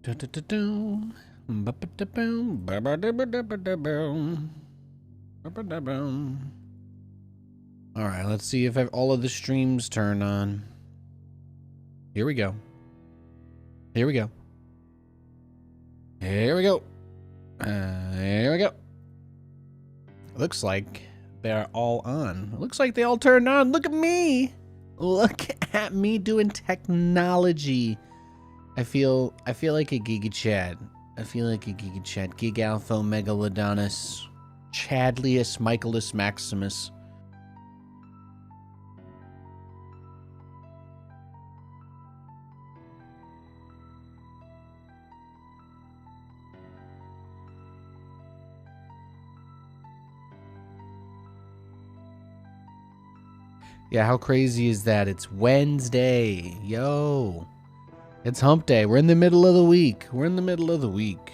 Alright, let's see if all of the streams turn on. Here we go. Here we go. Here we go. Here we go. Looks like they're all on. Looks like they all turned on. Look at me. Look at me doing technology. I feel like a Giga Chad. I feel like a Giga Chad. Gig Alpha Megalodonus. Chadlius Michaelus Maximus. Yeah, how crazy is that? It's Wednesday. Yo. It's hump day. We're in the middle of the week. We're in the middle of the week.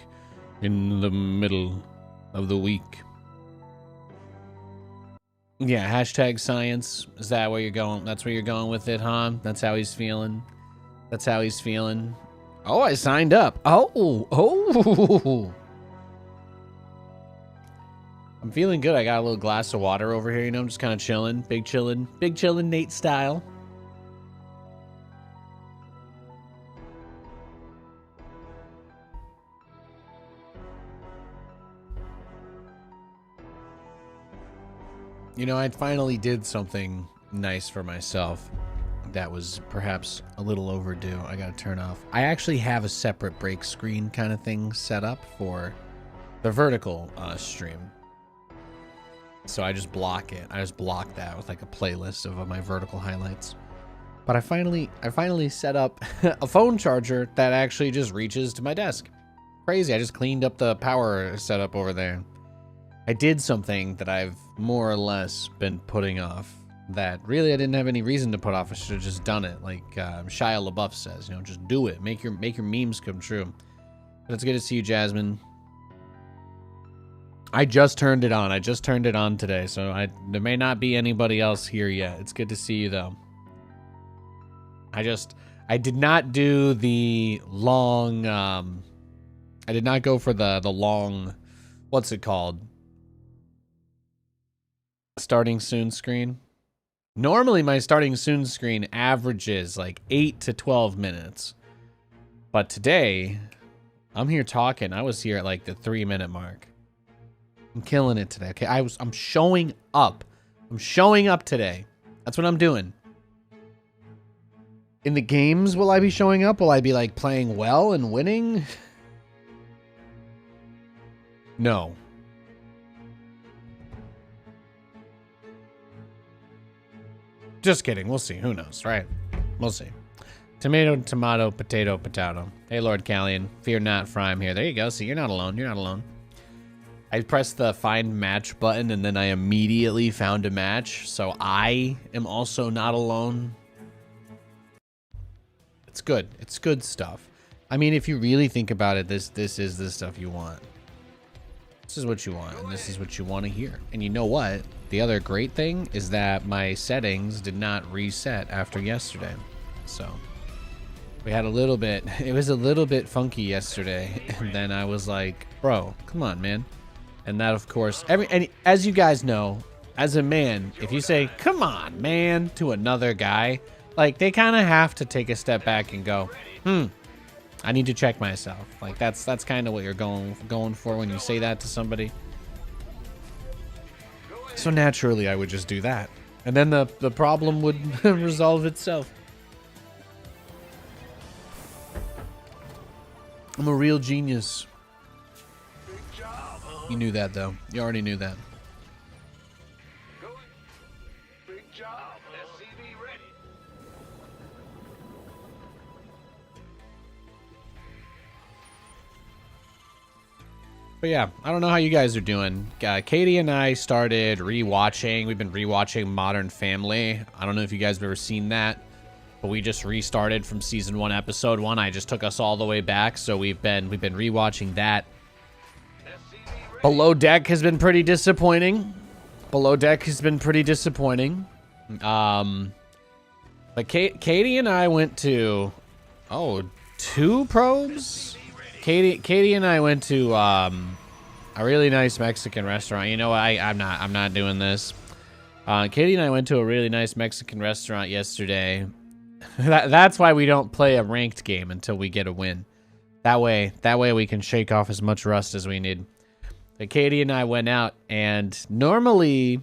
In the middle of the week. Yeah, hashtag science. Is that where you're going? That's where you're going with it, huh? That's how he's feeling. That's how he's feeling. Oh, I signed up. Oh. I'm feeling good. I got a little glass of water over here, you know, I'm just kind of chilling. Big chilling Nate style. You know, I finally did something nice for myself that was perhaps a little overdue. I gotta turn off. I actually have a separate break screen kind of thing set up for the vertical stream. So I just block it. I just block that with like a playlist of my vertical highlights. But I finally set up a phone charger that actually just reaches to my desk. Crazy. I just cleaned up the power setup over there. I did something that I've more or less been putting off that really I didn't have any reason to put off. I should have just done it. Like Shia LaBeouf says, you know, just do it. Make your memes come true. But it's good to see you, Jasmine. I just turned it on. I just turned it on today, so there may not be anybody else here yet. It's good to see you, though. I did not do the long, I did not go for the long, what's it called? Starting soon screen. Normally, my starting soon screen averages like 8 to 12 minutes. But today, I'm here talking. I was here at like the 3-minute mark. I'm killing it today. Okay, I'm showing up. I'm showing up today. That's what I'm doing. In the games, will I be showing up? Will I be like playing well and winning? No. Just kidding. We'll see. Who knows, right? We'll see. Tomato, tomato, potato, potato. Hey, Lord Callion. Fear not, for I'm here. There you go. See, you're not alone. You're not alone. I pressed the find match button and then I immediately found a match. So I am also not alone. It's good. It's good stuff. I mean, if you really think about it, this is the stuff you want. This is what you want, and this is what you want to hear. And you know what? The other great thing is that my settings did not reset after yesterday. So we had a little bit, it was a little bit funky yesterday. And then I was like, bro, come on, man. And that, of course, and as you guys know, as a man, if you say, come on, man, to another guy, like, they kind of have to take a step back and go, I need to check myself. Like, that's kind of what you're going for when you say that to somebody. So naturally, I would just do that. And then the problem would resolve itself. I'm a real genius. You knew that, though. You already knew that. Big job. SCV ready. But yeah, I don't know how you guys are doing. Katie and I started rewatching. We've been rewatching Modern Family. I don't know if you guys have ever seen that, but we just restarted from season 1, episode 1. I just took us all the way back, so we've been rewatching that. Below Deck has been pretty disappointing. But Katie and I went to 2 probes. Katie and I went to a really nice Mexican restaurant. You know what? I'm not doing this. Katie and I went to a really nice Mexican restaurant yesterday. That's why we don't play a ranked game until we get a win. That way we can shake off as much rust as we need. But Katie and I went out, and normally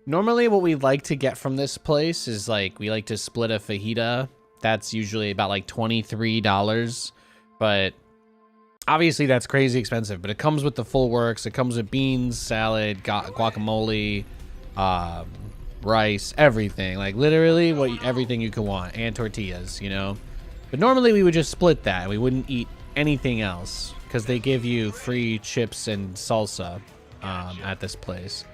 what we like to get from this place is like we like to split a fajita. That's usually about like $23, but obviously that's crazy expensive. But it comes with the full works. It comes with beans, salad, guacamole, rice, everything. Like literally everything you could want, and tortillas, you know. But normally we would just split that. We wouldn't eat anything else because they give you free chips and salsa at this place.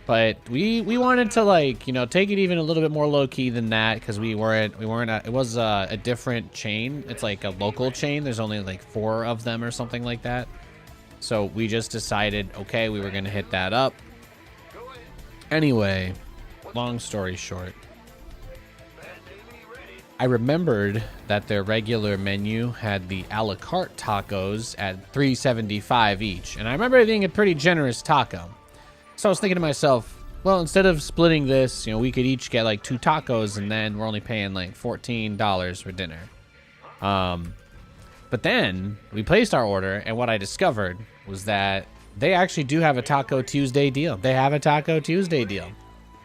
But we wanted to, like, you know, take it even a little bit more low key than that, because we weren't it was a different chain. It's like a local chain. There's only like 4 of them or something like that. So we just decided, okay, we were gonna hit that up. Anyway, long story short, I remembered that their regular menu had the a la carte tacos at $3.75 each, and I remember it being a pretty generous taco. So I was thinking to myself, well, instead of splitting this, you know, we could each get like 2 tacos, and then we're only paying like $14 for dinner. But then we placed our order, and what I discovered was that they actually do have a Taco Tuesday deal. They have a Taco Tuesday deal.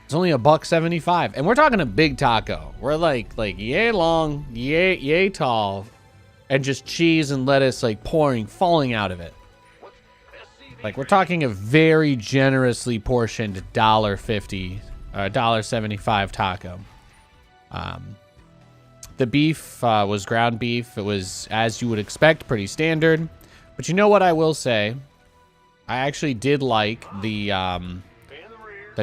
It's only $1.75, and we're talking a big taco. We're like yay long, yay tall, and just cheese and lettuce like falling out of it. Like, we're talking a very generously portioned $1.50, $1.75 taco. The beef was ground beef. It was, as you would expect, pretty standard. But you know what I will say? I actually did like the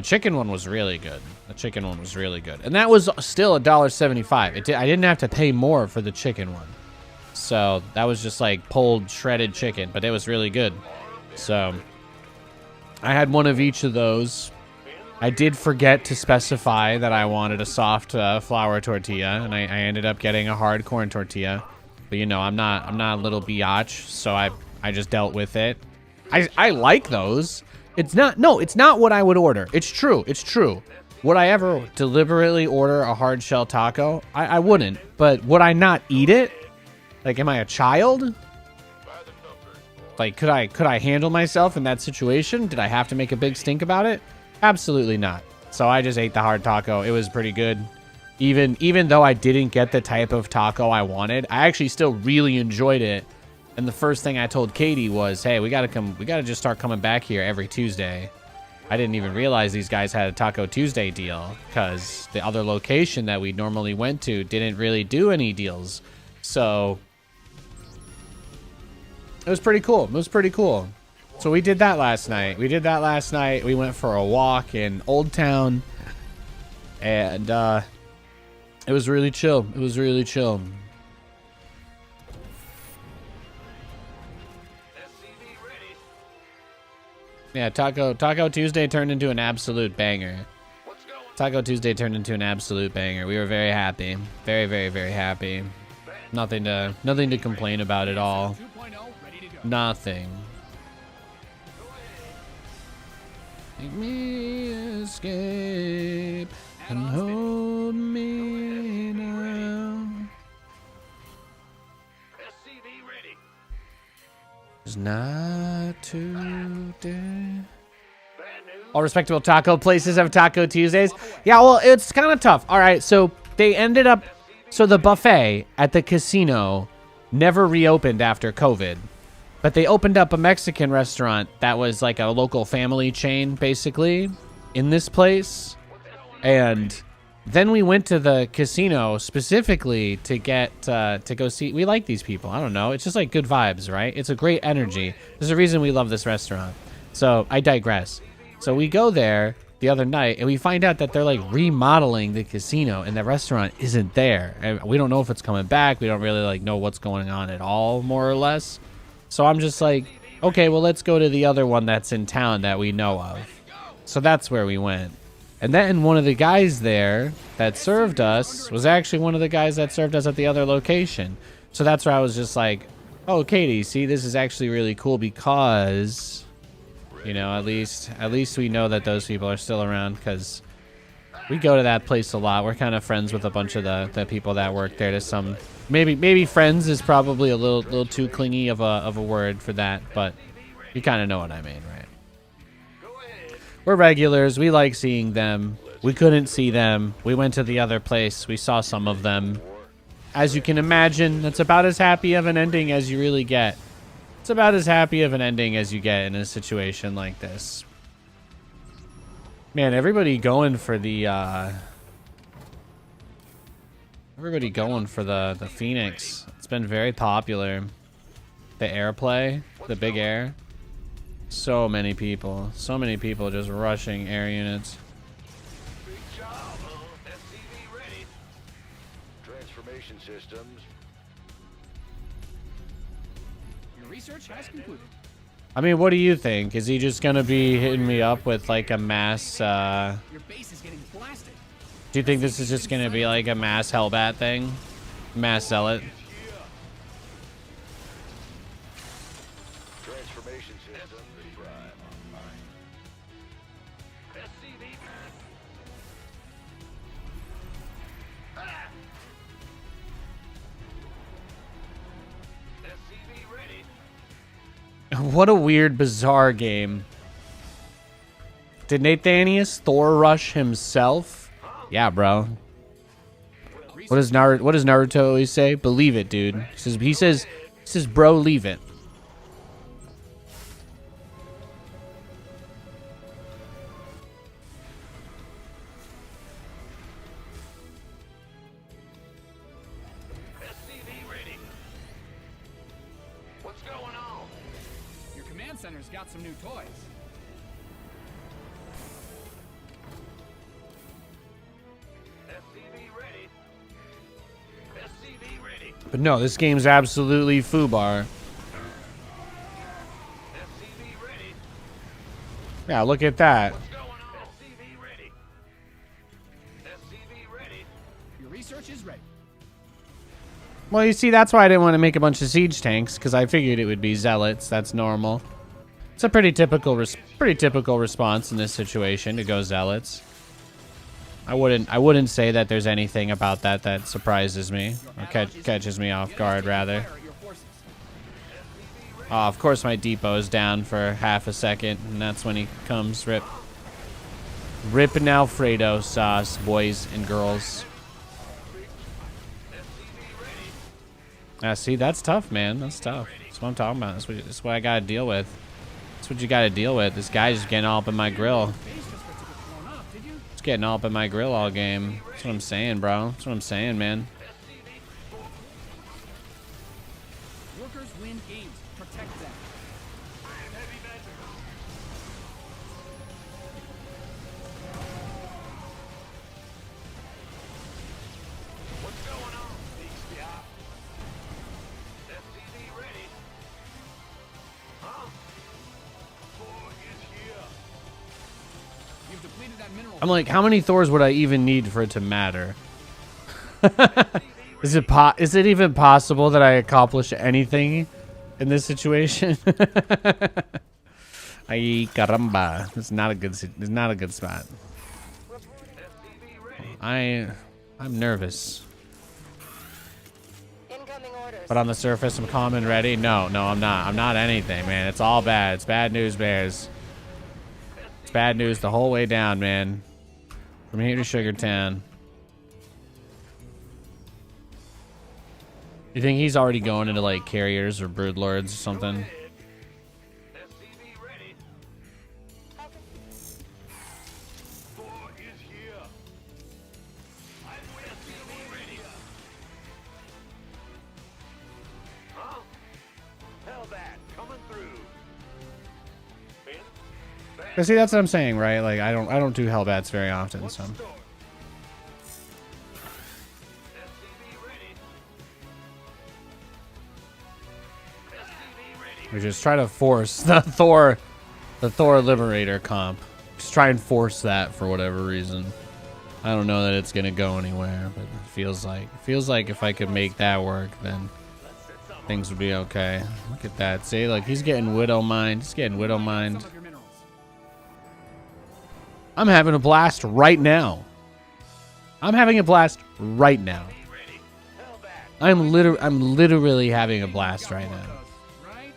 chicken one was really good. The chicken one was really good. And that was still $1.75. I didn't have to pay more for the chicken one. So that was just like pulled shredded chicken, but it was really good. So I had one of each of those. I did forget to specify that I wanted a soft flour tortilla, and I ended up getting a hard corn tortilla. But you know, I'm not a little biatch, so I just dealt with it. I like those. It's not what I would order. It's true. Would I ever deliberately order a hard shell taco? I wouldn't. But would I not eat it? Like, am I a child? Like, could I handle myself in that situation? Did I have to make a big stink about it? Absolutely not. So I just ate the hard taco. It was pretty good. Even though I didn't get the type of taco I wanted, I actually still really enjoyed it. And the first thing I told Katie was, hey, we gotta just start coming back here every Tuesday. I didn't even realize these guys had a Taco Tuesday deal, because the other location that we normally went to didn't really do any deals. So it was pretty cool. So we did that last night. We went for a walk in Old Town, and it was really chill. Yeah, Taco Tuesday turned into an absolute banger. We were very happy. Very, very, very happy. Nothing to complain about at all. Nothing. Make me escape and hold me now. It's not today. All respectable taco places have Taco Tuesdays. Yeah, well, it's kind of tough. All right, so the buffet at the casino never reopened after COVID. But they opened up a Mexican restaurant that was like a local family chain, basically, in this place. And then we went to the casino specifically to go see. We like these people. I don't know. It's just like good vibes, right? It's a great energy. There's a reason we love this restaurant. So I digress. So we go there the other night, and we find out that they're like remodeling the casino, and the restaurant isn't there. And we don't know if it's coming back. We don't really like know what's going on at all, more or less. So I'm just like, okay, well, let's go to the other one that's in town that we know of. So that's where we went. And then one of the guys there that served us was actually one of the guys that served us at the other location. So that's where I was just like, Oh, Katie, see, this is actually really cool because, you know, at least we know that those people are still around because we go to that place a lot. We're kind of friends with a bunch of the people that work there. To some, maybe friends is probably a little too clingy of a word for that, but you kind of know what I mean, right? We're regulars. We like seeing them. We couldn't see them. We went to the other place. We saw some of them. As you can imagine, that's about as happy of an ending as you really get. It's about as happy of an ending as you get in a situation like this. Man, everybody going for the the Phoenix. It's been very popular. The airplay, the big air. So many people just rushing air units. Big job. SCV ready. Transformation systems. Your research has concluded. I mean, what do you think? Is he just gonna be hitting me up with like a mass Your base is getting blasted. do you think this is just gonna be like a mass Hellbat thing? Mass Zealot? Transformation systems. SCV. SCV ready. What a weird, bizarre game. Did Nathanias Thor rush himself? Yeah, bro. What does Naruto always say? Believe it, dude. He says, bro, leave it. SCV ready. What's going on? Your command center's got some new toys. SCV ready. SCV ready. But no, this game's absolutely foobar. SCV ready. Yeah, look at that. What's going on? SCV ready. SCV ready. Your research is ready. Well, you see, that's why I didn't want to make a bunch of siege tanks, because I figured it would be zealots. That's normal. It's a pretty typical response in this situation to go zealots. I wouldn't say that there's anything about that that surprises me or catches me off guard, rather. Fire at your forces. Oh, of course my depot is down for half a second, and that's when he comes. Ripping Alfredo sauce, boys and girls. See, that's tough, man. That's tough. That's what I'm talking about. That's what I gotta deal with. That's what you gotta deal with. This guy's just getting all up in my grill. Base just got to get blown up, did you? It's getting all up in my grill all game. That's what I'm saying, bro. That's what I'm saying, man. Workers win games. Protect them. What's going on? SCV ready. Huh? Thor is here. You've depleted that mineral. I'm like, how many Thors would I even need for it to matter? Is it even possible that I accomplish anything in this situation? Ay caramba! It's not a good spot. SCV ready. I'm nervous, Incoming orders. but on the surface I'm calm and ready. No, I'm not. I'm not anything, man. It's all bad. It's bad news, bears. It's bad news the whole way down, man. From here to Sugartown. You think he's already going into like carriers or broodlords or something? SCV ready. Thor is here. I'm with SCV ready. Huh? Hellbat coming through. Cause see, that's what I'm saying, right? Like I don't do Hellbats very often, so. SCV ready. SCV ready. We just try to force the Thor Liberator comp. Just try and force that for whatever reason. I don't know that it's gonna go anywhere, but it feels like if I could make that work, then Let's set something things would be okay. Look at that. See, look, he's getting Widow Mind. He's getting Widow Mind. Some of your minerals. I'm having a blast right now. I'm having a blast right now. Ready. Hell that. I'm literally having a blast right now. Right?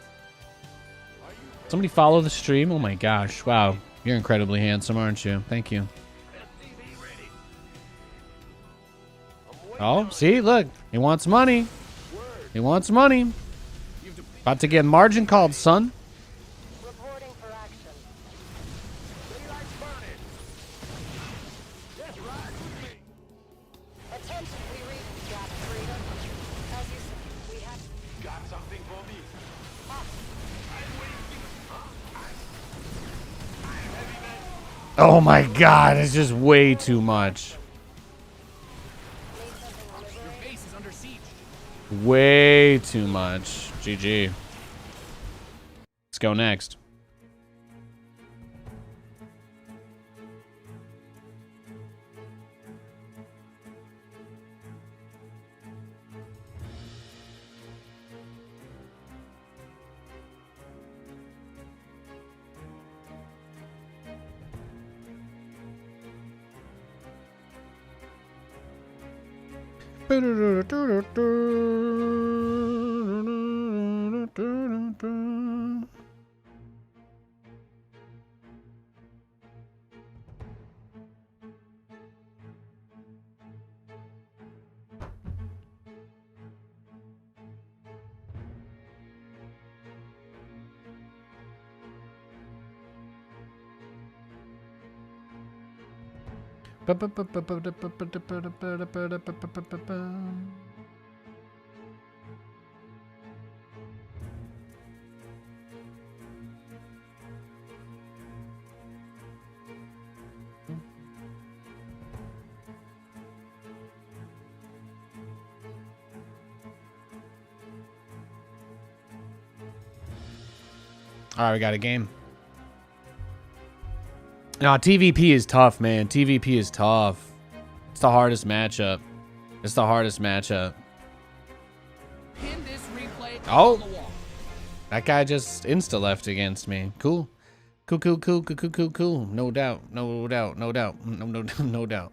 Somebody follow the stream. Oh my gosh. Wow. You're incredibly handsome, aren't you? Thank you. SCV ready. Oh, see, look. He wants money. He wants money. About to get margin called, son. Reporting for action. Daylight's burning. Yes, ride with me. Attention, we read Gap Freedom. As you said, we have Got something for me. I'm waiting. I'm heavy man. Oh my god, it's just way too much. made something Your liberating. base is under siege. Way too much. GG. Let's go next. All right, we got a game. No, TVP is tough, man. TVP is tough. It's the hardest matchup. It's the hardest matchup. Pin this replay Oh. on the wall. That guy just insta left against me. Cool. Cool, cool, cool, cool, cool, cool, cool. No doubt. No doubt. No doubt. No doubt.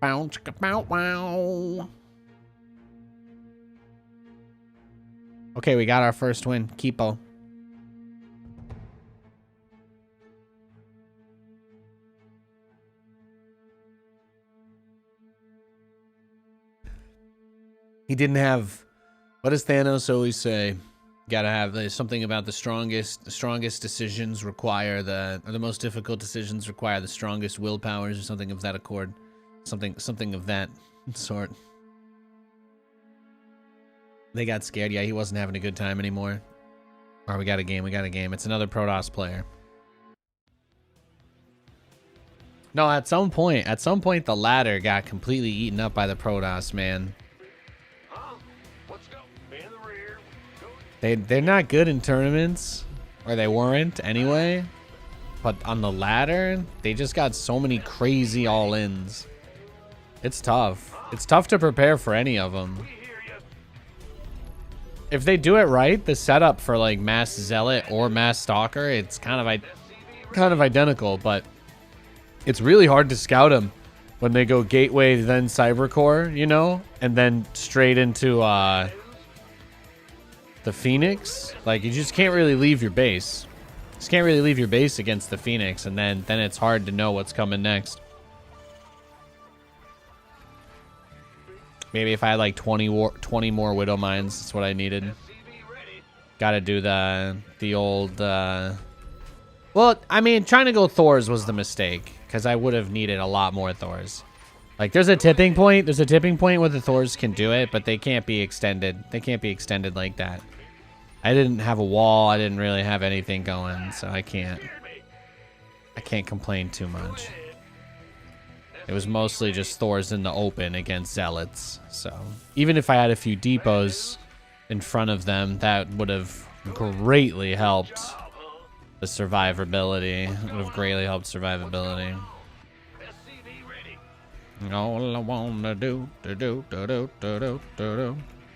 Bow, chicka, bow, wow. Okay, we got our first win. Keepo. He didn't have. What does Thanos always say? Gotta have there's something about the strongest decisions require or the most difficult decisions require the strongest willpowers, or something of that accord. Something of that sort. They got scared. Yeah, he wasn't having a good time anymore. All right, we got a game. It's another Protoss player. No, at some point, the ladder got completely eaten up by the Protoss, man. Huh? Let's go. In the rear. Go. They're not good in tournaments, or they weren't anyway. But on the ladder, they just got so many crazy all-ins. It's tough. It's tough to prepare for any of them. We hear you. If they do it right, the setup for like Mass Zealot or Mass Stalker, it's kind of identical, but it's really hard to scout them when they go Gateway, then Cybercore, you know, and then straight into the Phoenix. Like, you just can't really leave your base. Just can't really leave your base against the Phoenix, and then it's hard to know what's coming next. Maybe if I had like 20 more Widow Mines, that's what I needed. SCV ready. Gotta do the old well, I mean, trying to go Thors was the mistake, because I would have needed a lot more Thors. Like, there's a tipping point where the Thors can do it, but they can't be extended. They can't be extended like that. I didn't have a wall. I didn't really have anything going, so I can't complain too much. It was mostly just Thors in the open against Zealots. So even if I had a few depots in front of them, that would have greatly helped. the survivability. It would have greatly helped survivability. SCV ready. All I wanna do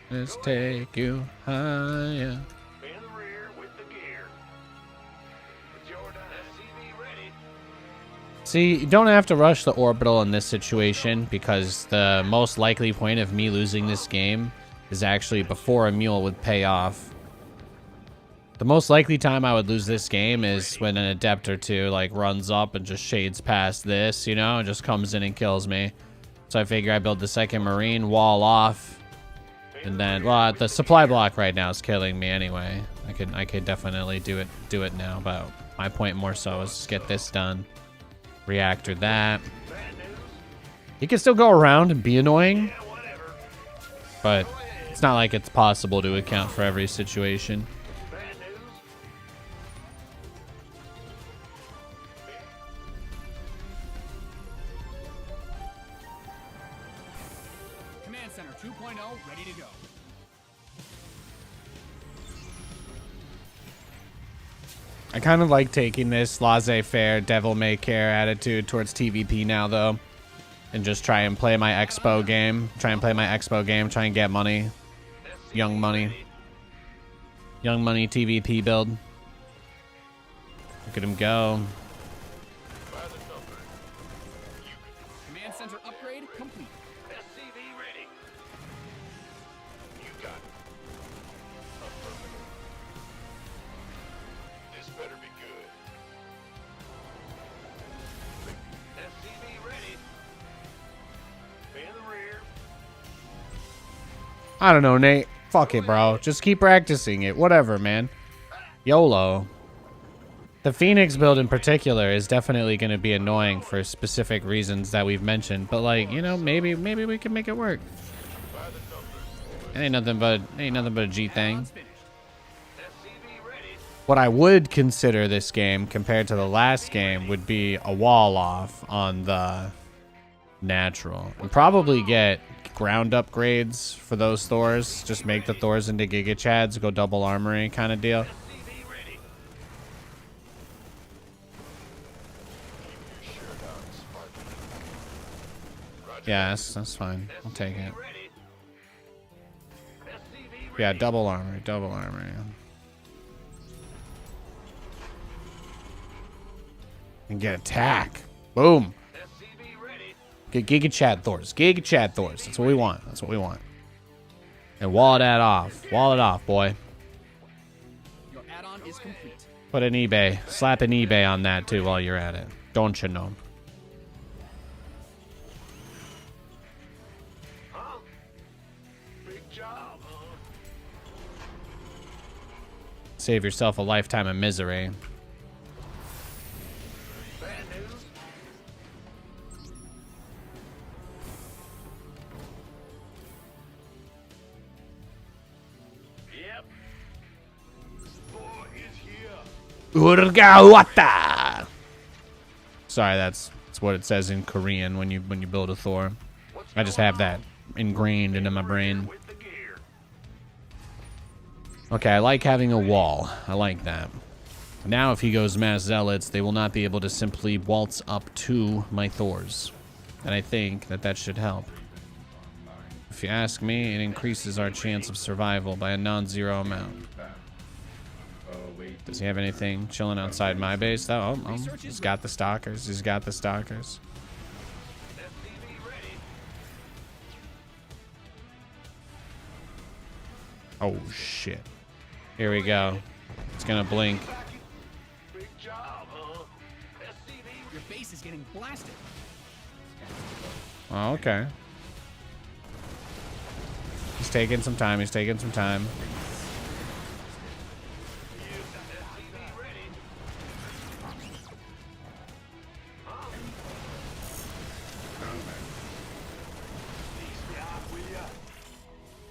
is take you higher. In the rear with the gear. It's your turn. SCV ready. See, you don't have to rush the orbital in this situation because the most likely point of me losing this game is actually before a mule would pay off. The most likely time I would lose this game is when an adept or two like runs up and just shades past this, you know, and just comes in and kills me. So I figure I build the second marine, wall off, and then, well, the supply block right now is killing me anyway. I could definitely do it now, but my point more so is just get this done. Reactor that. He can still go around and be annoying, but it's not like it's possible to account for every situation. Command Center 2.0 ready to go. I kind of like taking this laissez-faire, devil-may-care attitude towards TVP now, though. And just try and play my expo game. Try and get money. Young money. Young money TVP build. Look at him go. Command Center upgrade complete. SCV ready. You got it. Affirmative. This better be good. SCV ready. In the rear. I don't know, Nate. Fuck it, bro. Just keep practicing it. Whatever, man. YOLO. The Phoenix build in particular is definitely going to be annoying for specific reasons that we've mentioned. But, like, you know, maybe we can make it work. It ain't nothing but a G thing. Add-ons finished. SCV ready. What I would consider this game compared to the last game would be a wall off on the natural. And probably get ground upgrades for those Thors. Just make the Thors into Giga Chads, go double armory kind of deal. SCV ready. Yeah, that's fine. I'll take it. Ready. SCV Yeah, double armory, double armory. And get attack. Boom. SCV ready. Get Giga Chad Thors. Giga Chad Thors. That's what we want. That's what we want. And wall that off. Wall it off, boy. Your add-on is complete. Put an eBay. Slap an eBay on that, too, while you're at it. Don't you know? Huh? Big job, huh? Save yourself a lifetime of misery. Bad news. Yep. Boy is here. Urgawata. Sorry, that's what it says in Korean when you build a Thor. I just have that ingrained into my brain. With the gear. Okay, I like having a wall. I like that. Now if he goes mass zealots, they will not be able to simply waltz up to my Thors. And I think that should help. If you ask me, it increases our chance of survival by a non-zero amount. Does he have anything chilling outside my base? Oh, he's got the stalkers. He's got the stalkers. SCV ready. Oh, shit. Here we go. It's gonna blink. Big job, huh? SCV Your base is getting blasted. Oh, okay. He's taking some time. He's taking some time. SCV ready.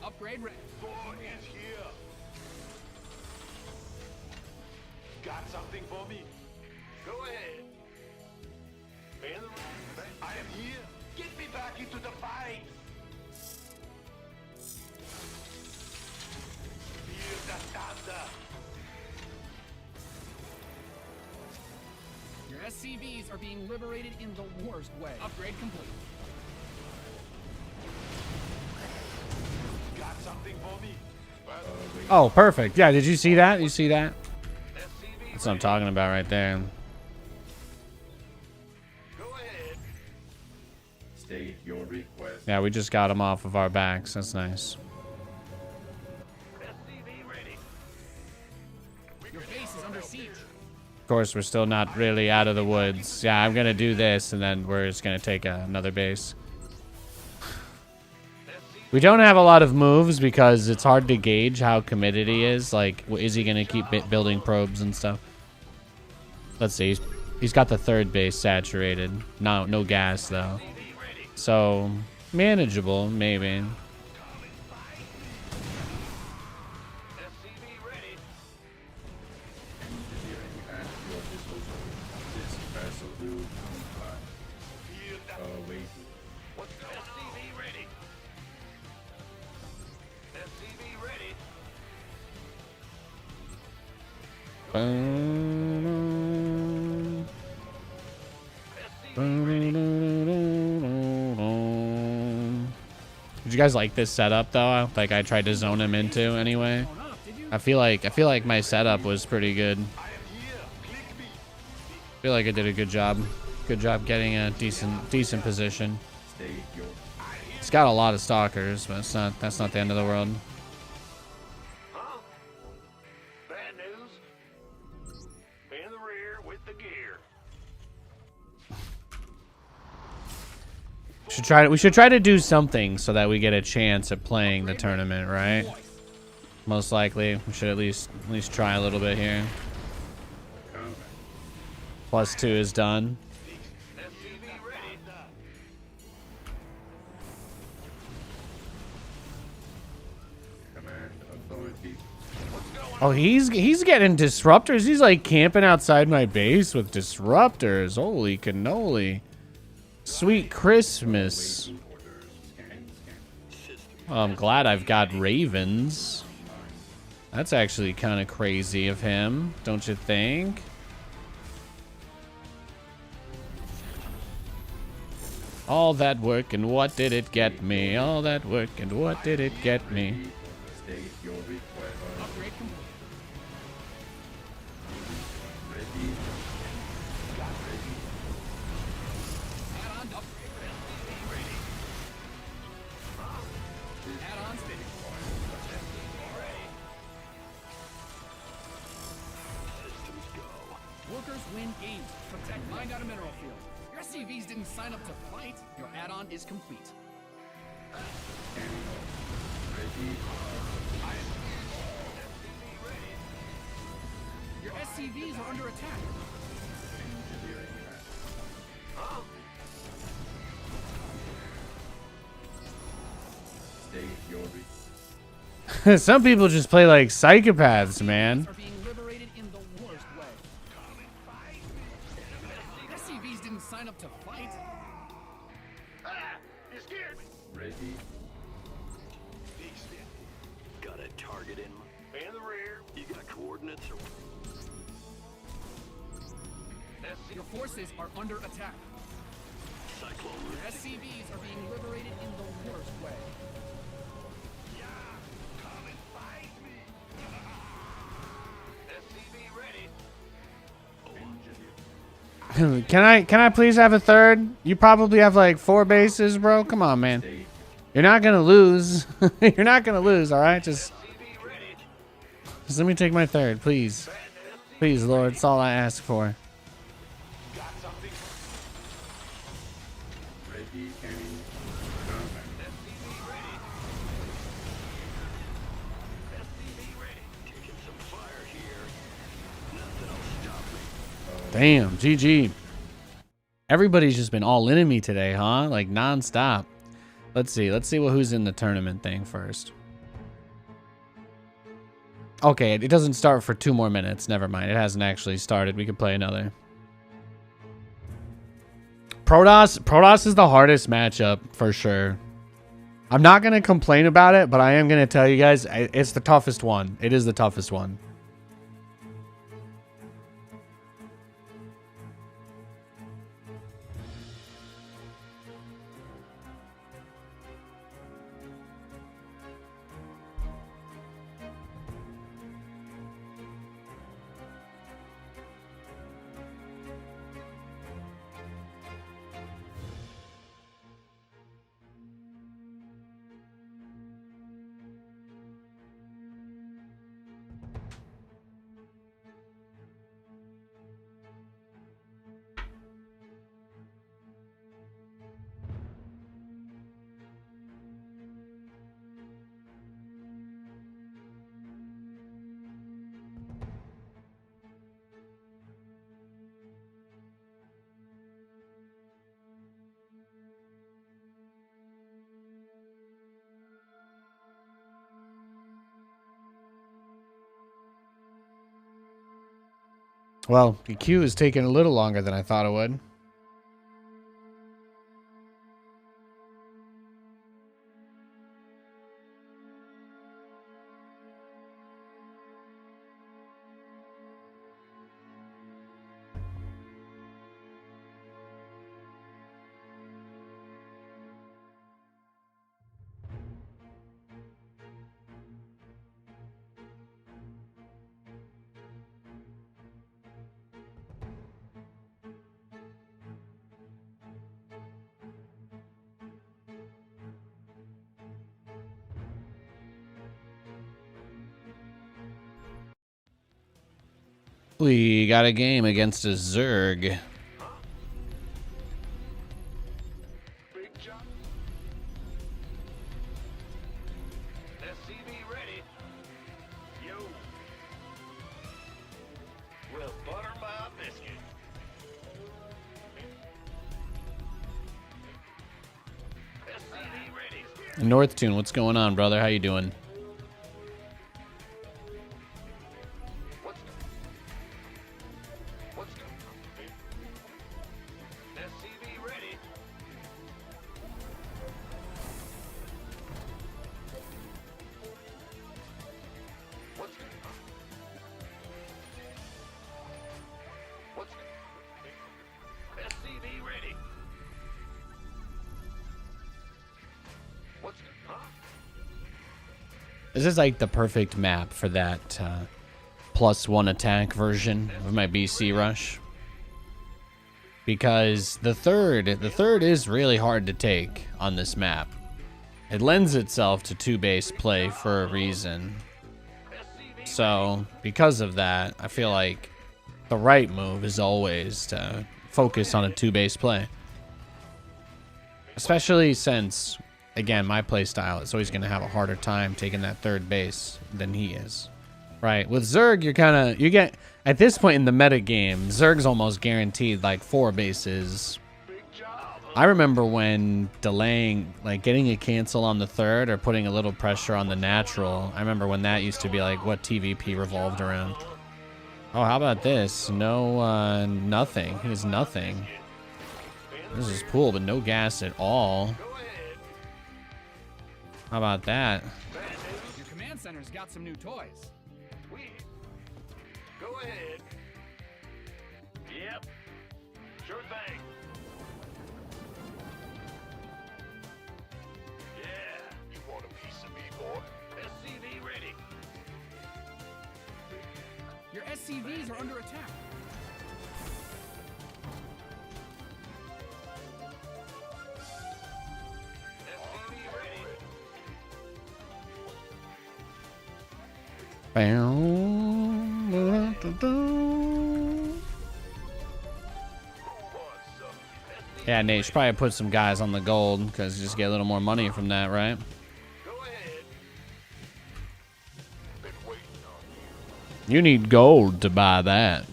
Upgrade ready. Boy is here. Got something for me? Go ahead. I am here. Get me back into the fight. Feel the thunder. SCVs are being liberated in the worst way. Upgrade complete. Got something for me? Oh, perfect. Yeah, did you see that? You see that? That's what I'm talking about right there. Go ahead. State your request. Yeah, we just got him off of our backs. That's nice. SCV ready. Your base is under siege. Of course, we're still not really out of the woods. Yeah, I'm going to do this, and then we're just going to take another base. We don't have a lot of moves because it's hard to gauge how committed he is. Like, is he going to keep building probes and stuff? Let's see. He's got the third base saturated. No gas, though. So, manageable, maybe. SCV ready. Engineering at your disposal. This vessel will comply. Wait. What's going on? SCV ready. SCV ready. Did you guys like this setup though? Like I tried to zone him into anyway. I feel like my setup was pretty good. I feel like I did a good job. Good job getting a decent position. State your It's got a lot of stalkers, but that's not the end of the world. Huh? Bad news. In the rear with the gear. We should try to do something so that we get a chance at playing the tournament, right? Most likely, we should at least try a little bit here. +2 is done. SCV ready. command authority. Oh, he's getting disruptors. He's like camping outside my base with disruptors. Holy cannoli. Sweet Christmas. Orders. Scan. Oh, I'm glad I've got ravens. That's actually kind of crazy of him, don't you think? All that work and what did it get me? All that work and what did it get me? State your request. Upgrade complete. Ready. Add-on upgrade. Add-on steady. Workers win games. Protect Mine Out a Mineral Field. Your SCVs didn't sign up to fight. Your add-on is complete. Ready. Your SCVs are under attack. Engineering at. State your request. Some people just play like psychopaths, man. Are being liberated in the worst way. SCVs didn't sign up to fight. Ah! You scared me. Ready. Fixed it. Got a target in mind? In the rear. You got coordinates or Your forces are under attack. Cyclone Your SCVs are being liberated in the worst way. Come and fight me. SCV ready. Can I please have a third? You probably have like 4 bases, bro. Come on, man. State. You're not gonna lose. You're not gonna lose, all right? Just let me take my third, please. Please, Lord. It's all I ask for. Got something. Ready. Scanning. Combat. SCV ready. SCV ready. taking some fire here. Nothing will stop me. Damn, GG. Everybody's just been all into me today, huh? Like nonstop. Let's see who's in the tournament thing first. Okay, it doesn't start for 2 more minutes. Never mind. It hasn't actually started. We could play another. Protoss is the hardest matchup for sure. I'm not going to complain about it, but I am going to tell you guys it's the toughest one. It is the toughest one. Well, the queue is taking a little longer than I thought it would. We got a game against a Zerg. Big jump. SCV ready. Yo. Well, butter my biscuit. SCV ready. North Tune, what's going on, brother? How you doing? What's SCV ready. What's SCV ready. What's This is like the perfect map for that +1 attack version of my BC rush. Because the third is really hard to take on this map. It lends itself to 2-base play for a reason. So, because of that, I feel like the right move is always to focus on a 2-base play. Especially since, again, my playstyle is always going to have a harder time taking that 3rd base than he is. Right, with Zerg, you get, at this point in the meta game, Zerg's almost guaranteed like 4 bases. I remember when delaying, like getting a cancel on the 3rd or putting a little pressure on the natural. I remember when that used to be like what TVP revolved around. Oh, how about this? No, nothing. He has nothing. This is cool, but no gas at all. How about that? Your command center's got some new toys. Go ahead. Yep. Sure thing. Yeah. You want a piece of me, boy? SCV ready. Your SCVs are under attack. SCV ready. Yeah, Nate, you should probably put some guys on the gold because you just get a little more money from that, right? Go ahead. Been waiting on You need gold to buy that.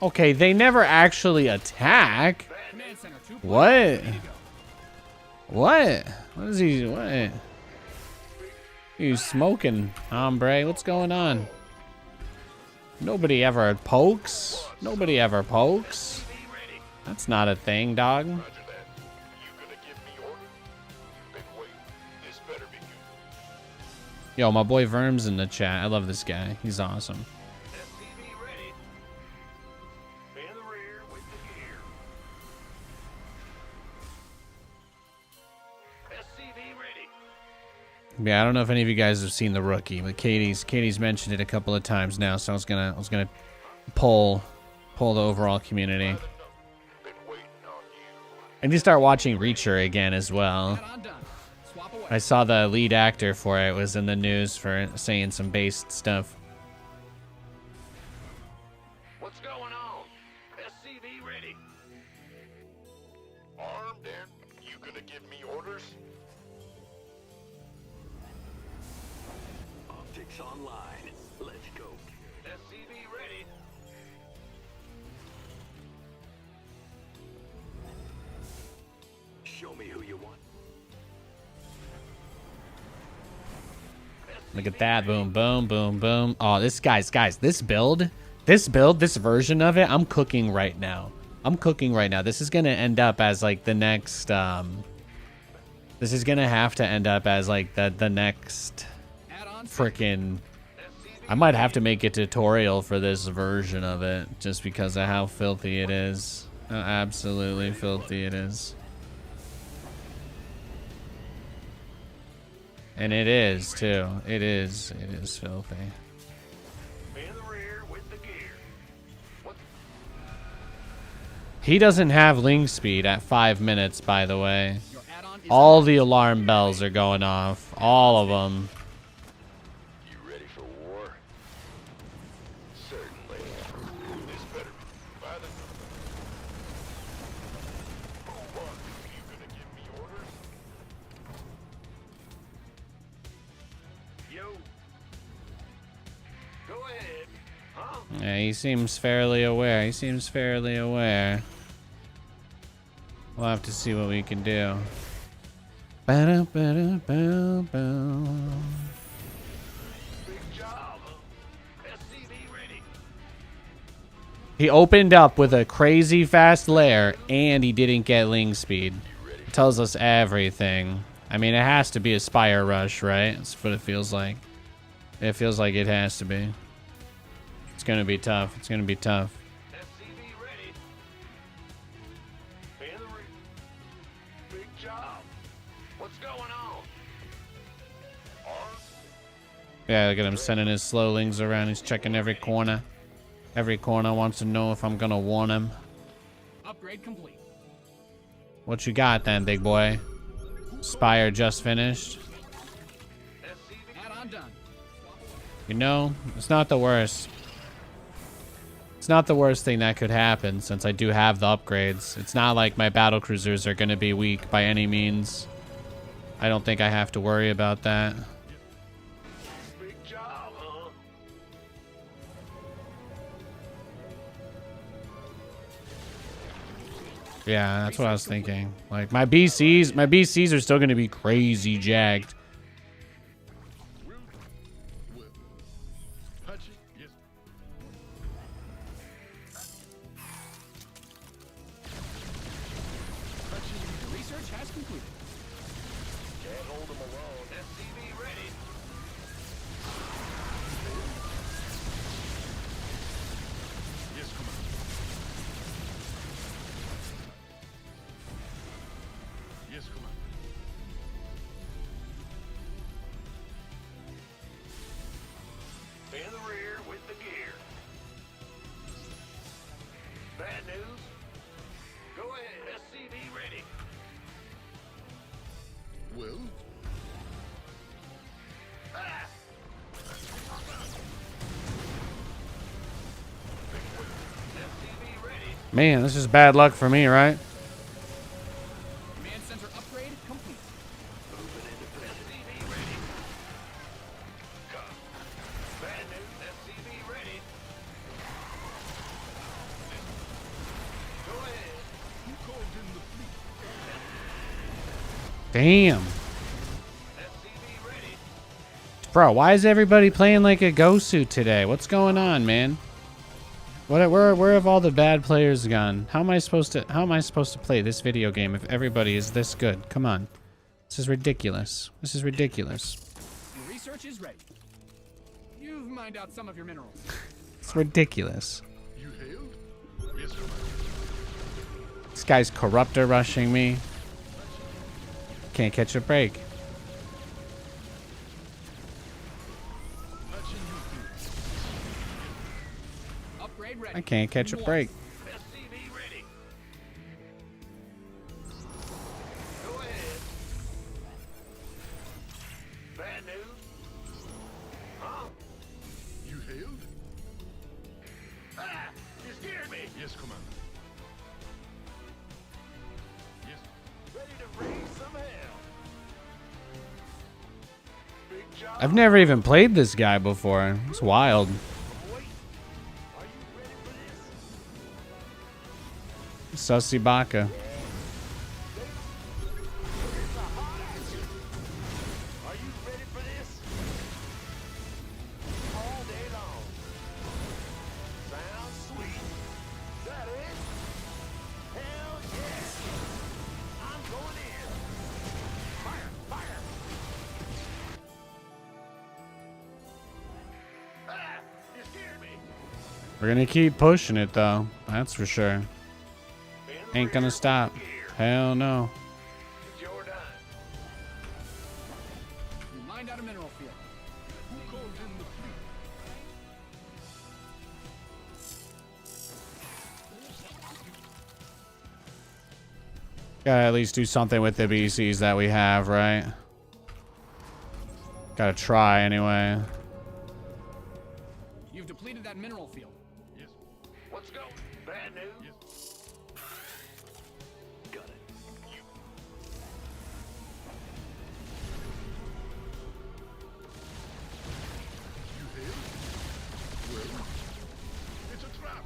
Okay, they never actually attack. Command center 2. What? Ready to go. What? What is he? What? You smoking, hombre? What's going on? Nobody ever pokes. Nobody ever pokes. That's not a thing, dog. Roger that. You gonna give me orders? Been waiting. This better be good. Yo, my boy Verm's in the chat. I love this guy. He's awesome. SCV ready. In the rear with the gear. SCV ready. Yeah, I don't know if any of you guys have seen The Rookie, but Katie's mentioned it a couple of times now, so I was gonna poll the overall community. Been waiting on you. And you start watching Reacher again as well. Add on done. Swap away. I saw the lead actor for it was in the news for saying some based stuff. What's going on? SCV ready. Armed and you gonna give me orders? Optics online. Let's go. SCV ready. Show me who you want. Look at that. Boom, boom, boom, boom. Oh, this guys, this build, this version of it, I'm cooking right now. I'm cooking right now. This is going to end up as like the next, this is going to have to end up as like the next freaking, I might have to make a tutorial for this version of it just because of how filthy it is. How absolutely filthy it is. And it is too. It is filthy. In the rear with the gear. What? He doesn't have link speed at 5 minutes, by the way. Your add-on is All the alarm bells are going off. All of them. You ready for war? Certainly. This better be by the... Move on. You gonna give me orders? Yo. Go ahead. Huh? Yeah, he seems fairly aware. He seems fairly aware. We'll have to see what we can do. Ba-da-ba-da-ba-ba. Big job. SCV ready. He opened up with a crazy fast lair, and he didn't get ling speed. It tells us everything. I mean, it has to be a Spire Rush, right? That's what it feels like. It feels like it has to be. It's gonna be tough. It's gonna be tough. SCV ready. In the rear. Big job. What's going on? Arms? Yeah, look at him sending his slowlings around. He's checking every corner. Every corner wants to know if I'm gonna warn him. upgrade complete. What you got then, big boy? Spire just finished. Add-on done. You know, it's not the worst. It's not the worst thing that could happen since I do have the upgrades. It's not like my battle cruisers are going to be weak by any means. I don't think I have to worry about that. Big job, huh? Yeah, that's what I was thinking. Like my BCs are still going to be crazy jagged. Research has concluded. Can't hold them alone. SCV ready. Yes, come on. Yes, come on. In the rear with the gear. Bad news? Go ahead. SCV ready. Well? Ah! SCV ready. Man, this is bad luck for me, right? Command center upgrade complete. Moving into SCV ready. Go. Bad news. SCV ready. Go ahead. You called in the fleet. Damn. SCV ready. Bro, why is everybody playing like a Gosu today? What's going on, man? Where have all the bad players gone? How am I supposed to play this video game if everybody is this good? Come on. This is ridiculous. This is ridiculous. Your research is ready. You've mined out some of your minerals. It's ridiculous. You hailed? Yes, sir. This guy's corruptor rushing me. Can't catch a break. Upgrade ready. I can't catch a break. SCV ready. Go ahead. Bad news? Huh? You hailed? Ah! You scared me! Yes, Commander. Yes. Ready to raise some hell. Big job. I've never even played this guy before. It's wild. Wait. Are you ready for this? Sussy Baka. Are you ready for this? We're gonna keep pushing it though. That's for sure. Ain't gonna stop. Hell no. It's your time. You mined out a mineral field. Who called in the fleet? Gotta at least do something with the BCs that we have, right? Gotta try anyway. You've depleted that mineral field. Yes. Let's go. Bad news. Yes. Got it. You there? Well, it's a trap.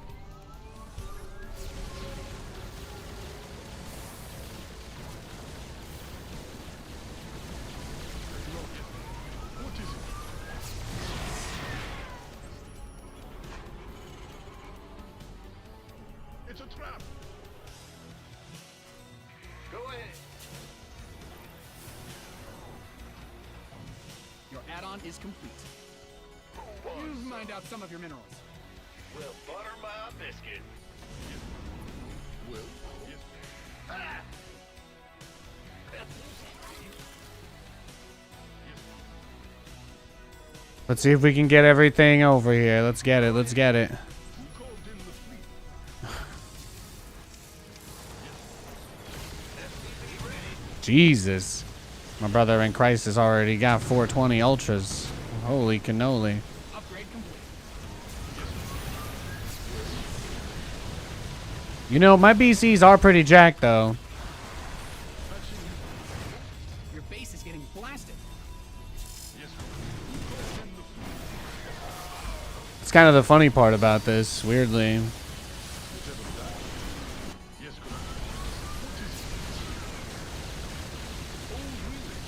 What is it? It's a trap. Go ahead. Your add-on is complete. You've mined out some of your minerals. Well, butter my biscuit. Well, yes. Ah! Let's see if we can get everything over here. Let's get it. Let's get it. Who called in the fleet? Jesus. My brother in Christ has already got 420 ultras. Holy cannoli. Upgrade complete. You know, my BCs are pretty jacked though. Your base is getting blasted. Yes. Who called in the fleet? It's kind of the funny part about this, weirdly. Yes, Commander. What is it? Oh, really?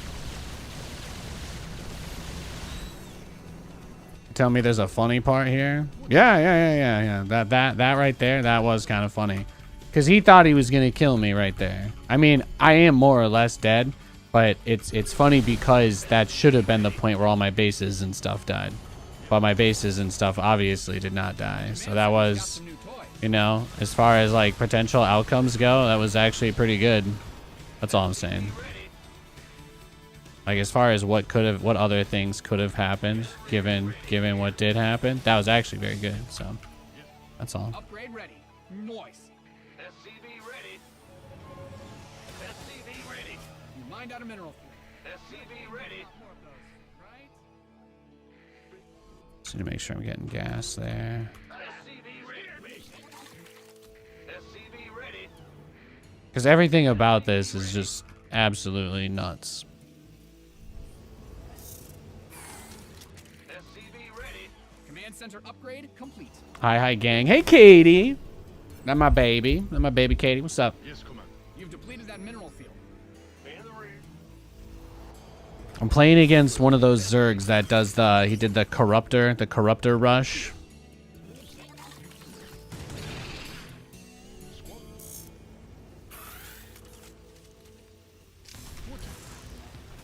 Tell me there's a funny part here. Yeah. That right there, that was kind of funny. Because he thought he was going to kill me right there. I mean, I am more or less dead. But it's funny because that should have been the point where all my bases and stuff died. But my bases and stuff obviously did not die. So that was, you know, as far as like potential outcomes go, that was actually pretty good. That's all I'm saying. Like as far as what other things could have happened, given what did happen, that was actually very good. So that's all. Upgrade ready. Noise. SCV ready. SCV ready. You mined out a mineral field. SCV ready. More of those, right? Just need to make sure I'm getting gas there. SCV ready. SCV ready. Because everything about this is just absolutely nuts. SCV ready. Command center upgrade complete. Hi, gang. Hey, Katie. Not my baby. Not my baby, Katie. What's up? Yes, Commander. You've depleted that mineral field. In the rear. I'm playing against one of those Zergs that does he did the corruptor rush. What?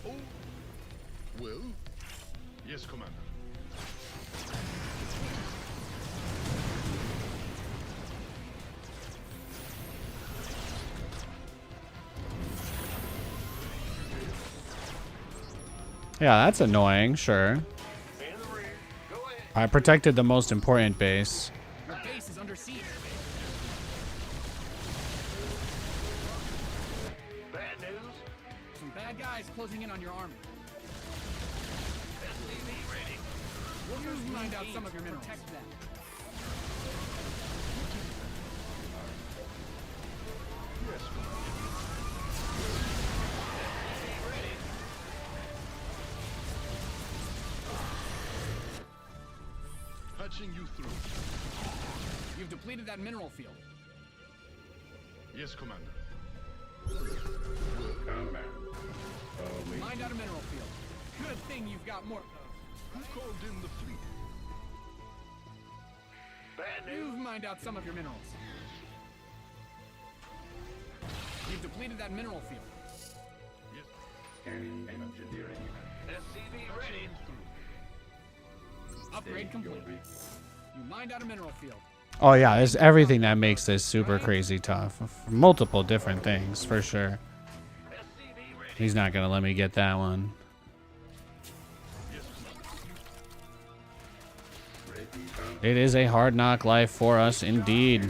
Oh. Well. Yes, Commander. Yeah, that's annoying, sure. In the rear. Go ahead. I protected the most important base. Your base is under siege. Bad news. Some bad guys closing in on your army. SCV ready. You've mined out some of your minerals. Protect them. Yes, Commander. Patching you through. You've depleted that mineral field. Yes, Commander. Mined out a mineral field. Good thing you've got more of those. Who called in the fleet? Bad news. You've mined out some of your minerals. You've depleted that mineral field. Yes. SCV ready. Through. Upgrade complete. You mined out a mineral field. Oh yeah, there's everything that makes this super crazy tough. Multiple different things, for sure. He's not gonna let me get that one. It is a hard knock life for us, indeed.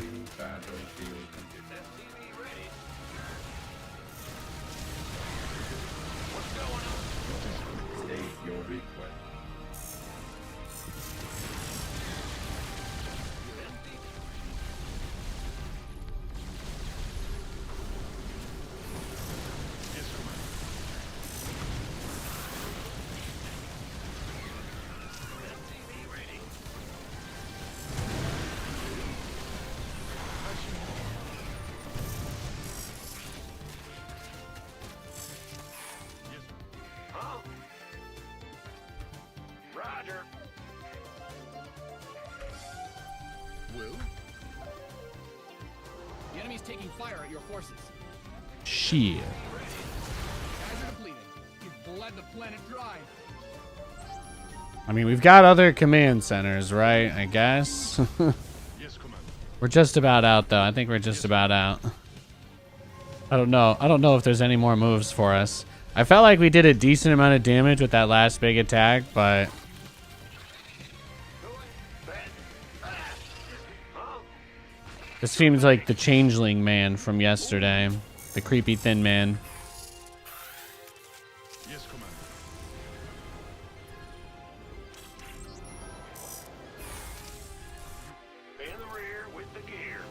The enemy's taking fire at your forces. Shit. Guys are depleted. You've bled the planet dry. I mean, we've got other command centers, right? I guess. Yes, Commander. We're just about out, though. I think we're just about out. I don't know. I don't know if there's any more moves for us. I felt like we did a decent amount of damage with that last big attack, but... This seems like the changeling man from yesterday. The creepy thin man. Yes, Commander. In the rear with the gear.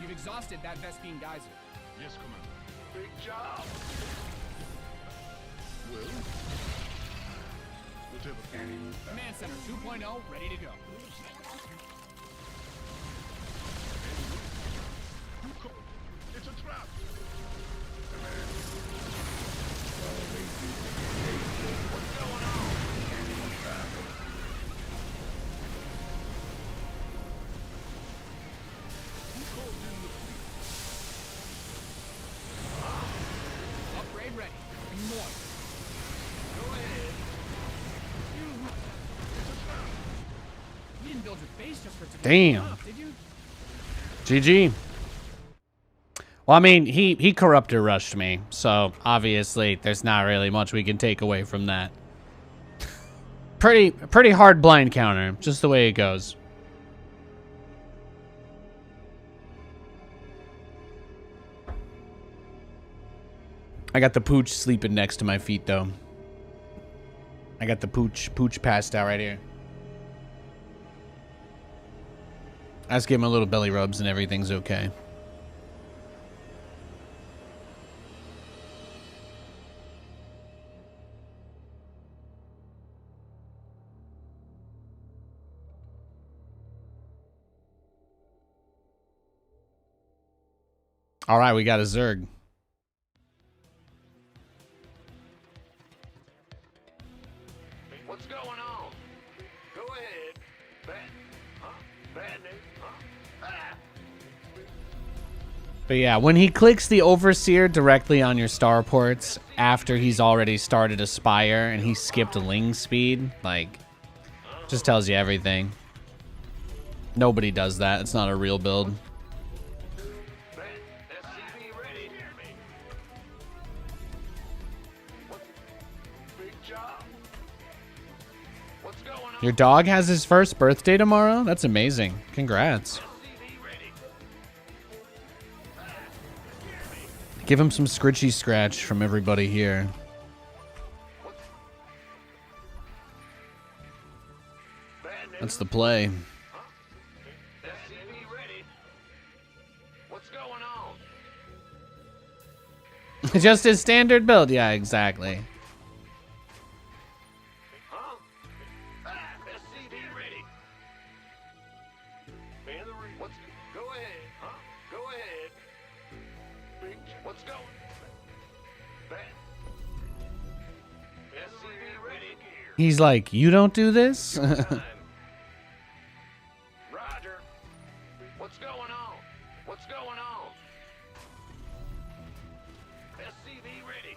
You've exhausted that Vespine geyser. Yes, Commander. Big job. Well, whatever. Command Center 2.0 ready to go. It's a trap. Upgrade ready. And more. Go ahead. You didn't build your base just for it to Damn. blow up, did you? GG. Well, I mean, he corruptor rushed me, so obviously there's not really much we can take away from that. Pretty hard blind counter, just the way it goes. I got the pooch sleeping next to my feet, though. I got the pooch passed out right here. I just gave him a little belly rubs and everything's okay. All right, we got a Zerg. What's going on? Go ahead. Bandit, But yeah, when he clicks the Overseer directly on your starports after he's already started Aspire and he skipped Ling speed, like, just tells you everything. Nobody does that. It's not a real build. SCV ready. Big job. What's going on? Your dog has his first birthday tomorrow? That's amazing. Congrats. SCV ready. Give him some scritchy scratch from everybody here. That's the play. SCV ready. What's going on? Just his standard build. Yeah, exactly. Huh? SCV ready. What's go ahead? Huh? Go ahead. Big. What's going? SCV ready. He's like, you don't do this? Roger. What's going on? What's going on? SCV ready.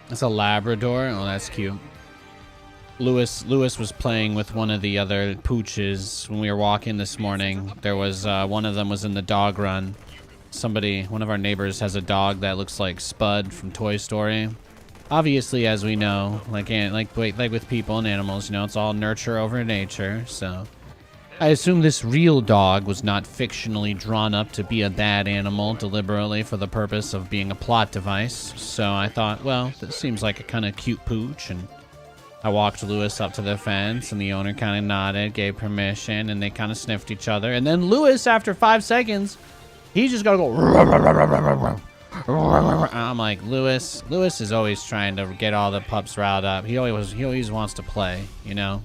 It's a Labrador. Oh, that's cute. Lewis was playing with one of the other pooches when we were walking this morning. There was one of them was in the dog run. One of our neighbors has a dog that looks like Spud from Toy Story. Obviously, as we know, like with people and animals, you know, it's all nurture over nature. So I assume this real dog was not fictionally drawn up to be a bad animal deliberately for the purpose of being a plot device. So I thought, well, this seems like a kind of cute pooch, and I walked Lewis up to the fence, and the owner kind of nodded, gave permission, and they kind of sniffed each other. And then Lewis, after 5 seconds, he just got to go. I'm like, Lewis is always trying to get all the pups riled up. He always wants to play, you know.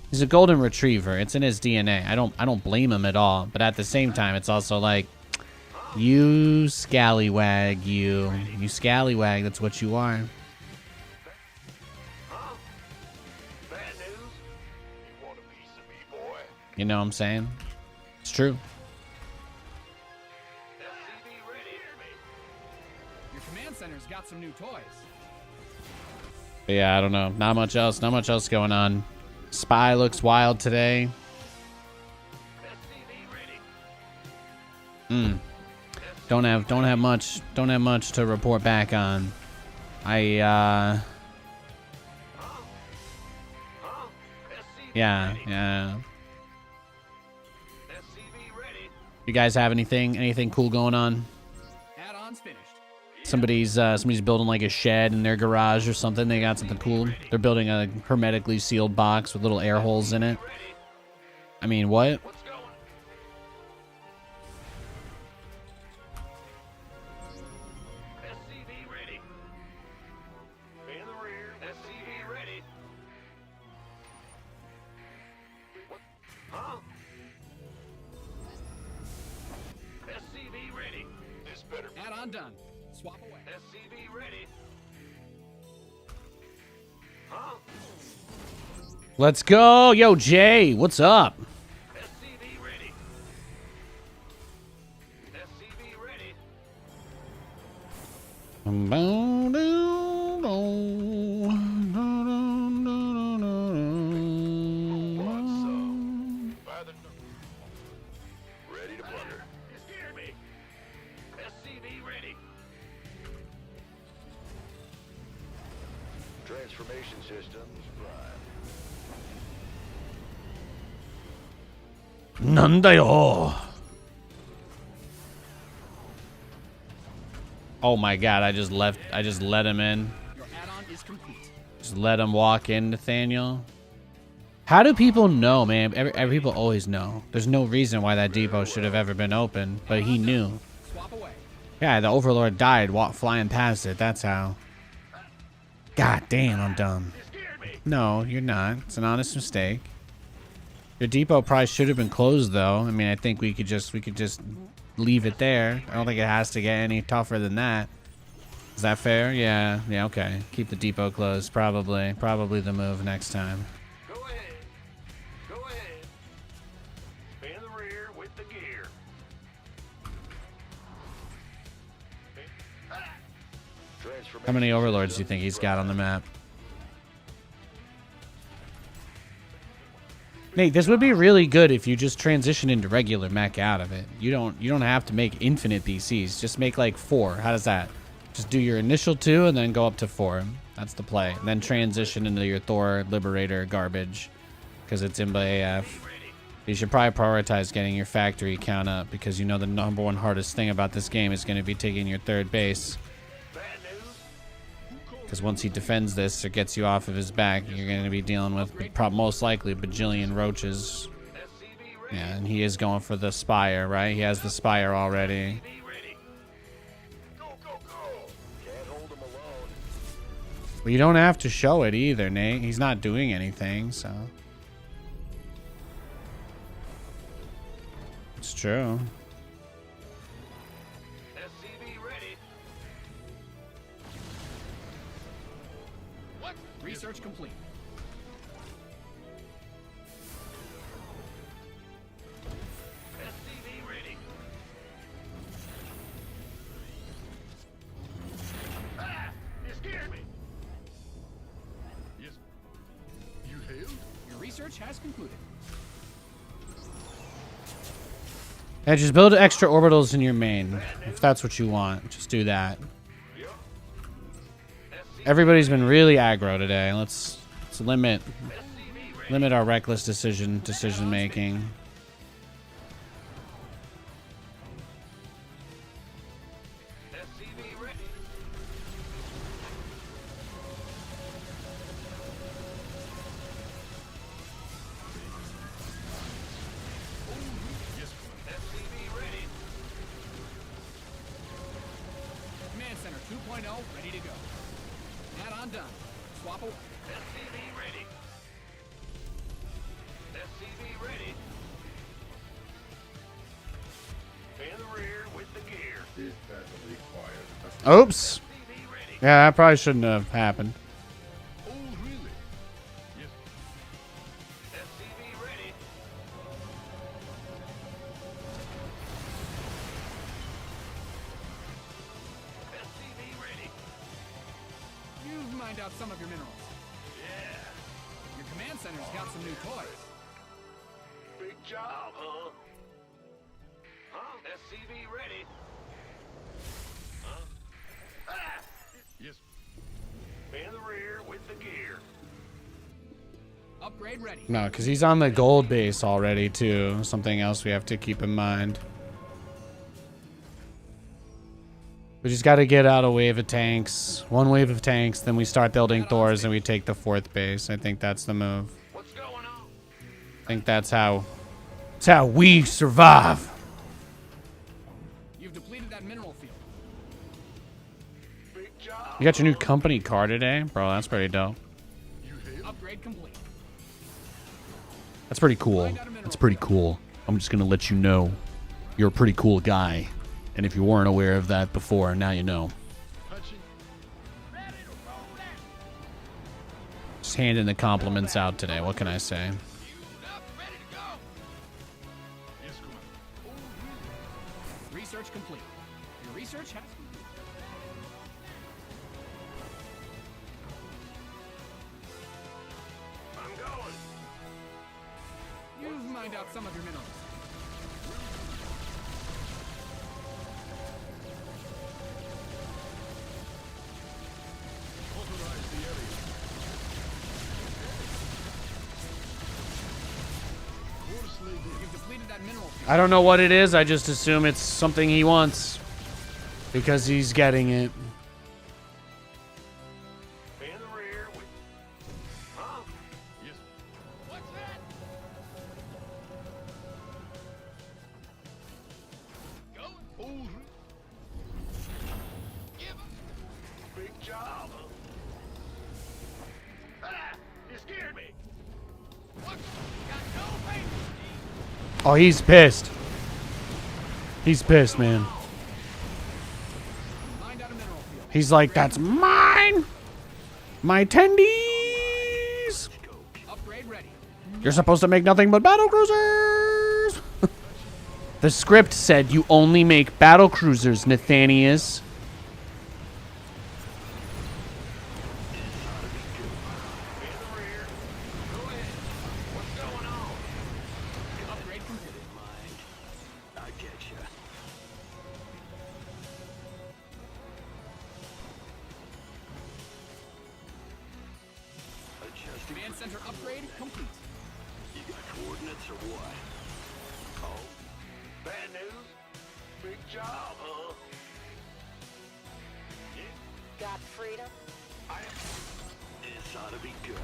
He's a golden retriever. It's in his DNA. I don't blame him at all. But at the same time, it's also like, you scallywag, you scallywag. That's what you are. You know what I'm saying? It's true. Your command center's got some new toys. But yeah, I don't know. Not much else going on. Spy looks wild today. Don't have much to report back on. Yeah. You guys have anything cool going on? Add-ons finished. Somebody's building like a shed in their garage or something. They got something cool. They're building a hermetically sealed box with little air holes in it. I mean, what? Add-on done. Swap away. SCV ready. Let's go. Yo, Jay, what's up? SCV ready. SCV ready. Ready to plunder. You scared me. SCV ready. Transformation systems prime. Nandayo. Oh my god, I just let him in. Your add-on is complete. Just let him walk in, Nathaniel. How do people know, man? Every people always know. There's no reason why that depot should have ever been open, but he knew. Swap away. Yeah, the Overlord died flying past it. That's how. God damn, I'm dumb. No, you're not. It's an honest mistake. Your depot probably should have been closed, though. I mean, I think we could just leave it there. I don't think it has to get any tougher than that. Is that fair? Yeah, okay. Keep the depot closed. Probably the move next time. Go ahead. Go ahead. In the rear with the gear. How many Overlords do you think he's got on the map? Nate, this would be really good if you just transition into regular mech out of it. You don't have to make infinite BCs. Just make like 4. How does that? Just do your initial 2 and then go up to 4. That's the play. And then transition into your Thor Liberator garbage because it's IMBA AF. You should probably prioritize getting your factory count up because you know the #1 hardest thing about this game is going to be taking your 3rd base. Because once he defends this or gets you off of his back, you're going to be dealing with most likely a bajillion roaches. Yeah, and he is going for the Spire, right? He has the Spire already. Well, you don't have to show it either, Nate. He's not doing anything, so. It's true. Research complete. SCV ready. research has concluded. Yeah, just build extra orbitals in your main. If that's what you want, just do that. Everybody's been really aggro today. Let's limit our reckless decision making. SCV ready. SCV ready. Command Center 2.0 ready to go. Add-on done. Swap away. SCV ready. SCV ready. In the rear with the gear. Dispatch required. Oops. Yeah, that probably shouldn't have happened. Oh, really? Yes. SCV ready. SCV ready. You've mined out some of your minerals. Yeah. Your command center's got some new toys. Big job, huh? Huh? SCV ready. Yes. In the rear with the gear. Upgrade ready. No, because he's on the gold base already, too. Something else we have to keep in mind. We just got to get out a wave of tanks. One wave of tanks, then we start building Thors and we take the 4th base. I think that's the move. What's going on? I think that's how we survive. You've depleted that mineral field. Big job. You got your new company car today? Bro, that's pretty dope. Upgrade complete. That's pretty cool. That's pretty cool. I'm just going to let you know you're a pretty cool guy. And if you weren't aware of that before, now you know. Just handing the compliments out today. What can I say? Yes, Commander. Research complete. Your research has concluded. I'm going. You've mined out some of your minerals. Authorize the area. Course laid in. You've depleted that mineral field. I don't know what it is. I just assume it's something he wants. Because he's getting it. In the rear with. Huh? Yes. What's that? Oh, big job. You scared me. Oh, he's pissed. He's pissed, man. Mined out a mineral field. He's like, that's mine. My tendies. Upgrade ready. You're supposed to make nothing but battle cruisers. The script said you only make battle cruisers, Nathanias. Upgrade complete. Mind. I get ya. Adjusting. Command center upgrade complete. You got coordinates or what? Oh, Bad news. Big job, huh? Got freedom? this ought to be good.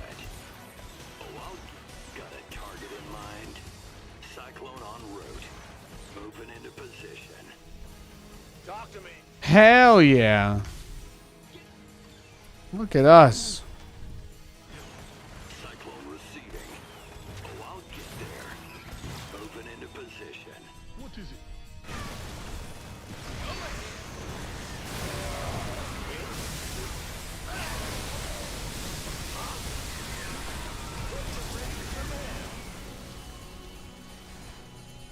Oh, I'll got a target in mind. Cyclone en route. Moving into position. Talk to me. Hell yeah. Look at us. Cyclone receiving. Oh, I'll get there. Moving into position. What is it?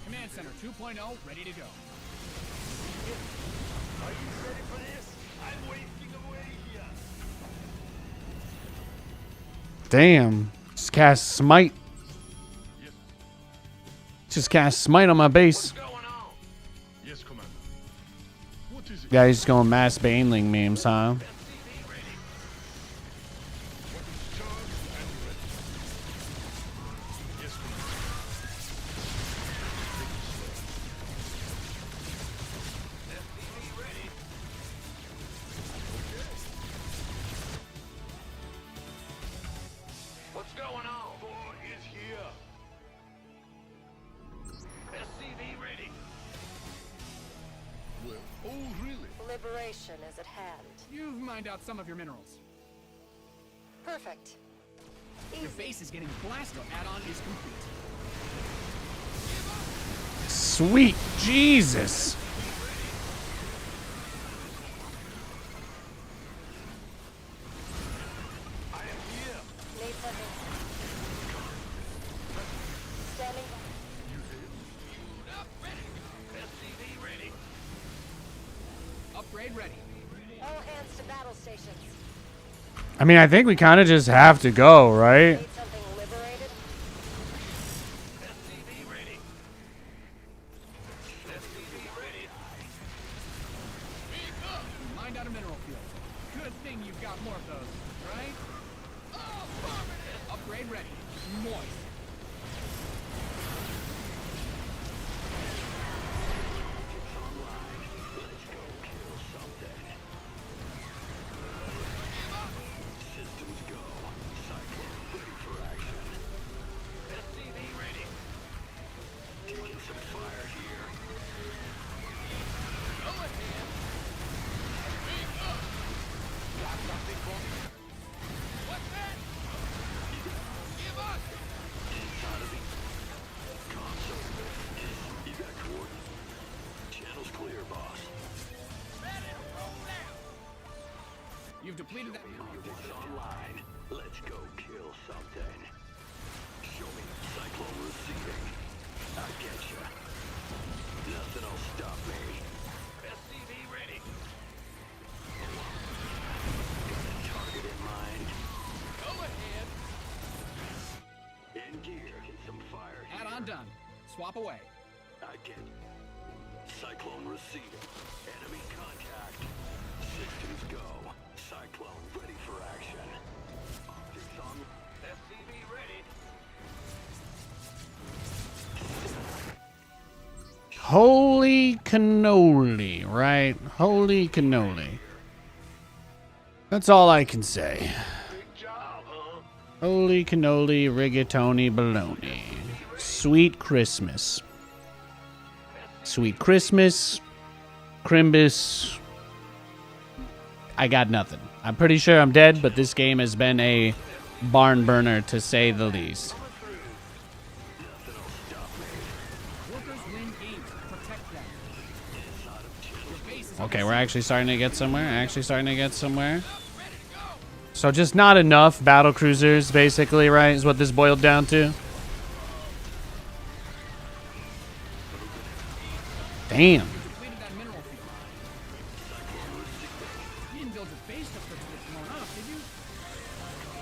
Command center 2.0 ready to go. Are you ready for this? I'm wasting away here. Damn. Just cast smite. Just cast smite on my base. Yes, Commander. What is it? Guys going mass baneling memes, huh? Yes, Commander. What's going on? Thor is here. SCV ready. Well, oh, really? Liberation is at hand. You've mined out some of your minerals. Perfect. Your Easy. base is getting blasted. Add-on is complete. Sweet Jesus. Need something. Standing SCV ready. Upgrade ready. by. All hands to battle stations. I mean, I think we kind of just have to go, right? Need something liberated? SCV ready. SCV ready. Mined out a mineral field. Good thing you've got more of those, right? Upgrade ready. Moist. Let's go kill something. Systems go. Cyclone ready for action. SCV ready. Taking some fire here. Go ahead. Got something for me? What's that? Give up. Inside of me. Console. You got coordinates. Channel's clear, boss. You've depleted that mineral. It's online. Let's go kill something. Show me cyclone receiving. I get ya. Nothing'll stop me. SCV ready. Got a target in mind. Go ahead. In gear. Get some fire here. Add-on done. Swap away. I get it. Cyclone receiving. Enemy contact. Systems go. Cyclone ready for action. Optics on. SCV ready. Holy cannoli, right? Holy cannoli. That's all I can say. Big job, huh? Holy cannoli, rigatoni, baloney. Sweet Christmas. Sweet Christmas. Crimbus. I got nothing. I'm pretty sure I'm dead, but this game has been a barn burner to say the least. Workers win games. Protect them. Your base is Okay, we're actually starting to get somewhere. So just not enough battle cruisers, basically, right? Is what this boiled down to. Damn. depleted that mineral field. You didn't build your base just for it to get blown up, did you?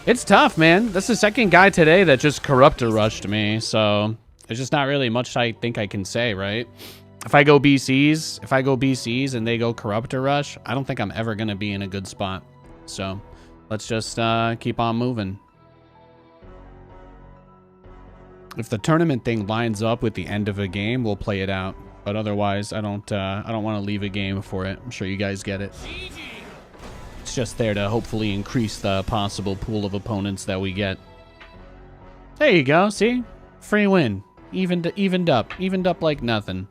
It's tough, man. That's the second guy today that just corruptor rushed me, so there's just not really much I think I can say, right? If I go BCs and they go corruptor rush, I don't think I'm ever gonna be in a good spot. So let's just keep on moving. If the tournament thing lines up with the end of a game, we'll play it out. But otherwise, I don't want to leave a game for it. I'm sure you guys get it. It's just there to hopefully increase the possible pool of opponents that we get. There you go. See, free win, evened up like nothing.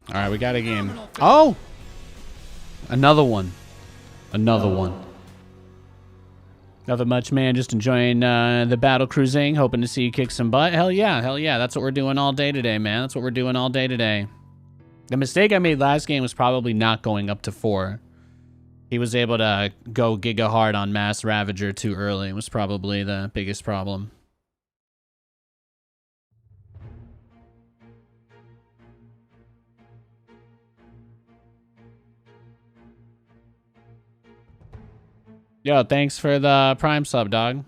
All right, we got a game. Oh! Another one. Another one. Nothing much, man. Just enjoying the battle cruising. Hoping to see you kick some butt. Hell yeah. Hell yeah. That's what we're doing all day today, man. That's what we're doing all day today. The mistake I made last game was probably not going up to 4. He was able to go giga hard on Mass Ravager too early. It was probably the biggest problem. Yo, thanks for the Prime sub, dog.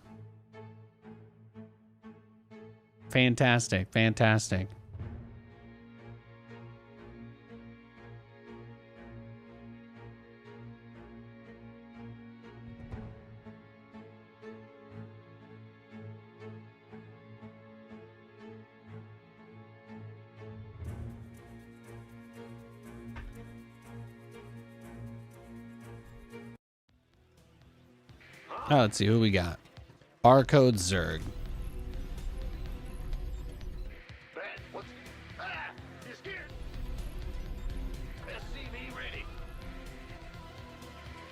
Fantastic, fantastic. Oh, let's see who we got. Barcode Zerg. Bat, what's... Ah! You're scared! SCV ready.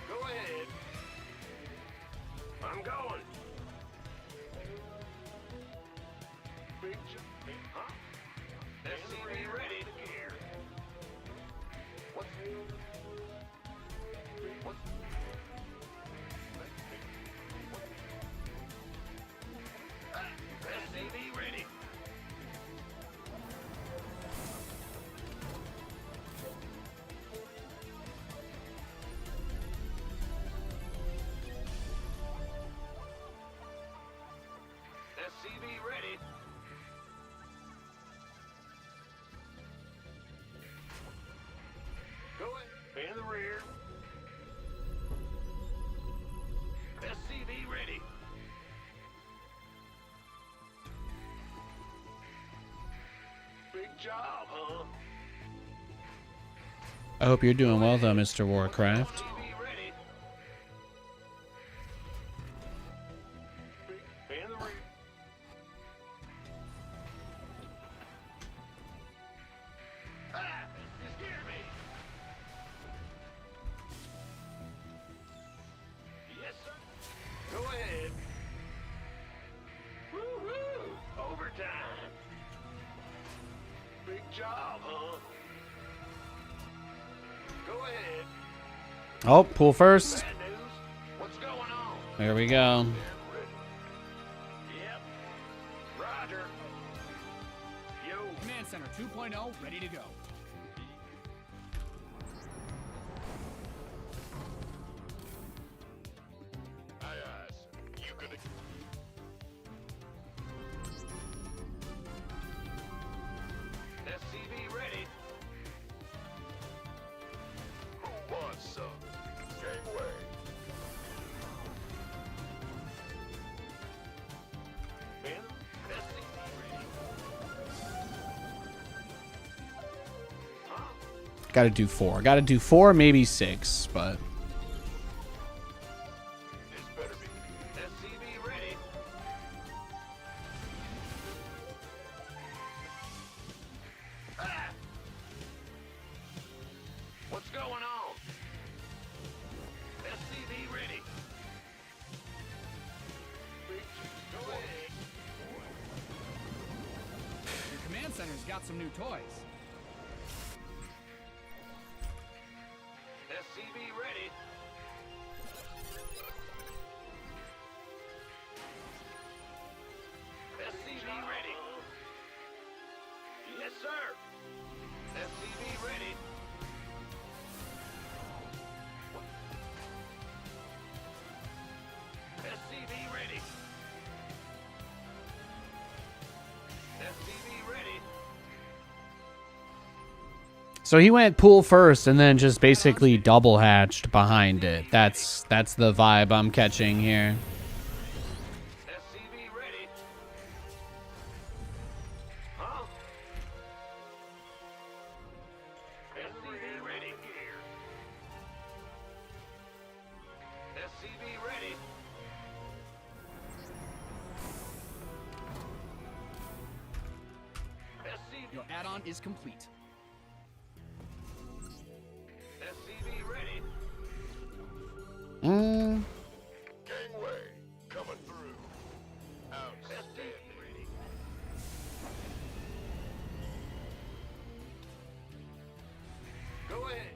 Go ahead. I'm going. Big jump. Huh? SCV ready. Here. What's... What's... SCV ready. SCV ready. Go ahead. In the rear. SCV ready. Big job, huh? I hope you're doing well, though, Mr. Warcraft. SCV ready. Big in the rear. Ah! You scared me. Yes, sir. Go ahead. Woo-hoo! Overtime. Big job, huh? Go ahead. Oh, pool first. Bad news. What's going on? There we go. Yep. Roger. Yo. Command Center 2.0 ready to go. Aye, aye, sir. You gonna... SCV ready. Who wants some? Gangway. In. SCV ready. Huh? Gotta do 4. Gotta do 4, maybe 6, but... This better be... SCV ready. Ah! What's going on? SCV ready. Go ahead. Your command center's got some new toys. SCV ready. SCV ready. Yes, sir. SCV ready. SCV ready. SCV ready. So he went pool first and then just basically double hatched behind it. That's the vibe I'm catching here. SCV ready. Huh? SCV ready. SCV ready. SCV. Your add-on is complete. SCV ready. Mm. Gangway. Coming through. Outstanding. ready. Go ahead.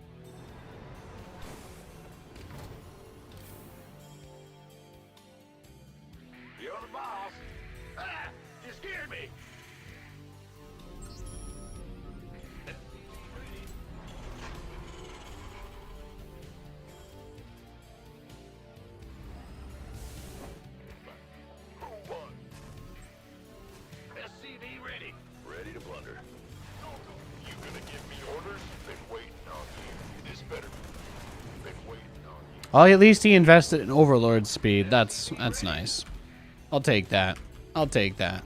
Oh, at least he invested in Overlord speed. That's nice. I'll take that. I'll take that.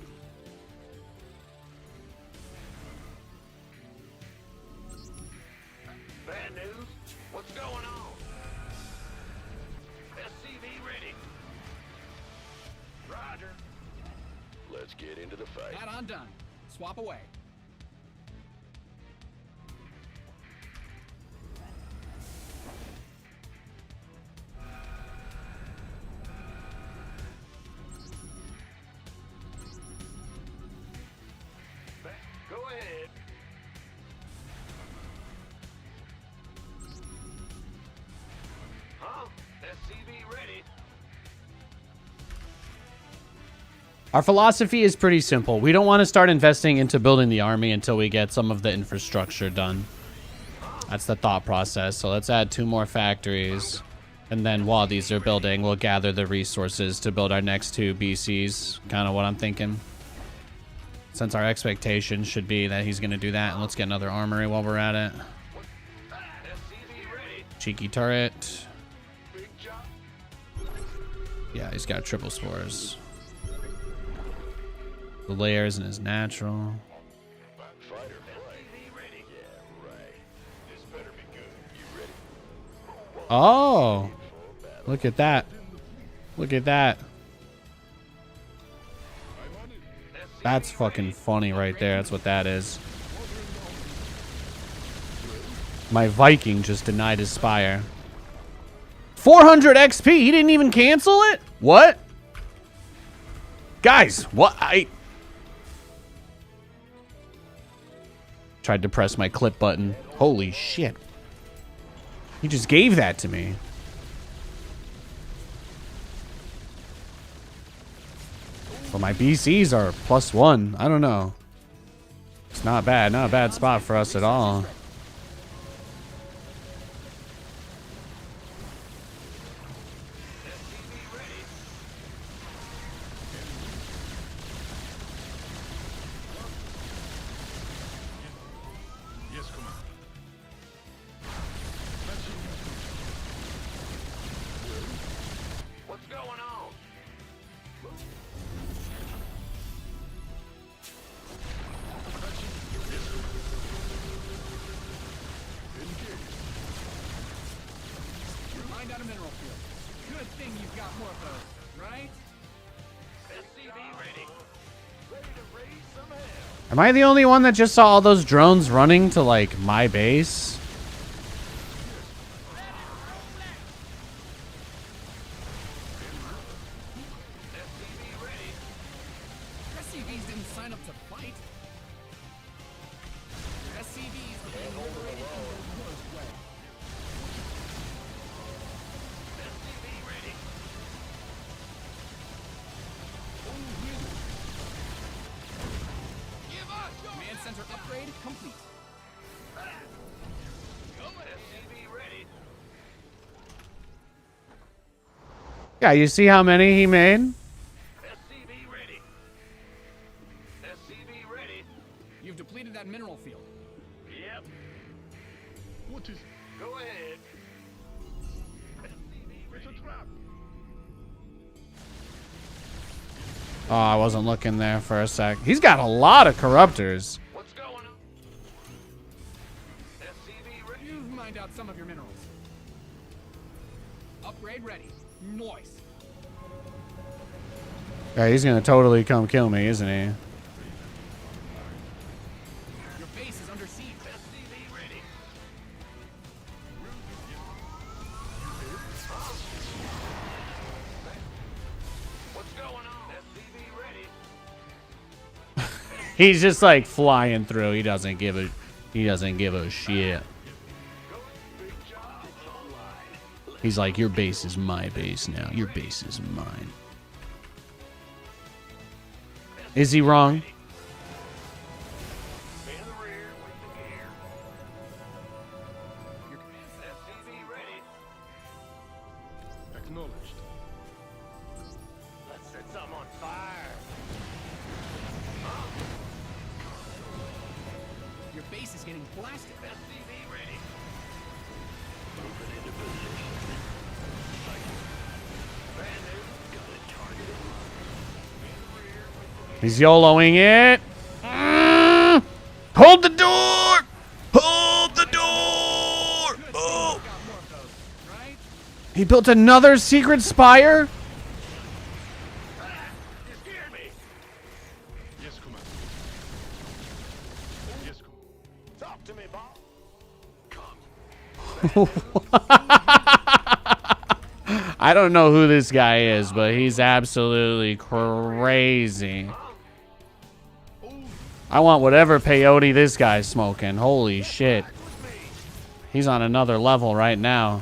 Bad news? What's going on? SCV ready. Roger. Let's get into the fight. Add-on done. Swap away. Go ahead. Huh? SCV ready. Our philosophy is pretty simple. We don't want to start investing into building the army until we get some of the infrastructure done. That's the thought process. So let's add 2 more factories. And then while these are building, we'll gather the resources to build our next 2 BCs. Kind of what I'm thinking. Since our expectation should be that he's going to do that. And let's get another armory while we're at it. SCV ready. Cheeky turret. Big job. Yeah, he's got triple spores. The layers in his natural. Fighter plane. ready. Yeah, right. This better be good. You ready? Oh, look at that. Look at that. That's fucking funny right there. That's what that is. My Viking just denied his spire. 400 XP. He didn't even cancel it? What? Guys, what? I tried to press my clip button. Holy shit. He just gave that to me. Well, my BCs are +1. I don't know. It's not bad. Not a bad spot for us at all. Yes, Commander. What's going on? Find out a mineral field. Good thing you've got more of those, right? SCV ready. Ready to raise some hell. Am I the only one that just saw all those drones running to, like, my base? SCV ready. SCVs didn't sign up to fight. SCVs are being liberated in the worst way. SCV ready. Command center upgrade complete. SCV ready. Yeah, you see how many he made? SCV ready. SCV ready. You've depleted that mineral field. Yep. What is Go ahead. SCV ready. it's a trap? Oh, I wasn't looking there for a sec. He's got a lot of corruptors. What's going on? SCV ready. You've mined out some of your minerals. Upgrade ready. Noise. Yeah, he's gonna totally come kill me, isn't he? Your base is under siege. SCV ready. What's going on? SCV ready. He's just like flying through. He doesn't give a shit. Big job. It's online. He's like, your base is my base now. Your base is mine. Is he wrong? In the rear with the gear. Your command center. SCV ready. Acknowledged. Let's set some on fire. Your base is getting blasted. SCV ready. Moving into position. He's YOLOing it. Hold the door! Hold the door! Oh. He built another secret spire? Yes, Commander. Yes, Commander. Talk to me, Bob. I don't know who this guy is, but he's absolutely crazy. I want whatever peyote this guy's smoking. Holy shit. He's on another level right now.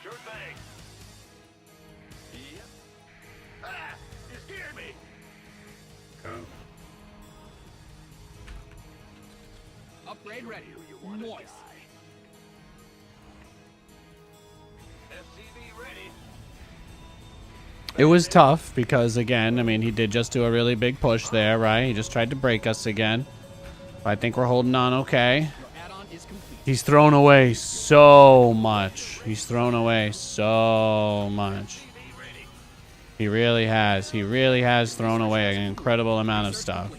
Sure thing. Yep. Ah! You scared me. Come. Upgrade ready. Moist. SCV ready. It was tough because, again, I mean, he did just do a really big push there, right? He just tried to break us again. But I think we're holding on okay. Your add-on is complete. He's thrown away so much. He's thrown away so much. He really has. He really has thrown away an incredible amount of stuff.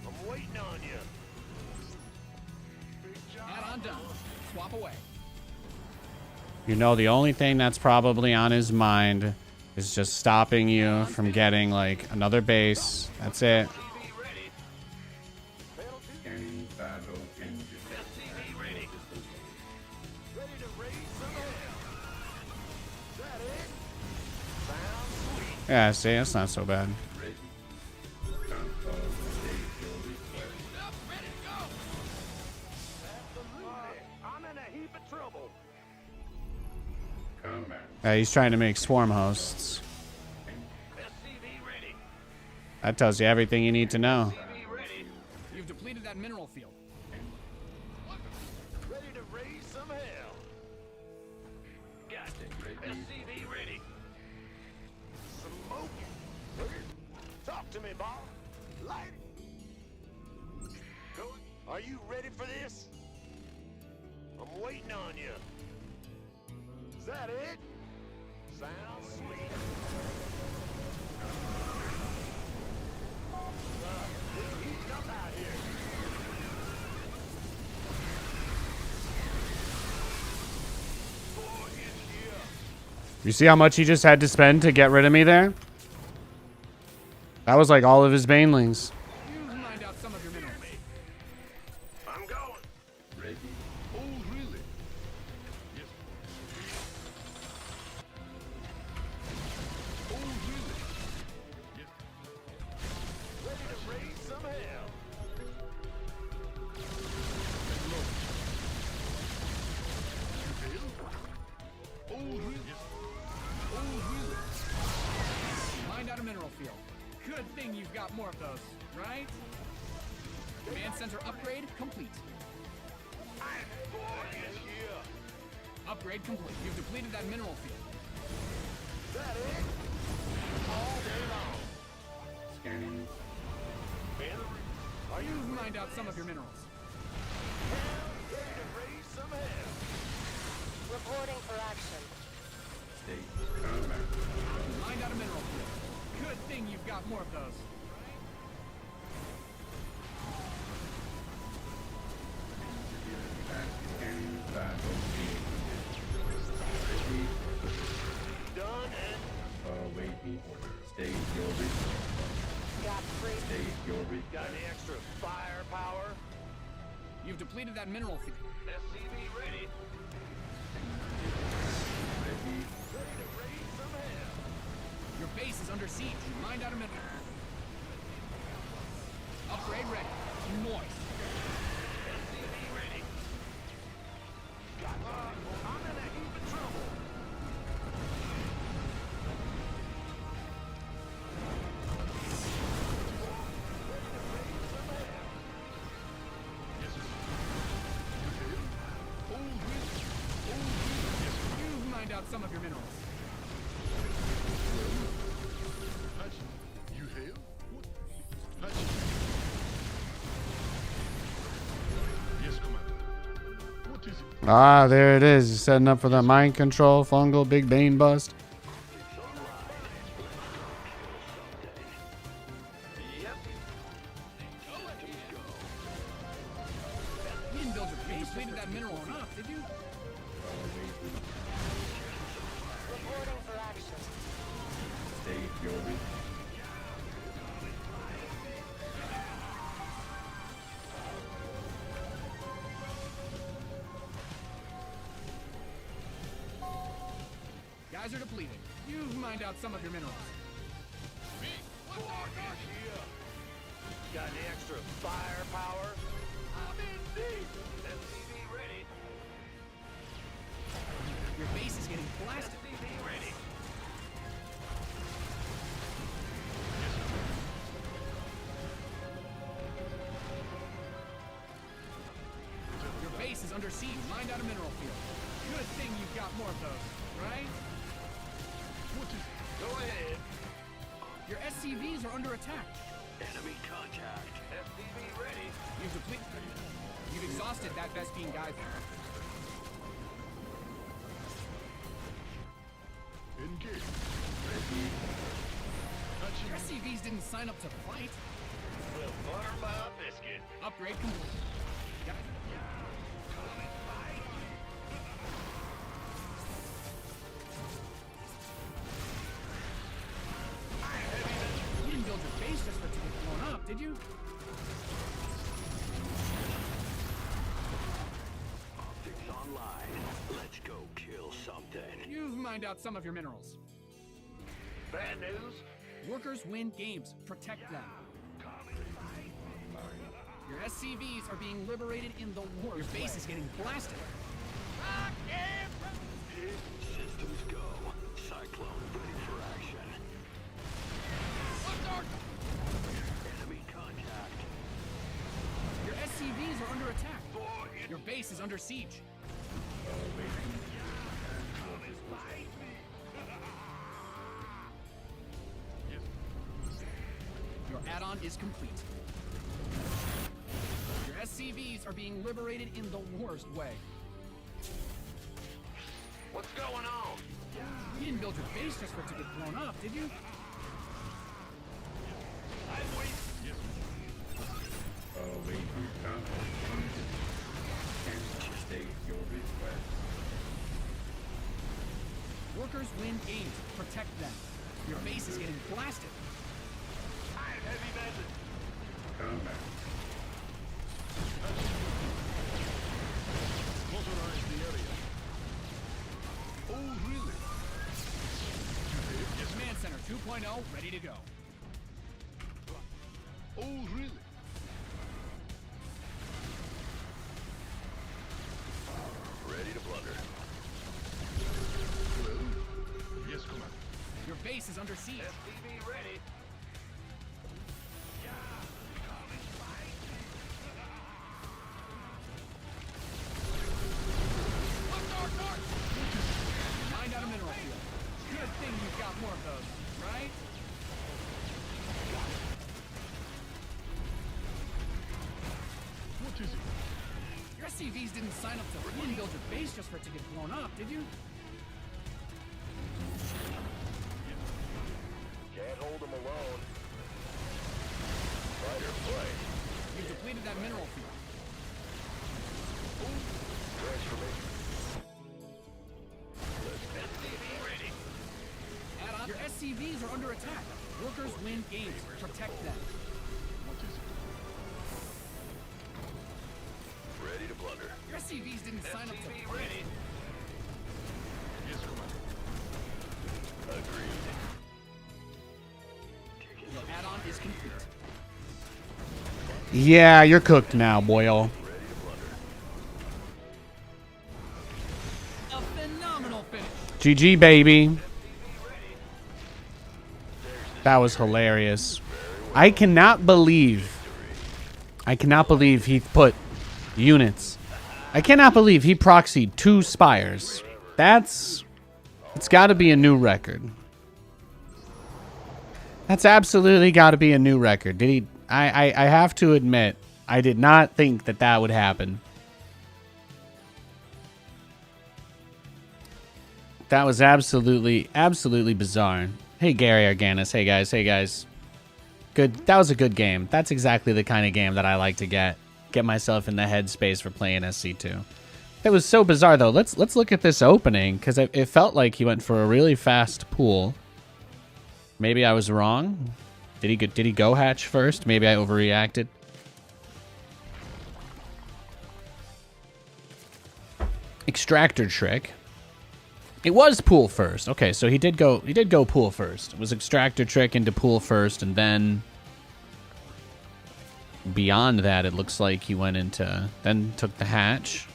I'm waiting on you. Big job. Add-on done. Swap away. You know, the only thing that's probably on his mind is just stopping you from getting, like, another base. That's it. Scanning battle engine. SCV ready. Ready to raise some hell. Is that it? Sounds sweet. Yeah, see, that's not so bad. Ready. Console state your request. Ready to go. Absolutely. I'm in a heap of trouble. Combat. He's trying to make swarm hosts. SCV ready. That tells you everything you need to know. SCV ready. You've depleted that mineral field. Ready to raise some hell. Got it. SCV ready. Smoking. Talk to me, Bob. Light it. Go. Are you ready for this? I'm waiting on you. Is that it? Sounds sweet. It's heating up out here. Boy, it's here. You see how much he just had to spend to get rid of me there? That was like all of his banelings. You've mined out some of your minerals. I'm going. Ready. Oh, really? Yes. Oh, really? Yes. Ready to raise some hell. Oh, really? Yes. Oh, really? Mined out a mineral field. Good thing you've got more of those, right? Command center upgrade complete. Boy, it's here. Upgrade complete. You've depleted that mineral field. Is that it? All day long. Scanning. Are you You've mined out some of your minerals. ready to raise some hell? Reporting for action. State combat. Mined out a mineral field. Good thing you've got more of those. Scanning battle engine. Ready. Done and Awaiting order. State your request. Got free. State your got request. any extra firepower? You've depleted that mineral field. SCV ready. Ready. Ready to raise some hell. Your base is under siege. Mined out a mineral. Upgrade ready. Moist. You've mined out some of your minerals. You hail? What? Yes, Commander. What is it? Ah, there it is. Setting up for the mind control, fungal, big bane bust. You didn't build your base. You completed that mineral enough, did you? Reporting for action. Stay fury. Guys are depleted. You've mined out some of your minerals. Got any extra firepower? I'm in deep. SCV ready. Your base is getting blasted. SCV ready. Your base is under siege. Mined out a mineral field. Good thing you've got more of those, right? What is it? Go ahead. Your SCVs are under attack. Enemy contact. SCV ready. You've exhausted that Vespine geyser. Engage. Your SCVs didn't sign up to fight. Well, butter my biscuit. Upgrade complete. You didn't build your base just for it to get blown up, did you? Optics online. Let's go kill something. You've mined out some of your minerals. Bad news? Workers win games. Protect them. Your SCVs are being liberated in the war. Your base is getting blasted. Systems go. Cyclone ready for action. Enemy contact. Your SCVs are under attack. Your base is under siege. Your add-on is complete. Your SCVs are being liberated in the worst way. What's going on? You didn't build your base just for it to get blown up, did you? Stay fury. Workers win games. Protect them. Your base is getting blasted. Heavy message. Combat. Motorize the area. Oh, really? Command Center 2.0 ready to go. Oh, really? Ready to blunder. Well, yes, Commander. Your base is under siege. SCV ready. Find out a mineral field. Good thing you've got more of those, right? What is it? Your SCVs didn't sign up to you didn't build your base just for it to get blown up, did you? Can't hold them alone. Fight or play. You've depleted that mineral field. Transformation. SCV ready. Add-on. Your SCVs are under attack. Workers win games. Protect them. What is it? Ready to blunder. Your SCVs didn't sign up to SCV ready. Yes, Commander. Agreed. Your add-on is complete. Yeah, you're cooked now, boyo. A phenomenal finish. GG, baby. That was hilarious. I cannot believe he put units. I cannot believe he proxied 2 spires. It's got to be a new record. That's absolutely got to be a new record. Did he? I have to admit, I did not think that that would happen. That was absolutely bizarre. Hey, Gary Arganis. Hey, guys. Good. That was a good game. That's exactly the kind of game that I like to get myself in the headspace for playing SC2. It was so bizarre, though. Let's look at this opening, because it felt like he went for a really fast pool. Maybe I was wrong. Did he go hatch first? Maybe I overreacted. Extractor trick. It was pool first. Okay, so he did go pool first. It was extractor trick into pool first, and then beyond that, it looks like he went into, then took the hatch.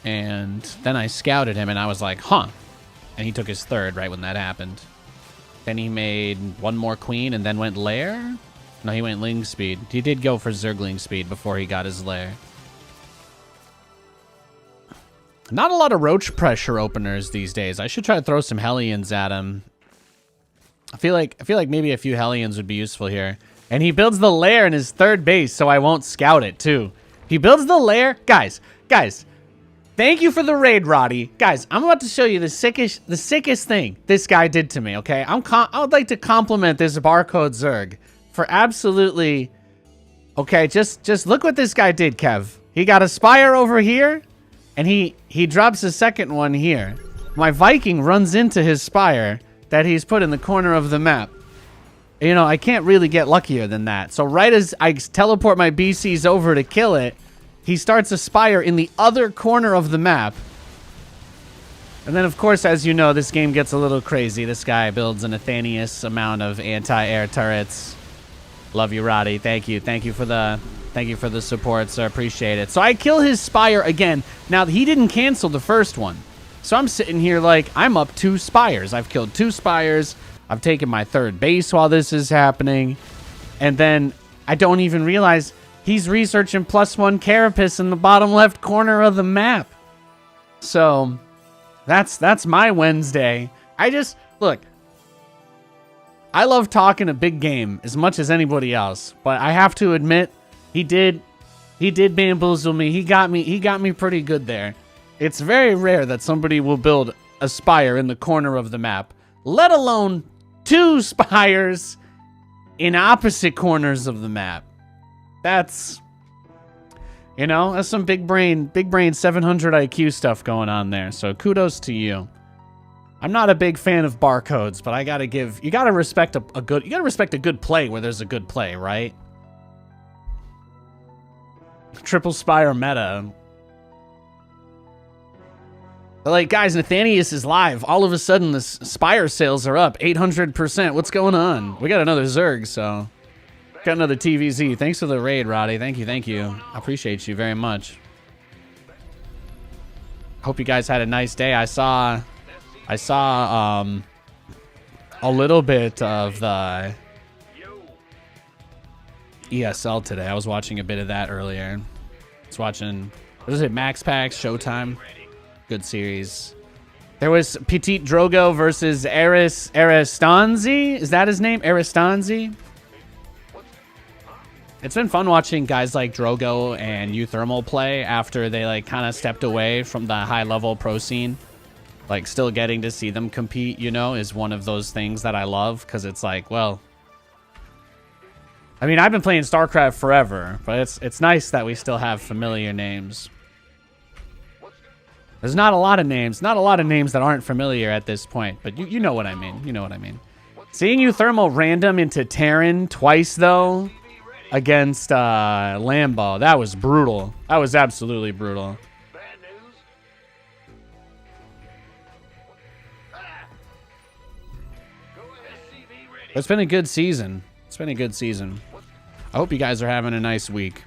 And then I scouted him, and I was like, huh. And he took his third right when that happened. Then he made one more queen and then went lair? No, he went ling speed. He did go for zergling speed before he got his lair. Not a lot of roach pressure openers these days. I should try to throw some Hellions at him. I feel like maybe a few Hellions would be useful here. And he builds the lair in his third base, so I won't scout it too. He builds the lair. Guys. Thank you for the raid, Roddy. Guys, I'm about to show you the sickest thing this guy did to me, okay? I would like to compliment this barcode Zerg for absolutely... Okay, just look what this guy did, Kev. He got a spire over here, and he drops a second one here. My Viking runs into his spire that he's put in the corner of the map. You know, I can't really get luckier than that. So right as I teleport my BCs over to kill it, he starts a spire in the other corner of the map. And then, of course, as you know, this game gets a little crazy. This guy builds a Nathanias amount of anti-air turrets. Love you, Roddy. Thank you. Thank you for the support, sir. Appreciate it. So I kill his spire again. Now, he didn't cancel the first one. So I'm sitting here like, I'm up 2 spires. I've killed 2 spires. I've taken my third base while this is happening. And then I don't even realize he's researching +1 carapace in the bottom left corner of the map. So that's my Wednesday. Look, I love talking a big game as much as anybody else, but I have to admit, he did bamboozle me. He got me pretty good there. It's very rare that somebody will build a spire in the corner of the map, let alone 2 spires in opposite corners of the map. That's, you know, that's some big brain 700 IQ stuff going on there. So kudos to you. I'm not a big fan of barcodes, but you gotta respect a good play where there's a good play, right? Triple spire meta. But like, guys, Nathanias is live. All of a sudden, the spire sales are up 800%. What's going on? We got another Zerg, so got another TVZ. Thanks for the raid, Roddy. Thank you. I appreciate you very much. Hope you guys had a nice day. I saw a little bit of the ESL today. I was watching a bit of that earlier. I was watching, what is it, Max Packs, Showtime? Good series. There was Petit Drogo versus Aristanzi. Is that his name? Aristanzi? It's been fun watching guys like Drogo and Euthermal play after they like kind of stepped away from the high level pro scene. Like, still getting to see them compete, you know, is one of those things that I love, because it's like, well, I mean, I've been playing StarCraft forever, but it's nice that we still have familiar names. There's not a lot of names that aren't familiar at this point, but you know what I mean. You know what I mean. Seeing Euthermal random into Terran twice, though, against Lambo, that was brutal. That was absolutely brutal. It's been a good season. It's been a good season. I hope you guys are having a nice week.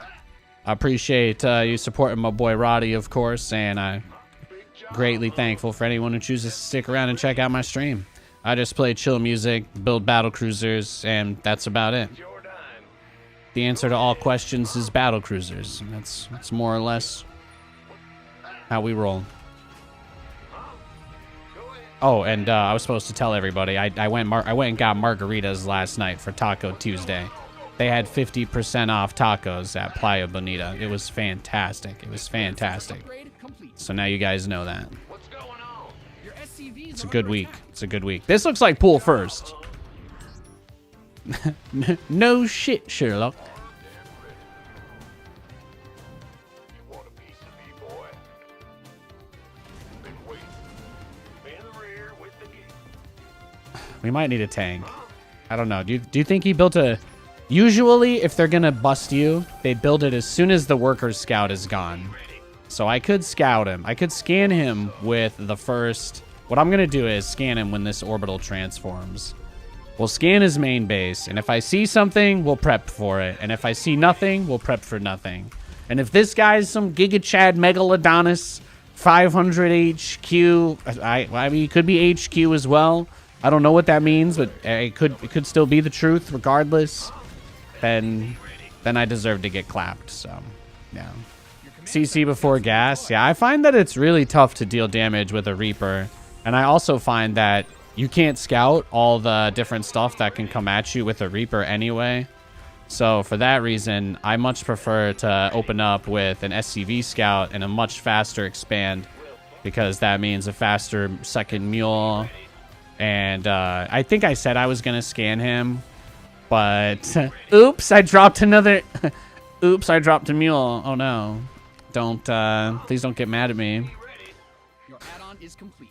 I appreciate you supporting my boy Roddy, of course, and I'm greatly thankful for anyone who chooses to stick around and check out my stream. I just play chill music, build battle cruisers, and that's about it. The answer to all questions is battle cruisers. That's more or less how we roll. Oh, and I was supposed to tell everybody I went and got margaritas last night for Taco Tuesday. They had 50% off tacos at Playa Bonita. It was fantastic. It was fantastic. So now you guys know that. It's a good week. It's a good week. This looks like pool first. No shit, Sherlock. You want a piece of me, boy? Been waiting. In the rear with the gear. We might need a tank. I don't know. Do you think he built a... Usually, if they're going to bust you, they build it as soon as the worker's scout is gone. So I could scout him. I could scan him with the first... What I'm going to do is scan him when this orbital transforms. We'll scan his main base, and if I see something, we'll prep for it. And if I see nothing, we'll prep for nothing. And if this guy's some Giga Chad Megalodonus 500 HQ, I mean, it could be HQ as well. I don't know what that means, but it could still be the truth regardless. Then I deserve to get clapped, so, yeah. CC before gas. Yeah, I find that it's really tough to deal damage with a Reaper. And I also find that you can't scout all the different stuff that can come at you with a Reaper anyway. So for that reason, I much prefer to open up with an SCV scout and a much faster expand, because that means a faster second mule. And I think I said I was going to scan him, but oops, I dropped another. Oops, I dropped a mule. Oh no. Please don't get mad at me. Your add-on is complete.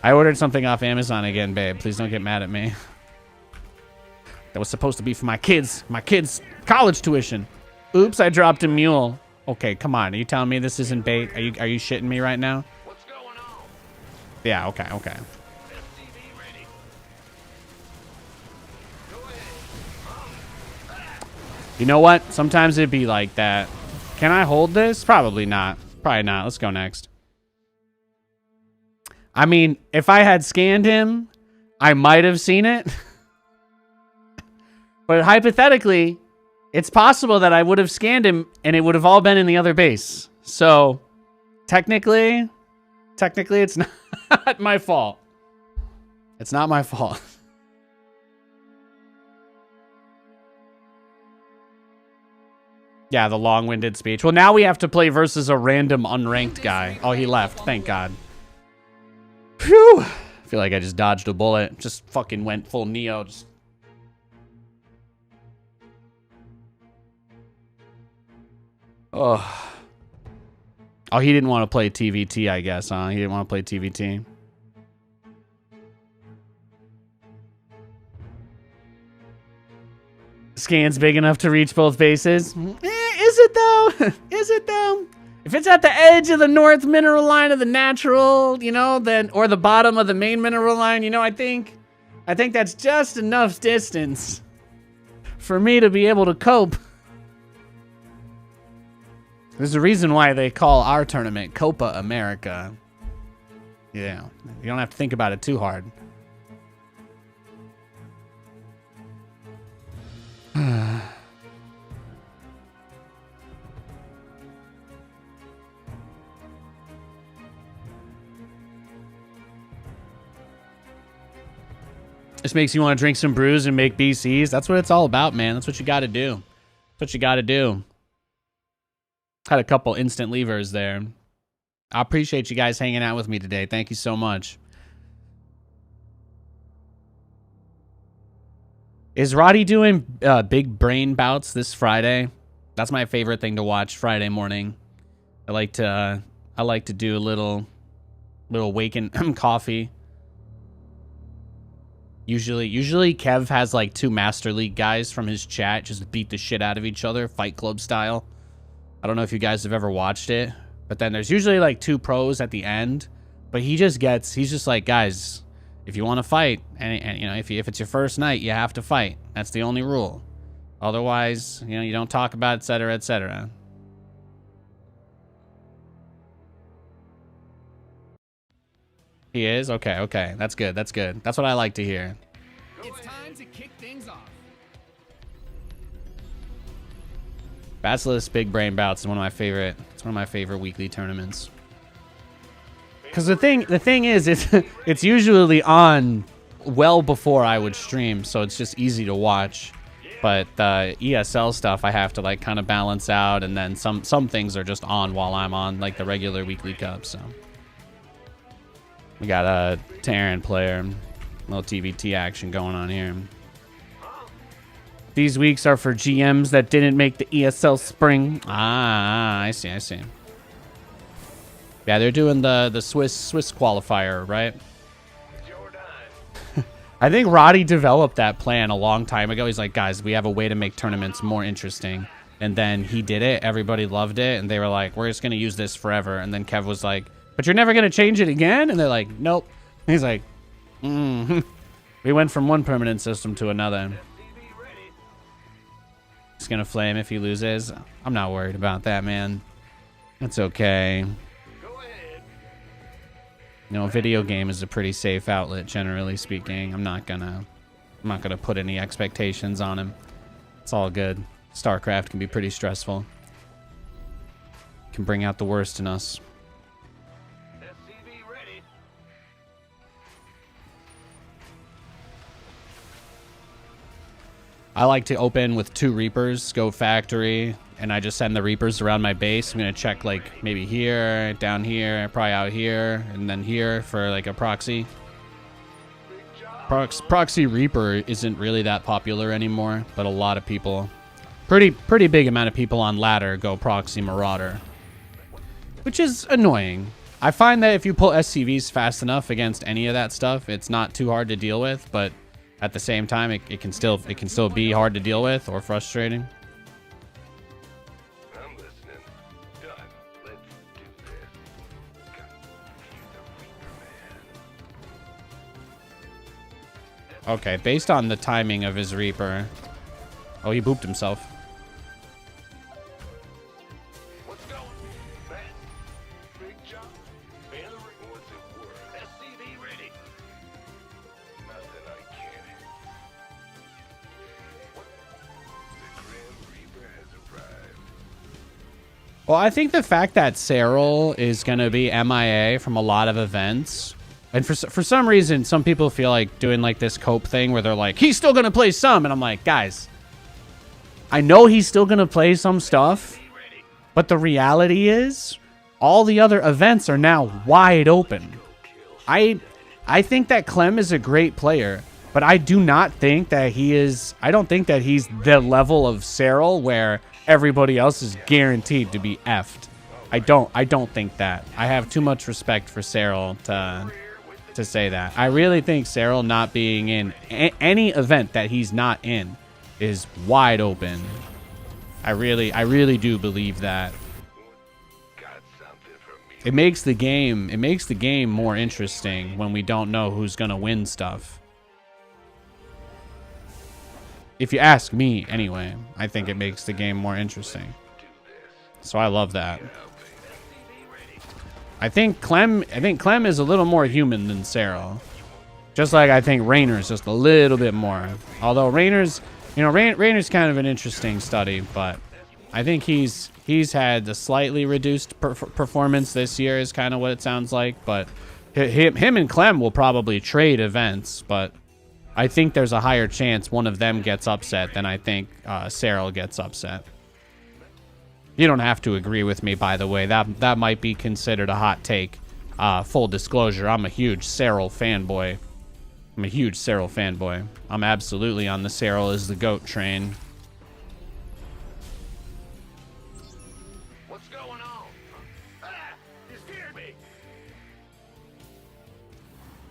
I ordered something off Amazon again, babe. Please don't get mad at me. That was supposed to be for my kids' college tuition. Oops, I dropped a mule. Okay, come on. Are you telling me this isn't bait? Are you shitting me right now? What's going on? Yeah, okay. SCV ready. Go ahead. You know what? Sometimes it'd be like that. Can I hold this? Probably not. Probably not. Let's go next. I mean, if I had scanned him, I might have seen it. But hypothetically, it's possible that I would have scanned him and it would have all been in the other base. So, technically, it's not my fault. It's not my fault. Yeah, the long-winded speech. Well, now we have to play versus a random unranked guy. Oh, he left. Thank God. Phew. I feel like I just dodged a bullet. Just fucking went full Neo. Just... Oh, he didn't want to play TVT, I guess, huh? He didn't want to play TVT. Scan's big enough to reach both bases. Is it though? Is it though? If it's at the edge of the north mineral line of the natural, you know, then, or the bottom of the main mineral line, you know, I think that's just enough distance for me to be able to cope. There's a reason why they call our tournament Copa America. Yeah, you don't have to think about it too hard. This makes you want to drink some brews and make BCs. That's what it's all about, man. That's what you got to do. That's what you got to do. Had a couple instant levers there. I appreciate you guys hanging out with me today. Thank you so much. Is Roddy doing big brain bouts this Friday? That's my favorite thing to watch Friday morning. I like to do a little waken coffee. Usually Kev has like 2 Master League guys from his chat just beat the shit out of each other, Fight Club style. I don't know if you guys have ever watched it, but then there's usually like 2 pros at the end. But he's just like, guys, if you want to fight, and you know, if it's your first night, you have to fight. That's the only rule. Otherwise, you know, you don't talk about, etc., etc. He is? Okay, okay. That's good. That's good. That's what I like to hear. It's time to kick things off. Basilisk Big Brain Bouts is one of my favorite. It's one of my favorite weekly tournaments. Because the thing is, it's usually on well before I would stream, so it's just easy to watch. But the ESL stuff I have to like kind of balance out, and then some things are just on while I'm on like the regular weekly cup. So we got a Terran player, little TVT action going on here. These weeks are for GMs that didn't make the ESL spring. Ah, I see, I see. Yeah, they're doing the Swiss qualifier, right? I think Roddy developed that plan a long time ago. He's like, guys, we have a way to make tournaments more interesting. And then he did it. Everybody loved it. And they were like, we're just going to use this forever. And then Kev was like, but you're never going to change it again? And they're like, nope. And he's like, we went from one permanent system to another. He's going to flame if he loses. I'm not worried about that, man. That's okay. You know, a video game is a pretty safe outlet, generally speaking. I'm not gonna put any expectations on him. It's all good. StarCraft can be pretty stressful. Can bring out the worst in us. I like to open with 2 Reapers, go factory, and I just send the Reapers around my base. I'm going to check like maybe here, down here, probably out here, and then here for like a proxy. Proxy Reaper isn't really that popular anymore, but a lot of people, pretty big amount of people on ladder go Proxy Marauder, which is annoying. I find that if you pull SCVs fast enough against any of that stuff, it's not too hard to deal with, but at the same time, it can still be hard to deal with or frustrating. I'm listening. Done. Let's do this. Okay, based on the timing of his Reaper. Oh, he booped himself. What's going? Matt? Big job? Battering? What's it worth? SCV ready. Nothing I can't. What? The Grim Reaper has arrived. Well, I think the fact that Cyril is going to be MIA from a lot of events, and for some reason, some people feel like doing like this cope thing where they're like, he's still going to play some. And I'm like, guys, I know he's still going to play some stuff, but the reality is all the other events are now wide open. I think that Clem is a great player, but I do not think that I don't think that he's the level of Cyril where everybody else is guaranteed to be effed. I don't think that. I have too much respect for Cyril to say that. I really think Cyril not being in any event that he's not in is wide open. I really do believe that. It makes the game more interesting when we don't know who's gonna win stuff. If you ask me, anyway, I think it makes the game more interesting. So I love that. I think Clem is a little more human than Cyril. Just like I think Rainer's just a little bit more. Although Rainer's kind of an interesting study, but I think he's had a slightly reduced performance this year is kind of what it sounds like. But him and Clem will probably trade events, but I think there's a higher chance one of them gets upset than I think Cyril gets upset. You don't have to agree with me, by the way. That might be considered a hot take. Full disclosure, I'm a huge Cyril fanboy. I'm absolutely on the Cyril is the GOAT train. What's going on? Ah! You scared me!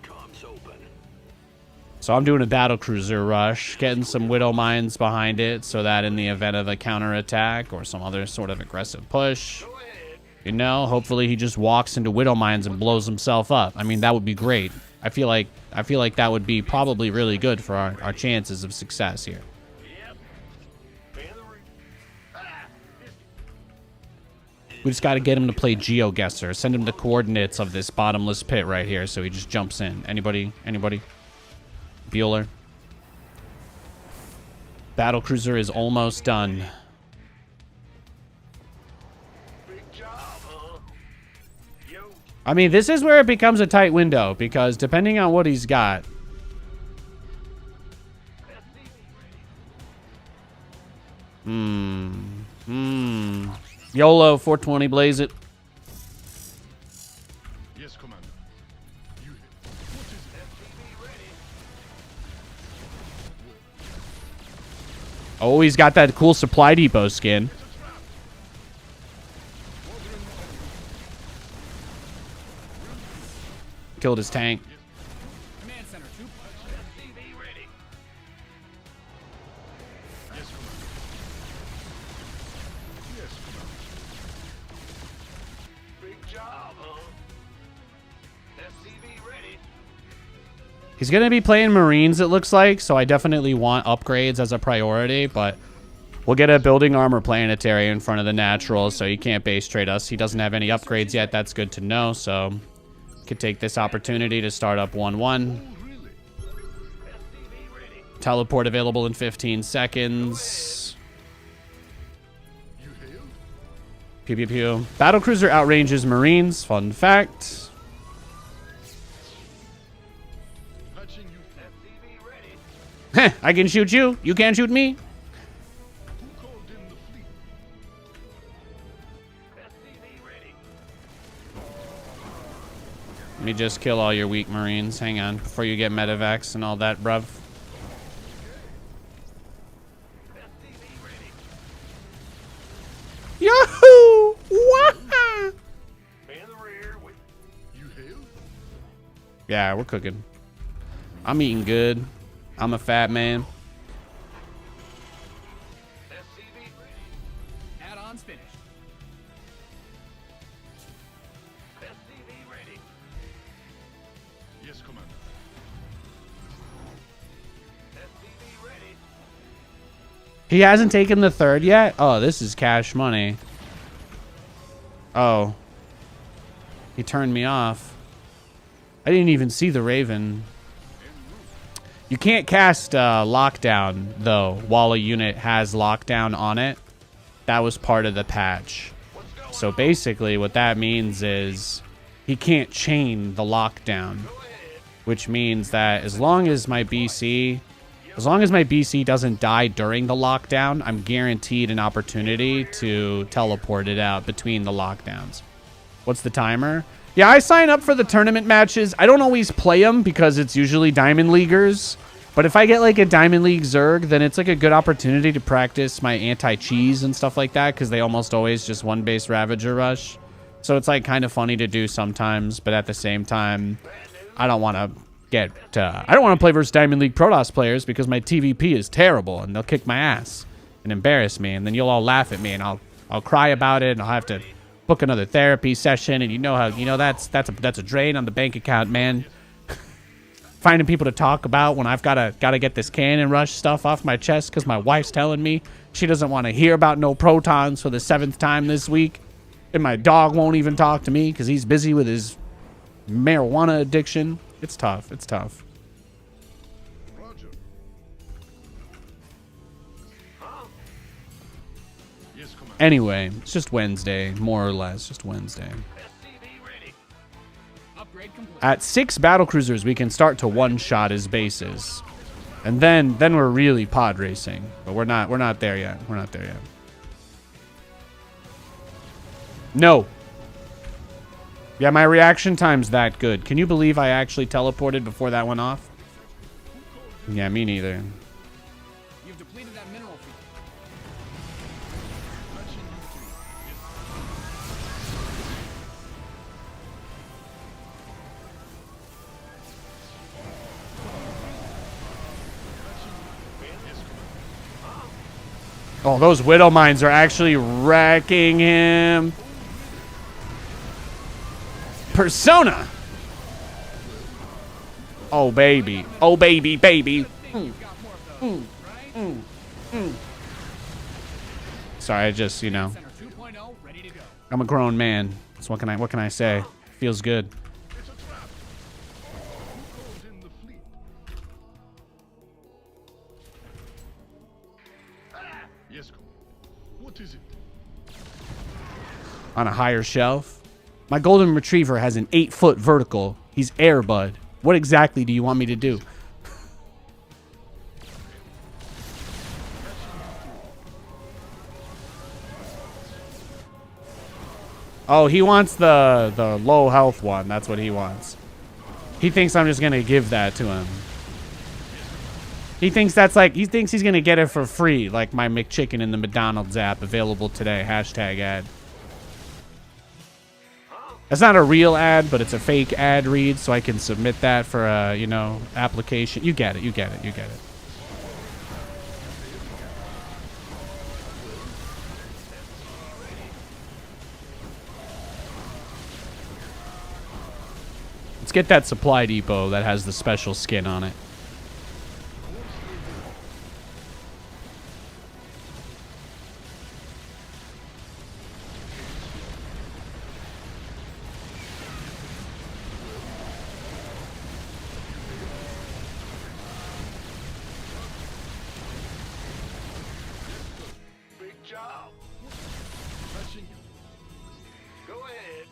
Comms open. So I'm doing a battlecruiser rush, getting some Widow Mines behind it so that in the event of a counterattack or some other sort of aggressive push, you know, hopefully he just walks into Widow Mines and blows himself up. I mean, that would be great. I feel like that would be probably really good for our chances of success here. We just got to get him to play GeoGuessr. Send him the coordinates of this bottomless pit right here so he just jumps in. Anybody? Anybody? Bueller? Battlecruiser is almost done. Big job, huh? Yo, I mean, this is where it becomes a tight window because depending on what he's got. YOLO 420, blaze it. Yes, Commander. You hit. Oh, he's got that cool supply depot skin. Killed his tank. Command center, 2. SCV ready. Yes, Commander. Yes, Commander. Big job, huh? SCV ready. He's going to be playing Marines, it looks like, so I definitely want upgrades as a priority, but we'll get a building armor planetary in front of the natural, so he can't base trade us. He doesn't have any upgrades yet. That's good to know, so could take this opportunity to start up 1-1. SCV ready. Teleport available in 15 seconds. You hailed? Pew, pew, pew. Battlecruiser outranges Marines. Fun fact. Patching you. SCV ready. Heh, I can shoot you. You can't shoot me. Who called in the fleet? SCV ready. Let me just kill all your weak Marines. Hang on. Before you get medevacs and all that, bruv. SCV ready. Yahoo! Wah! In the rear with You hailed? Yeah, we're cooking. I'm eating good. I'm a fat man. SCV ready. Add-ons finished. SCV ready. Yes, Commander. SCV ready. He hasn't taken the third yet? Oh, this is cash money. Oh. He turned me off. I didn't even see the Raven. You can't cast lockdown, though, while a unit has lockdown on it. That was part of the patch. So basically what that means is he can't chain the lockdown. Which means that as long as my BC doesn't die during the lockdown, I'm guaranteed an opportunity to teleport it out between the lockdowns. What's the timer? Yeah, I sign up for the tournament matches. I don't always play them because it's usually Diamond Leaguers. But if I get like a Diamond League Zerg, then it's like a good opportunity to practice my anti-cheese and stuff like that because they almost always just one-base Ravager rush. So it's like kind of funny to do sometimes, but at the same time, I don't want to play versus Diamond League Protoss players because my TVP is terrible and they'll kick my ass and embarrass me, and then you'll all laugh at me and I'll cry about it and I'll have to book another therapy session, and that's a drain on the bank account, man. Finding people to talk about when I've gotta get this cannon rush stuff off my chest because my wife's telling me she doesn't want to hear about no protons for the 7th time this week, and my dog won't even talk to me because he's busy with his marijuana addiction. It's tough. It's tough. Roger. Yes, Commander. Anyway, it's just Wednesday, more or less, just Wednesday. SCV ready. Upgrade complete. At 6 battlecruisers, we can start to one-shot his bases, and then we're really pod racing. But we're not there yet. We're not there yet. No. Yeah, my reaction time's that good. Can you believe I actually teleported before that went off? Yeah, me neither. You've depleted that mineral field. Oh, those Widow Mines are actually wrecking him. Persona. Oh, baby. Oh, baby, baby. You've got more of those, right? Sorry, I just, Center 2.0 ready to go. I'm a grown man. So what can I say? Feels good. It's a trap. Who called in the fleet? Yes, Commander. What is it? On a higher shelf. My golden retriever has an 8-foot vertical. He's air, bud. What exactly do you want me to do? Oh, he wants the low health one. That's what he wants. He thinks I'm just gonna give that to him. He thinks that's like, he thinks he's gonna get it for free, like my McChicken in the McDonald's app, available today. Hashtag ad. That's not a real ad, but it's a fake ad read, so I can submit that for a, you know, application. You get it, you get it, you get it. Let's get that supply depot that has the special skin on it. Big job. Go ahead.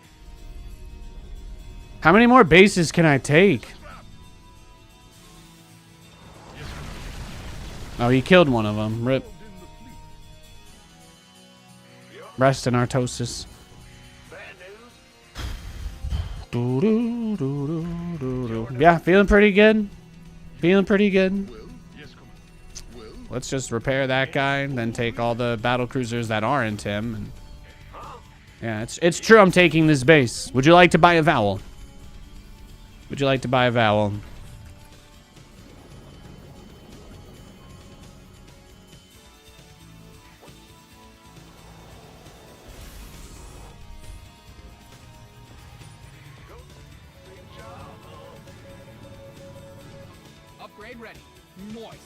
How many more bases can I take? Oh, he killed one of them. Rip. Rest in Artosis. Bad news. Doo-doo-doo-doo-doo-doo. Yeah, feeling pretty good. Feeling pretty good. Let's just repair that guy and then take all the battle cruisers that aren't him. And yeah, it's true. I'm taking this base. Would you like to buy a vowel? Would you like to buy a vowel? Upgrade ready. Moist.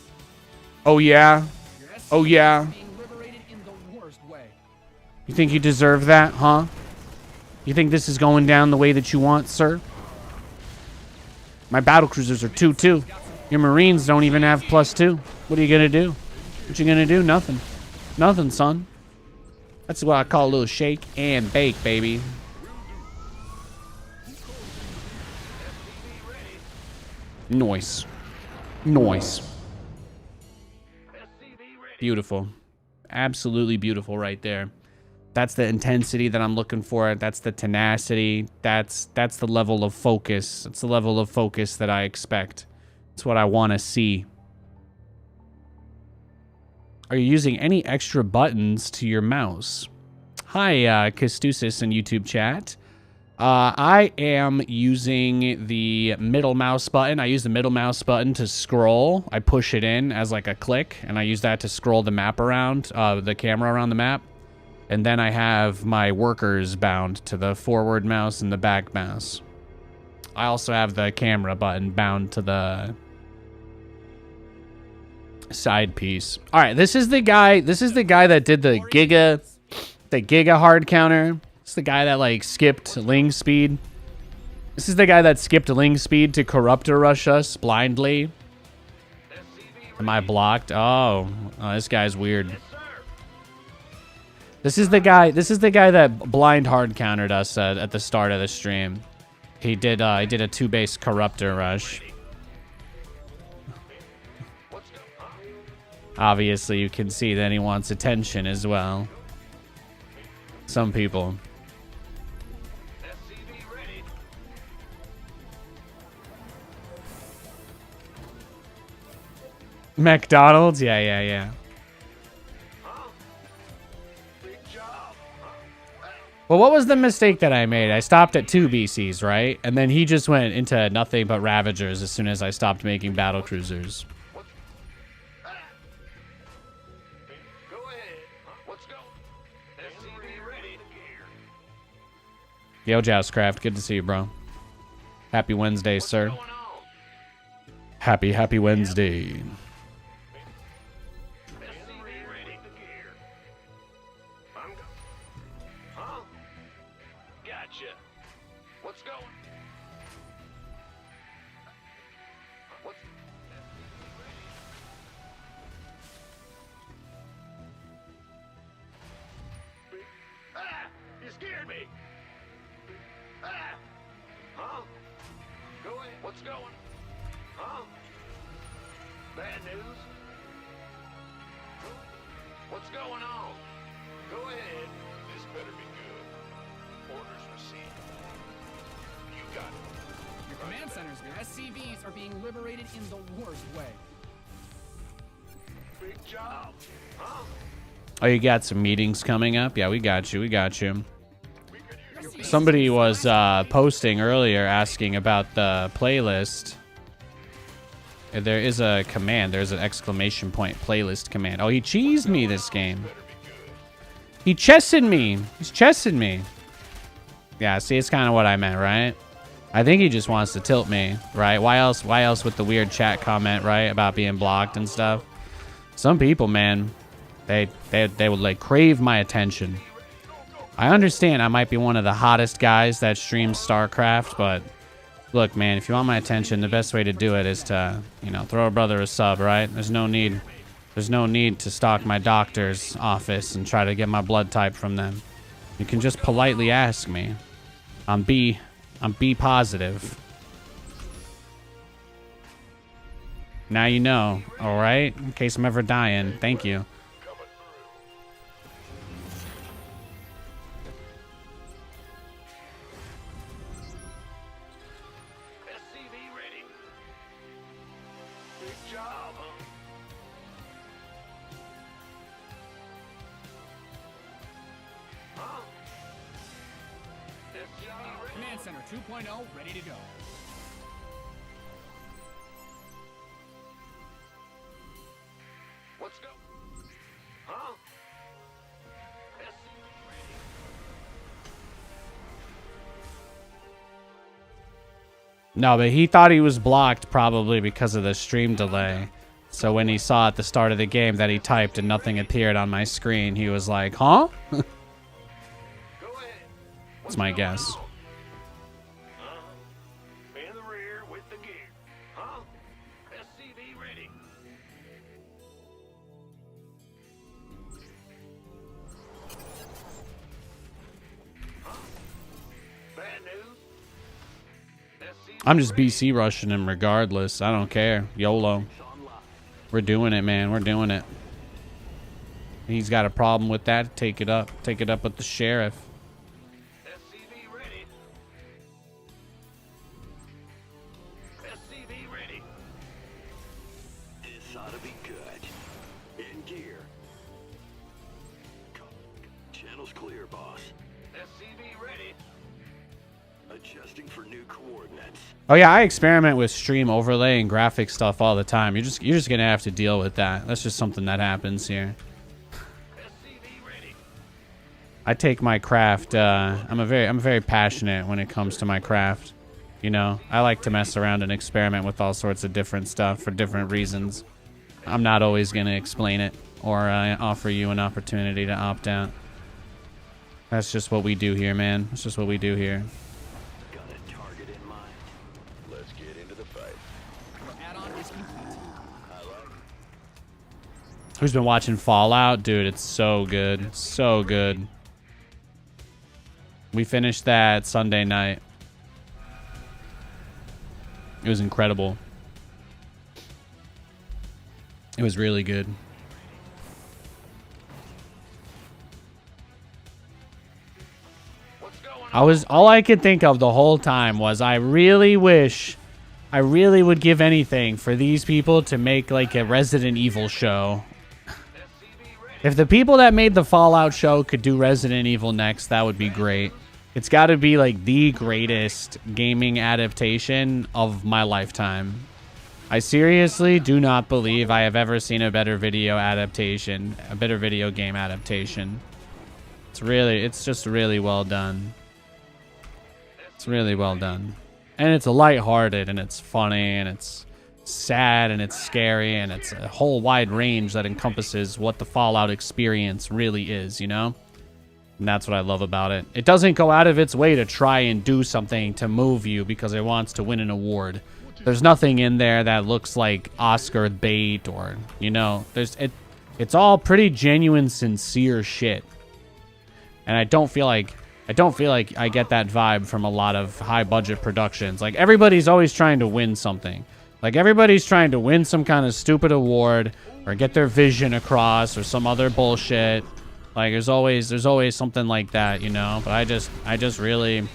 Oh yeah. Your SCV Oh yeah. is being liberated in the worst way. You think you deserve that, huh? You think this is going down the way that you want, sir? My battle cruisers are 2-2. Your Marines don't even have +2. What are you gonna do? What you gonna do? Nothing. Nothing, son. That's what I call a little shake and bake, baby. Noise. Noise. Beautiful. Absolutely beautiful right there. That's the intensity that I'm looking for. That's the tenacity. That's the level of focus. That's the level of focus that I expect. It's what I want to see. Are you using any extra buttons to your mouse? Hi, Kistusis in YouTube chat. I am using the middle mouse button. I use the middle mouse button to scroll. I push it in as like a click, and I use that to scroll the map around, the camera around the map. And then I have my workers bound to the forward mouse and the back mouse. I also have the camera button bound to the side piece. All right, this is the guy that did the Giga hard counter. It's the guy that like skipped Ling speed. This is the guy that skipped Ling speed to Corruptor rush us blindly. Am I blocked? Oh, this guy's weird. This is the guy that blind hard countered us at the start of the stream. He did a 2-base Corruptor rush. Obviously, you can see that he wants attention as well. Some people. McDonald's? Yeah. Well, what was the mistake that I made? I stopped at 2 BCs, right? And then he just went into nothing but Ravagers as soon as I stopped making battle cruisers. Go ahead. Let's go. SCV ready. Yo, Joustcraft, good to see you, bro. Happy Wednesday, sir. Happy Wednesday. gotcha. What's going? What's? Ah! You scared me. Ah! Huh? Go ahead. What's going? Huh? Bad news? What's going on? Go ahead. This better be good. Orders received. You got it. Your command centers, your SCVs are being liberated in the worst way. Big job. Huh? Oh, you got some meetings coming up? Yeah, we got you. We got you. Your base Somebody is was designed posting earlier asking about the playlist. There is a command. There's an exclamation point playlist command. Oh, he cheesed me this game. He chested me. He's chesting me. Yeah, see, it's kind of what I meant, right? I think he just wants to tilt me, right? Why else? Why else with the weird chat comment, right, about being blocked and stuff? Some people, man, they would like crave my attention. I understand I might be one of the hottest guys that streams StarCraft, but look, man, if you want my attention, the best way to do it is to, you know, throw a brother a sub, right? There's no need to stalk my doctor's office and try to get my blood type from them. You can just politely ask me. I'm B positive. Now you know, all right? In case I'm ever dying. Thank you. SCV ready. Big job, huh? Huh? SCV ready. Command Center 2.0 ready to go. Let's go. Huh? SCV ready. No, but he thought he was blocked probably because of the stream delay. So when he saw at the start of the game that he typed and nothing appeared on my screen, he was like, huh? Go ahead. That's my guess. Huh? In the rear with the gear. Huh? SCV ready. Huh? Bad news? SCV I'm just ready. BC rushing him regardless. I don't care. YOLO. We're doing it, man. We're doing it. He's got a problem with that. Take it up. Take it up with the sheriff. SCV ready. SCV ready. This ought to be good. In gear. Channel's clear, boss. SCV ready. Adjusting for new coordinates. Oh yeah, I experiment with stream overlay and graphic stuff all the time. You're just gonna have to deal with that. That's just something that happens here. SCV ready. I take my craft. I'm very passionate when it comes to my craft. You know, I like to mess around and experiment with all sorts of different stuff for different reasons. I'm not always gonna explain it or offer you an opportunity to opt out. That's just what we do here, man. That's just what we do here. Got a target in mind. Let's get into the fight. Your add-on is complete. Who's been watching Fallout? Dude, it's so good. So good. We finished that Sunday night. It was incredible. It was really good. What's going on? All I could think of the whole time was I really would give anything for these people to make like a Resident Evil show. SCV ready. If the people that made the Fallout show could do Resident Evil next, that would be great. It's got to be like the greatest gaming adaptation of my lifetime. I seriously do not believe I have ever seen a better video adaptation, a better video game adaptation. It's just really well done. It's really well done. And it's lighthearted and it's funny and it's sad and it's scary and it's a whole wide range that encompasses what the Fallout experience really is, you know? And that's what I love about it. It doesn't go out of its way to try and do something to move you because it wants to win an award. There's nothing in there that looks like Oscar bait or, you know, it's all pretty genuine, sincere shit. And I don't feel like I get that vibe from a lot of high budget productions. Like, everybody's always trying to win something. Like, everybody's trying to win some kind of stupid award or get their vision across or some other bullshit. Like, there's always something like that, you know? But I just really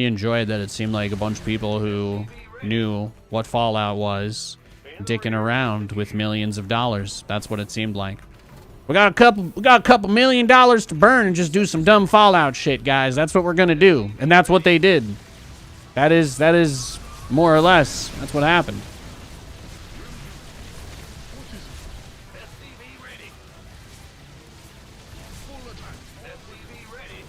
enjoyed that it seemed like a bunch of people who knew what Fallout was dicking around with millions of dollars. That's what it seemed like. We got a couple $1 million to burn and just do some dumb Fallout shit, guys. That's what we're gonna do. And that's what they did. That is more or less, that's what happened. SCV ready. Full attack. SCV ready.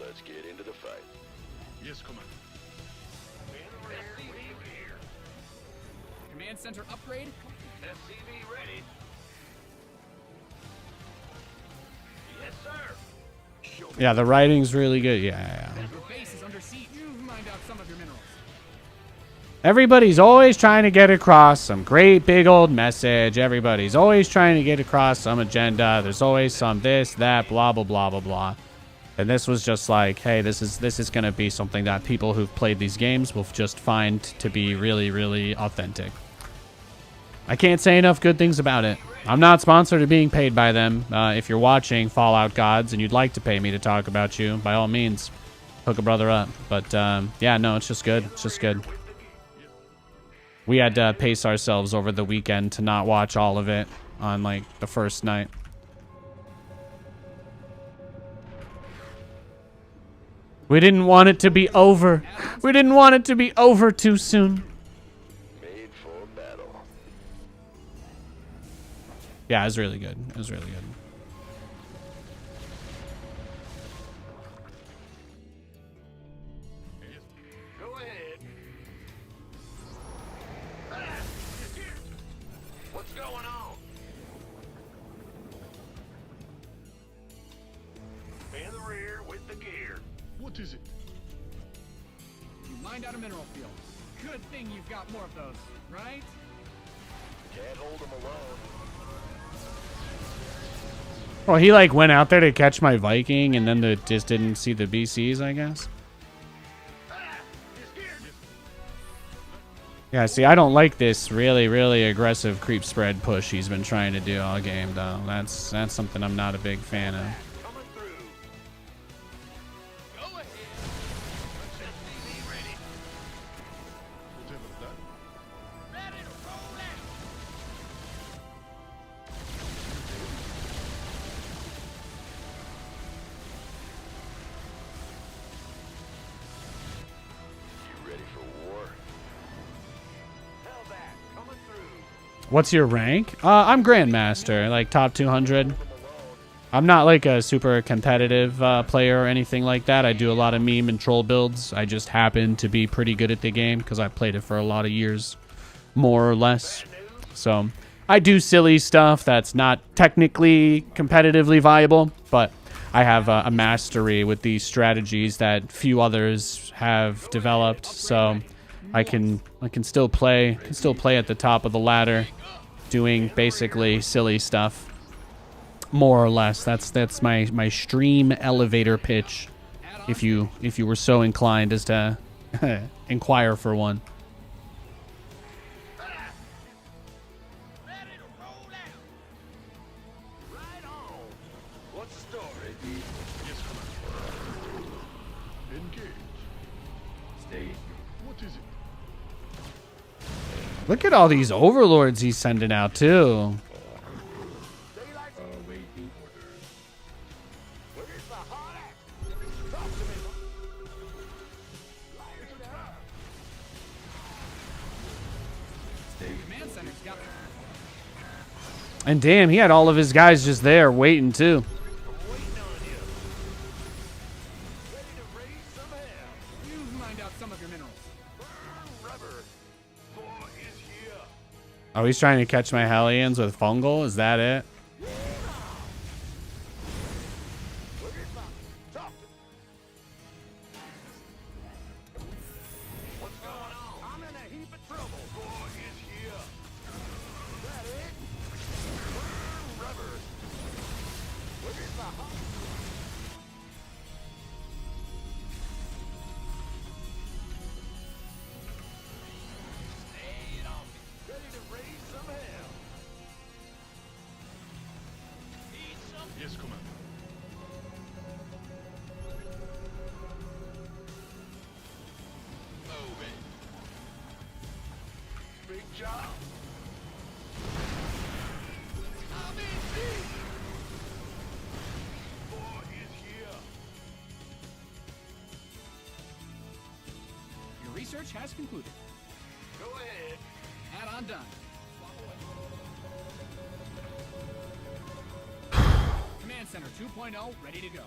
Let's get into the fight. Yes, Commander. SCV here. Command center upgrade. SCV ready. Yes, sir. Yeah, the writing's really good. Yeah. Your base is under siege. You mined out some of your minerals. Everybody's always trying to get across some great big old message. Everybody's always trying to get across some agenda. There's always some this, that, blah, blah, blah, blah, blah. And this was just like, hey, this is going to be something that people who've played these games will just find to be really, really authentic. I can't say enough good things about it. I'm not sponsored or being paid by them. If you're watching Fallout Gods and you'd like to pay me to talk about you, by all means, hook a brother up. But yeah, no, it's just good. It's just good. We had to pace ourselves over the weekend to not watch all of it on, like, the first night. We didn't want it to be over. We didn't want it to be over too soon. Made for battle. Yeah, it was really good. It was really good. Go ahead. What's going on? In the rear with the gear. What is it? You mined out a mineral field. Good thing you've got more of those, right? Can't hold them alone. Well, he like went out there to catch my Viking and then just didn't see the BCs, I guess. Yeah, see, I don't like this really, really aggressive creep spread push he's been trying to do all game, though. That's something I'm not a big fan of. Coming through. Go ahead. SCV ready. Whatever that. Ready to roll out. You ready for war? Hell that. Coming through. What's your rank? I'm Grandmaster, like top 200. I'm not like a super competitive player or anything like that. I do a lot of meme and troll builds. I just happen to be pretty good at the game because I played it for a lot of years, more or less. So I do silly stuff that's not technically competitively viable, but I have a mastery with these strategies that few others have developed. So I can still play at the top of the ladder, doing basically silly stuff. More or less, that's my stream elevator pitch. If you were so inclined as to inquire for one. Ready to roll out. Right on. What's the story? Yes, Commander. Engage. Stay. What is it? Look at all these overlords he's sending out too. Awaiting orders. Where's the hot act? Talk to me. Light it up. Command center's got And damn, he had all of his guys just there waiting too. Waiting on you. Ready to raise some hell. You've mined out some of your minerals. Burn rubber. Boy is here. Oh, he's trying to catch my Hellions with fungal? Is that it? job. War is here. Your research has concluded. Go ahead. Add-on done. Swap away. Command Center 2.0 ready to go.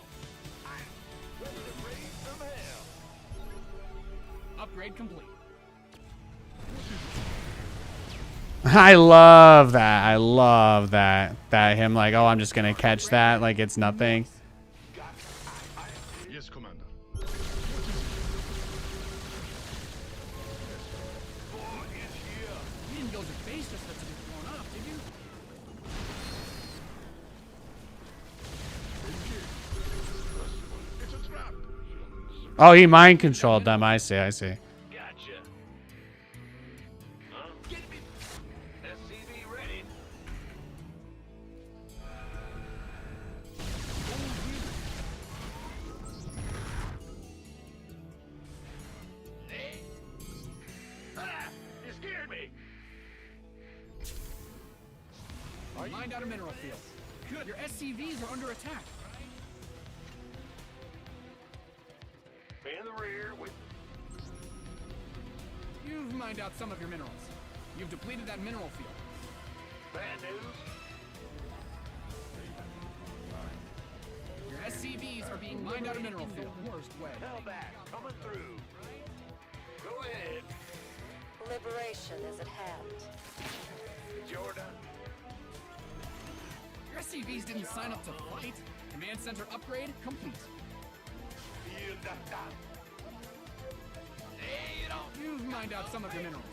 Ready to raise some hell. Upgrade complete. I love that. I love that. That him like, oh, I'm just gonna catch that like it's nothing. Yes, Commander. War is here. You didn't build your base just to get blown up, did you? It's a trap. Oh, he mind controlled them. I see. I see. Gotcha. Huh? Get me. SCV ready. Hey. Ah, you scared me. Mined out a mineral field. Good. Your SCVs are under attack. In the rear with You've mined out some of your minerals. You've depleted that mineral field. bad news. Your SCVs are being mined out of mineral field. Worst way. Hellback coming through. Go ahead. Liberation is at hand. Jordan. Your SCVs didn't sign up to fight. Command center upgrade complete. Feel that down. Hey, you don't. You've mined out some of your minerals.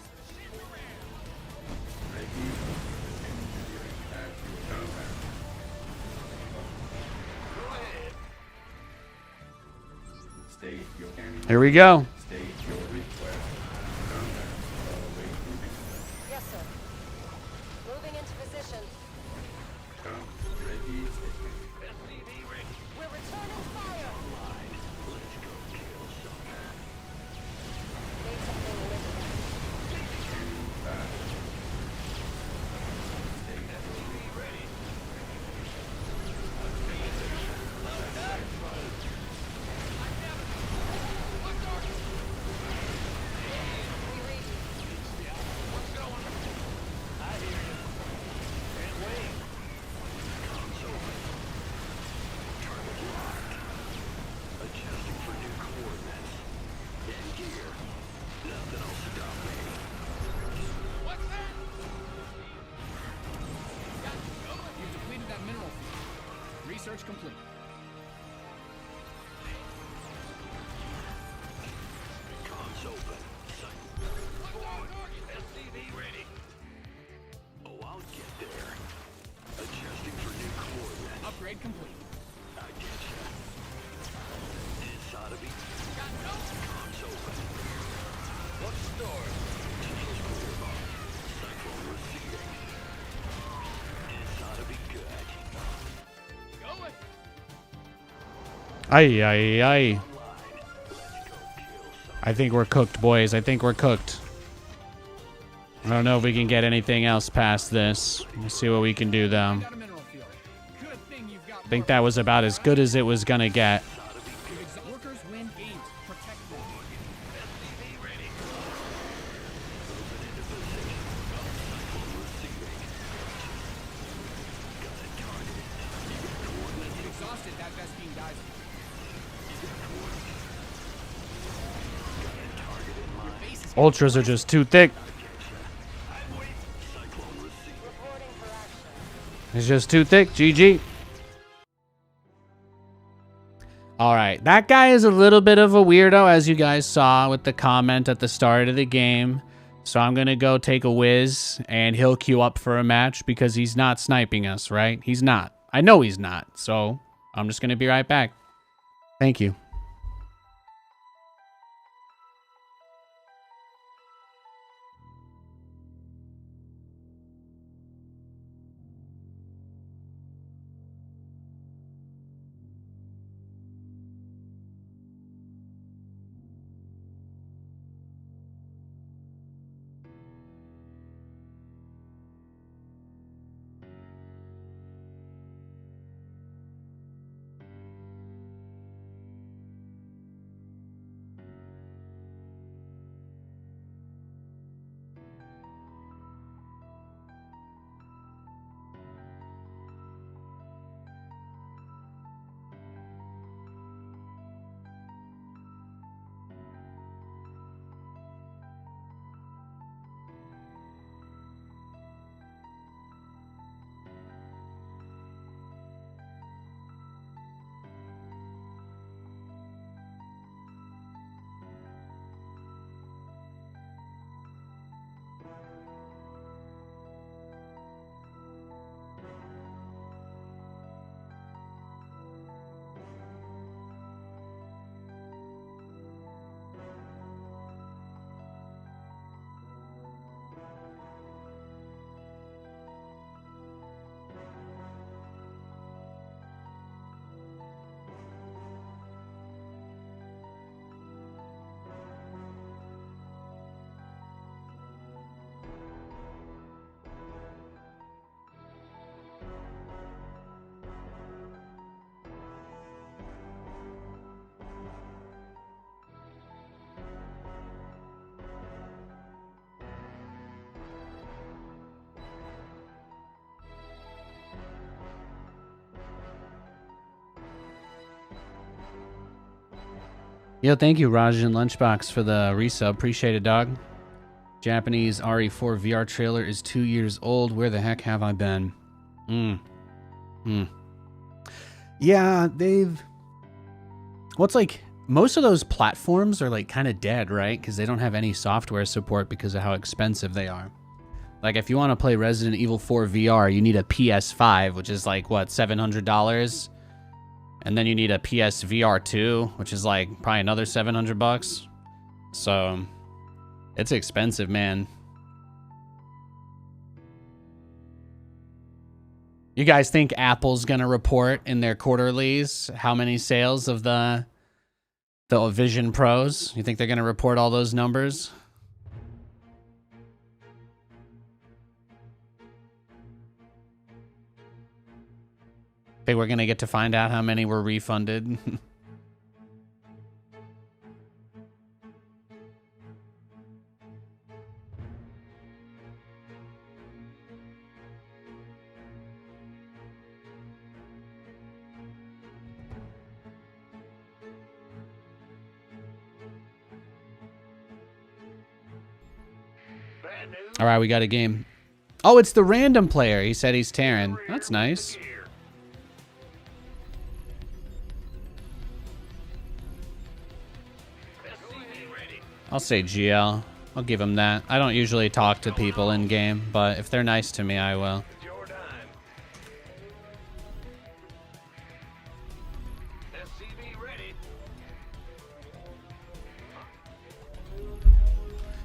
Go ahead. State your enemy. Here we go. State your request. Combat. Awaiting. Yes, sir. Moving into position. Come. Ready. SCV ready. We're returning fire. Let's go kill something. Need something lit. SCV ready. We read you. What's going on? I hear you. Can't wait. Adjusting for new coordinates. In gear. Nothing will stop me. What's that? You've depleted that mineral field. Research complete. Comms open. SCV ready. Oh, I'll get there. Adjusting for new coordinates. Upgrade complete. I get ya. This ought to be. Comms open. What's the story? Signals clear, Bob. Cyclone receding. This ought to be good. Go it. Ay, ay, ay. Let's go kill some. I think we're cooked, boys. I think we're cooked. I don't know if we can get anything else past this. We'll see what we can do, though. Mined out a mineral field. Good thing you've got I think that was about as good as it was gonna get. Workers win games. Protect them. SCV ready. Exhausted that Vespine dies. Your base is Ultras are just too thick. Reporting for action. It's just too thick. GG. All right. That guy is a little bit of a weirdo, as you guys saw with the comment at the start of the game. So I'm going to go take a whiz, and he'll queue up for a match because he's not sniping us, right? He's not. I know he's not. So I'm just going to be right back. Thank you. Yo, thank you, Rajan Lunchbox, for the resub. Appreciate it, dog. Japanese RE4 VR trailer is 2 years old. Where the heck have I been? Yeah, they've... What's like... Most of those platforms are like kind of dead, right? Because they don't have any software support because of how expensive they are. Like if you want to play Resident Evil 4 VR, you need a PS5, which is like, what, $700? And then you need a PSVR 2, which is like probably another $700. So it's expensive, man. You guys think Apple's gonna report in their quarterlies how many sales of the Vision Pros? You think they're gonna report all those numbers? Think we're gonna get to find out how many were refunded? All right, we got a game. Oh, it's the random player. He said he's Terran. That's nice. I'll say GL. I'll give him that. I don't usually talk to people in game, but if they're nice to me, I will.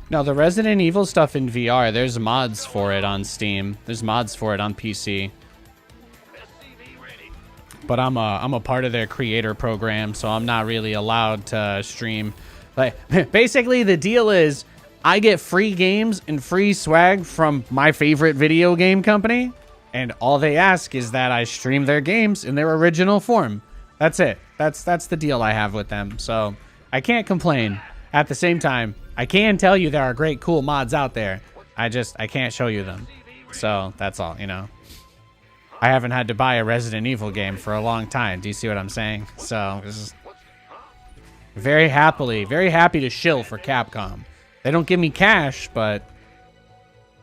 No, the Resident Evil stuff in VR, there's mods for it on Steam. There's mods for it on PC. But I'm a part of their creator program, so I'm not really allowed to stream. Like, basically, the deal is I get free games and free swag from my favorite video game company, and all they ask is that I stream their games in their original form. That's it. That's the deal I have with them. So I can't complain. At the same time, I can tell you there are great, cool mods out there. I can't show you them. So that's all, you know. I haven't had to buy a Resident Evil game for a long time. Do you see what I'm saying? So this is very happy to shill for Capcom. They don't give me cash, but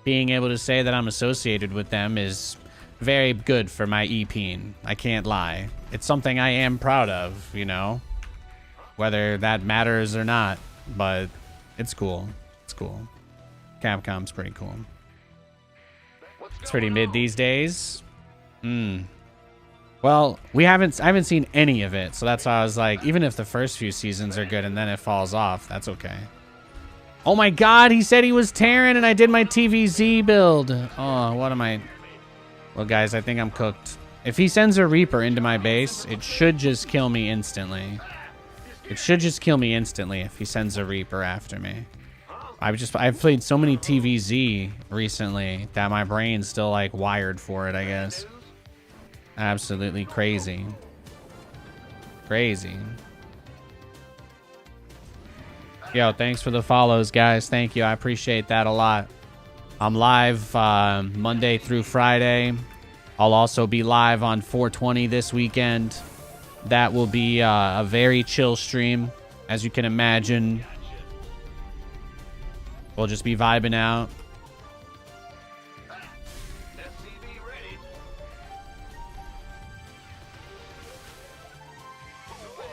being able to say that I'm associated with them is very good for my EP-ing. I can't lie. It's something I am proud of, you know, whether that matters or not. But it's cool. It's cool. Capcom's pretty cool. It's pretty mid these days. Well, I haven't seen any of it, so that's why I was like, even if the first few seasons are good and then it falls off, that's okay. Oh my god, he said he was Terran and I did my TVZ build. Oh, what am I? Well, guys, I think I'm cooked. If he sends a Reaper into my base, it should just kill me instantly. It should just kill me instantly if he sends a Reaper after me. I've played so many TVZ recently that my brain's still like wired for it, I guess. Absolutely crazy. Crazy. Yo, thanks for the follows, guys. Thank you. I appreciate that a lot. I'm live Monday through Friday. I'll also be live on 420 this weekend. That will be a very chill stream, as you can imagine. We'll just be vibing out.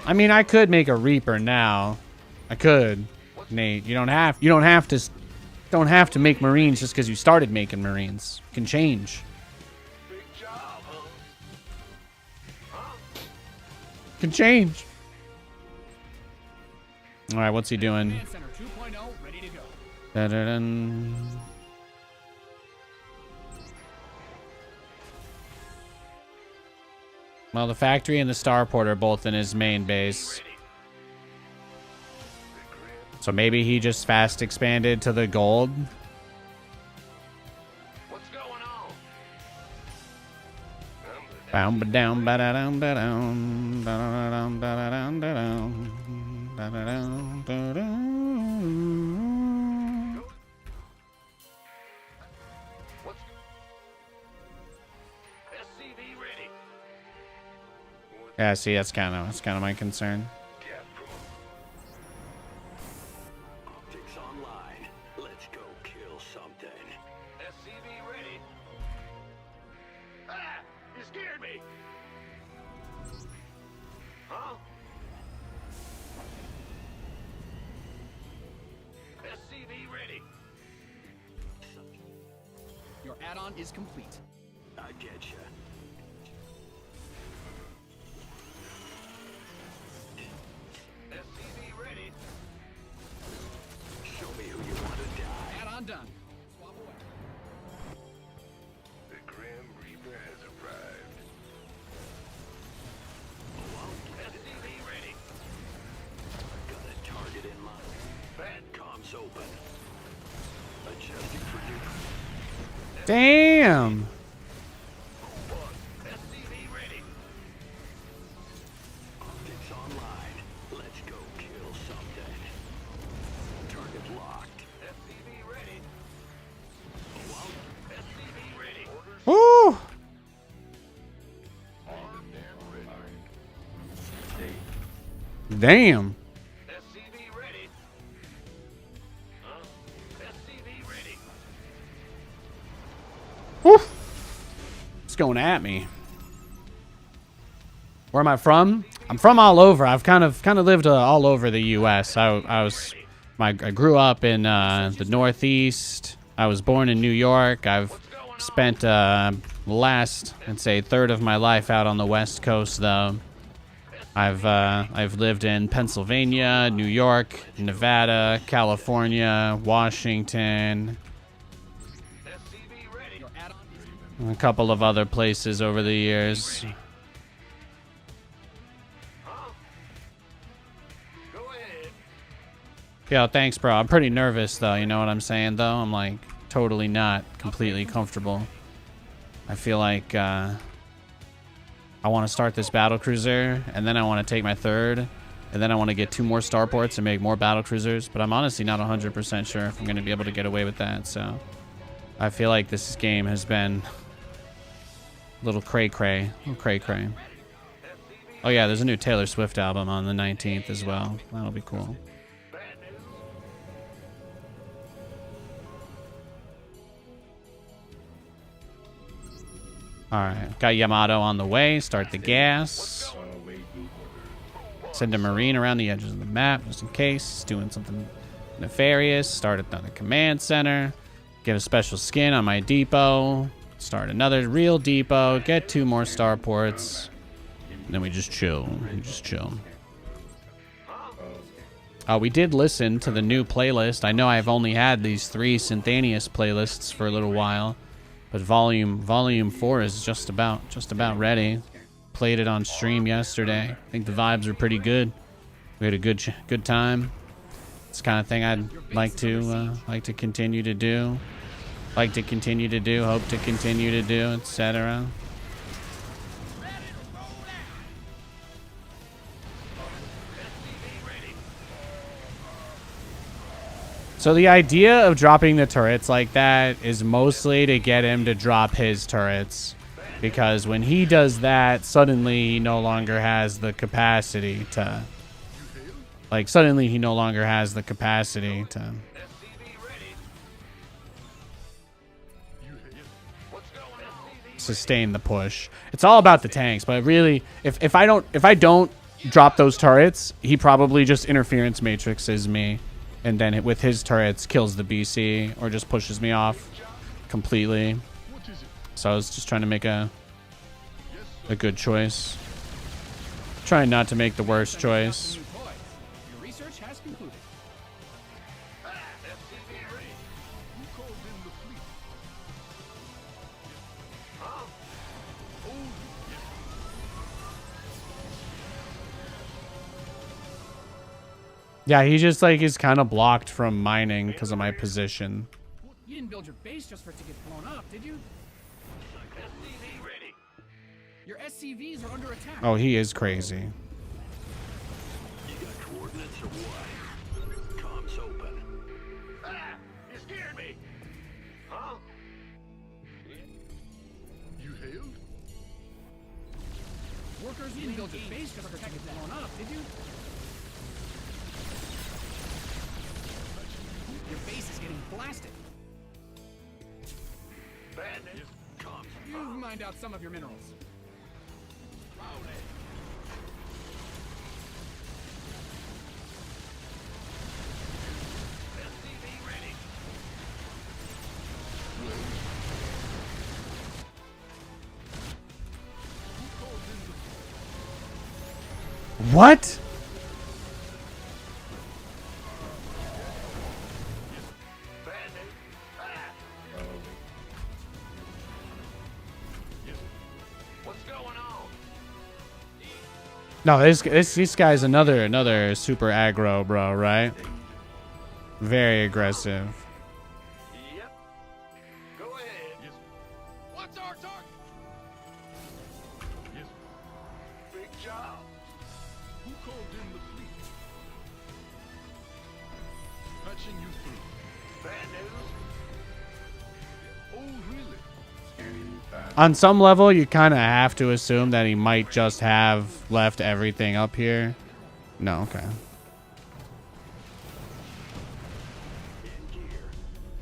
I mean, I could make a Reaper now. I could, Nate. You don't have to make Marines just because you started making Marines. You can change. Can change. All right, what's he doing? Da-da-dun. Well, the factory and the starport are both in his main base. So maybe he just fast expanded to the gold. What's going on? Boom, ba-down, ba-da-dum, ba-dum, ba-da-dum, ba-da-dum, ba-dum, ba-da-dum, ba-dum. Yeah, see, that's kind of my concern. add-on is complete. I get ya. SCV ready. Show me who you want to die. Add-on done. Swap away. The Grim Reaper has arrived. SCV ready. Got a target in mind. Comms open. Adjusting for new. Damn. SCV ready. Optics online. Let's go kill something. Target locked. SCV ready. SCV ready. Orders Woo. armed and ready. Damn. SCV ready. SCV ready. Woo. It's going at me. Where am I from? I'm from all over. I've kind of lived all over the U.S. I grew up in the Northeast. I was born in New York. I've spent last, I'd say, third of my life out on the West Coast, though. I've lived in Pennsylvania, New York, Nevada, California, Washington, SCV ready. Your add-on is and a couple of other places over the years. Go ahead. Yo, thanks, bro. I'm pretty nervous, though. You know what I'm saying, though? I'm, like, totally not completely comfortable. I feel like, I want to start this battlecruiser, and then I want to take my third, and then I want to get 2 more starports and make more battlecruisers, but I'm honestly not 100% sure if I'm going to be able to get away with that, so I feel like this game has been a little cray-cray. Oh, yeah, there's a new Taylor Swift album on the 19th as well. That'll be cool. Alright, got Yamato on the way. Start the gas. Send a marine around the edges of the map just in case. Doing something nefarious. Start another command center. Get a special skin on my depot. Start another real depot. Get 2 more starports. And then we just chill. We did listen to the new playlist. I know I've only had these 3 Nathanias playlists for a little while. But volume 4 is just about ready. Played it on stream yesterday. I think the vibes were pretty good. We had a good time. It's the kind of thing I'd like to continue to do. Hope to continue to do, etc. So the idea of dropping the turrets like that is mostly to get him to drop his turrets. Because when he does that, suddenly he no longer has the capacity to... sustain the push. It's all about the tanks, but really, if I don't drop those turrets, he probably just interference matrixes me. And then with his turrets, kills the BC or just pushes me off completely. So I was just trying to make a good choice. Trying not to make the worst choice. Your research has concluded. Yeah, he just like is kind of blocked from mining because of my position. You didn't build your base just for it to get blown up, did you? SCV ready. Your SCVs are under attack. Oh, he is crazy. You got coordinates or what? Comms open. You scared me. Huh? You hailed? Workers, you didn't build your base just for it to get blown up, did you? Your base is getting blasted. Bad news. Comms. You've mined out some of your minerals. SCV ready. What? Bad news. Ah! What's going on? No, this guy's another super aggro, bro, right? Very aggressive. Yep. Go ahead. What's our target? Big job. Who called in the fleet? Patching you through. Bad news. Oh, really? Scanning fast. On some level, you kind of have to assume that he might just have left everything up here. No, okay.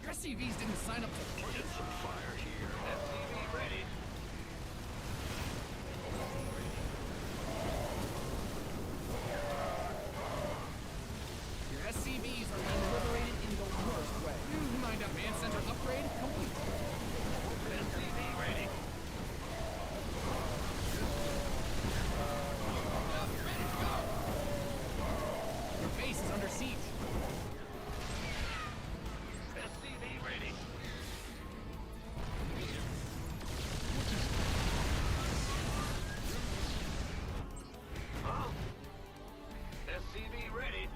Your SCVs didn't sign up to Get some fire here. SCV ready. Your SCVs are being liberated in the worst way. Mind up, man center upgrade complete. SCV ready. Your base is under siege. SCV ready. Huh? SCV ready.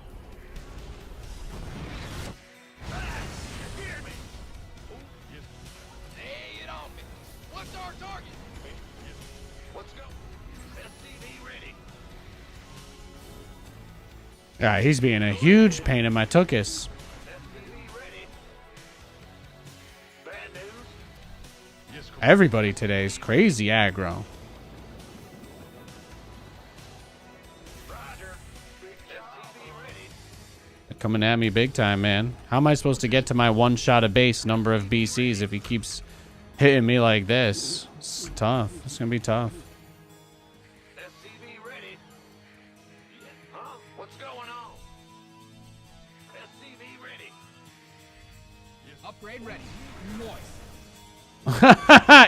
Ah! You hear me? Lay it on me. What's our target? Let's go. SCV ready. Yeah, he's being a huge pain in my tuchus. SCV ready. Bad news. Yes, Commander. Everybody today is crazy aggro. Roger. Big job. SCV ready. They're coming at me big time, man. How am I supposed to get to my one shot of base number of BCs if he keeps hitting me like this? It's tough. It's gonna be tough. SCV ready. Huh? What's going on? SCV ready. Upgrade ready. Noise.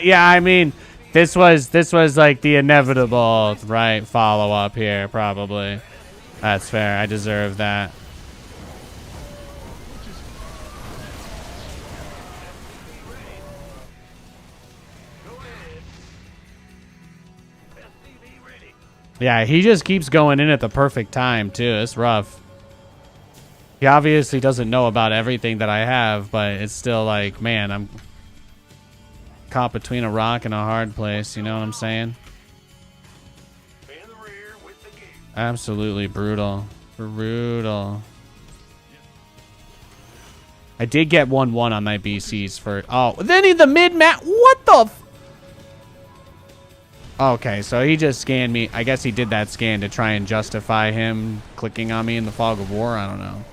Yeah, I mean, this was like the inevitable, right, follow up here, probably. That's fair. I deserve that. Go ahead. SCV ready. Yeah, he just keeps going in at the perfect time, too. It's rough. He obviously doesn't know about everything that I have, but it's still like, man, I'm caught between a rock and a hard place. You know what I'm saying? In the rear with the gear. Absolutely brutal. Brutal. I did get 1-1 on my BCs for... Oh, then in the mid-map... What the... Okay, so he just scanned me. I guess he did that scan to try and justify him clicking on me in the fog of war. I don't know.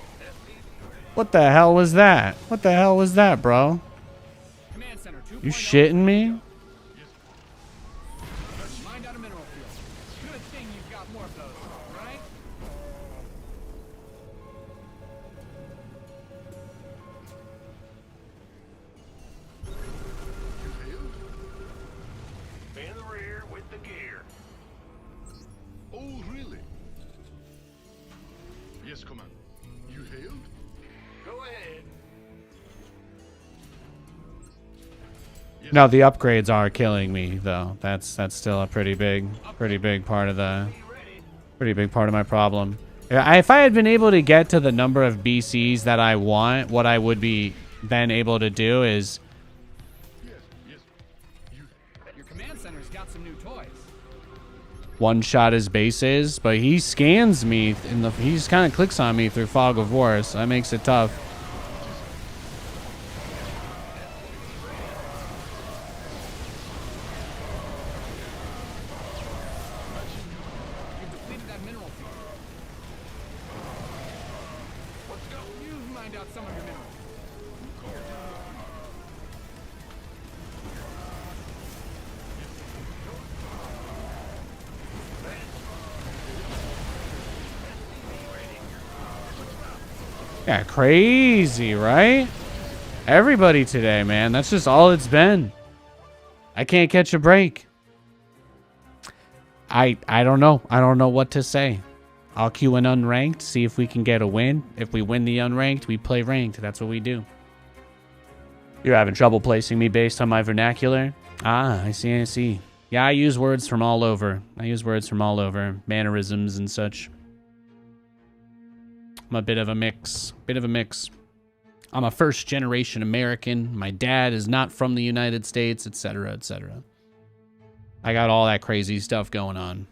What the hell was that? What the hell was that, bro? Command center 2.0. You shitting me? Mind out a mineral field. Good thing you've got more of those, right? In the rear with the gear. Oh, really? Yes, Commander. You hailed? Go ahead. Yes. No, the upgrades are killing me, though. That's still a pretty big part of the... Pretty big part of my problem. Yeah, if I had been able to get to the number of BCs that I want, what I would be then able to do is... Yes, yes. You. Your command center's got some new toys. one-shot his bases, but he scans me in the... He just kind of clicks on me through Fog of War, so that makes it tough. You've depleted that mineral field. Let's go. You mined out some of your minerals. Yeah, crazy, right? Everybody today, man. That's just all it's been. I can't catch a break. I don't know. I don't know what to say. I'll queue an unranked, see if we can get a win. If we win the unranked, we play ranked. That's what we do. You're having trouble placing me based on my vernacular? Ah, I see, I see. Yeah, I use words from all over. Mannerisms and such. I'm a bit of a mix. I'm a first-generation American. My dad is not from the United States, etc., etc. I got all that crazy stuff going on.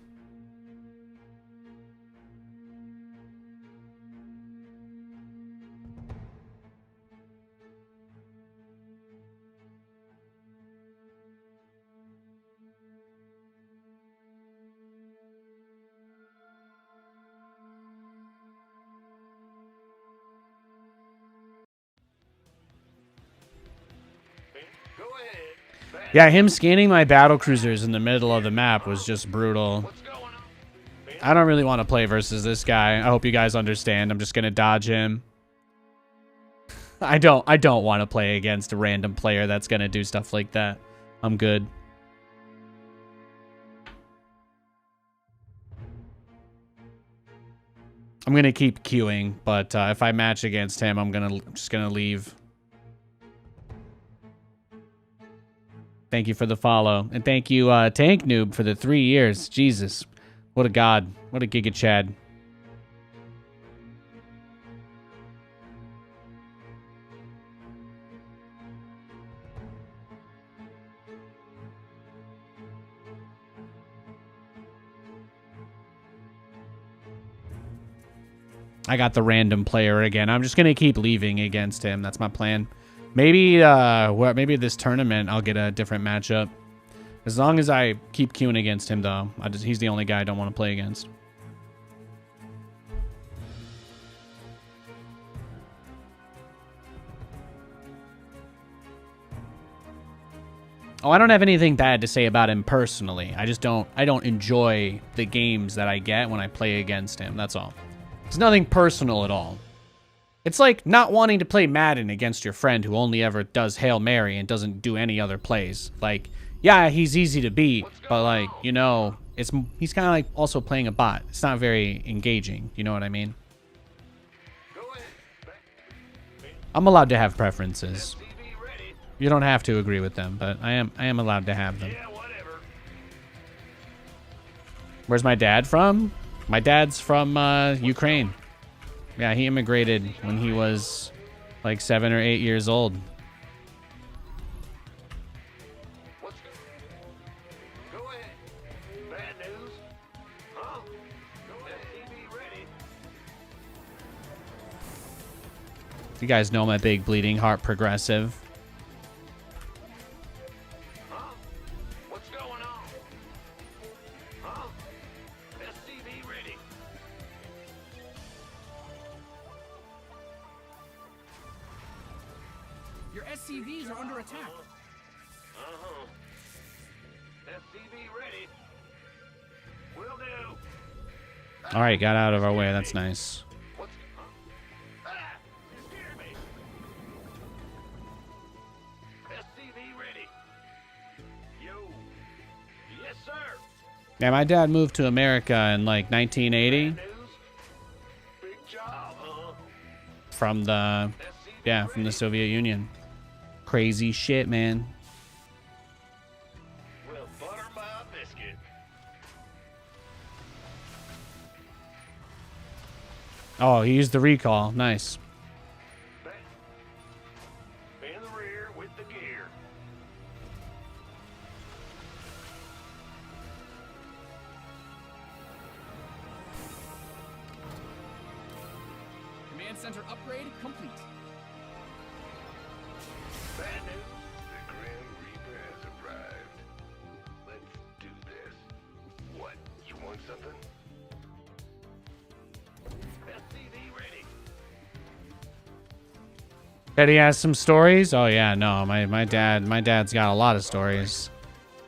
Go ahead. Yeah, him scanning my battlecruisers in the middle of the map was just brutal. What's going on? I don't really want to play versus this guy. I hope you guys understand. I'm just gonna dodge him. I don't want to play against a random player that's gonna do stuff like that. I'm good. I'm gonna keep queuing, but if I match against him, I'm just gonna leave. Thank you for the follow. And thank you, Tank Noob, for the 3 years. Jesus. What a god. What a Giga Chad. I got the random player again. I'm just going to keep leaving against him. That's my plan. Maybe maybe this tournament I'll get a different matchup. As long as I keep queuing against him, though. He's the only guy I don't want to play against. Oh, I don't have anything bad to say about him personally. I don't enjoy the games that I get when I play against him. That's all. It's nothing personal at all. It's like not wanting to play Madden against your friend who only ever does Hail Mary and doesn't do any other plays. Like, yeah, he's easy to beat, but like, you know, he's kind of like also playing a bot. It's not very engaging. You know what I mean? I'm allowed to have preferences. You don't have to agree with them, but I am allowed to have them. Where's my dad from? My dad's from Ukraine. Yeah, he immigrated when he was like 7 or 8 years old. Go ahead. Bad news? Huh? Go ahead. TV ready. You guys know I'm a big bleeding heart progressive. Huh? What's going on? Huh? SCV ready. Your SCVs are under attack. Uh-huh. SCV ready. Will do. All right, got out of our way. That's nice. What's... Huh? Ah! You scared me. SCV ready. Yo. Yes, sir. Yeah, my dad moved to America in like 1980 News? Big job, huh? from the Soviet Union. Crazy shit, man. Well, butter my biscuit. Oh, he used the recall. Nice. In the rear with the gear. Command center upgrade complete. Bad news. The Grim Reaper has arrived. Let's do this. What? You want something? SCV ready. Bet he has some stories. Oh yeah, no, my dad's got a lot of stories.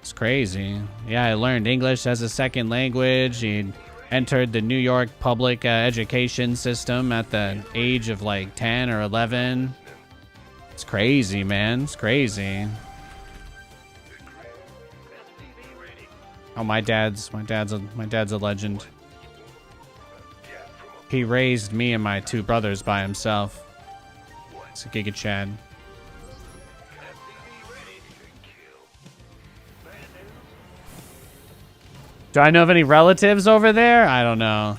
It's crazy. Yeah, I learned English as a second language. He entered the New York public education system at the age of like 10 or 11. It's crazy, man. It's crazy. SCV ready. Oh, my dad's a legend. He raised me and my 2 brothers by himself. It's a Giga Chad. Do I know of any relatives over there? I don't know.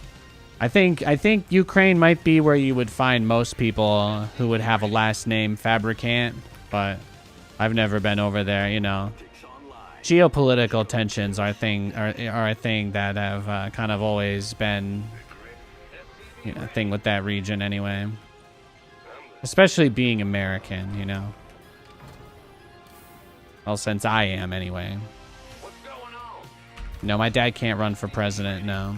I think Ukraine might be where you would find most people who would have a last name Fabricant, but I've never been over there, you know. Geopolitical tensions are a thing that have kind of always been, you know, a thing with that region anyway. Especially being American, you know. Well, since I am anyway. No, my dad can't run for president, no.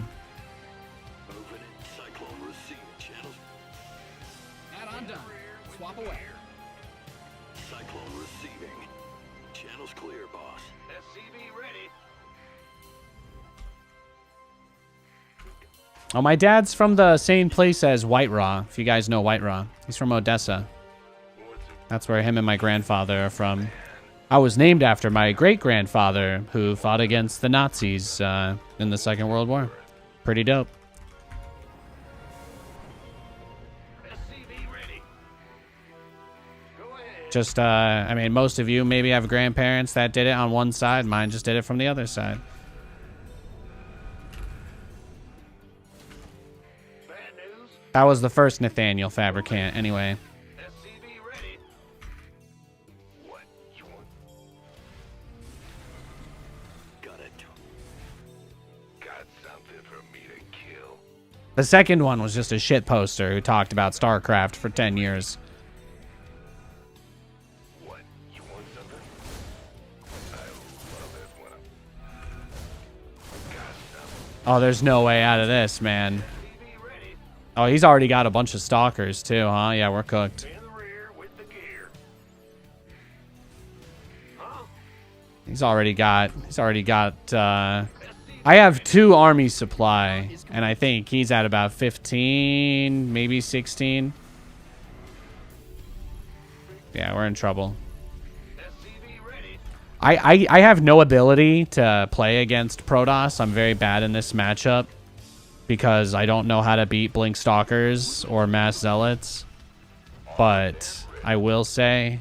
That I'm done. Swap away. Cyclone receiving. Channel's clear, boss. SCV ready. Oh, my dad's from the same place as White Raw, if you guys know White Raw. He's from Odessa. That's where him and my grandfather are from. I was named after my great-grandfather who fought against the Nazis in the Second World War. Pretty dope. SCV ready. Go ahead. Just, I mean, most of you maybe have grandparents that did it on one side. Mine just did it from the other side. Bad news. That was the first Nathaniel Fabricant, anyway. SCV ready. What you want? Got it. Got something for me to kill. The second one was just a shit poster who talked about StarCraft for 10 years. What? You want something? I love it when got something. Oh, there's no way out of this, man. SCV ready. Oh, he's already got a bunch of stalkers, too, huh? Yeah, we're cooked. In the rear with the gear. Huh? He's already got, I have 2 army supply, and I think he's at about 15, maybe 16. Yeah, we're in trouble. SCV ready. I have no ability to play against Protoss. I'm very bad in this matchup because I don't know how to beat Blink Stalkers or Mass Zealots. But I will say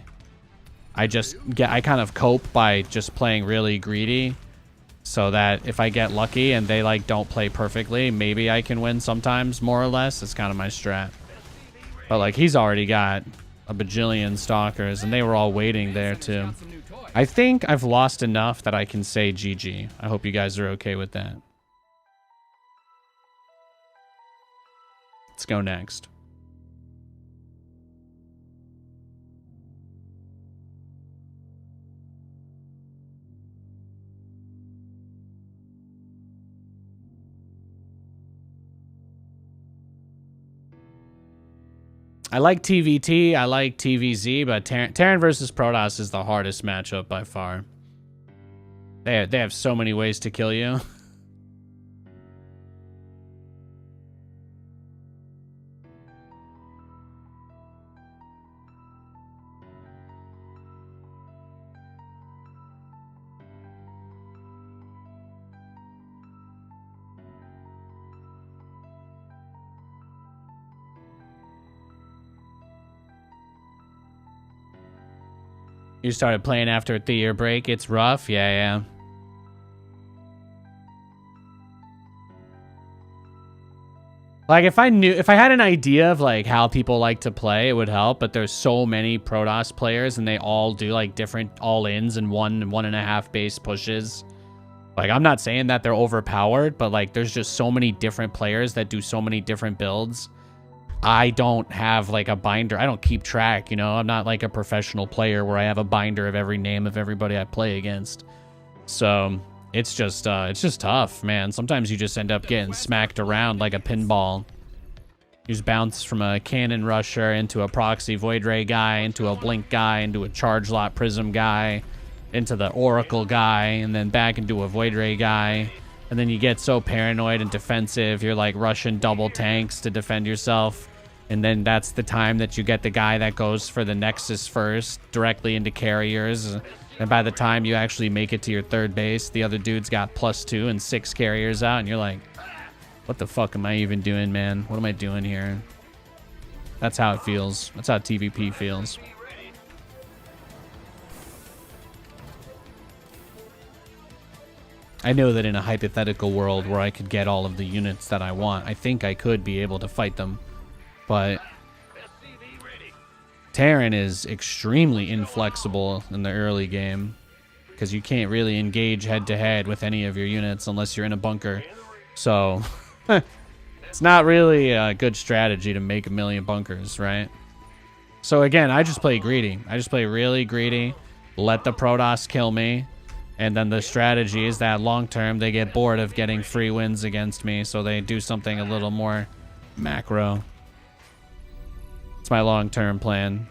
I kind of cope by just playing really greedy, so that if I get lucky and they like don't play perfectly, maybe I can win sometimes, more or less. It's kind of my strat. But like he's already got a bajillion stalkers and they were all waiting there too. Got some new toys. I think I've lost enough that I can say GG. I hope you guys are okay with that. Let's go next. I like TVT, I like TVZ, but Terran versus Protoss is the hardest matchup by far. They have so many ways to kill you. You started playing after a 3-year break. It's rough. Yeah. Like if I had an idea of like how people like to play, it would help. But there's so many Protoss players and they all do like different all-ins and 1.5 base pushes. Like I'm not saying that they're overpowered, but like there's just so many different players that do so many different builds. I don't have like a binder. I don't keep track, you know. I'm not like a professional player where I have a binder of every name of everybody I play against. So it's just tough, man. Sometimes you just end up getting smacked around like a pinball. You just bounce from a cannon rusher into a proxy void ray guy, into a blink guy, into a charge lot prism guy, into the oracle guy, and then back into a void ray guy. And then you get so paranoid and defensive, you're like rushing double tanks to defend yourself. And then that's the time that you get the guy that goes for the Nexus first, directly into carriers. And by the time you actually make it to your third base, the other dude's got +2 and 6 carriers out. And you're like, What the fuck am I even doing, man? What am I doing here? That's how it feels. That's how TVP feels. I know that in a hypothetical world where I could get all of the units that I want, I think I could be able to fight them. But Terran is extremely inflexible in the early game because you can't really engage head-to-head with any of your units unless you're in a bunker. So it's not really a good strategy to make a million bunkers, right? So again, I just play greedy. I just play really greedy, let the Protoss kill me, and then the strategy is that long-term they get bored of getting free wins against me, so they do something a little more macro. It's my long-term plan.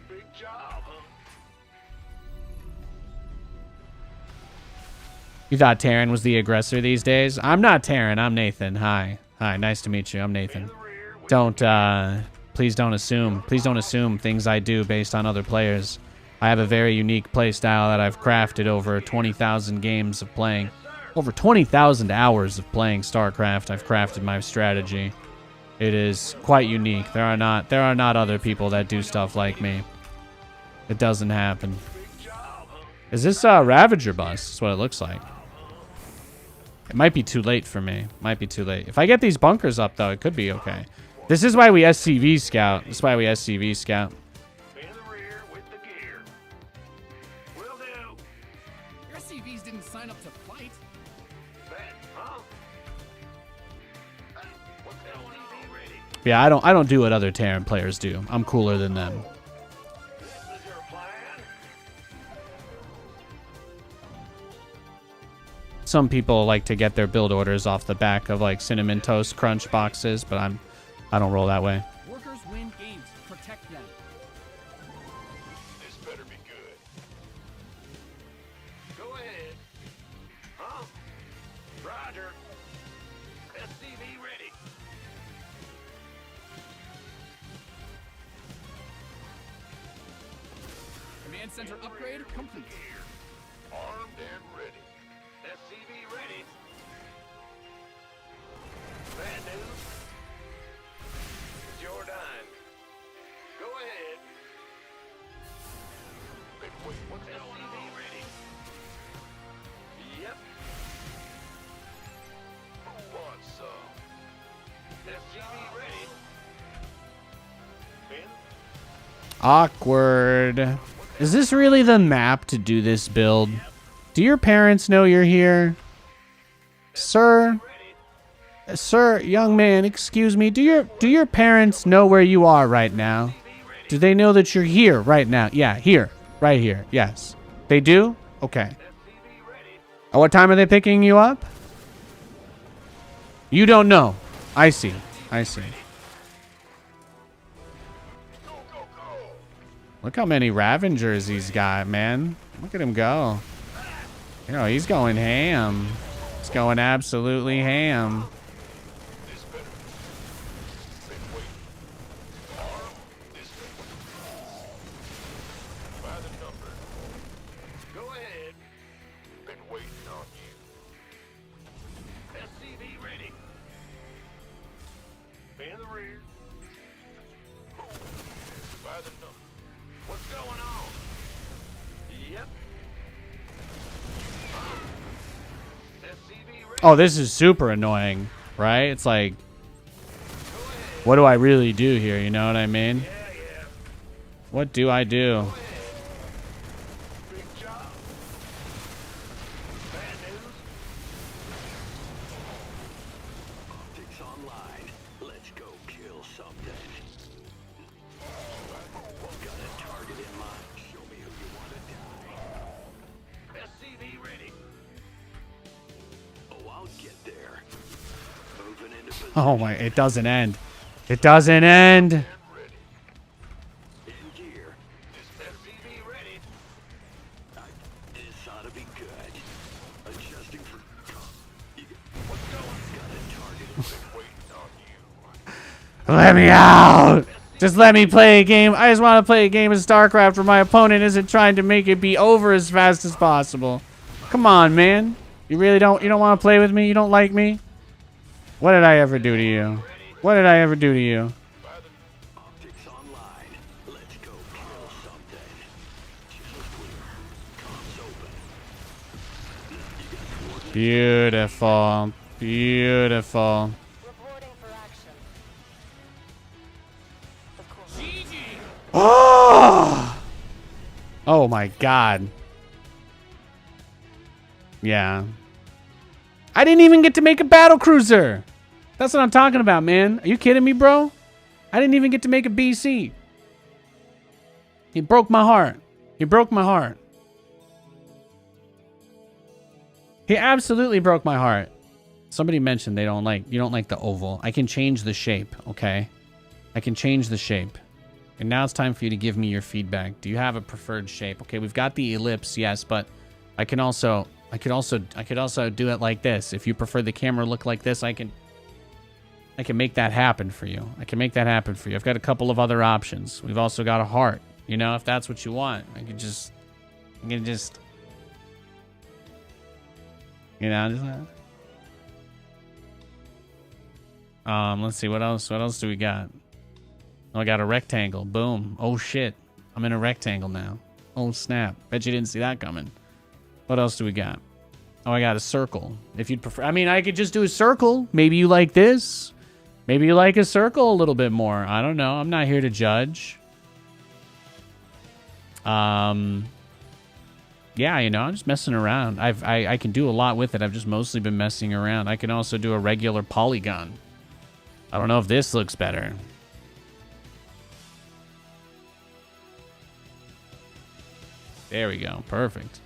You thought Terran was the aggressor these days? I'm not Terran, I'm Nathan. Hi. Hi, nice to meet you. I'm Nathan. Please don't assume. Please don't assume things I do based on other players. I have a very unique play style that I've crafted over 20,000 games of playing. Over 20,000 hours of playing StarCraft, I've crafted my strategy. It is quite unique. There are not other people that do stuff like me. It doesn't happen. Is this a Ravager bus? That's what it looks like. It might be too late for me. Might be too late. If I get these bunkers up, though, it could be okay. This is why we SCV scout. This is why we SCV scout. Your SCVs didn't sign up to fight. Yeah, I don't do what other Terran players do. I'm cooler than them. Some people like to get their build orders off the back of like Cinnamon Toast Crunch boxes, but I don't roll that way. Workers win games. Protect them. This better be good. Go ahead. Huh? Roger. SCV ready. Command center upgrade complete. Armed and ready. SCV ready. Bad news. It's your dime. Go ahead. Been waiting. What's SCV ready? Yep. Who wants some? SCV ready. Ben? Awkward. Is this really the map to do this build? Do your parents know you're here? Sir? Sir, young man, excuse me. Do your parents know where you are right now? Do they know that you're here right now? Yeah, here. Right here. Yes. They do? Okay. At what time are they picking you up? You don't know. I see. I see. Look how many Ravengers he's got, man. Look at him go. You know, he's going ham. He's going absolutely ham. Go ahead. Been waiting on you. SCV ready. In the rear. By the number. What's going on? Yep. SCV ready. Oh, this is super annoying, right? It's like, what do I really do here? You know what I mean? Yeah. What do I do? Big job. Bad news. Optics online. Let's go kill something. Got a target in mind. Show me who you want to die. SCV ready. Oh, I'll get there. Moving into position. Oh my, it doesn't end. It doesn't end. Ready. In gear. SCV ready. This ought to be good. Adjusting for. What's going? Got a target. Been waiting on you. Let me out. Just let me play a game. I just want to play a game of StarCraft where my opponent isn't trying to make it be over as fast as possible. Come on, man. You don't want to play with me? You don't like me? What did I ever do to you? What did I ever do to you? Optics online. Let's go kill something. Channel clear. Comms open. Beautiful. Beautiful. Reporting for action. Of course. Oh! Oh my god. Yeah. I didn't even get to make a battle cruiser. That's what I'm talking about, man. Are you kidding me, bro? I didn't even get to make a BC. He broke my heart. He broke my heart. He absolutely broke my heart. Somebody mentioned you don't like the oval. I can change the shape, okay? I can change the shape. And now it's time for you to give me your feedback. Do you have a preferred shape? Okay, we've got the ellipse, yes, but I could also do it like this. If you prefer the camera look like this, I can make that happen for you. I can make that happen for you. I've got a couple of other options. We've also got a heart. You know, if that's what you want, I can just you know, just let's see what else do we got? Oh, I got a rectangle. Boom. Oh shit. I'm in a rectangle now. Oh snap. Bet you didn't see that coming. What else do we got? Oh, I got a circle. If you'd prefer, I mean, I could just do a circle. Maybe you like this. Maybe you like a circle a little bit more. I don't know. I'm not here to judge. Yeah, you know, I'm just messing around. I can do a lot with it. I've just mostly been messing around. I can also do a regular polygon. I don't know if this looks better. There we go. Perfect.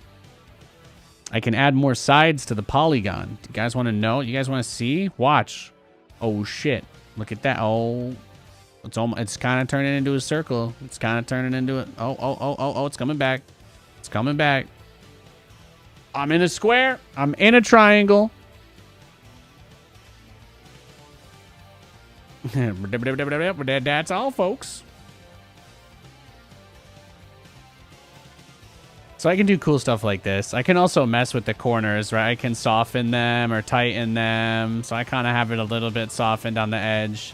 I can add more sides to the polygon. Do you guys want to know? You guys want to see? Watch. Oh, shit. Look at that. Oh. It's kind of turning into a circle. It's kind of turning into it. Oh, it's coming back. It's coming back. I'm in a square. I'm in a triangle. That's all, folks. So I can do cool stuff like this. I can also mess with the corners, right? I can soften them or tighten them. So I kind of have it a little bit softened on the edge.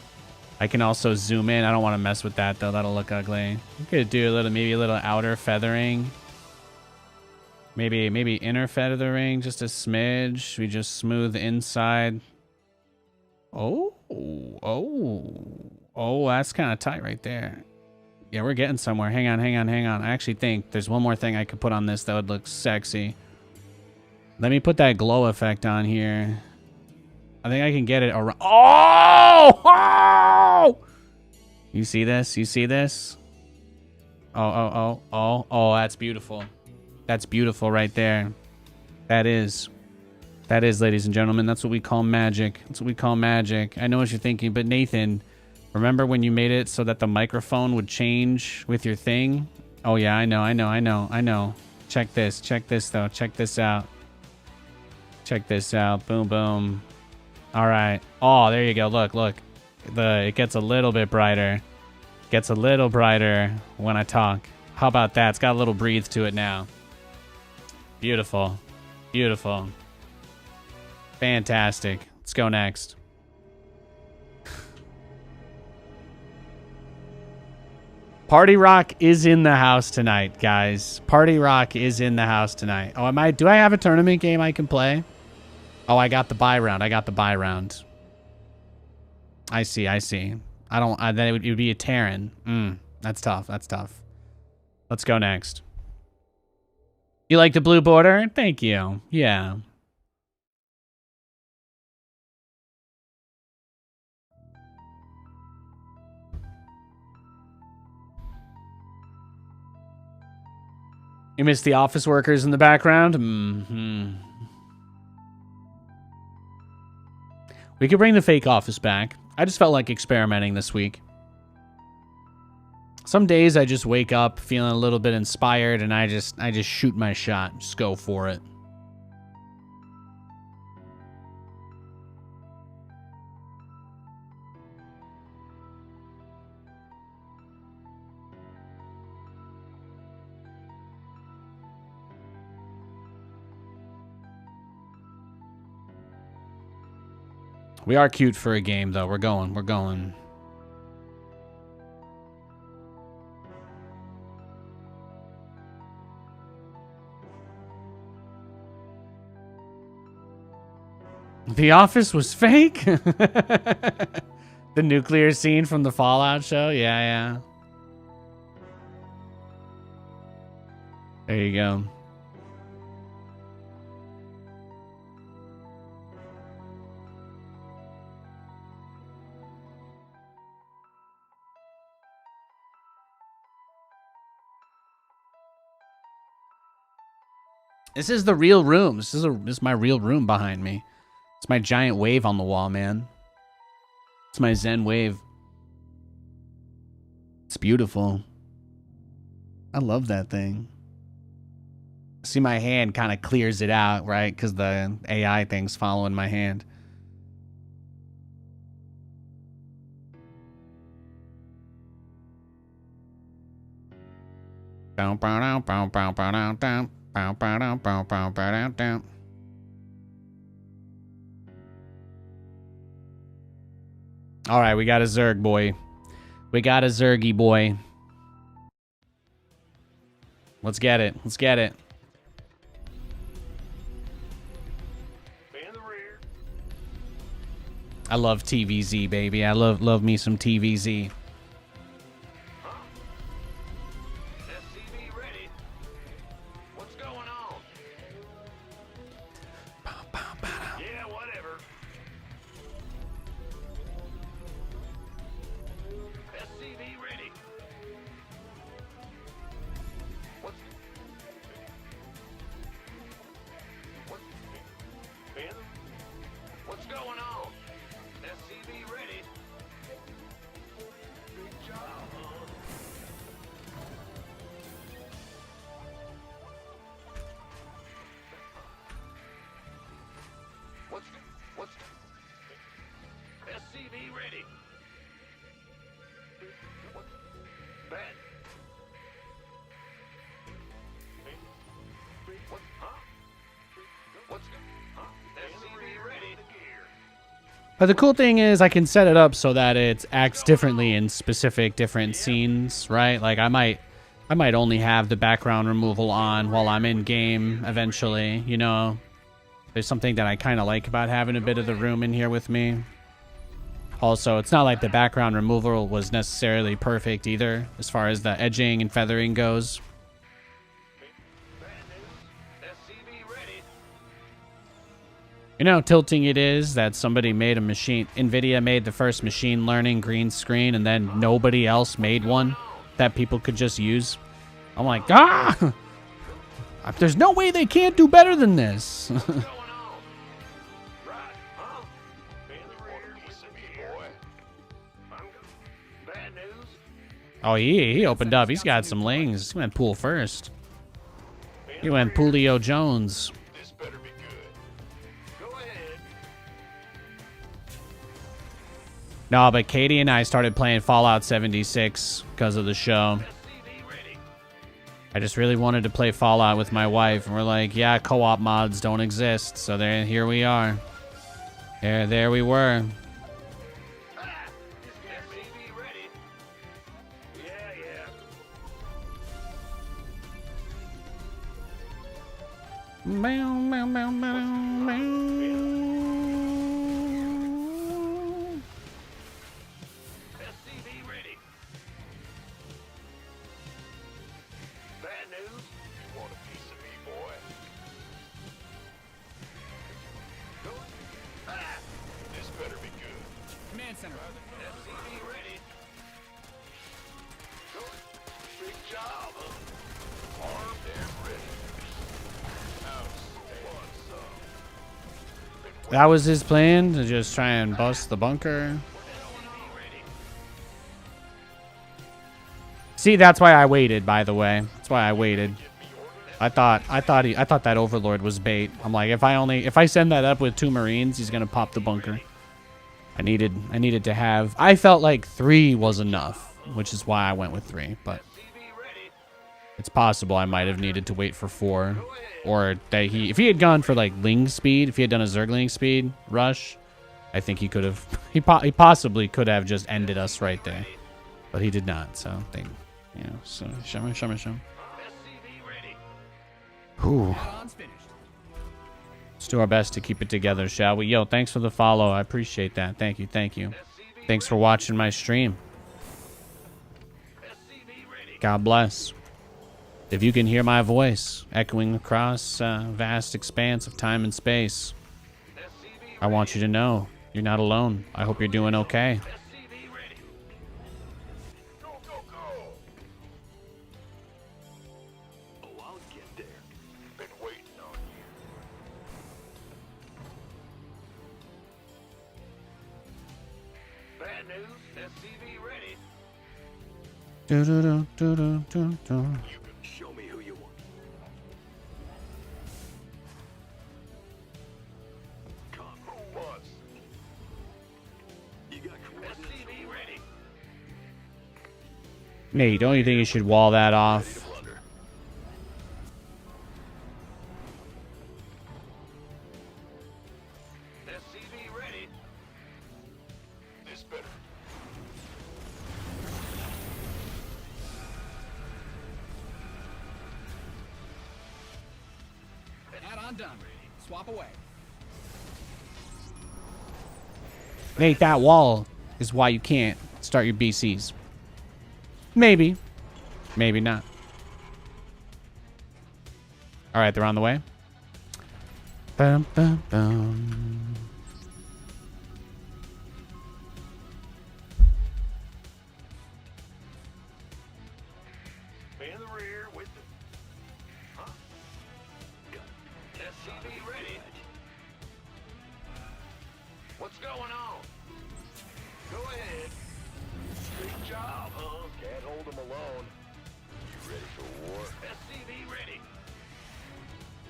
I can also zoom in. I don't want to mess with that, though. That'll look ugly. You could do maybe a little outer feathering. Maybe inner feathering, just a smidge. We just smooth inside. Oh, that's kind of tight right there. Yeah, we're getting somewhere. Hang on. I actually think there's one more thing I could put on this that would look sexy. Let me put that glow effect on here. I think I can get it around. Oh! You see this? You see this? Oh, that's beautiful. That's beautiful right there. That is, ladies and gentlemen. That's what we call magic. That's what we call magic. I know what you're thinking, but Nathan, remember when you made it so that the microphone would change with your thing? Oh, yeah, I know. Check this, though. Check this out. Boom, boom. All right. Oh, there you go. Look. It gets a little bit brighter. Gets a little brighter when I talk. How about that? It's got a little breathe to it now. Beautiful. Fantastic. Let's go next. Party Rock is in the house tonight, guys. Party Rock is in the house tonight. Oh, do I have a tournament game I can play? Oh, I got the buy round. I see. Then it would be a Terran. That's tough. Let's go next. You like the blue border? Thank you. Yeah. You miss the office workers in the background? We could bring the fake office back. I just felt like experimenting this week. Some days I just wake up feeling a little bit inspired and I just shoot my shot. Just go for it. We are cute for a game, though. We're going. We're going. The Office was fake? The nuclear scene from the Fallout show? Yeah, yeah. There you go. This is the real room. This is my real room behind me. It's my giant wave on the wall, man. It's my Zen wave. It's beautiful. I love that thing. See, my hand kind of clears it out, right? Because the AI thing's following my hand. All right, we got a Zerg boy. We got a Zergy boy. Let's get it. Let's get it. In the rear. I love TVZ, baby. I love me some TVZ. SCV ready. What's going on? Yeah, whatever. SCV ready. What's Ben? What's going on? SCV ready. Good job, huh? What's SCV ready? What? Bad. What? Huh? What's huh? SCV ready? But the cool thing is I can set it up so that it acts differently in specific different scenes, right? Like I might only have the background removal on while I'm in game eventually, you know. There's something that I kind of like about having a bit of the room in here with me. Also, it's not like the background removal was necessarily perfect either, as far as the edging and feathering goes. SCV ready. You know how tilting it is that somebody made a machine, NVIDIA made the first machine learning green screen and then nobody else made one that people could just use? I'm like, ah! There's no way they can't do better than this. What's going on? Right, huh? In the rear, boy. Bad news. Oh, he opened up. He's got some lanes. He went pool first. He went Poolio Jones. This better be good. Go ahead. No, but Katie and I started playing Fallout 76 because of the show. SCV ready. I just really wanted to play Fallout with my wife, and we're like, yeah, co-op mods don't exist, so here we are. There we were. SCV ready. Yeah. Meow, meow, meow, meow, meow. SCV ready. Bad news? You want a piece of me, boy? Go. This better be good. Command center. SCV ready. Go. Big job. Armed and ready. That was his plan, to just try and bust the bunker. See, that's why I waited, by the way. That's why I waited. I thought that Overlord was bait. I'm like, if I send that up with 2 Marines, he's gonna pop the bunker. I needed to have. I felt like 3 was enough, which is why I went with 3. But it's possible I might have needed to wait for 4, or that if he had gone for like Ling speed, if he had done a Zergling speed rush, I think he could have, he possibly could have just ended us right there, but he did not. So so show me. SCV ready. Whew. Add-ons finished. Let's do our best to keep it together, shall we? Yo, thanks for the follow. I appreciate that. Thank you. SCV Thanks for watching my stream. SCV ready. God bless. If you can hear my voice echoing across a vast expanse of time and space, SCV I want you to know you're not alone. I hope you're doing okay. SCV ready. Go, go, go. Oh, I'll get there. Been waiting on you. Bad news. SCV ready. Do-do-do-do-do-do-do. Show me who you want. Come. Who wants? You got coordinates? SCV ready. Nate, don't you think you should wall that Ready to off? plunder. SCV ready. This better. Add-on done. Swap away. Nate, that wall is why you can't start your BCs. Maybe. Maybe not. All right, they're on the way. Bum, bum, bum. In the rear with the... Huh? SCV ready. What's going on? Go ahead. Great job, huh? Can't hold them alone. You ready for war? SCV ready.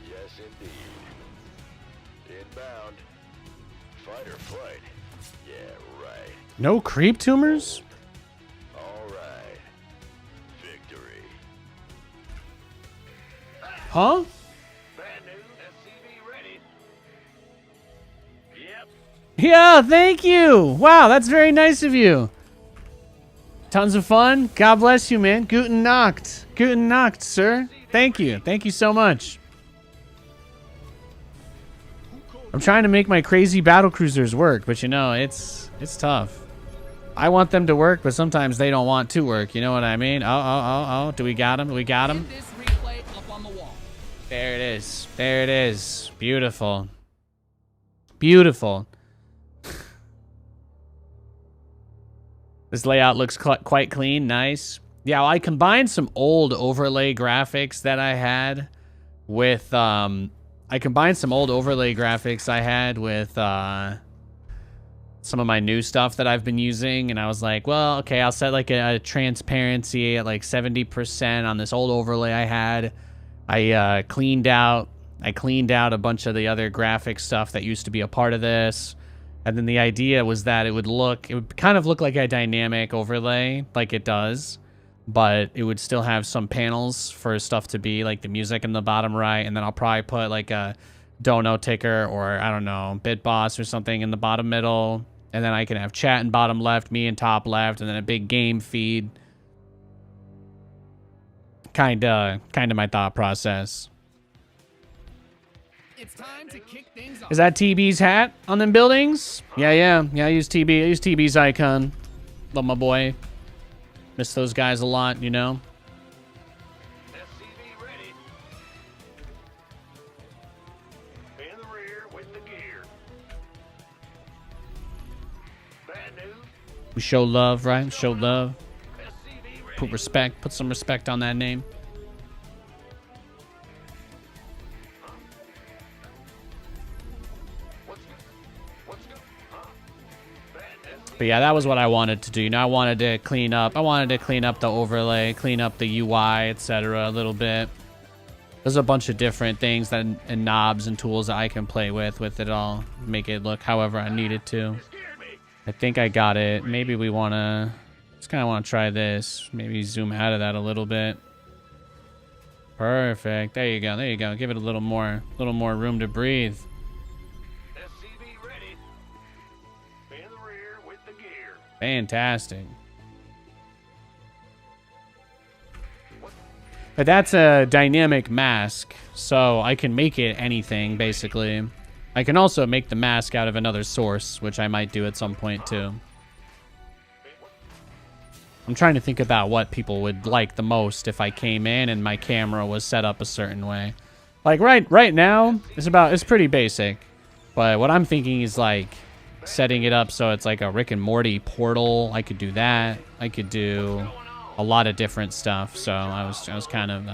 Yes, indeed. Inbound. Fight or flight? Yeah, right. No creep tumors? All right. Victory. Huh? Bad news. SCV ready. Yep. Yeah, thank you. Wow, that's very nice of you. Tons of fun. God bless you, man. Guten Nacht. Guten Nacht, sir. Thank you. Thank you so much. I'm trying to make my crazy battlecruisers work, but you know, it's tough. I want them to work, but sometimes they don't want to work. You know what I mean? Oh. Do we got him? We got him? Get this replay up on the wall. There it is. There it is. Beautiful. Beautiful. This layout looks quite clean. Nice. Yeah, well, I combined some old overlay graphics that I had with some of my new stuff that I've been using, and I was like, well, okay, I'll set like a transparency at like 70% on this old overlay I had. I cleaned out a bunch of the other graphic stuff that used to be a part of this. And then the idea was that it would kind of look like a dynamic overlay, like it does, but it would still have some panels for stuff to be, like the music in the bottom right, and then I'll probably put like a dono ticker or, I don't know, bit boss or something in the bottom middle, and then I can have chat in bottom left, me in top left, and then a big game feed. Kinda my thought process. It's time to kick things off. Is that TB's hat on them buildings? Yeah, I use TB. I use TB's icon. Love my boy. Miss those guys a lot, you know? SCV ready. In the rear with the gear. Bad news. We show love, right? Show love. SCV ready. Put respect. Put some respect on that name. What's good? Huh? Bad news. But yeah, that was what I wanted to do. You know, I wanted to clean up the overlay, clean up the UI, etc. a little bit. There's a bunch of different things and knobs and tools that I can play with it all. Make it look however I need it to. Scared me. I think I got it. Maybe we want to... Just kind of want to try this. Maybe zoom out of that a little bit. Perfect. There you go. There you go. Give it a little more room to breathe. SCV ready. Fantastic. But that's a dynamic mask, so I can make it anything, basically. I can also make the mask out of another source, which I might do at some point, too. I'm trying to think about what people would like the most if I came in and my camera was set up a certain way. Like, right now, it's pretty basic. But what I'm thinking is, like, setting it up so it's like a Rick and Morty portal. I could do that. I could do a lot of different stuff. So I was kind of,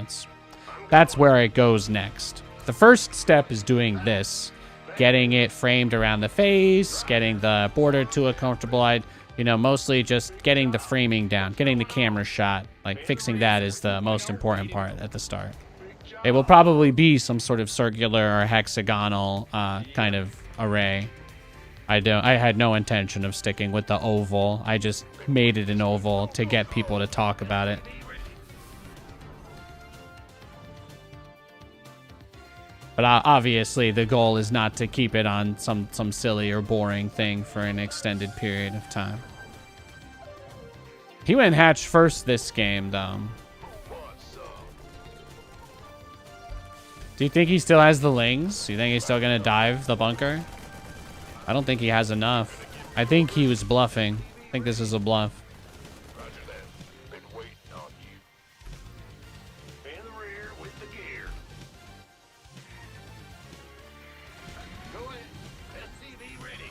that's where it goes next. The first step is doing this, getting it framed around the face, getting the border to a comfortable height, you know, mostly just getting the framing down, getting the camera shot, like fixing that is the most important part at the start. It will probably be some sort of circular or hexagonal kind of array. I had no intention of sticking with the oval. I just made it an oval to get people to talk about it. But obviously, the goal is not to keep it on some silly or boring thing for an extended period of time. He went hatch first this game, though. Do you think he still has the lings? Do you think he's still going to dive the bunker? I don't think he has enough. I think he was bluffing. I think this is a bluff. Roger that. Been waiting on you. In the rear with the gear. Go ahead. SCV ready.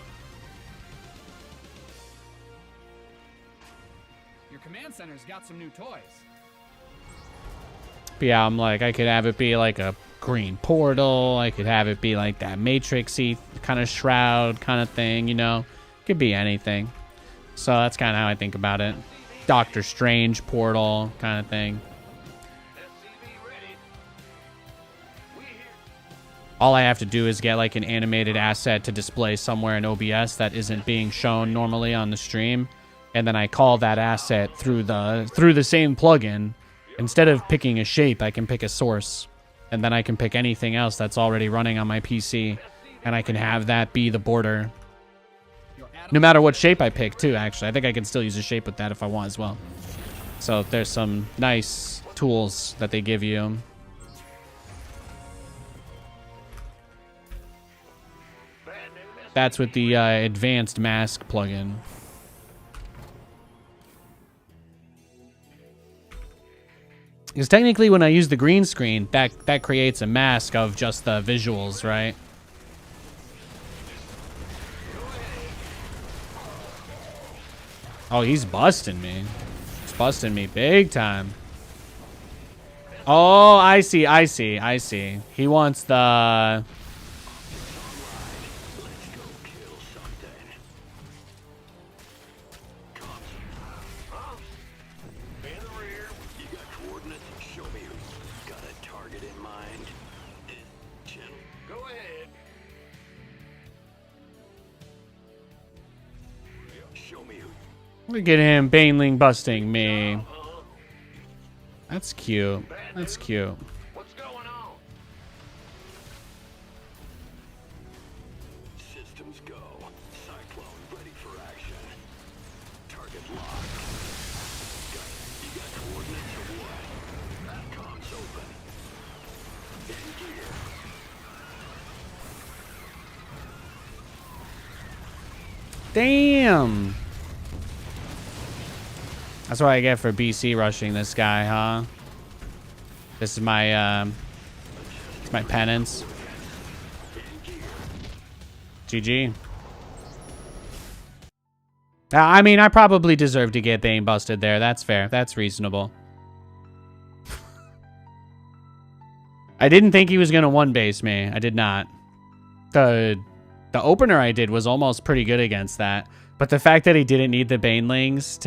Your command center's got some new toys. But yeah, I'm like, I could have it be like a green portal. I could have it be like that Matrix-y kind of shroud kind of thing, you know? Could be anything. So that's kind of how I think about it. Doctor Strange portal kind of thing. SCV ready. We here. All I have to do is get like an animated asset to display somewhere in OBS that isn't being shown normally on the stream. And then I call that asset through the same plugin. Instead of picking a shape, I can pick a source. And then I can pick anything else that's already running on my PC. And I can have that be the border. No matter what shape I pick, too, actually. I think I can still use a shape with that if I want as well. So there's some nice tools that they give you. That's with the advanced mask plugin. Because technically when I use the green screen, that creates a mask of just the visuals, right? Oh, he's busting me. He's busting me big time. Oh, I see. He wants the... Look at him, Baneling busting me. That's cute. That's cute. What's going on? Systems go. Cyclone ready for action. Target locked. You got coordinates or what? Comms open. In gear. Damn. That's what I get for BC rushing this guy, huh? This is my, it's my penance. GG. I mean, I probably deserve to get Bane busted there. That's fair. That's reasonable. I didn't think he was going to one-base me. I did not. The opener I did was almost pretty good against that. But the fact that he didn't need the Banelings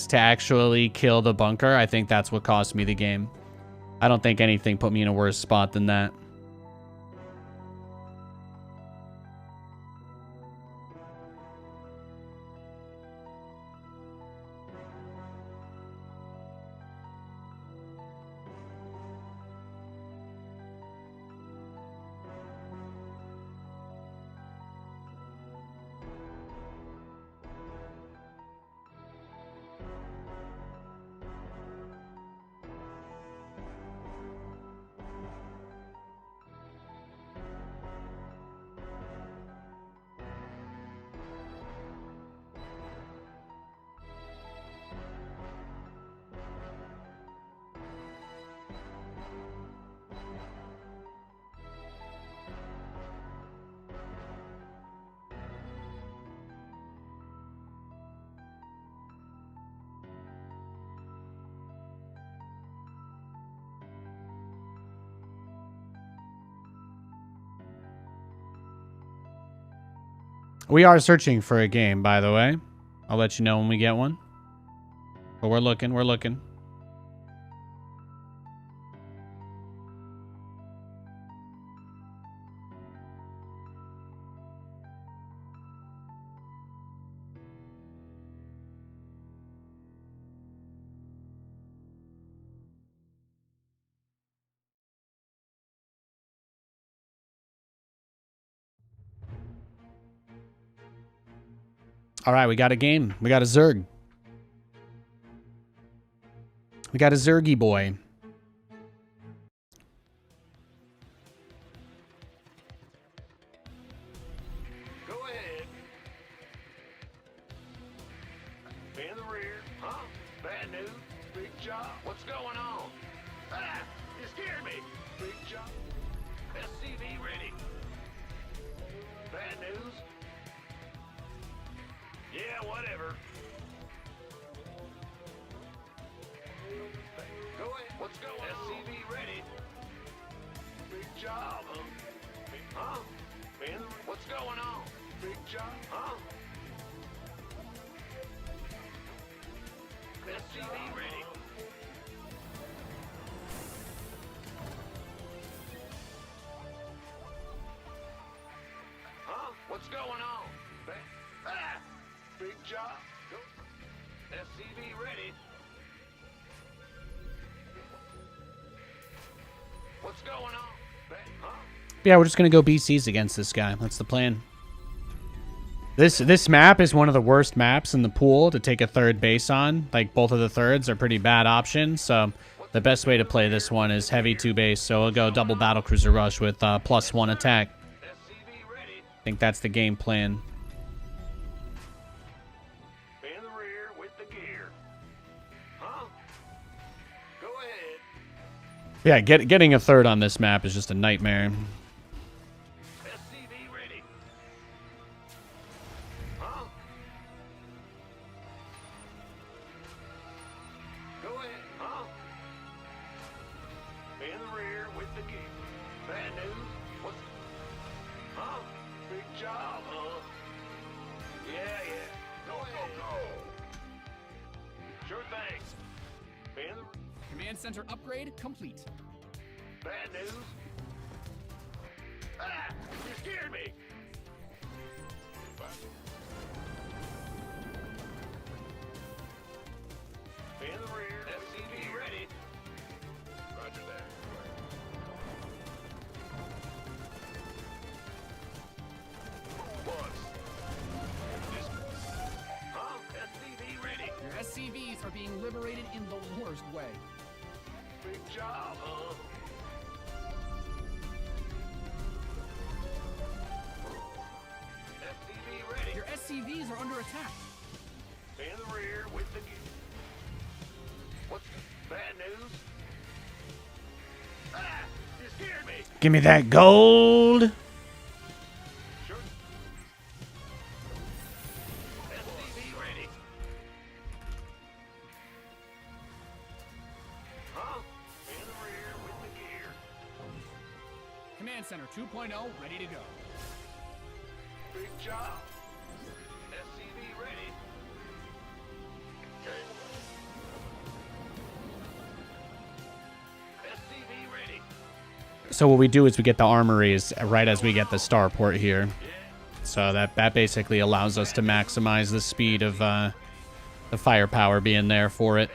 to actually kill the bunker, I think that's what cost me the game. I don't think anything put me in a worse spot than that. We are searching for a game, by the way. I'll let you know when we get one. But we're looking, we're looking. All right, we got a game. We got a Zerg. We got a Zergy boy. Go ahead. Be in the rear. Huh? Bad news? Big job? What's going on? Ah! You scared me! Big job? SCV ready. Bad news? Yeah, whatever. Go ahead. What's going on? SCV ready. Big job, huh? Huh? Ben, what's going on? Big job, huh? SCV ready. Huh? What's going on? Ah! Big job. Go. SCV ready. What's going on? Huh? Yeah, we're just gonna go BCs against this guy. That's the plan. This map is one of the worst maps in the pool to take a third base on. Like, both of the thirds are pretty bad options, so the best way to play this one is heavy 2-base. So we'll go double battlecruiser rush with +1 attack. I think that's the game plan. In the rear with the gear. Huh? Go ahead. Yeah, getting a third on this map is just a nightmare. SCV ready. Huh? Go ahead. Huh? In the rear with the gear. Bad news? What's... Huh? Big job, huh? Yeah. Go ahead. Go. Sure thing. In the... Command center upgrade complete. Bad news? Ah! You scared me! In the rear, SCV ready. Roger that. Boss. Huh? SCV ready. Your SCVs are being liberated in the worst way. Big job, huh? SCV ready. Your SCVs are under attack. In the rear with the gear. What's bad news? Ah! You scared me! Give me that gold. Sure. SCV ready. Huh? In the rear with the gear. Command center 2.0 ready to go. Big job. SCV ready. Okay. SCV ready. So what we do is we get the armories right as we get the starport here. So that basically allows us to maximize the speed of the firepower being there for it.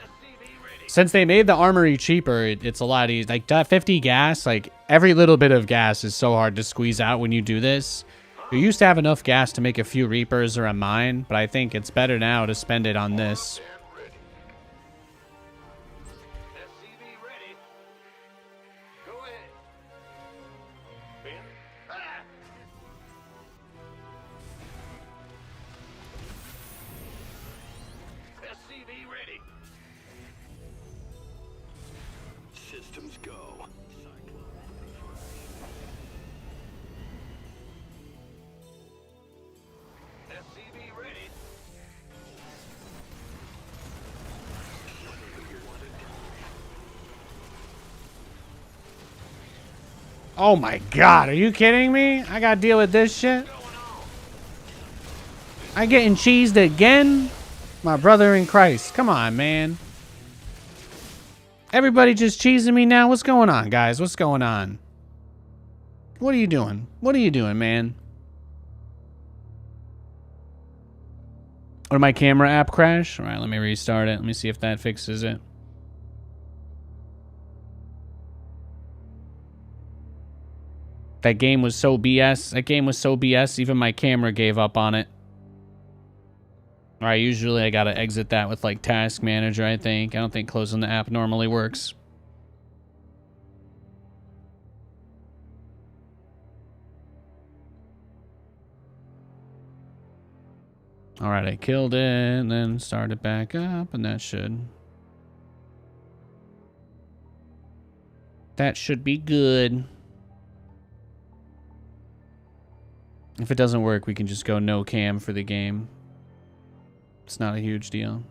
Since they made the armory cheaper, it's a lot easier. Like, that 50 gas, like, every little bit of gas is so hard to squeeze out when you do this. You used to have enough gas to make a few Reapers or a mine, but I think it's better now to spend it on this. SCV ready. Go ahead. Ben. Ah! SCV ready. Systems go. SCV ready. Oh my god, are you kidding me? I gotta deal with this shit? Going on. I getting cheesed again? My brother in Christ. Come on, man. Everybody just cheesing me now? What's going on, guys? What's going on? What are you doing? What are you doing, man? Or my camera app crash? All right, let me restart it. Let me see if that fixes it. That game was so BS. That game was so BS, even my camera gave up on it. All right, usually I gotta exit that with like Task Manager, I think. I don't think closing the app normally works. All right, I killed it and then started back up, and that should be good. If it doesn't work, we can just go no cam for the game. It's not a huge deal.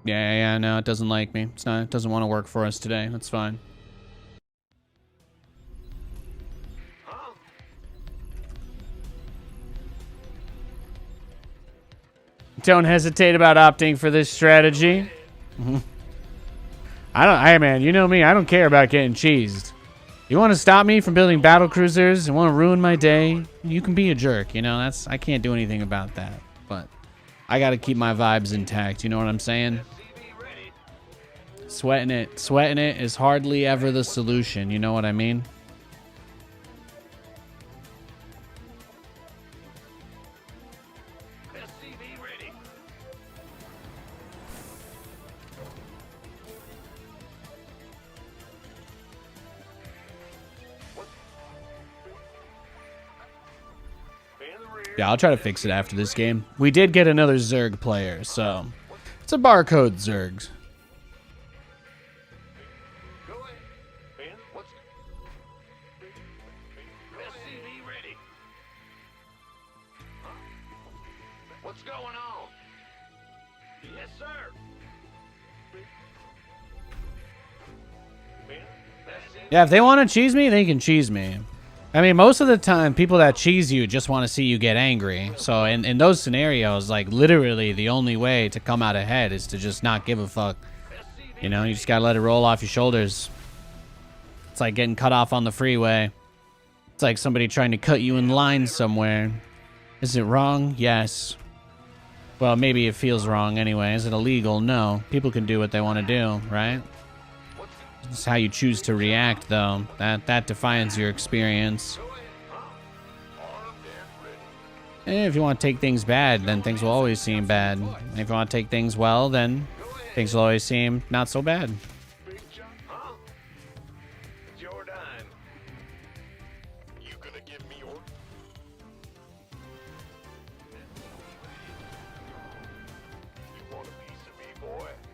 Yeah, no, it doesn't like me. It doesn't want to work for us today. That's fine. Don't hesitate about opting for this strategy. Hey man, you know me, I don't care about getting cheesed. You want to stop me from building battle cruisers and want to ruin my day? You can be a jerk, you know, I can't do anything about that. But I got to keep my vibes intact, you know what I'm saying? Sweating it is hardly ever the solution, you know what I mean? Yeah, I'll try to fix it after this game. We did get another Zerg player, so it's a barcode Zerg. What's going on? Yes, sir. Yeah, if they want to cheese me, they can cheese me. I mean, most of the time, people that cheese you just want to see you get angry. So in those scenarios, like, literally the only way to come out ahead is to just not give a fuck. You know, you just gotta let it roll off your shoulders. It's like getting cut off on the freeway. It's like somebody trying to cut you in line somewhere. Is it wrong? Yes. Well, maybe it feels wrong anyway. Is it illegal? No. People can do what they want to do, right? It's how you choose to react, though. That defines your experience. And if you want to take things bad, then things will always seem bad. And if you want to take things well, then things will always seem not so bad.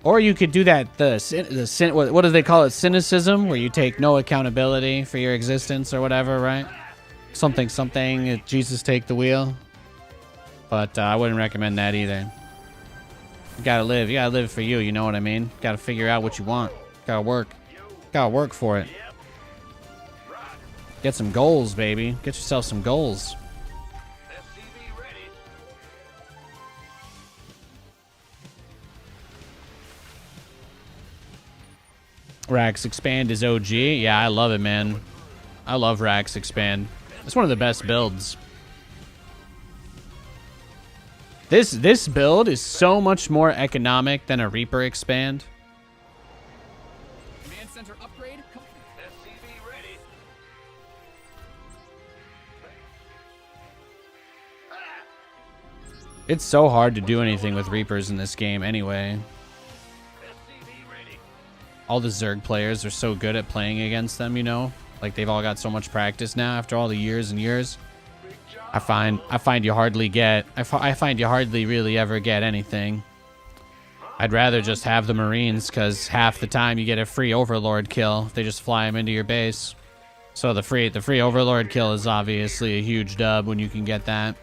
Or you could do that, what do they call it, cynicism, where you take no accountability for your existence or whatever, right? Something, Jesus take the wheel. But I wouldn't recommend that either. You gotta live for you, you know what I mean? Gotta figure out what you want. Gotta work for it. Get some goals, baby. Get yourself some goals. Rax Expand is OG. Yeah, I love it, man. I love Rax Expand. It's one of the best builds. This build is so much more economic than a Reaper Expand. Command center upgrade complete. SCV ready. It's so hard to do anything with Reapers in this game anyway. All the Zerg players are so good at playing against them, you know? Like, they've all got so much practice now after all the years and years. I find you hardly really ever get anything. I'd rather just have the Marines, because half the time you get a free Overlord kill. They just fly them into your base. So the free Overlord kill is obviously a huge dub when you can get that.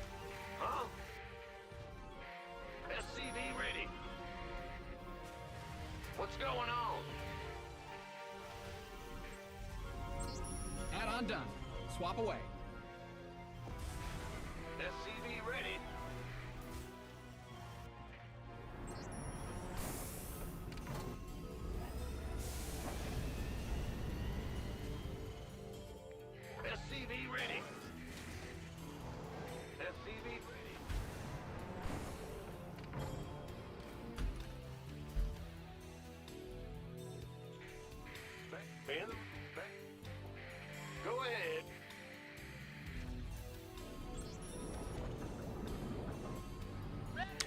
Go ahead.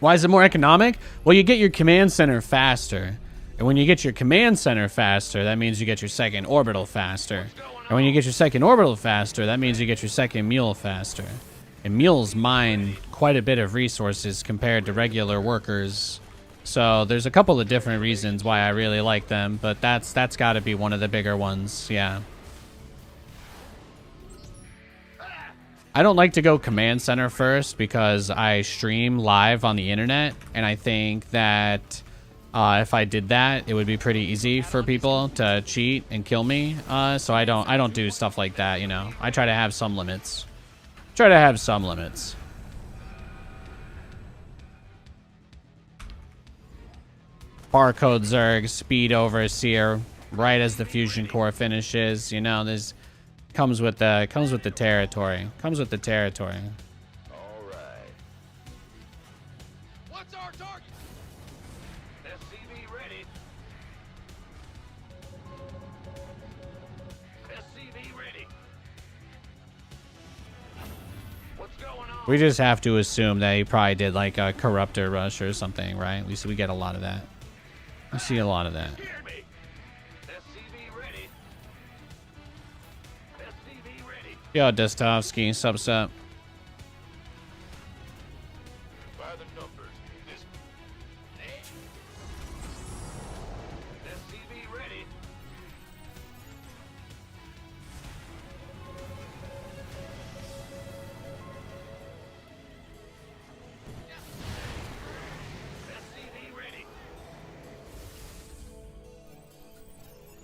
Why is it more economic? Well, you get your command center faster. And when you get your command center faster, that means you get your second orbital faster. And when you get your second orbital faster, that means you get your second mule faster. And mules mine quite a bit of resources compared to regular workers. So there's a couple of different reasons why I really like them, but that's got to be one of the bigger ones, yeah. I don't like to go command center first because I stream live on the internet, and I think that if I did that, it would be pretty easy for people to cheat and kill me. So I don't do stuff like that, you know. I try to have some limits. Barcode Zerg, Speed Overseer, right as the fusion core finishes. You know, there's comes with the territory. Comes with the territory. All right. What's our target? SCV ready. SCV ready. What's going on? We just have to assume that he probably did like a corruptor rush or something, right? We get a lot of that. I see a lot of that. Hear me. SCV ready. SCV ready. Yo, Dostovsky, sup. By the numbers. This. SCV ready. SCV ready.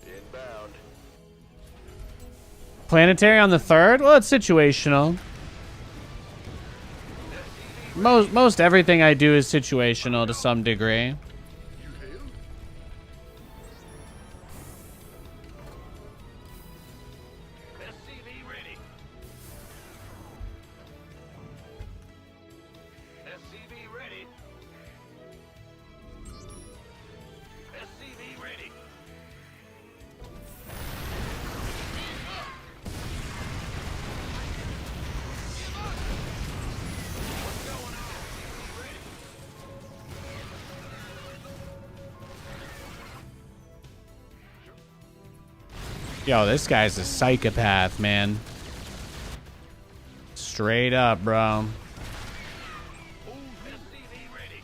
Inbound. Planetary on the 3rd? Well, it's situational. Most everything I do is situational to some degree. SCV ready. SCV ready. SCV ready. What's going on? SCV ready. Yo, this guy's a psychopath, man. Straight up, bro. SCV ready.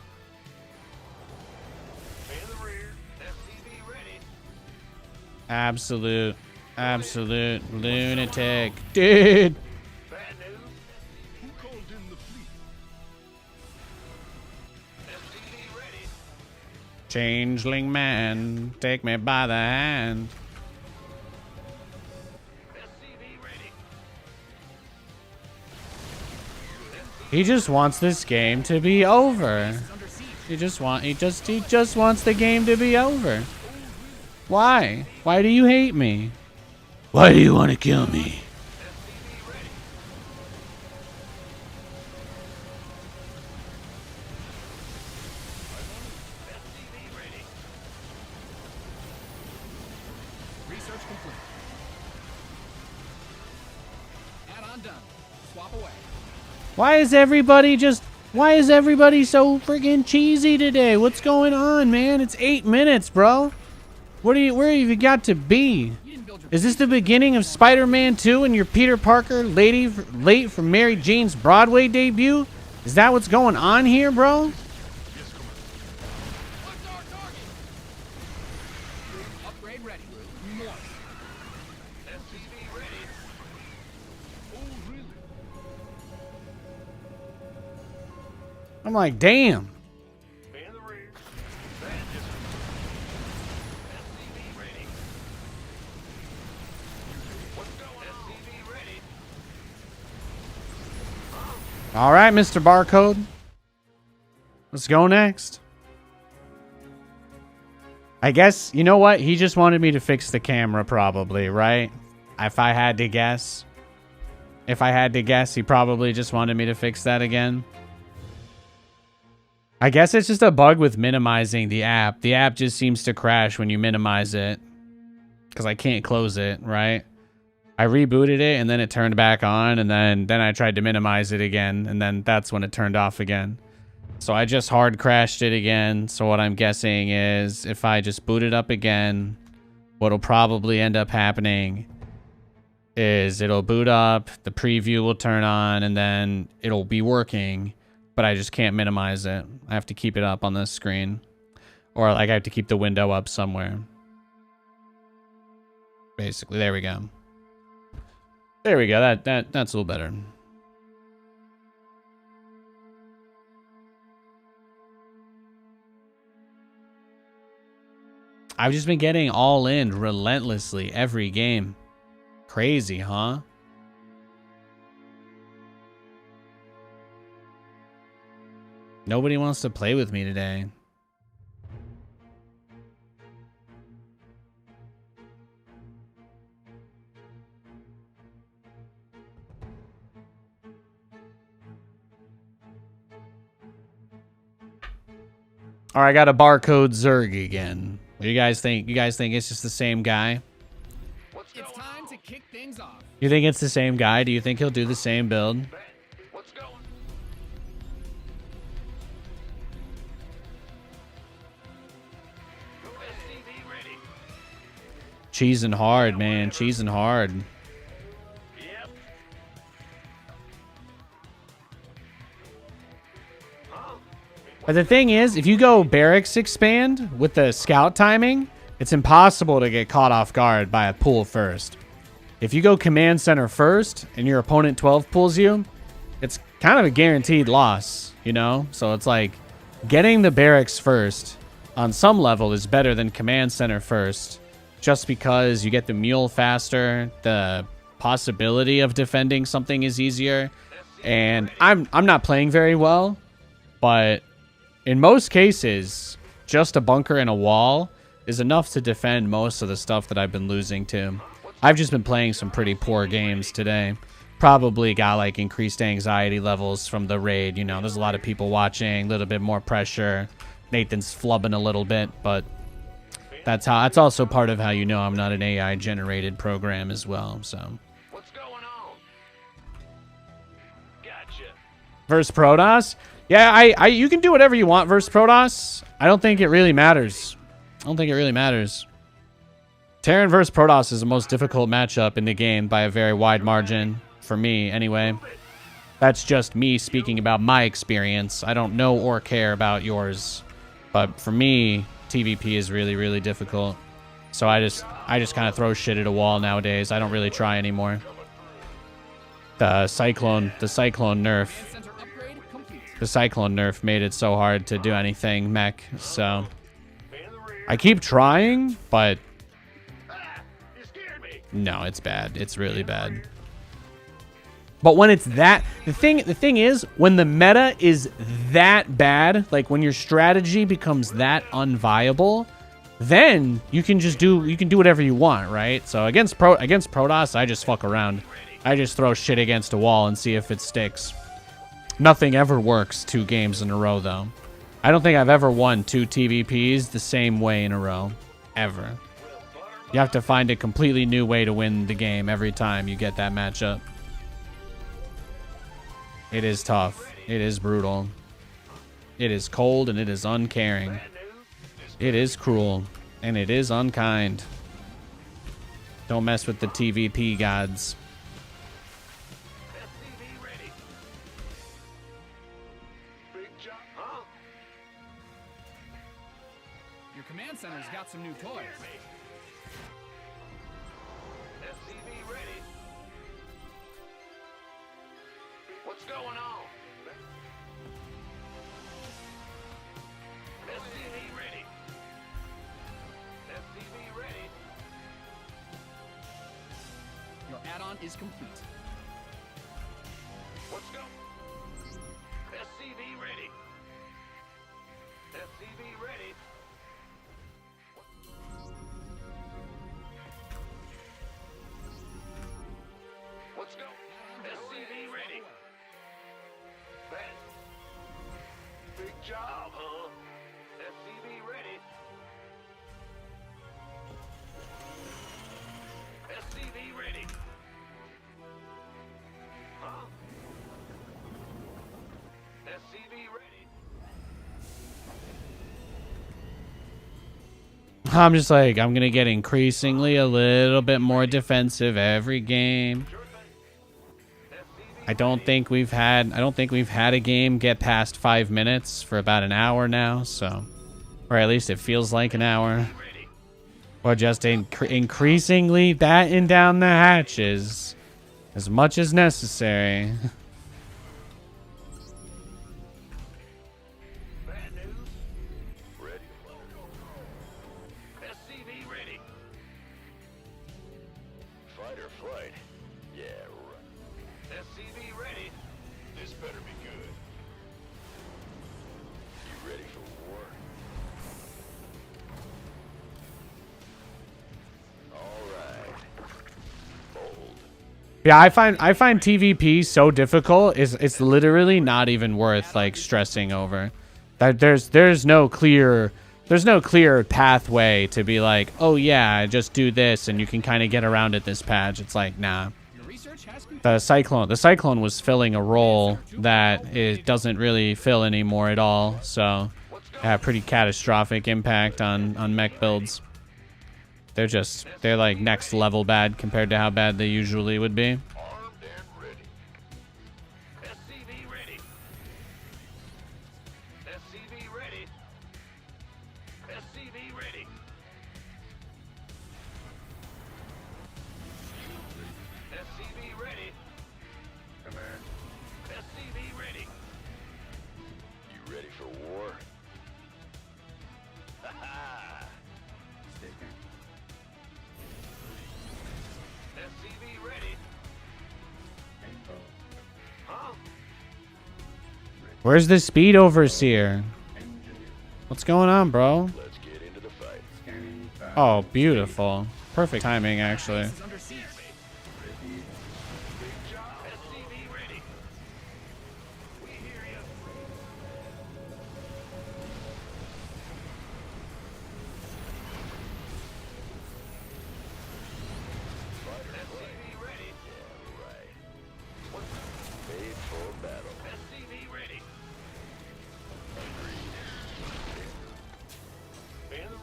In the rear. SCV ready. Absolute lunatic. Dude. Bad news. Who called in the fleet? SCV ready. Changeling man, take me by the hand. SCV ready. He just wants this game to be over. Under siege. He just wants the game to be over. Why? Why do you hate me? Why do you want to kill me? SCV ready. SCV ready. Research complete. Add-on done. Swap away. Why is everybody so freaking cheesy today? What's going on, man? It's 8 minutes, bro. Where have you got to be? You didn't build your Is this the beginning of Spider-Man 2 and your Peter Parker late for Mary Jane's Broadway debut? Is that what's going on here, bro? What's our target? Upgrade ready. More. SCV ready. Oh, really? I'm like, damn. In the rear. Bad news. SCV ready. What's going on? SCV ready. All right, Mr. Barcode. Let's go next. I guess, you know what? He just wanted me to fix the camera probably, right? If I had to guess. He probably just wanted me to fix that again. I guess it's just a bug with minimizing the app. The app just seems to crash when you minimize it. because I can't close it, right? I rebooted it and then it turned back on, and then I tried to minimize it again, and then that's when it turned off again. So I just hard crashed it again. So what I'm guessing is if I just boot it up again, what'll probably end up happening is it'll boot up, the preview will turn on, and then it'll be working, but I just can't minimize it. I have to keep it up on this screen, or like I have to keep the window up somewhere. Basically, there we go. There we go. That's a little better. I've just been getting all in relentlessly every game. Crazy, huh? Nobody wants to play with me today. All right, I got a barcode Zerg again. What do you guys think? You guys think it's just the same guy? It's time to kick things off. You think it's the same guy? Do you think he'll do the same build? What's going? SCV ready. Cheesing hard, man. Cheesing hard. Yep. But the thing is, if you go barracks expand with the scout timing, it's impossible to get caught off guard by a pull first. If you go command center first and your opponent 12 pulls you, it's kind of a guaranteed loss, you know? So it's like getting the barracks first on some level is better than command center first, just because you get the mule faster, the possibility of defending something is easier. And I'm not playing very well, but in most cases, just a bunker and a wall is enough to defend most of the stuff that I've been losing to. I've just been playing some pretty poor games today. Probably got like increased anxiety levels from the raid. You know, there's a lot of people watching, a little bit more pressure. Nathan's flubbing a little bit, but that's also part of how you know I'm not an AI generated program as well. So What's going on? Gotcha. versus Protoss, yeah, you can do whatever you want versus Protoss. I don't think it really matters. Terran versus Protoss is the most difficult matchup in the game by a very wide margin, for me anyway. That's just me speaking about my experience. I don't know or care about yours. But for me, TVP is really, really difficult. So I just kind of throw shit at a wall nowadays. I don't really try anymore. The Cyclone nerf. Center upgrade complete. The Cyclone nerf made it so hard to do anything mech. So I keep trying, but You scared me. no, it's bad. It's really bad. But when it's that, the thing is, when the meta is that bad, like when your strategy becomes that unviable, then you can do whatever you want, right? So against Protoss, I just fuck around. I just throw shit against a wall and see if it sticks. Nothing ever works 2 games in a row, though. I don't think I've ever won 2 TVPs the same way in a row, ever. You have to find a completely new way to win the game every time you get that matchup. It is tough. It is brutal. It is cold and it is uncaring. It is cruel and it is unkind. Don't mess with the TVP gods. SCV ready. Big job, huh? Your command center's got some new toys. SCV ready. What's going on? SCV ready. SCV ready. Your add-on is complete. Let's go. SCV ready. SCV ready. Let's go. SCV ready. Big job, huh? SCV ready. I'm just like, I'm gonna get increasingly a little bit more defensive every game. I don't think we've had a game get past 5 minutes for about an hour now, so, or at least it feels like an hour. Or just increasingly batten down the hatches as much as necessary. Bad news. Ready, SCV ready. Fight or flight? Yeah, right. SCV ready. This better be good. You ready for war? All right. Bold. Yeah, I find TVP so difficult. It's literally not even worth like stressing over. That there's no clear pathway to be like, oh yeah, just do this and you can kind of get around it this patch. It's like, nah. The Cyclone was filling a role that it doesn't really fill anymore at all. So, yeah, pretty catastrophic impact on mech builds. They're like next level bad compared to how bad they usually would be. Armed and ready. SCV ready. SCV ready. SCV ready. SCV ready. Command. SCV ready. You ready for war? Ha ha! Taken. SCV ready. Info. Huh? Where's the speed overseer? Engineer. What's going on, bro? Let's get into the fight. Scanning. Fast. Oh, beautiful. Perfect timing, actually. Is under siege. Ready. Big job. SCV ready. We hear you. SCV ready. Yeah, right. What's made for battle? SCV ready. Agreed.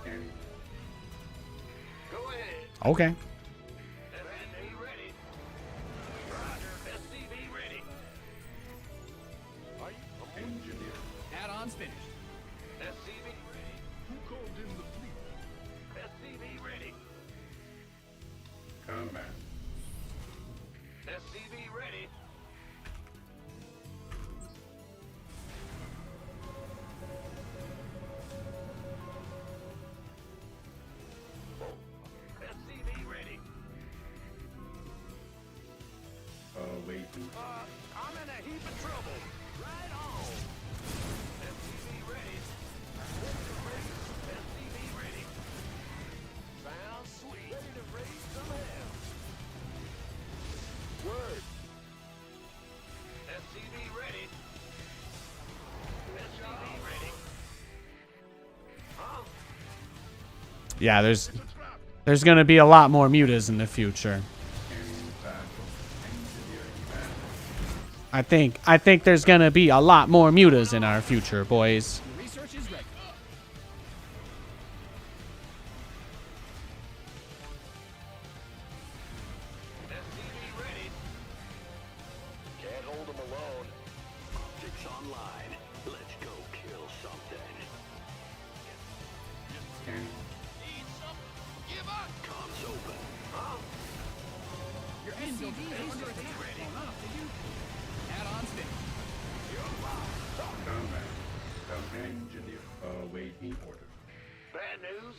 Scanning. Go ahead. Okay. SCV ready. Roger. SCV ready. Are you? Engineer. Add-ons finished. SCV ready. Who called in the fleet? SCV ready. Command. SCV ready. SCV ready. Waiting. I'm in a heap of trouble. Right on. SCV ready. SCV ready. Sounds sweet. Ready to raise some hell. Word. SCV ready. SCV ready. Huh? Yeah, there's gonna be a lot more mutas in the future. Scanning. Fast. Engineering. Fast. I think there's gonna be a lot more mutas in our future, boys. Your research is ready. SCV ready. Can't hold them alone. Optics online. Let's go kill something. Scanning. Need some? Give up. Comms open. Huh? Your SCV is under attack. Hold up, did you? Add-ons finished. Command. Engineer. Awaiting order. Bad news.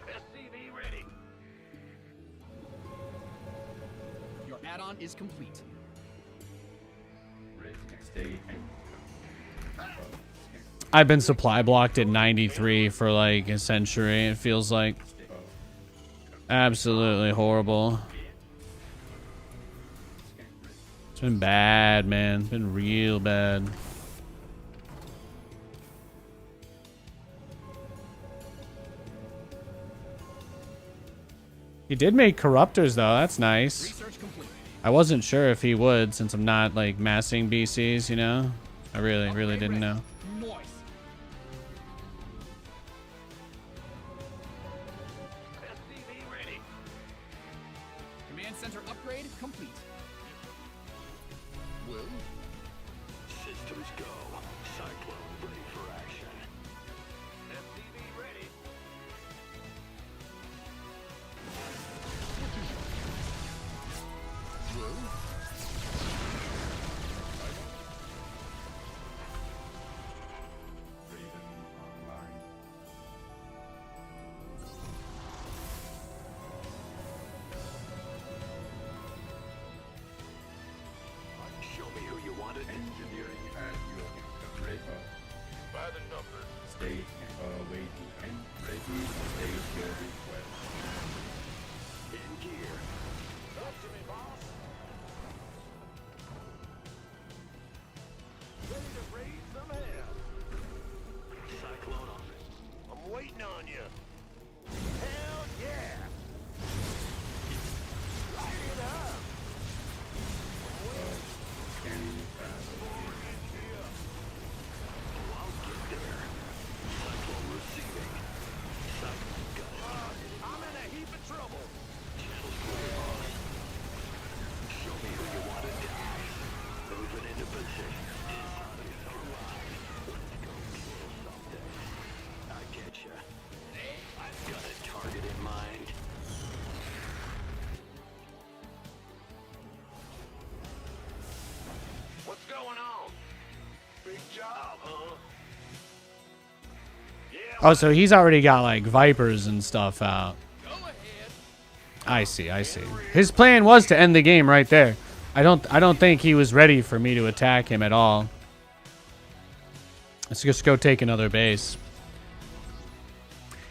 SCV ready. Your add-on is complete. Ready. Stay. I've been supply blocked at 93 for like a century. It feels like absolutely horrible. It's been bad, man. It's been real bad. He did make corruptors though. That's nice. Research complete. I wasn't sure if he would since I'm not like massing BCs, you know. I really didn't know. Noise. SCV ready. Command center upgrade complete. Will? Systems go. Cyclone ready for action. SCV ready. Raven online. Show me who you wanted. Engineering at your Draper. By the numbers. State waiting time. Ready to state your request. In gear. Talk to me, boss. Ready to raise some hell. Cyclone office. I'm waiting on you. Hell yeah. Light it up. Scanning fast. I'll get there. Cyclone receiving. Cyclone got it. I'm in a heap of trouble. Channels clear, boss. Show me who you want to die. Moving into position. Inside line. Let's go kill something. I get ya. I've got a target in mind. What's going on? Big job, huh? Yeah. Oh, so he's already got like Vipers and stuff out. Go ahead. I see. His plan was to end the game right there. I don't think he was ready for me to attack him at all. Let's just go take another base.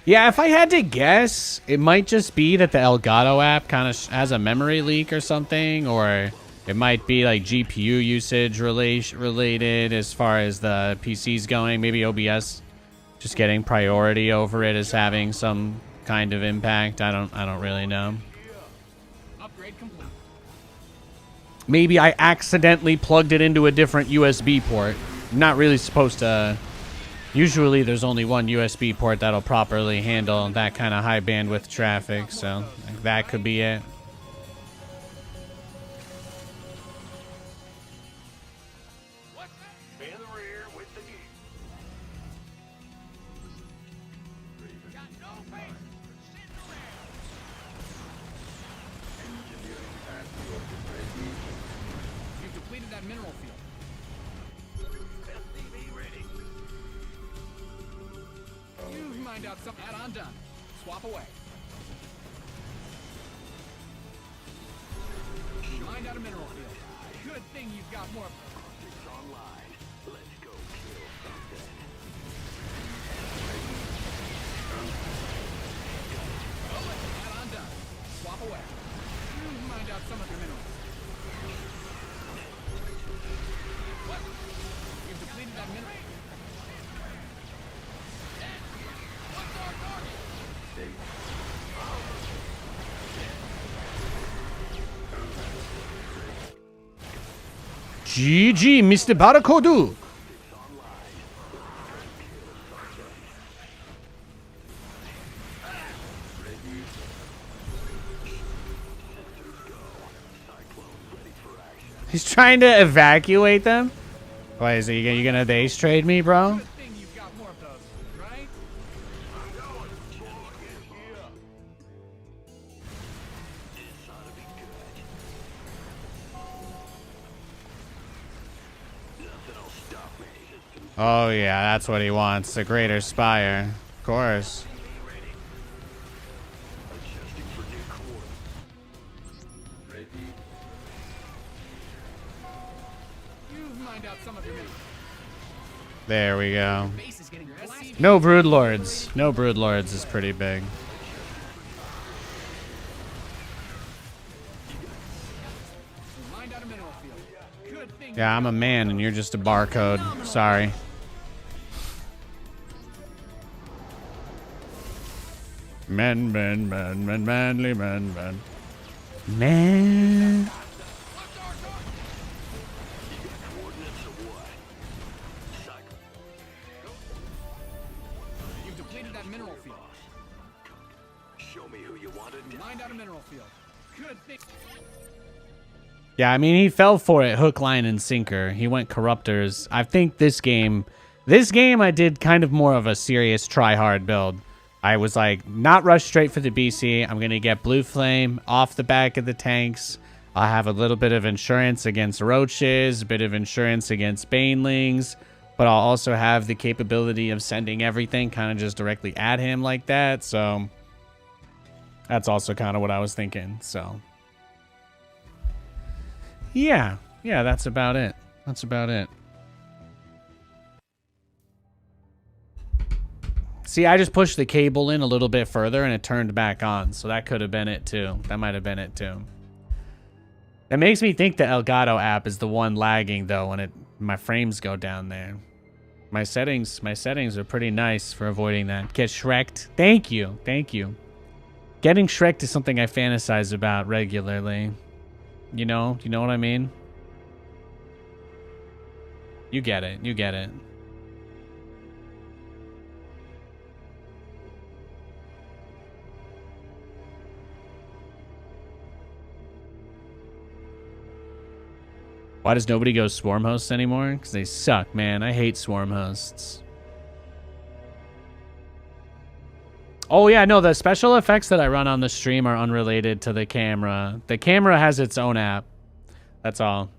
Yeah, if I had to guess, it might just be that the Elgato app kind of has a memory leak or something, or it might be like GPU usage related as far as the PC's going. Maybe OBS just getting priority over it is having some kind of impact. I don't really know. Upgrade complete. Maybe I accidentally plugged it into a different USB port. I'm not really supposed to. Usually there's only one USB port that'll properly handle that kind of high bandwidth traffic, so like, that could be it. In the rear with the geek. Engineering at your ready. You've depleted that mineral field. SCV ready. You've mined out some add-on done. Swap away. Mined out a mineral field. Good thing you've got more. It's online. Let's go kill something. Add-on done. Swap away. You've mined out some of your minerals. What? You've depleted that mineral. What's our target? State. GG, Mr. Barakodu. He's trying to evacuate them? Why is he? You gonna base trade me, bro? Good thing you've got more of those, right? I'm going. Channels get here. This ought to be good. Nothing will stop me. Oh yeah, that's what he wants. The Greater Spire. Of course. Adjusting for new coordinates. Ready. You've mined out some of your minerals. There we go. Base is getting blasted. No Broodlords. No Broodlords is pretty big. Mined out a mineral field. Good thing. Yeah, I'm a man and you're just a barcode. Sorry. Men, manly men. Man. Coordinates of what? mineral field. Show me who you wanted. Mined out a mineral field. Good thing. Yeah, I mean, he fell for it hook, line, and sinker. He went corruptors. I think this game I did kind of more of a serious try-hard build. I was like, not rush straight for the BC. I'm going to get Blue Flame off the back of the tanks. I have a little bit of insurance against roaches, a bit of insurance against banelings, but I'll also have the capability of sending everything kind of just directly at him like that. So that's also kind of what I was thinking. So yeah, that's about it. That's about it. See, I just pushed the cable in a little bit further and it turned back on. So that could have been it too. That might have been it too. That makes me think the Elgato app is the one lagging though when my frames go down there. My settings are pretty nice for avoiding that. Get Shrek'd. Thank you. Thank you. Getting Shrek'd is something I fantasize about regularly. You know what I mean? You get it. You get it. Why does nobody go swarm hosts anymore? Because they suck, man. I hate swarm hosts. Oh, yeah, no, the special effects that I run on the stream are unrelated to the camera. The camera has its own app. That's all.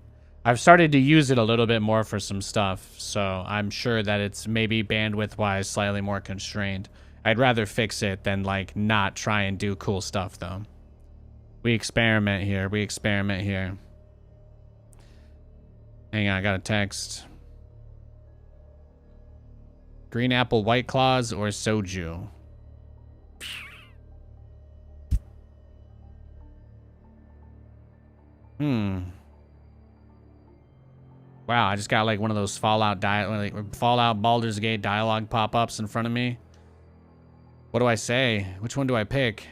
I've started to use it a little bit more for some stuff, so I'm sure that it's maybe bandwidth-wise slightly more constrained. I'd rather fix it than, like, not try and do cool stuff, though. We experiment here. We experiment here. Hang on, I got a text. Green apple, White Claws, or soju? Wow, I just got like one of those Fallout Baldur's Gate dialogue pop-ups in front of me. What do I say? Which one do I pick?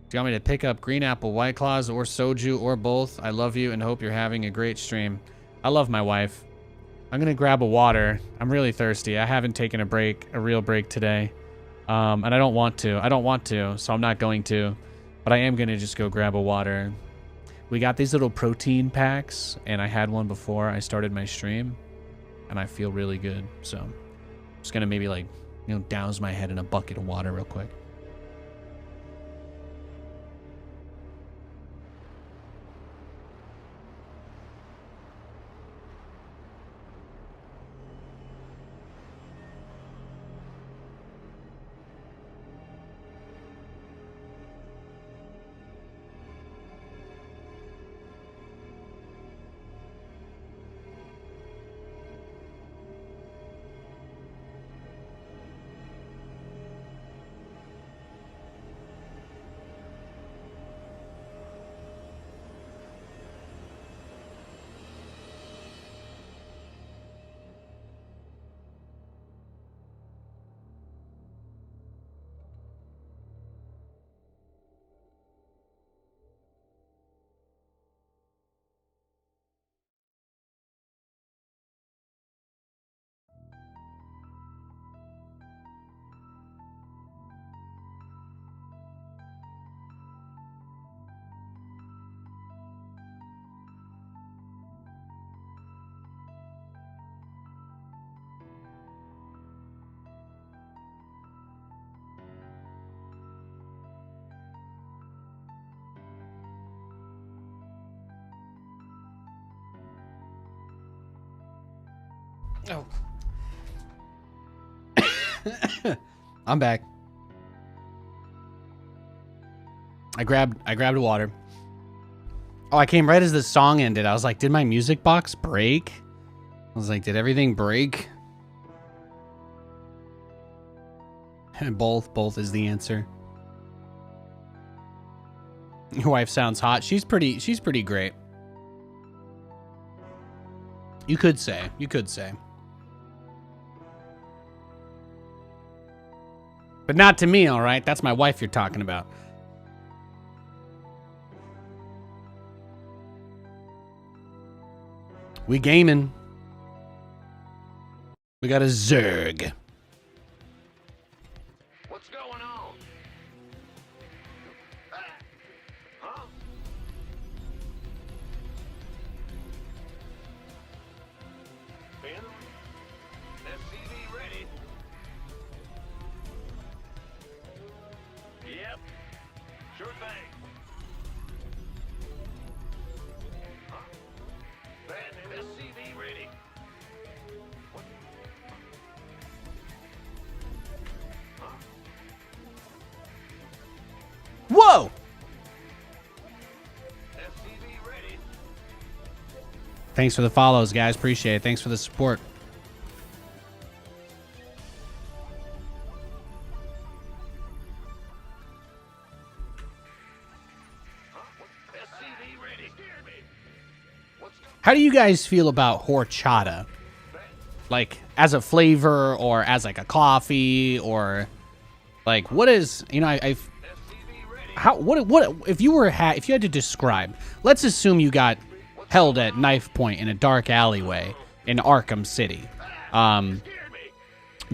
Do you want me to pick up Green Apple, White Claws, or soju, or both? I love you and hope you're having a great stream. I love my wife. I'm gonna grab a water. I'm really thirsty. I haven't taken a real break today. And I don't want to, so I'm not going to. But I am gonna just go grab a water. We got these little protein packs, and I had one before I started my stream, and I feel really good. So I'm just gonna maybe like, douse my head in a bucket of water real quick. Oh. I'm back. I grabbed water. Oh, I came right as the song ended. I was like, did my music box break? I was like, did everything break? Both is the answer. Your wife sounds hot. She's pretty great. You could say. But not to me, all right? That's my wife you're talking about. We gaming. We got a Zerg. ready. Whoa! SCV ready. Thanks for the follows, guys. Appreciate it. Thanks for the support. SCV ready. Scared me. What's going How do you guys feel about horchata? Like, as a flavor or as like a coffee or like what is, you know, I've SCV ready. how what if you were if you had to describe, let's assume you got held at knife point in a dark alleyway in Arkham City. Scared me.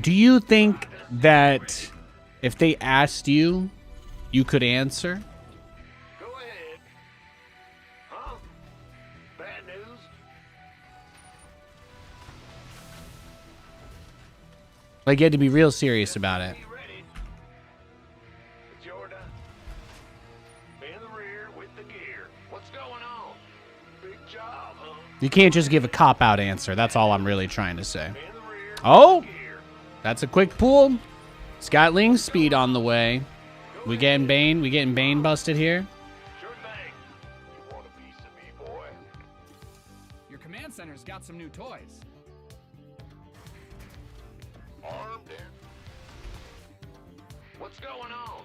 Do you think that if they asked you, you could answer? Go ahead. Huh? Bad news? Like you had to be real serious about it. Be ready. It's your turn. In the rear with the gear. What's going on? Big job, huh? You can't just give a cop-out answer. That's all I'm really trying to say. In the rear. Oh, Gear. that's a quick pull. Scott speed on the way. We getting Bane busted here. Sure thing. You want a piece of me, boy? Your command center's got some new toys. Armed and... What's going on?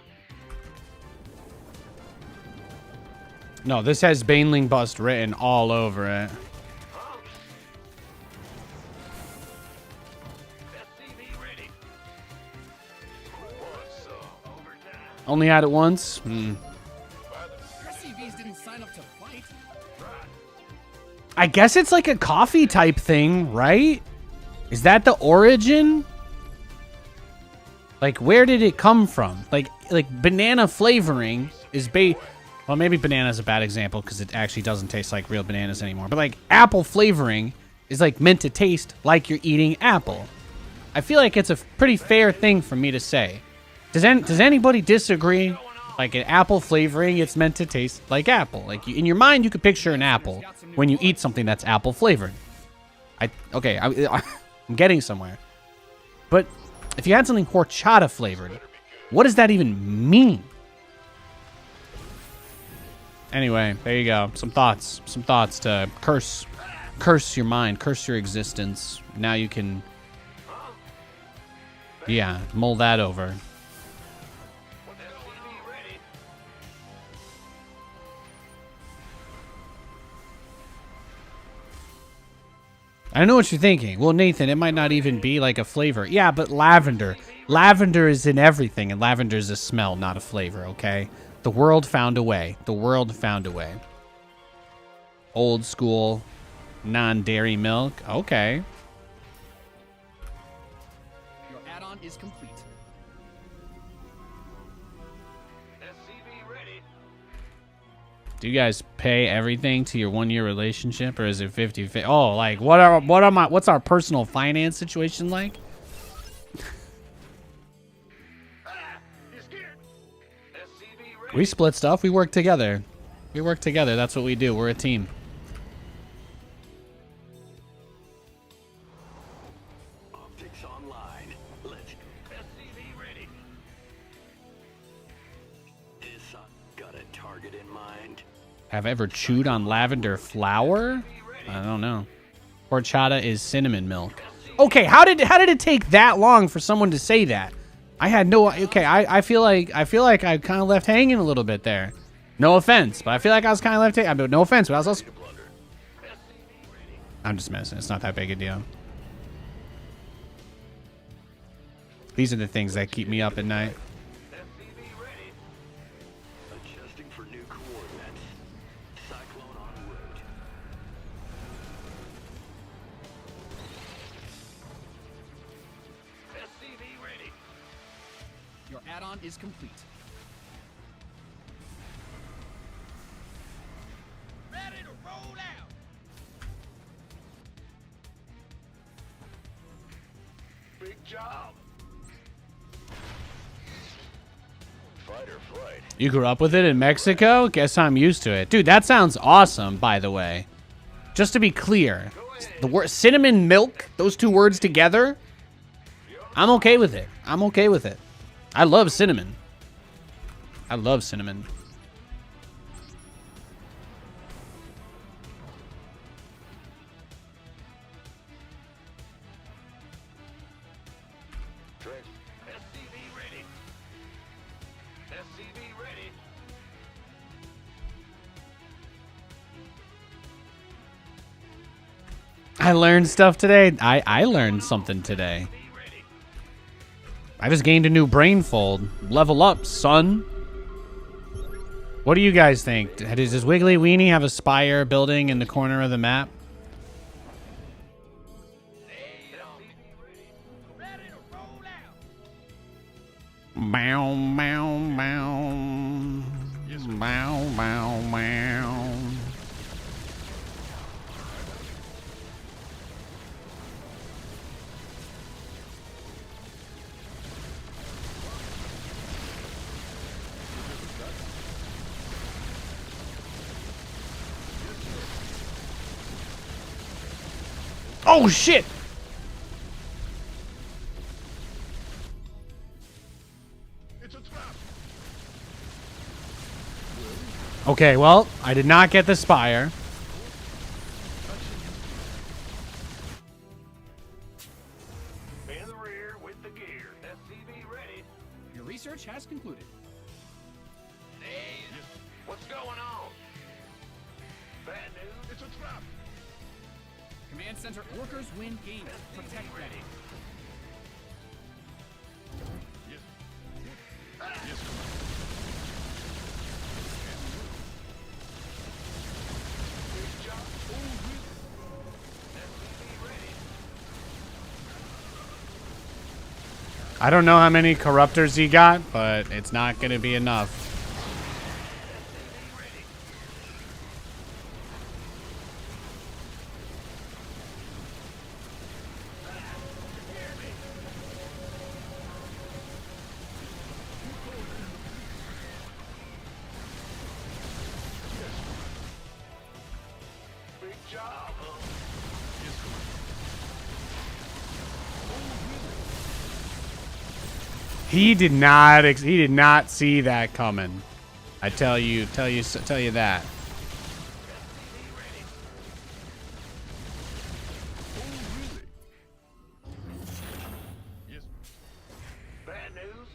No, this has Baneling Bust written all over it. Huh? SCV ready. Who wants some overtime? Only had it once. Hmm. Your CVs didn't sign up to fight. I guess it's like a coffee type thing, right? Is that the origin? Like, where did it come from? Like banana flavoring is well, maybe banana's a bad example because it actually doesn't taste like real bananas anymore. But like apple flavoring is like meant to taste like you're eating apple. I feel like it's a pretty fair thing for me to say. Does anybody disagree? Like an apple flavoring, it's meant to taste like apple. Like in your mind, you could picture an apple when you eat something that's apple flavored. I'm getting somewhere. But if you had something horchata flavored, what does that even mean? Anyway, there you go. Some thoughts to curse your mind, curse your existence. Now you can, yeah, mull that over. SCV ready. I know what you're thinking. Well, Nathan, it might not even be like a flavor. Yeah, but lavender. Lavender is in everything, and lavender is a smell, not a flavor, okay? The world found a way. The world found a way. Old school, non-dairy milk. Okay. Your add-on is complete. SCV ready. Do you guys pay everything to your 1-year relationship, or is it 50-50? Oh, like what's our personal finance situation like? You scared? SCV ready. We split stuff. We work together. We work together. That's what we do. We're a team. Optics online. Let's SCV ready. is got a target in mind. Have I ever chewed on lavender flower? I don't know. Horchata is cinnamon milk. Okay, how did it take that long for someone to say that? I had no. Okay, I feel like I kind of left hanging a little bit there. No offense, but I feel like I was kind of left hanging. I mean, no offense, but I was also. I'm just messing. It's not that big a deal. These are the things that keep me up at night. SCV ready. Adjusting for new coordinates. Cyclone en route. SCV ready. Your add-on is complete. Ready to roll out. Big job. Fight or flight. You grew up with it in Mexico? Guess I'm used to it. Dude, that sounds awesome, by the way. Just to be clear, the word cinnamon milk, those two words together, I'm okay with it. I'm okay with it. I love cinnamon. I love cinnamon. Trent, SCV ready. SCV ready. I learned stuff today. I learned something today. Be ready. I just gained a new brain fold. Level up, son. What do you guys think? Does Wiggly Weenie have a spire building in the corner of the map? Bow, bow, bow. Bow, bow, bow. Oh, shit! It's a trap. Okay, well, I did not get the spire. In the rear with the gear. SCV ready. Your research has concluded. Hey, what's going on? Bad news. It's a trap. Command center, workers win game. Protect ready. Good job. SCV ready. I don't know how many corruptors he got, but it's not going to be enough. Big job, huh? He did not see that coming. I tell you that. Bad news.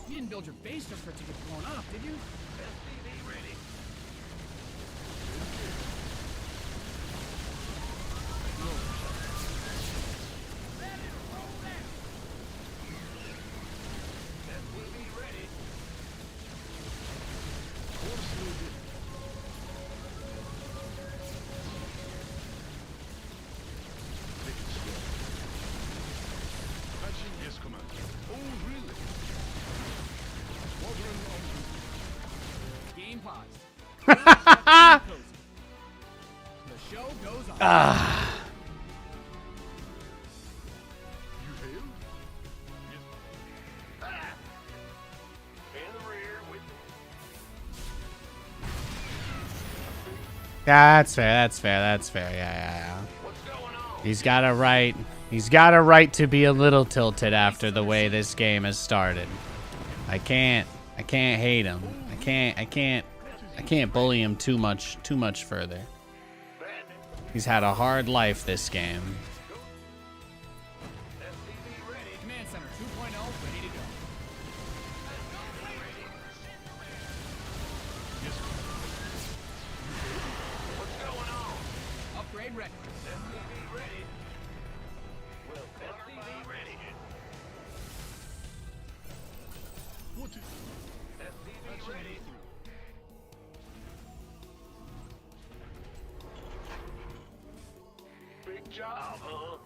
You didn't build your base just for it to get blown up, did you? SCV ready. SCV ready. Yes, Commander. Oh, really? Game pause. The show goes on. You hail? In the rear with That's fair. Yeah. what's going on? He's got a right. He's got a right to be a little tilted after the way this game has started. I can't hate him. I can't bully him too much further. Bad news. He's had a hard life this game. SCV ready. Command center 2.0 ready to go. What's going on? Upgrade ready. SCV ready. Well, SCV ready. What is SCV ready. Big job, huh?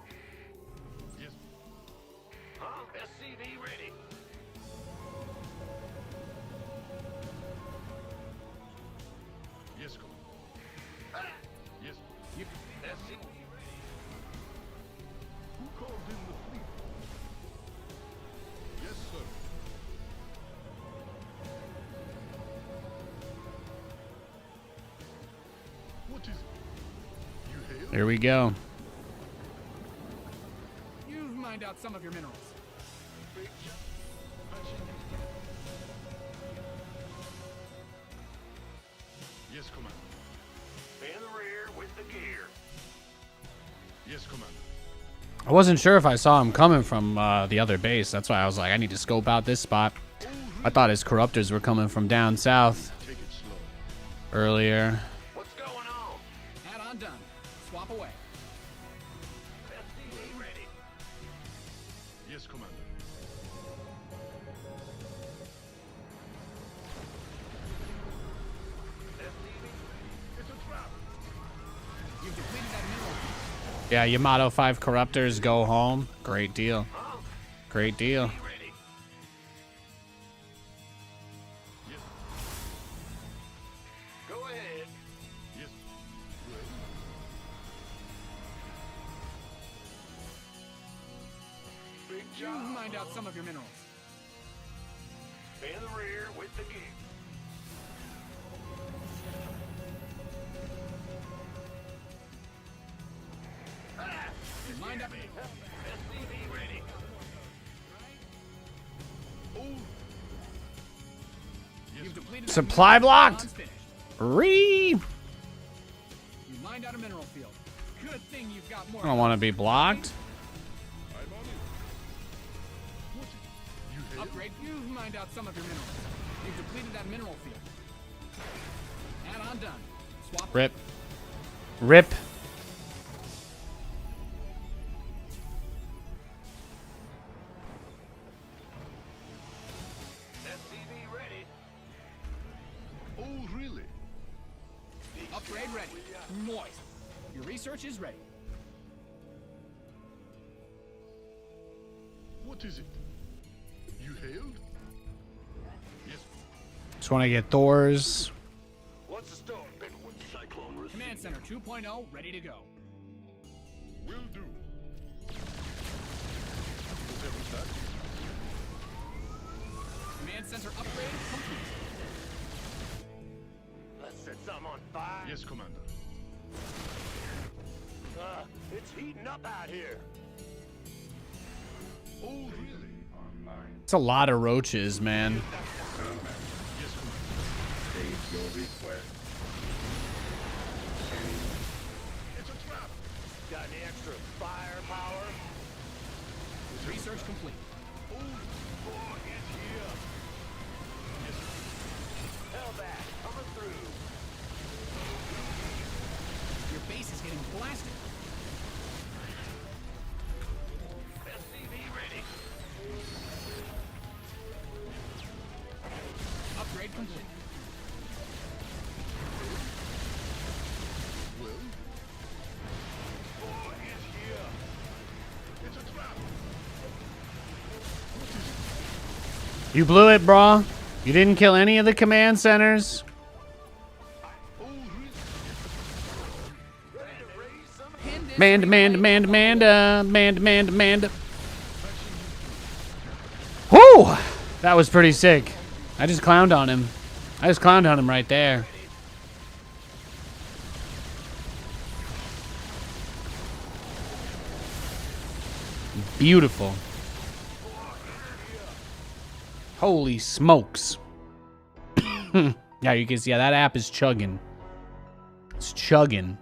Yes. Huh? SCV ready. Yes, Commander. Yes. SCV ready. Who called in the fleet? Here we go. You've mined out some of your minerals. Yes, Commander. In the rear with the gear. Yes, Commander. I wasn't sure if I saw him coming from the other base. That's why I was like, I need to scope out this spot. I thought his corruptors were coming from down south Take it slow. earlier. What's going on? Add-on done. Swap away. SCV ready. Yes, Commander. SCV. It's a trap. You've depleted that mineral. Yeah, Yamato 5 corruptors go home. Great deal. Great deal. Ready. Yes. Go ahead. Yes. Big You've job. mined out some of your minerals. In the rear with the gear. You mined out. SCV ready. You've depleted that Supply mineral. blocked. Add-on's finished. Ree! You mined out a mineral field. Good thing you've got more. I don't want to be blocked. I'm on it. What? You hail? Upgrade. You've mined out some of your minerals. You've depleted that mineral field. Add-on done. Swap. Rip. Rip. SCV ready. Oh, really? Upgrade ready. Moist. Your research is ready. What is it? You hailed? Yes. Just want to get Thor's. What's the story? Cyclone receiving. Command Center 2.0 ready to go. Will do. Whatever that is. Command Center upgrade complete. Let's set some on fire. Yes, Commander. It's heating up out here. Oh, really? It's a lot of roaches, man. Yes, Commander. It's a trap. Got any extra firepower? Research complete. Hellbat coming through. Your base is getting blasted. SCV ready. Upgrade complete. Well? Boy, it's here. It's a trap. You blew it, brah. You didn't kill any of the command centers. Oh, really? Ready to raise some Mand. Whoo! That was pretty sick. I just clowned on him. Right there. Beautiful. Holy smokes. Yeah, you can see that app is chugging. It's chugging.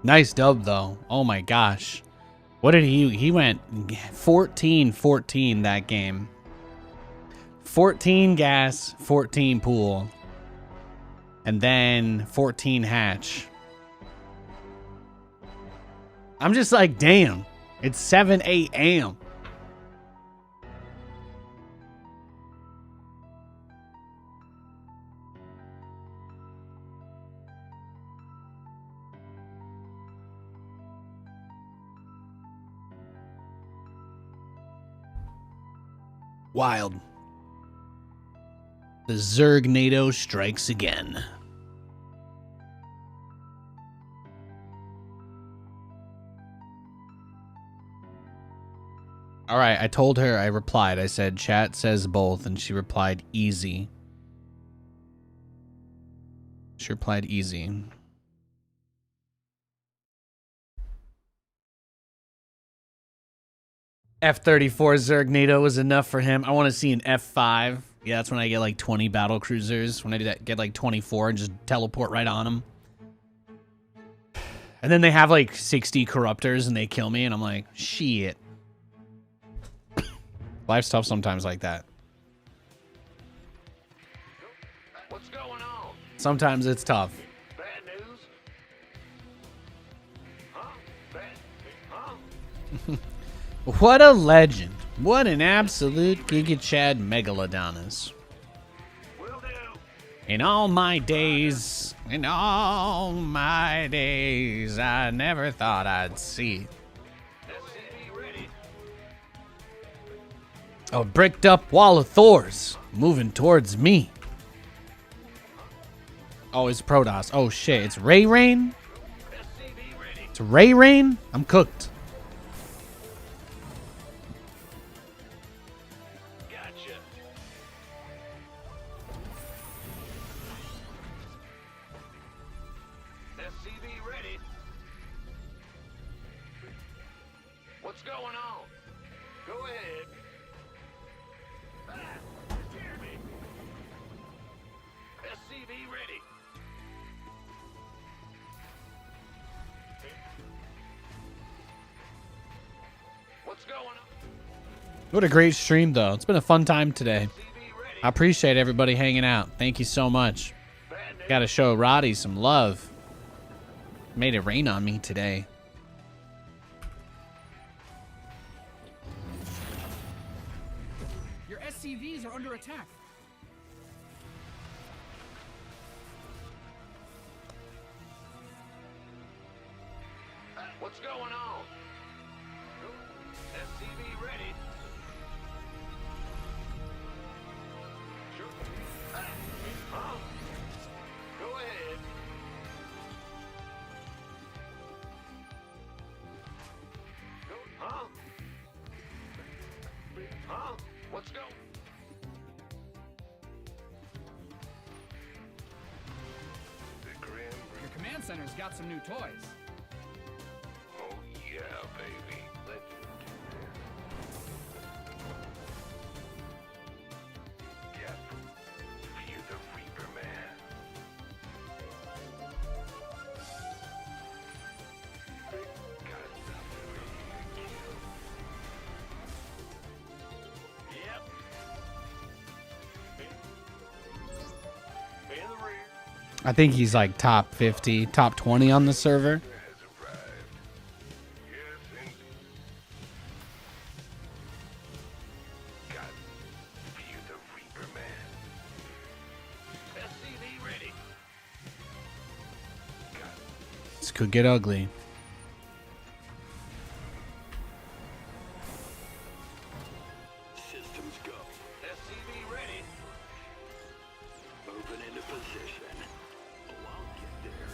Nice dub, though. Oh, my gosh. What did he went 14-14 that game. 14 gas, 14 pool. And then 14 hatch. I'm just like, damn. It's 7 a.m. Wild. The Zergnado strikes again. All right, I told her, I replied. I said, chat says both, and she replied, easy. She replied, easy. F-34 Zergnado was enough for him. I want to see an F-5. Yeah, that's when I get like 20 battle cruisers. When I do that, get like 24 and just teleport right on them. And then they have like 60 corruptors and they kill me and I'm like, shit. Life's tough sometimes like that. What's going on? Sometimes it's tough. Bad news? Huh? Bad? Huh? What a legend. What an absolute Giga Chad Megalodonus. Will do. In all my days, I never thought I'd see SCV ready. a bricked up wall of Thors moving towards me. Oh, it's Protoss. Oh shit, it's Ray Rain? SCV ready. It's Ray Rain? I'm cooked. Gotcha. SCV ready. What's going on? Go ahead. Ah, scared me. SCV ready. What's going on? What a great stream, though. It's been a fun time today. SCV ready. I appreciate everybody hanging out. Thank you so much. Bad news. Gotta show Roddy some love. Made it rain on me today. Your SCVs are under attack. What's going on? SCV ready. Sure. Huh? Go ahead. Go. Huh? Huh? Let's go. Your command center's got some new toys. Oh yeah, baby. Let's Yep. Fear the Reaper Man. Got something ready to kill. Yep. In the rear. I think he's like top 50, top 20 on the server. Has arrived. Yes, indeed. Got Fear the Reaper Man. SCV ready. Got This could get ugly. Systems go. SCV ready. Moving into position. Oh, I'll get there.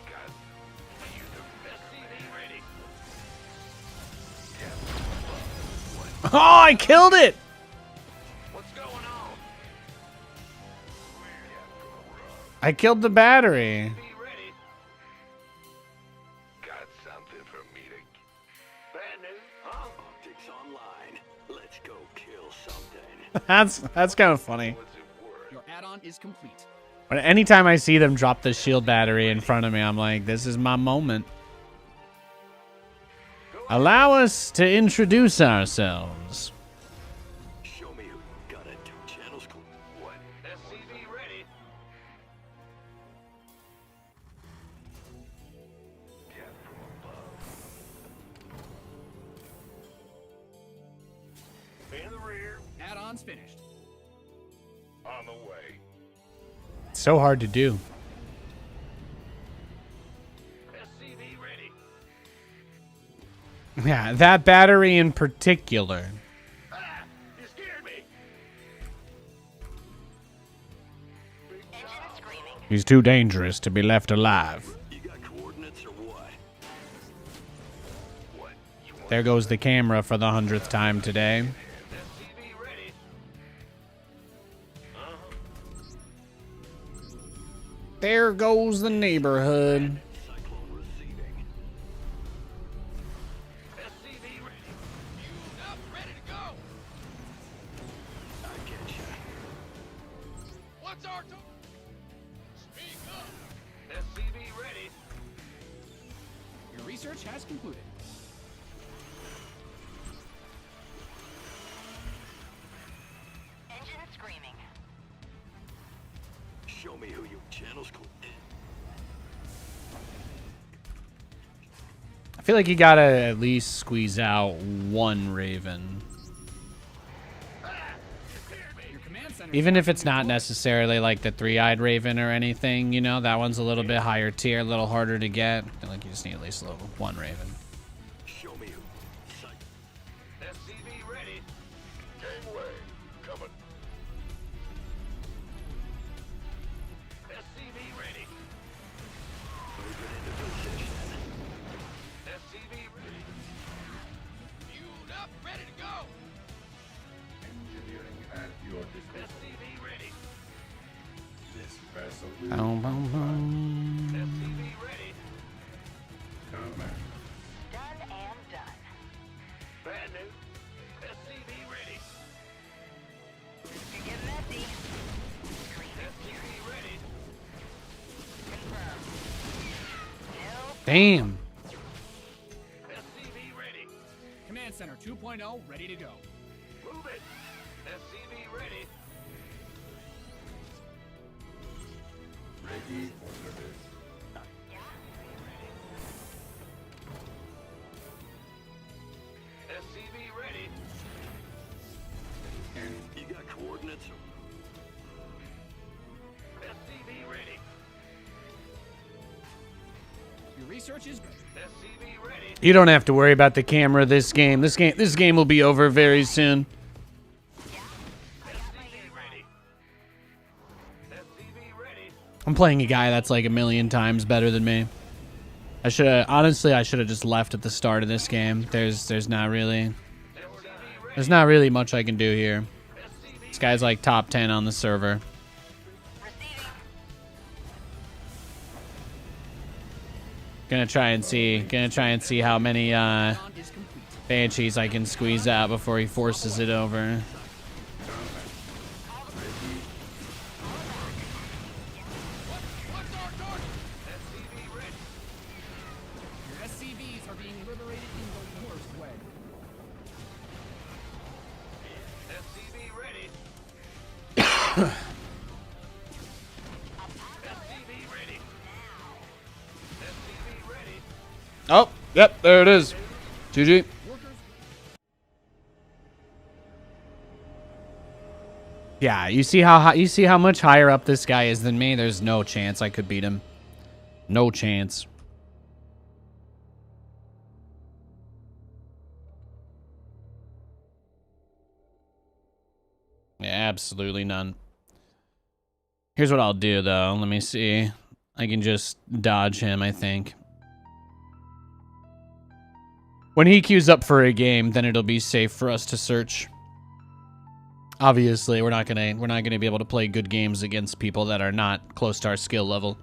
Got Fear the SCV ready. Oh, I killed it! What's going on? I killed the battery. SCV ready. Got something for me to. Bad news, huh? Optics online. Let's go kill something. That's kind of funny. What's it worth? Your add-on is complete. But anytime I see them drop the shield battery in front of me, I'm like, this is my moment. Allow us to introduce ourselves. Show me who got it. 2 channels. What? SCV ready. Death from above. In the rear. Add-on's finished. On the way. It's so hard to do. SCV ready. Yeah, that battery in particular. Ah! You scared me. Engine screaming. He's too dangerous to be left alive. You got coordinates or what? What? You want There goes the camera for the 100th time today. SCV ready. There goes the neighborhood. Cyclone receiving. research has concluded. Engine screaming. Show me who you channels. I feel like you gotta at least squeeze out one Raven. Your command center. Even if it's not necessarily like the three-eyed Raven or anything, you know, that one's a little bit higher tier, a little harder to get. I feel like you just need at least one Raven. Show me who. SCV ready. Gangway coming. SCV ready. Moving into position. SCV ready. Fueled up, ready to go. Engineering at your disposal. SCV ready. This vessel will Boom, boom, boom. SCV ready. command. Done and done. Bad news. SCV ready. You get messy. SCV ready. Confirmed. No. Damn. SCV ready. Command center 2.0 ready to go. Move it. SCV ready. Ready for service. SCV ready. You got coordinates? SCV ready. Your research is good. SCV ready. You don't have to worry about the camera this game. This game will be over very soon. SCV ready. SCV ready. I'm playing a guy that's like a million times better than me. I should have just left at the start of this game. There's not really much I can do here. This guy's like top 10 on the server. Receiving. Gonna try and see how many Bond is complete. Banshees I can squeeze out before he forces it over. What's our target? SCV ready. Your SCVs are being liberated in the worst way. SCV ready. SCV ready. SCV ready. Oh, yep, there it is. GG. Yeah, you see how much higher up this guy is than me? There's no chance I could beat him. No chance. Yeah, absolutely none. Here's what I'll do though. Let me see. I can just dodge him, I think. When he queues up for a game, then it'll be safe for us to search. Obviously, we're not gonna be able to play good games against people that are not close to our skill level.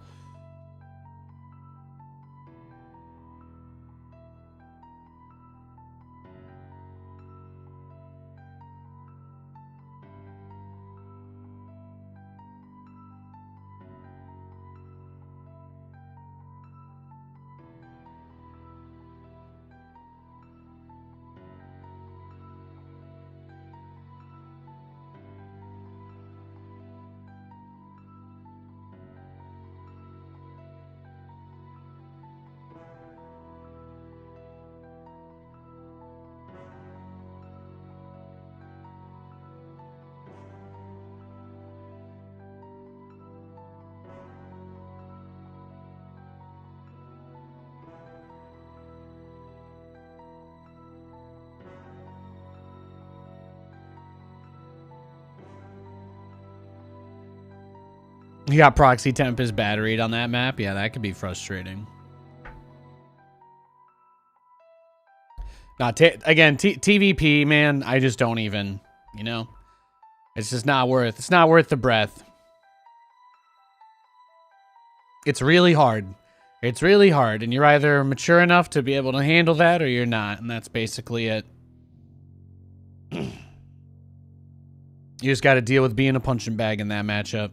He got proxy temp his batteried on that map. Yeah, that could be frustrating. Again, TVP, man, I just don't even, you know? It's just not worth the breath. It's really hard. It's really hard, and you're either mature enough to be able to handle that or you're not, and that's basically it. You just got to deal with being a punching bag in that matchup.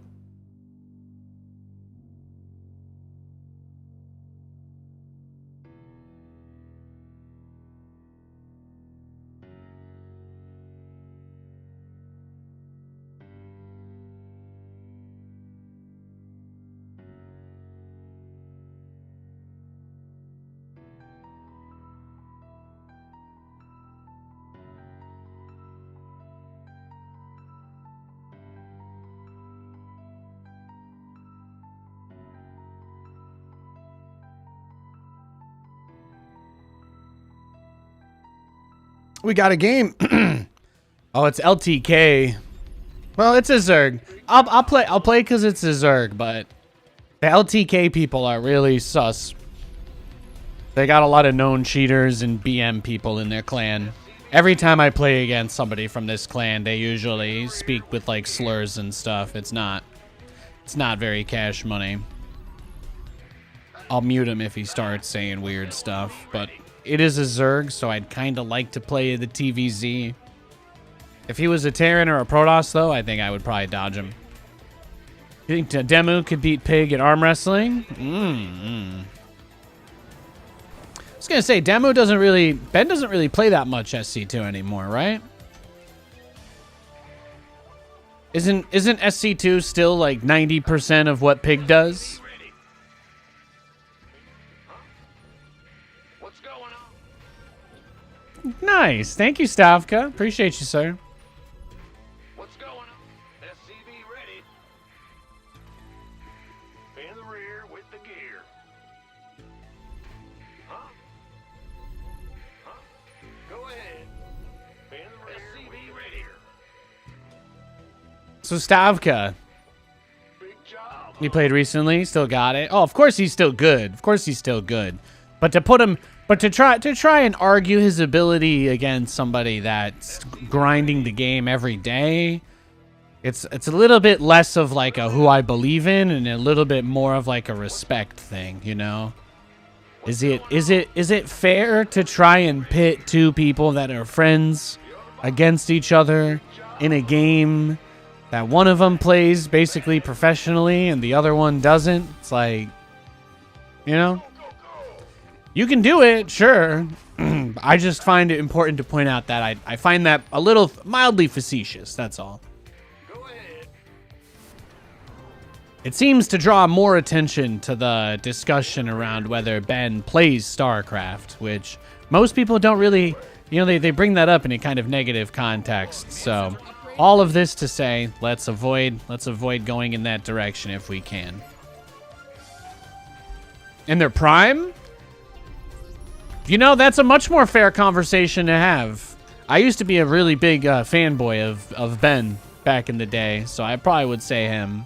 We got a game. Oh, it's LTK. Well, it's a Zerg. I'll play because it's a Zerg, but the LTK people are really sus. They got a lot of known cheaters and BM people in their clan. Every time I play against somebody from this clan, they usually speak with like slurs and stuff. It's not very cash money. I'll mute him if he starts saying weird stuff, but it is a Zerg, so I'd kind of like to play the TVZ. If he was a Terran or a Protoss, though, I think I would probably dodge him. You think Demu could beat Pig at arm wrestling? I was gonna say Ben doesn't really play that much SC2 anymore, right? Isn't SC2 still like 90% of what Pig does? What's going on? Nice. Thank you, Stavka. Appreciate you, sir. What's going on? SCV ready. In the rear with the gear. Huh? Huh? Go ahead. In the rear SCV ready. So Stavka, Big job. he played recently, still got it. Oh, of course he's still good. Of course he's still good. But to try and argue his ability against somebody that's grinding the game every day, it's a little bit less of like a who I believe in and a little bit more of like a respect thing, you know? Is it fair to try and pit two people that are friends against each other in a game that one of them plays basically professionally and the other one doesn't? It's like, you know, you can do it, sure. I just find it important to point out that I find that a little mildly facetious, that's all. Go ahead. It seems to draw more attention to the discussion around whether Ben plays StarCraft, which most people don't really, you know, they bring that up in a kind of negative context. So all of this to say, let's avoid going in that direction if we can. In their prime? You know, that's a much more fair conversation to have. I used to be a really big fanboy of Ben back in the day, so I probably would say him.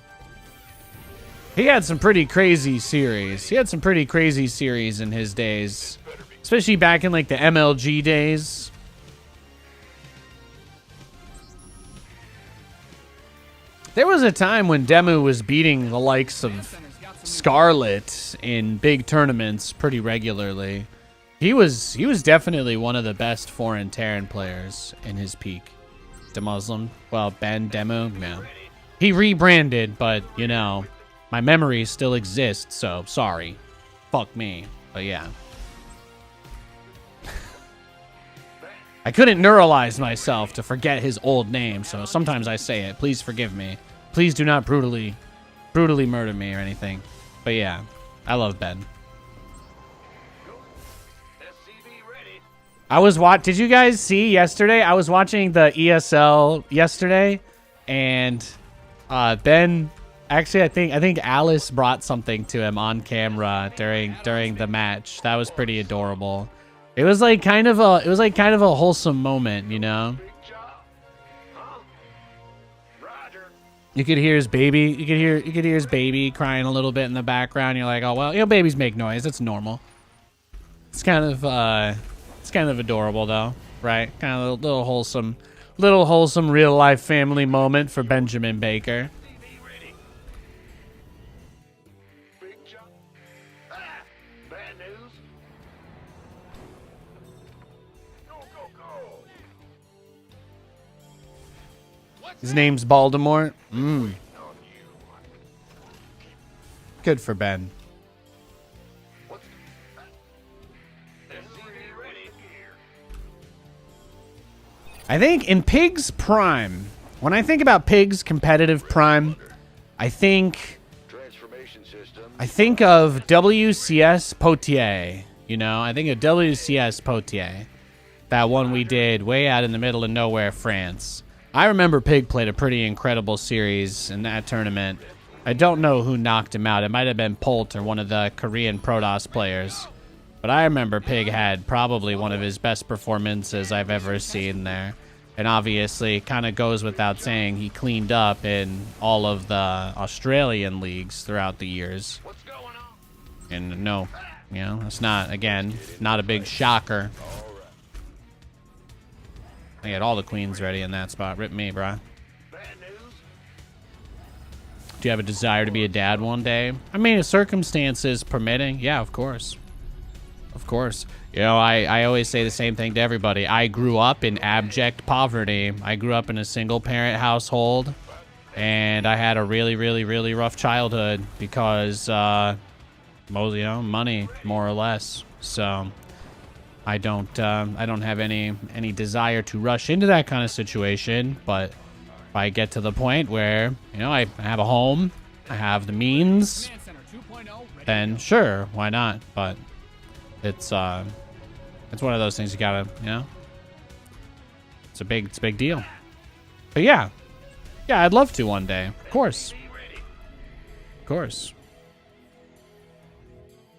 He had some pretty crazy series. He had some pretty crazy series in his days, especially back in like the MLG days. There was a time when Demu was beating the likes of Scarlet in big tournaments pretty regularly. He was definitely one of the best foreign Terran players in his peak. The Muslim, well, Ben Demu, yeah. He rebranded, but you know, my memories still exist, so sorry. Fuck me, but yeah. I couldn't neuralize myself to forget his old name, so sometimes I say it. Please forgive me. Please do not brutally murder me or anything. But yeah, I love Ben. Did you guys see yesterday? I was watching the ESL yesterday, and Ben, actually, I think Alice brought something to him on camera during the match. That was pretty adorable. It was like kind of a wholesome moment, you know. You could hear his baby. You could hear his baby crying a little bit in the background. You're like, oh well, you know, babies make noise. It's normal. It's kind of adorable though, right? Kind of a little wholesome real life family moment for Benjamin Baker. Bad news. Go. His name's Baltimore. Good for Ben. I think in Pig's prime, when I think about Pig's competitive prime, I think of WCS Potier. You know, I think of WCS Potier. That one we did way out in the middle of nowhere, France. I remember Pig played a pretty incredible series in that tournament. I don't know who knocked him out. It might have been Polt or one of the Korean Protoss players. But I remember Pig had probably one of his best performances I've ever seen there. And obviously, kind of goes without saying, he cleaned up in all of the Australian leagues throughout the years. What's going on? And no, you know, that's not, again, not a big shocker. I had all the queens ready in that spot. Rip me, bruh. Bad news? Do you have a desire to be a dad one day? I mean, circumstances permitting. Yeah, of course. Of course. You know, I always say the same thing to everybody. I grew up in abject poverty. I grew up in a single-parent household, and I had a really, really, really rough childhood because, money, more or less. So I don't have any desire to rush into that kind of situation. But if I get to the point where, you know, I have a home, I have the means, then sure, why not? But it's one of those things you gotta, you know, it's a big deal. But yeah, I'd love to one day, of course.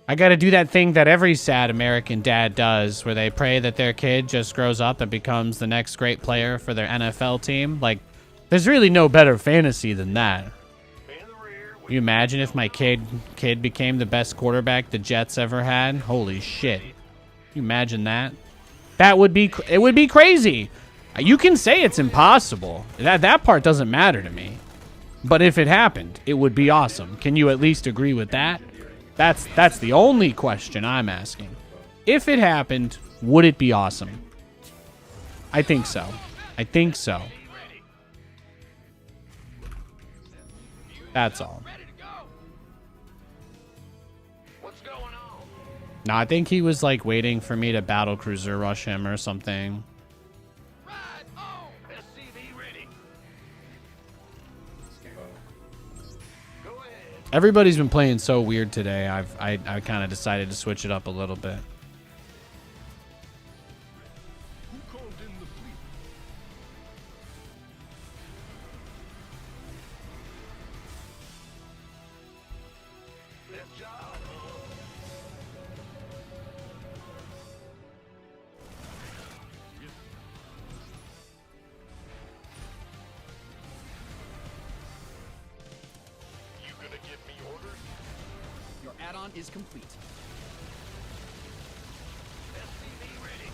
I gotta do that thing that every sad American dad does, where they pray that their kid just grows up and becomes the next great player for their NFL team. Like, there's really no better fantasy than that. You imagine if my kid became the best quarterback the Jets ever had? Holy shit. You imagine that? It would be crazy. You can say it's impossible. That part doesn't matter to me. But if it happened, it would be awesome. Can you at least agree with that? That's the only question I'm asking. If it happened, would it be awesome? I think so. That's all. No, I think he was like waiting for me to battlecruiser rush him or something. Everybody's been playing so weird today. I kind of decided to switch it up a little bit. Add-on is complete. SCV ready.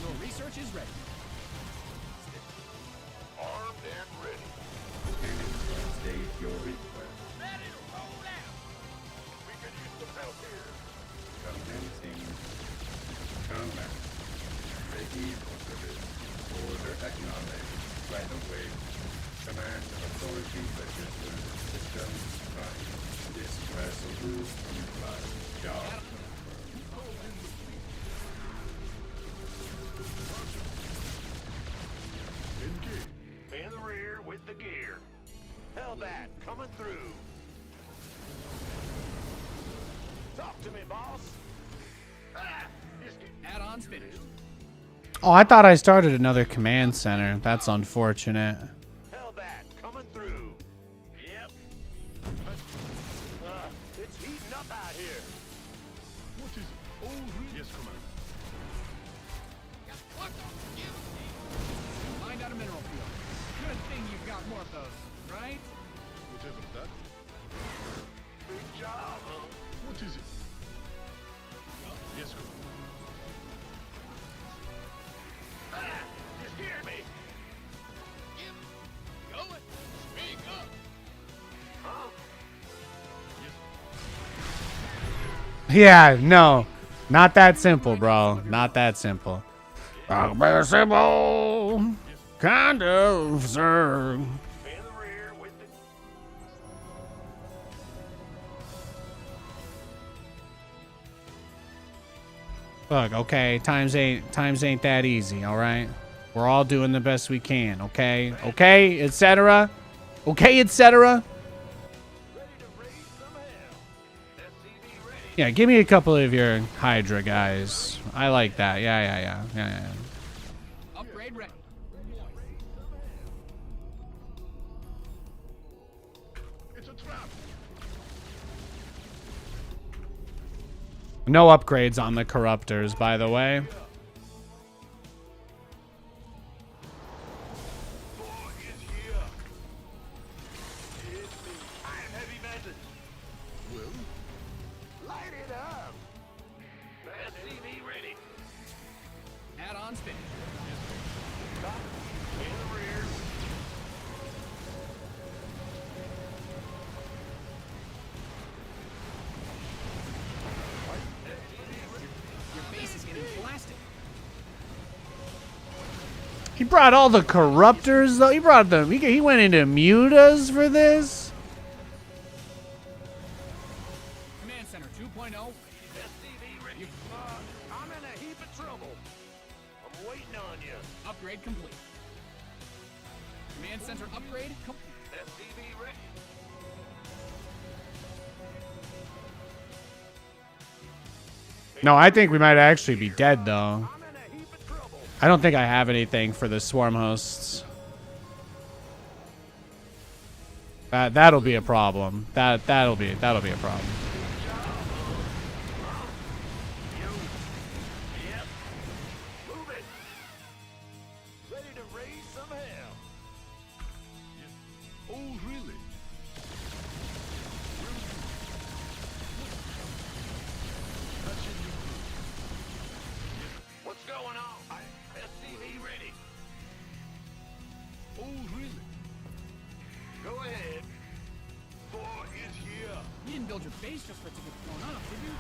Your research is ready. Armed and ready. State your request. Ready to roll out. We could use some help here. Commencing combat. Ready for service. Order acknowledged. Right away. Command authority registered. System right. This vessel will comply. Job. In the rear with the gear. Hellbat coming through. Talk to me, boss. Add-on's finished. Oh, I thought I started another command center. That's unfortunate. Hellbat coming through. Yep. It's heating up out here. What is it? Oh, yes, Commander. Find out a mineral field. Good thing you've got more of those, right? Whatever that. Big job, huh? What is it? Yes, Commander. You scared me. Going. Speak up. Huh? Yeah, no. Not that simple, bro. Not that simple. Very simple. Kind of, sir. In the rear with the... Look, okay, times ain't that easy, all right? We're all doing the best we can, okay? Okay, etc. Okay, etc. Ready to raise some hell. SCV ready. Yeah, give me a couple of your Hydra guys. I like that. Yeah. Upgrade ready. It's a trap. No upgrades on the Corruptors, by the way. War is here. It's me. I am heavy metal. Well, light it up. SCV ready. Add-ons finished. Top in the rear. Your base is getting blasted. He brought all the Corruptors, though. He brought them. He went into mutas for this. Command Center 2.0. SCV ready. I'm in a heap of trouble. I'm waiting on you. Upgrade complete. Command Center upgrade complete. SCV ready. No, I think we might actually be dead, though. I'm in a heap of trouble. I don't think I have anything for the Swarm Hosts. That'll be a problem. That'll be a problem. Yep. Move it. Ready to raise some hell. Oh, really? What's going on? SCV ready. Oh, really? Go ahead. War is here. You didn't build your base just for it to get blown up, did you?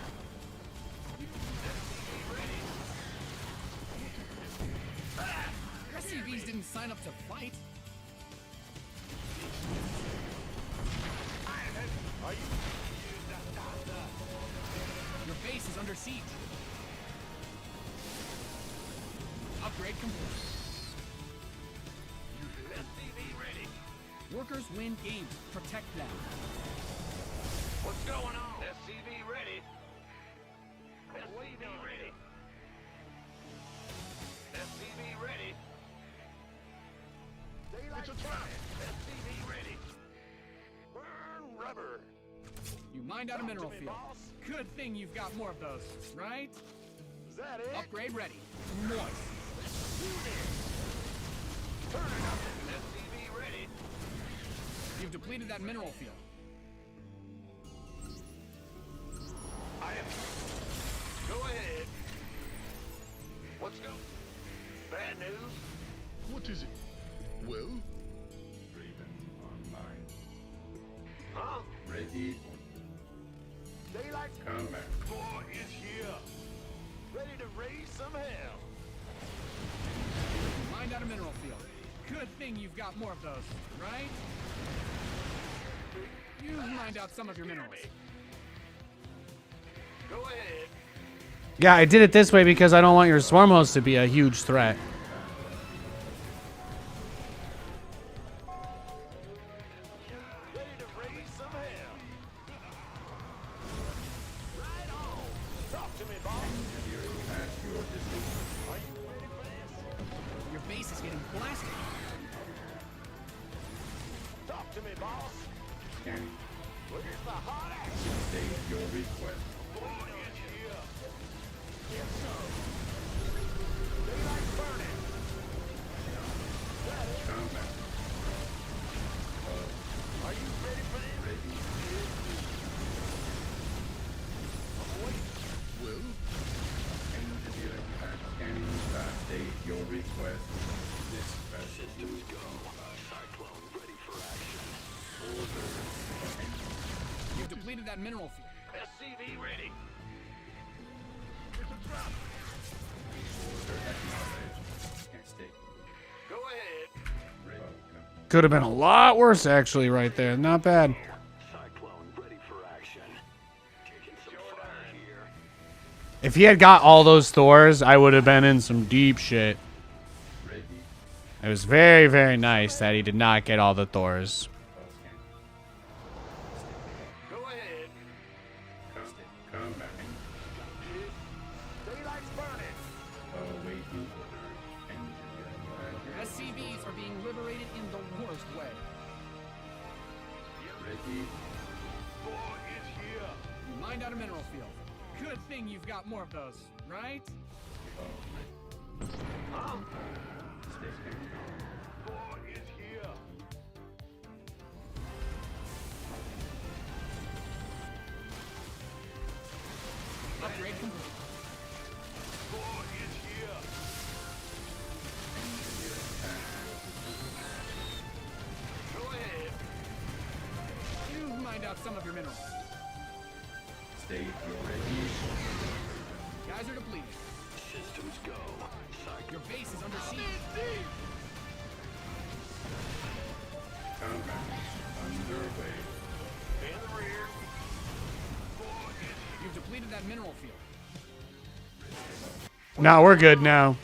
Your SCVs didn't sign up to fight. Are you? Your base is under siege. Upgrade complete. SCV ready. Workers win games. Protect them. What's going on? SCV ready. SCV ready. SCV ready. It's a trap. SCV ready. Burn rubber. You mined out a mineral to me, field. boss. Good thing you've got more of those, right? Is that it? Upgrade ready. Moist. Turn it up. SCV ready. You've depleted that mineral field. I am. Go ahead. What's go? Bad news? What is it? Well? Raven online. Huh? Ready. Daylight Combat. War is here. Ready to raise some hell. Mined out a mineral field. Good thing you've got more of those, right? You've mined out some of your minerals. Go ahead. Yeah, I did it this way because I don't want your Swarm Hosts to be a huge threat. Ready to raise some hell. Right on. Talk to me, boss. Past your decision. Are you ready for this? Your base is getting blasted. Talk to me, boss. Scanning. Where's the hot action? State your request. War is here. Yes, sir. Daylight burning. Combat. Are you ready for this? Ready. I'm waiting. Well? Engineer at scanning. State your request. This Systems go. Cyclone ready for action. You've depleted that mineral field. SCV ready. It's a trap. order acknowledged. Can't stay. Go ahead. Ready. Could have been a lot worse, actually, right there. Not bad. Cyclone ready for action. Taking some fire here. If he had got all those Thors, I would have been in some deep shit. Ready. It was very, very nice that he did not get all the Thors. Go ahead. Combat. Flags burning. Awaiting order. Engineering Your accuracy. SCVs are being liberated in the worst way. Ready. Boy is here. You mined out a mineral field. Good thing you've got more of those, right? Huh? Stay standing. Boy is here. Upgrade complete. Boy is here. Go ahead. You've mined out some of your minerals. Stay ready. Guys are depleted. Systems go. Your base is under siege. Combat underway. In the rear. Boy is here. You've depleted that mineral field. Now we're good now.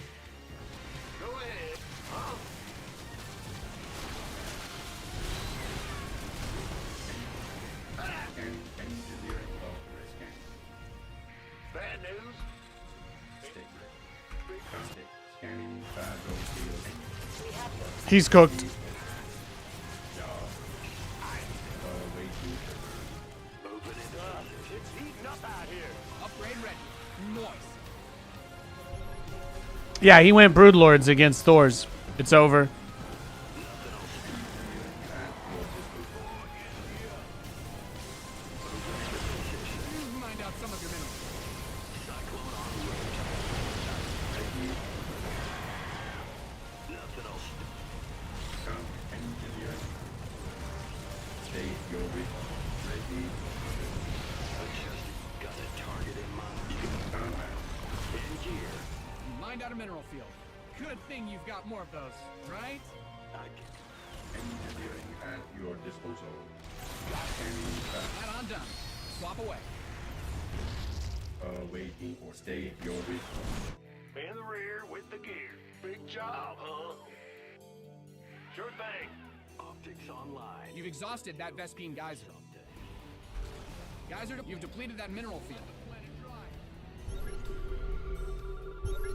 Go ahead. Huh? Engineering software scan. Bad news. Stay ready. Stay scanning battlefield. We have this. He's cooked. Awaiting Moving into position. It's heating up out here. Upgrade ready. Noise. Yeah, he went Broodlords against Thor's. It's over. You've mined out some of your minerals. Nothing else. Come engineering. Stay ready. Adjusting. Got a target in mind. Combat. In gear. You mined out a mineral field. Good thing you've got more of those, right? I get Engineering at your disposal. Scanning back. That on done. Swap away. Awaiting or stay ready. In the rear with the gear. Big job, huh? Sure thing. optics online. You've exhausted that Vespine geyser. You've depleted that mineral field.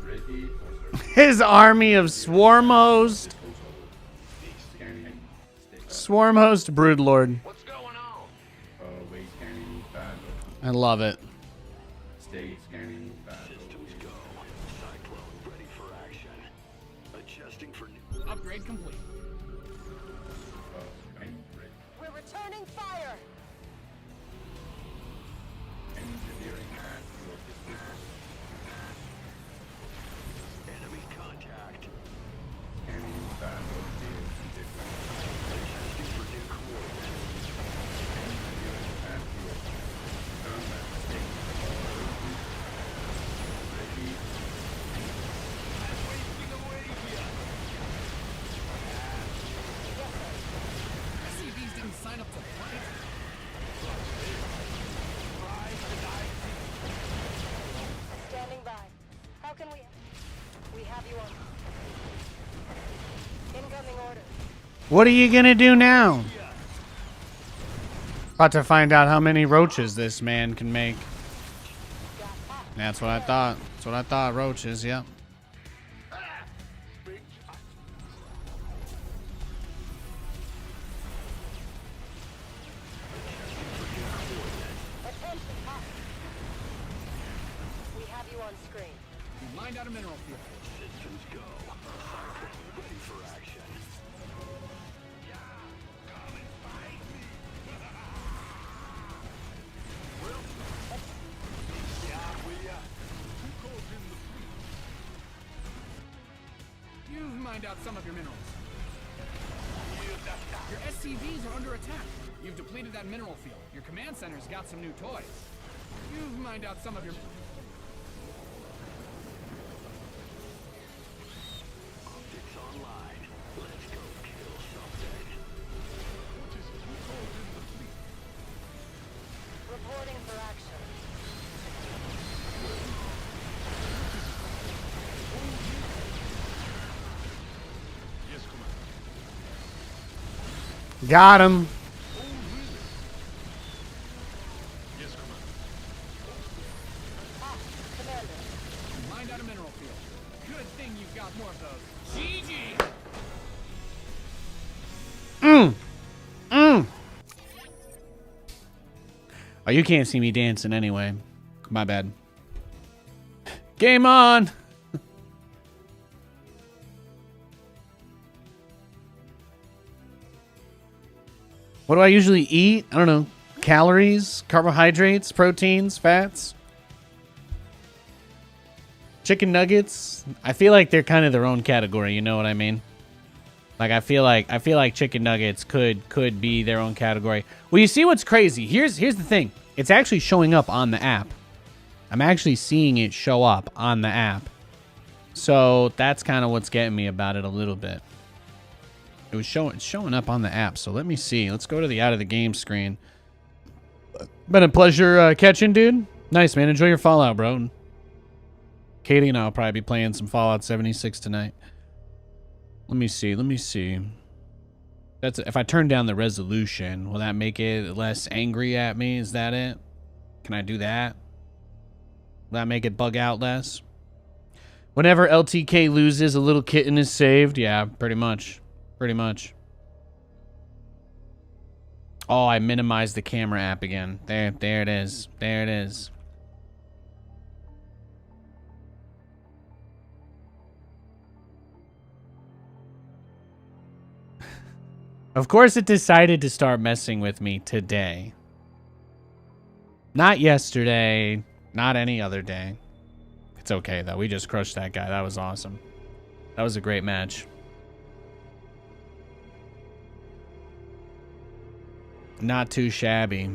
Ready for service. His army of Swarm Host. Scanning. Stay Swarm Host Broodlord. What's going on? away scanning battle. I love it. Stay scanning battle. Systems go. Cyclone ready for action. Adjusting for new. Upgrade complete. Main ready. We're returning fire! Engineering at your disposal. Enemy contact. Scanning battlefield conditions. Adjusting for new coordinates. Engineering at your combat state. Ready. Wasting away here. SCVs didn't sign up to fight. Standing by. How can we... We have you on. Incoming order. What are you gonna do now? About to find out how many roaches this man can make. Got hot. That's what I thought. That's what I thought. Roaches, yep. Big Attention, hot. We have you on screen. You mined out a mineral field. Systems go. Cyclone ready for action. You've mined out some of your minerals. Your SCVs are under attack. You've depleted that mineral field. Your command center's got some new toys. You've mined out some of your... Optics online. Let's go kill something. Reporting for action. Got him. Commander. You Find out a mineral field. Good thing you've got more of those. GG! Oh, you can't see me dancing anyway. My bad. Game on! What do I usually eat? I don't know. Calories, carbohydrates, proteins, fats. Chicken nuggets. I feel like they're kind of their own category, you know what I mean? Like I feel like chicken nuggets could be their own category. Well, you see what's crazy? Here's the thing. It's actually showing up on the app. I'm actually seeing it show up on the app. So that's kind of what's getting me about it a little bit. It's showing up on the app. So let me see. Let's go to the out of the game screen. Been a pleasure catching, dude. Nice, man. Enjoy your Fallout, bro. Katie and I will probably be playing some Fallout 76 tonight. Let me see. That's if I turn down the resolution, will that make it less angry at me? Is that it? Can I do that? Will that make it bug out less? Whenever LTK loses, a little kitten is saved. Yeah, pretty much. Pretty much. Oh, I minimized the camera app again. There it is. There it is. Of course it decided to start messing with me today. Not yesterday. Not any other day. It's okay, though. We just crushed that guy. That was awesome. That was a great match. Not too shabby.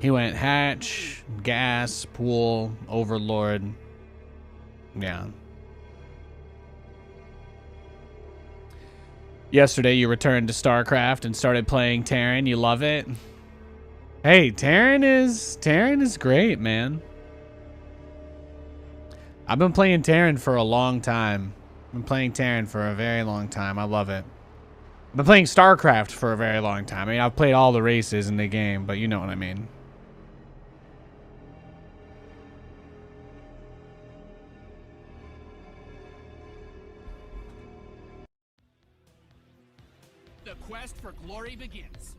He went hatch, gas, pool, overlord. Yeah. Yesterday you returned to StarCraft and started playing Terran. You love it? Hey, Terran is great, man. I've been playing Terran for a long time. I've been playing Terran for a very long time. I love it. I've been playing StarCraft for a very long time. I mean, I've played all the races in the game, but you know what I mean. The quest for glory begins.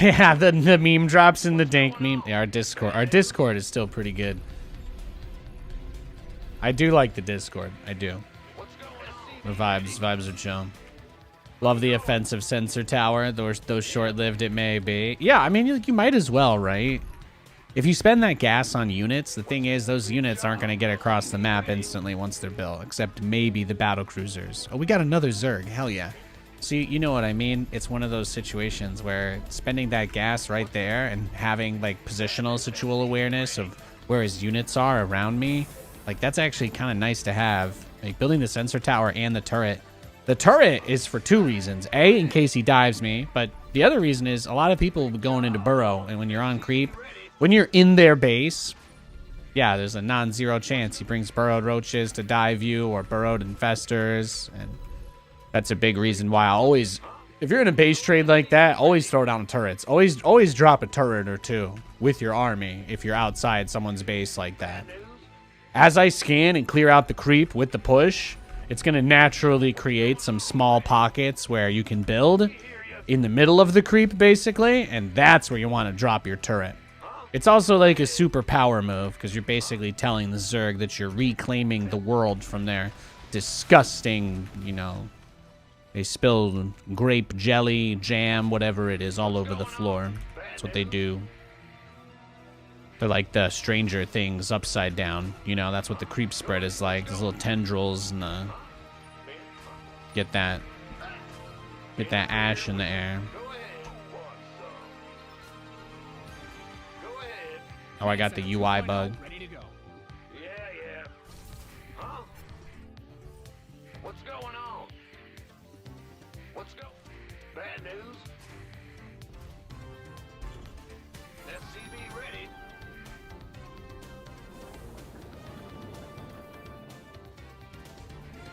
Yeah, the meme drops in the dank meme. Yeah, our Discord is still pretty good. I do like the Discord. I do. The vibes are chill. Love the offensive sensor tower. Those short-lived it may be. Yeah, I mean, you might as well, right? If you spend that gas on units, the thing is, those units aren't going to get across the map instantly once they're built, except maybe the battle cruisers. Oh, we got another Zerg. Hell yeah. So you know what I mean? It's one of those situations where spending that gas right there and having like positional situal awareness of where his units are around me, like that's actually kind of nice to have. Like building the sensor tower and the turret. The turret is for two reasons. A, in case he dives me, but the other reason is a lot of people going into burrow, and when you're on creep, when you're in their base, yeah, there's a non-zero chance he brings burrowed roaches to dive you or burrowed infestors, and that's a big reason why I always, if you're in a base trade like that, always throw down turrets. Always drop a turret or two with your army if you're outside someone's base like that. As I scan and clear out the creep with the push, it's going to naturally create some small pockets where you can build in the middle of the creep, basically, and that's where you want to drop your turret. It's also like a super power move, because you're basically telling the Zerg that you're reclaiming the world from their disgusting, you know, they spill grape jelly, jam, whatever it is, all over the floor. That's what they do. They're like the Stranger Things upside down. You know, that's what the creep spread is like. Those little tendrils and get that ash in the air. Oh, I got the UI bug. Ready to go. Yeah. Huh? What's going on? Bad news? SCV ready.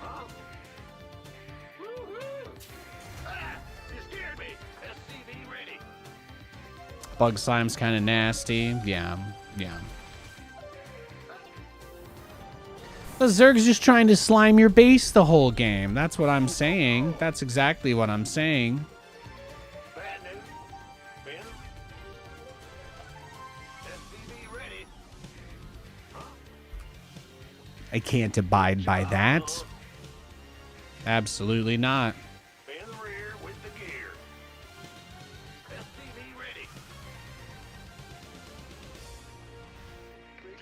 Huh? Woo-hoo! Ah! You scared me! SCV ready. Bug slime's kind of nasty. Yeah. The Zerg's just trying to slime your base the whole game. That's what I'm saying. That's exactly what I'm saying. Bad news. Ben? SCV ready. I can't abide by that. Absolutely not. Be in the rear with the gear. SCV ready.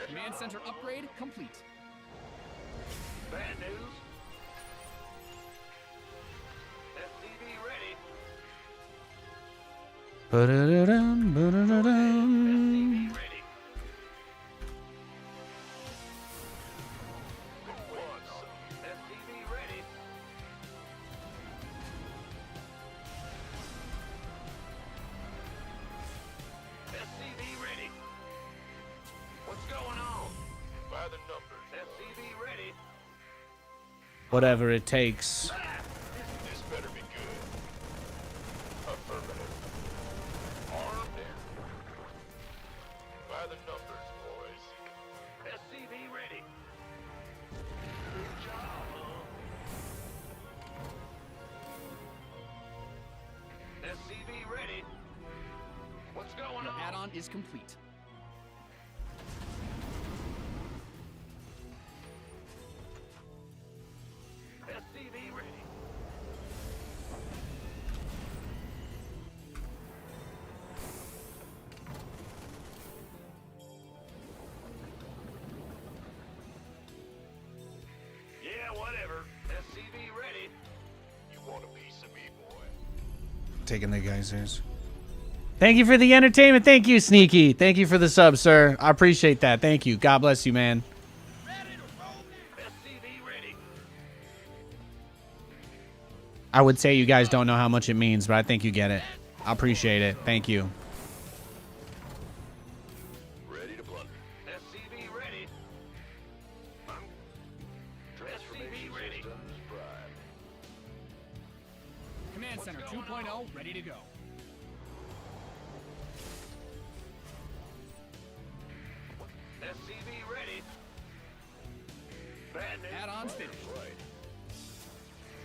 Command center upgrade complete. Bad news. SCV ready. Ba-da-da-dum, ba-da-da-dum. SCV ready. SCV ready. SCV ready. What's going on? By the numbers. SCV ready. Whatever it takes. This better be good. Affirmative. Armed and by the numbers, boys. SCV ready. Good job, SCV ready. What's going Your on? add-on is complete. SCV ready. Yeah, whatever. SCV ready. You want a piece of me, boy? Taking the geysers. Thank you for the entertainment. Thank you, Sneaky. Thank you for the sub, sir. I appreciate that. Thank you. God bless you, man. SCV ready. I would say you guys don't know how much it means, but I think you get it. I appreciate it. Thank you. Ready to plunder. SCV ready. SCV ready. Systems prime. Command center 2.0 ready to go. SCV ready. Bad news. Add-ons finished. Right.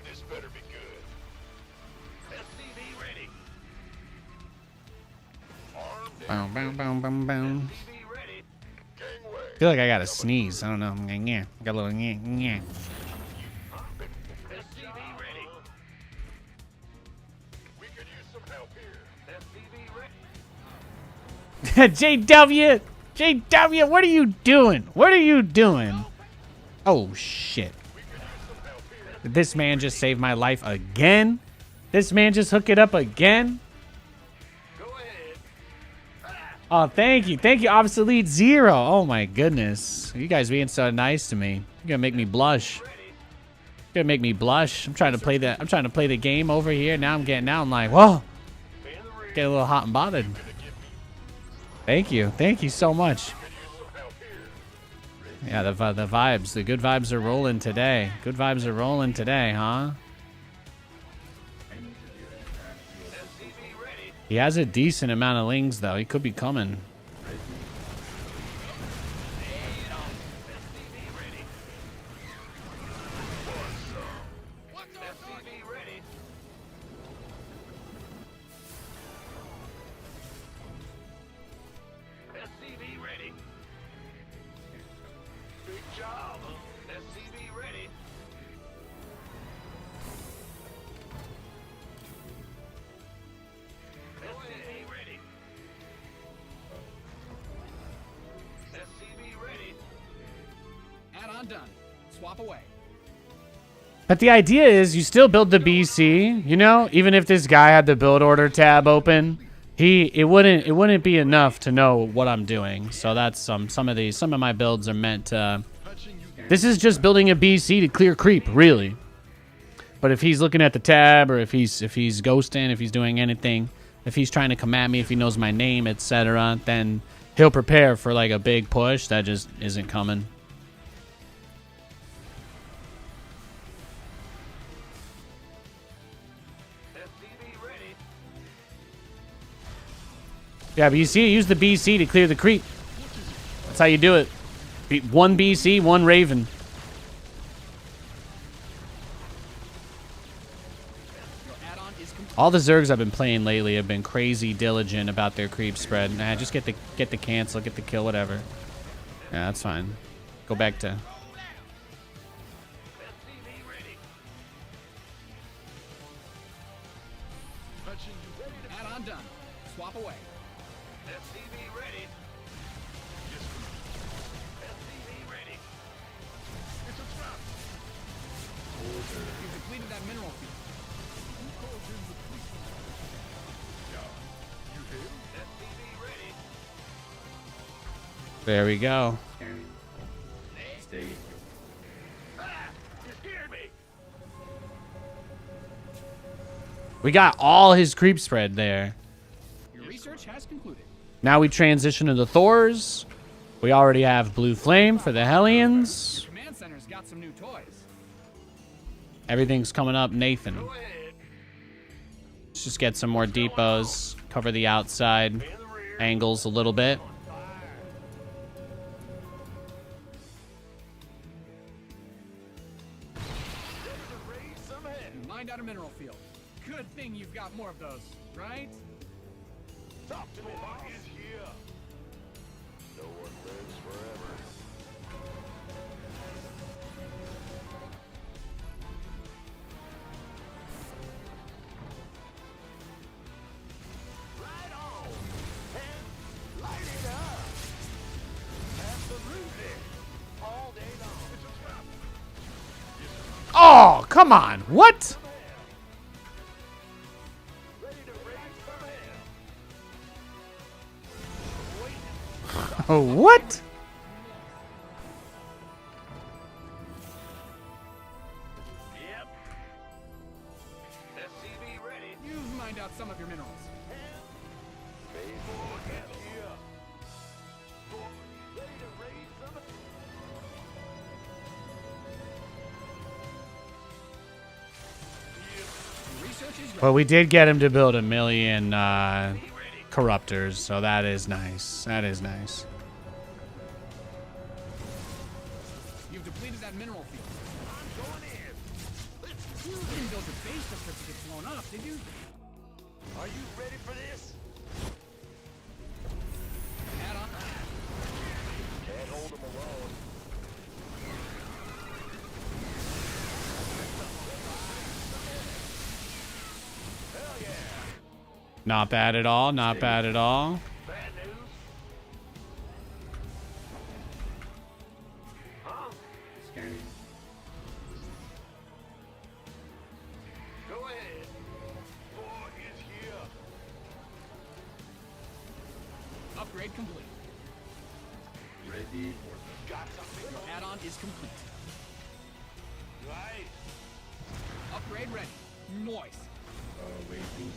This better be good. SCV ready. Armed Boom, boom, boom, boom, boom. SCV ready. Gangway. I feel like I gotta sneeze. I don't know. Yeah, got a little yeah. SCV ready. We could use some help here. SCV ready. JW, what are you doing? What are you doing? Oh shit! Did this man just save my life again? This man just hook it up again? Go ahead. Oh, thank you, Obsolete Zero. Oh my goodness, you guys being so nice to me. You're gonna make me blush. Ready. You're gonna make me blush. I'm trying to play the game over here. Now I'm like, whoa, Be in the rear. get a little hot and bothered. Thank you so much. Could use some help here. Yeah, the vibes, the good vibes are rolling today. Good vibes are rolling today, huh? SCV ready. He has a decent amount of lings though. He could be coming. SCV ready. SCV ready. SCV ready. Big job. SCV ready. SCV ready. SCV ready. Add-on done. Swap away. But the idea is you still build the BC, you know, even if this guy had the build order tab open, it wouldn't be enough to know what I'm doing. So that's some of my builds are meant to. This is just building a BC to clear creep, really. But if he's looking at the tab, or if he's ghosting, if he's doing anything, if he's trying to come at me, if he knows my name, etc., then he'll prepare for like a big push that just isn't coming. SCV ready. Yeah, but you see, use the BC to clear the creep. That's how you do it. One BC, one Raven. All the Zergs I've been playing lately have been crazy diligent about their creep spread. Nah, just get the cancel, get the kill, whatever. Yeah, that's fine. Go back to... Add-on done. Swap away. SCV ready. SCV ready. It's a trap. You've depleted that mineral field. SCV ready. There we go. Stay. Ah! You scared me. We got all his creep spread there. Your research has concluded. Now we transition to the Thors. We already have Blue Flame for the Hellions. Your command center's got some new toys. Everything's coming up, Nathan. Go ahead. Let's just get some more depots. Cover the outside angles a little bit. Raise some hell. You mined out a mineral field. Good thing you've got more of those, right? Talk to me, boss. Is here. No one lives forever. Right on. And light it up. Absolutely. All day long. It's a trap. Oh, come on. What? Ready to raise some hell. Oh, what? Yep. SCV ready. You've mined out some of your minerals. Faithful get here. Ready to raise some. Your research is ready. Well, we did get him to build 1 million corruptors, so that is nice. That is nice. You've depleted that mineral field. I'm going in. You didn't build your base just for it to get blown up, did you? Are you ready for this? Add on. Can't hold them alone. Hell yeah. Not bad at all. Not bad at all. Bad news? Huh? Scanning. Go ahead. War is here. Upgrade complete. Ready for Got something Your add-on is complete. right. Upgrade ready. Moist. awaiting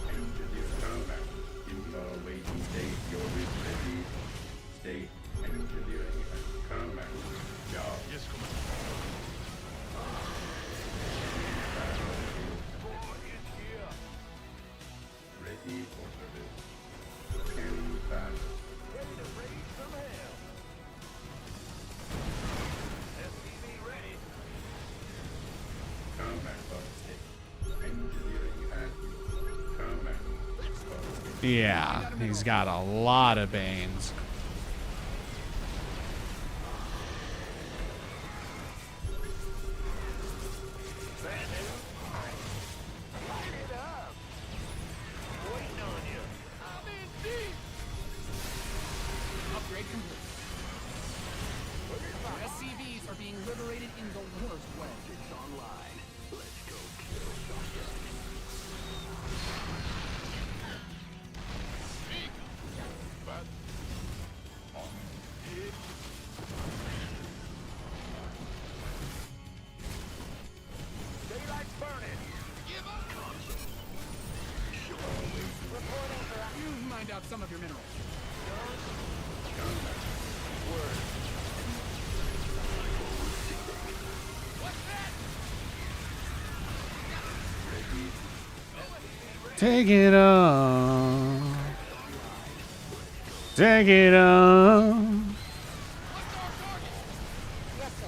engineer combat. Awaiting state your ready. State engineering and combat. Job. Yes, come on. War is here. Ready for service. Scanning fast. Ready to raise some hell. SCV ready. Combat bug state. Engineering and combat. Yeah, he's got a lot of Banes. Bad news? Light it up. Waiting on you. I'm in deep. Upgrade complete. Your SCVs are being liberated in the worst way. It's online. Let's go kill something. Daylight's burning. Give up. Reporting for You've mined out some of your minerals. Take it on. Take it on. yes, sir.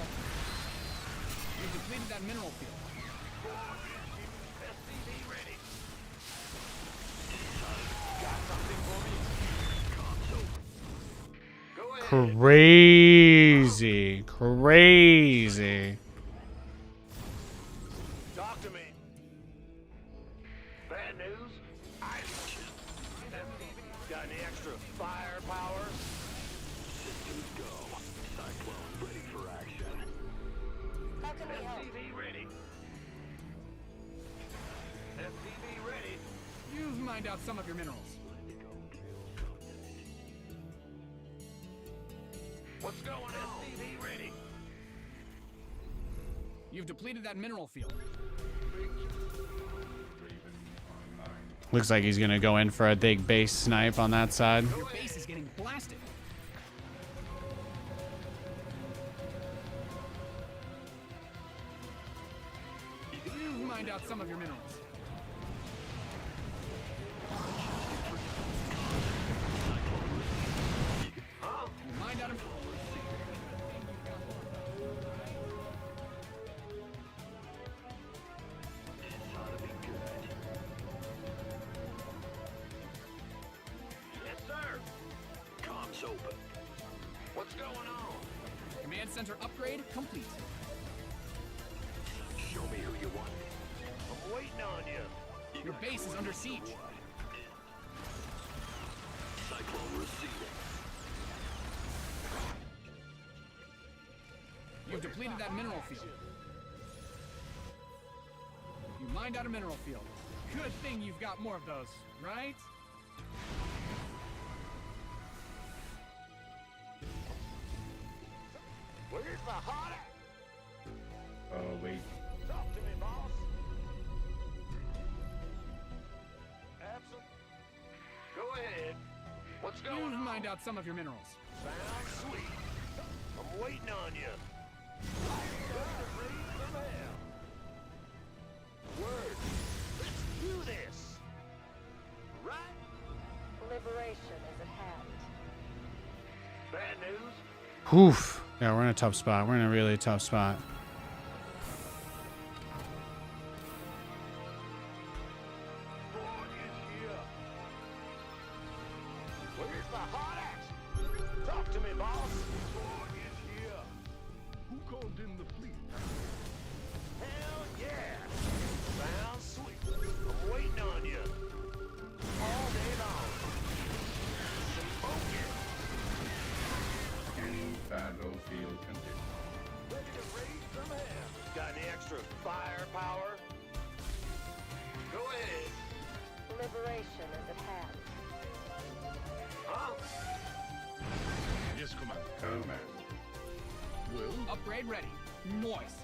You've depleted that mineral field. SCV ready. crazy. Crazy. Talk to me. Bad news? Got any extra firepower? Systems go. Cyclone ready for action. How can we help? SCV ready. SCV ready. You've mined out some of your minerals. What's going on? SCV ready. You've depleted that mineral field. Looks like he's gonna go in for a big base snipe on that side. Your base is getting blasted. You've mined out some of your minerals. You mined out a Yes, sir. Comms open. What's going on? command center upgrade complete. Show me who you want. I'm waiting on you. Your base is under siege. Cyclone receiving. You've depleted that mineral field. You mined out a mineral field. Good thing you've got more of those, right? Where's the hot? Oh, wait. Talk to me, boss. Absolutely. Go ahead. What's going You've on? mined out some of your minerals. Sounds sweet. I'm waiting on you. Word. Let's do this. Right? Liberation is at hand. Bad news? Oof. Yeah, we're in a tough spot. We're in a really tough spot. Boy is here. Where's the hot action? Talk to me, boss. Boy is here. Who called in the fleet? Hell yeah. Sounds sweet. I'm waiting on you. All day long. Smoke it. Scanning battlefield condition. Ready to raise some hell. Got any extra firepower? Go ahead. Liberation is at hand. Huh? Yes, Commander. Command. Well, Upgrade ready. Noise.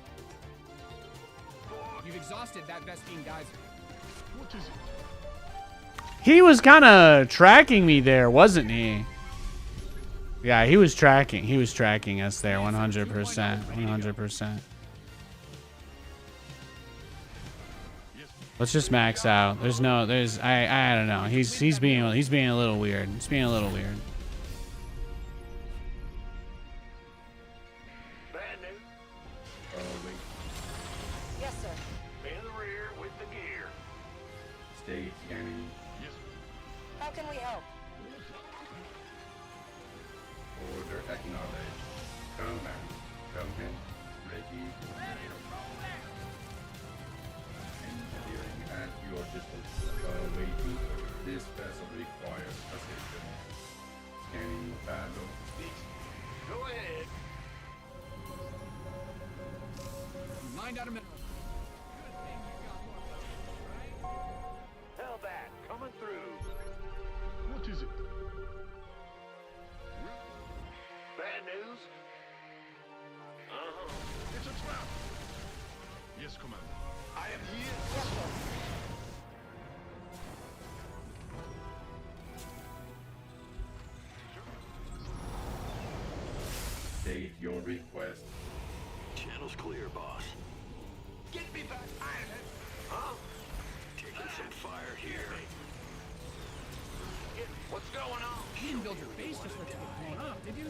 You've exhausted that Vespine geyser. what is it? He was kind of tracking me there, wasn't he? Yeah, he was tracking. He was tracking us there, 100%. 100%. Let's just max out. I don't know. He's being a little weird. He's being a little weird. Bad news. Oh, wait. Yes, sir. In the rear with the gear. Stay scanning. Yes. How can we help? Order acknowledged. Command. Come in. Ready. Engineering at your disposal. Awaiting. This vessel requires assistance. Scanning battle. Go ahead. You mined out a mineral. Good thing you've got more of those, right? Hellbat coming through. What is it? Bad news? Uh-huh. It's a trap. Yes, Commander. I am here. Yes, sir. State your request. Channel's clear, boss. Get me back. Huh? Taking some fire here. What's going on? You didn't build your base just for it to get blown up, did you?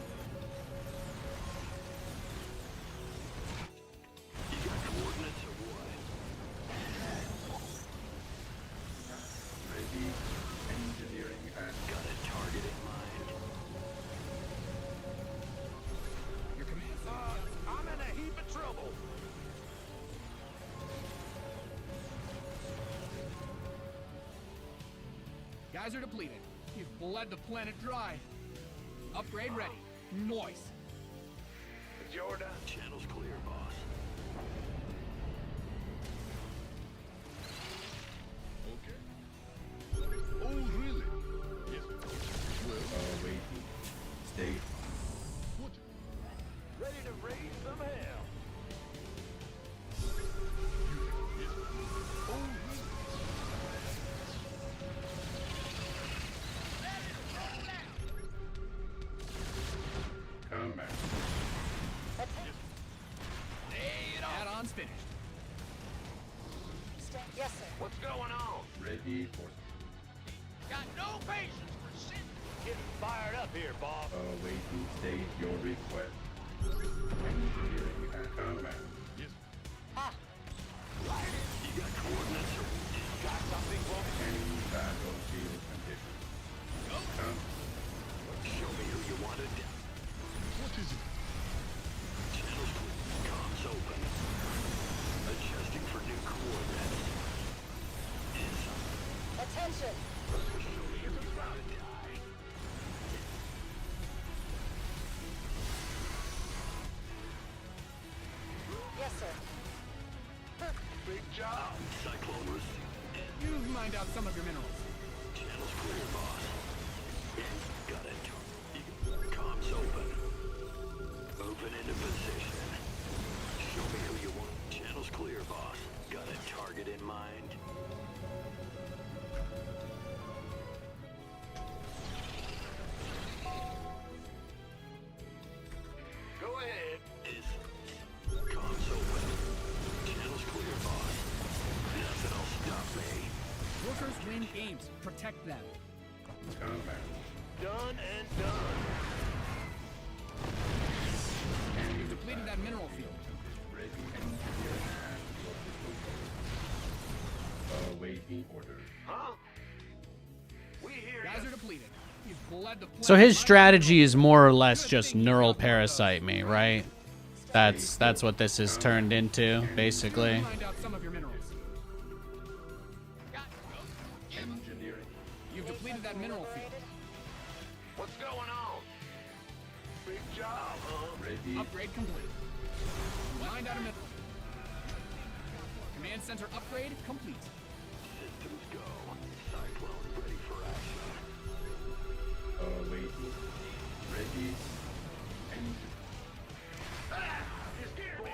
You got coordinates or what? Ready. Engineering at Got a target in mind. Guys are depleted. You've bled the planet dry. Upgrade ready. Noise. Jordan. Channel's clear, boss. Okay. Oh, really? Yes. Well, waiting. Stay. What? Ready to raise some hell. Yes. Oh, really? Combat. Add-ons finished. Yes, sir. What's going on? Ready for Got no patience for shit. Getting fired up here, boss. waiting. State your request. Engineering and combat. Yes. Ah, You got coordinates or Got something for me? Any battlefield conditions. show me who you wanted? What is it? Channel's clear. Comms open. Adjusting for new coordinates. attention. Show me who you want to die. Yes, sir. Big job. Cyclone receipt. You've mined out some of your minerals. Channel's clear, boss. Got it. Comms open. Moving into position. Show me who you want. Channel's clear, boss. Got a target in mind. Go ahead. Comms open. Channel's clear, boss. Nothing will stop me. Workers win games. Protect them. Combat. Done and done. You've depleted that mineral field. Ready. Engineering and your disposal. Awaiting orders. Huh? We hear Guys ya. are depleted. You've bled the planet So his dry. strategy is more or less just neural parasite me, right? That's what this is turned into, basically. Mined out some of your minerals. Engineering. You've depleted that mineral field. What's going on? Big job, huh? Ready. Upgrade complete. Mined out a mineral. Command center upgrade complete. Systems go. Cyclone ready for action. Awaiting. Ready. Engine. You scared me.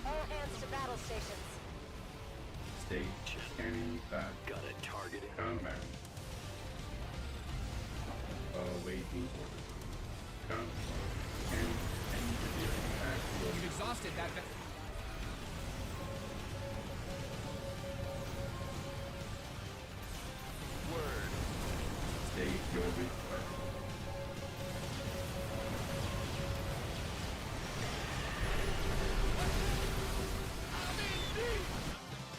All hands to battle stations. State. Scanning back. Got a target in Combat. Awaiting orders. Come. Engineering and your You've exhausted that. Word. state your request.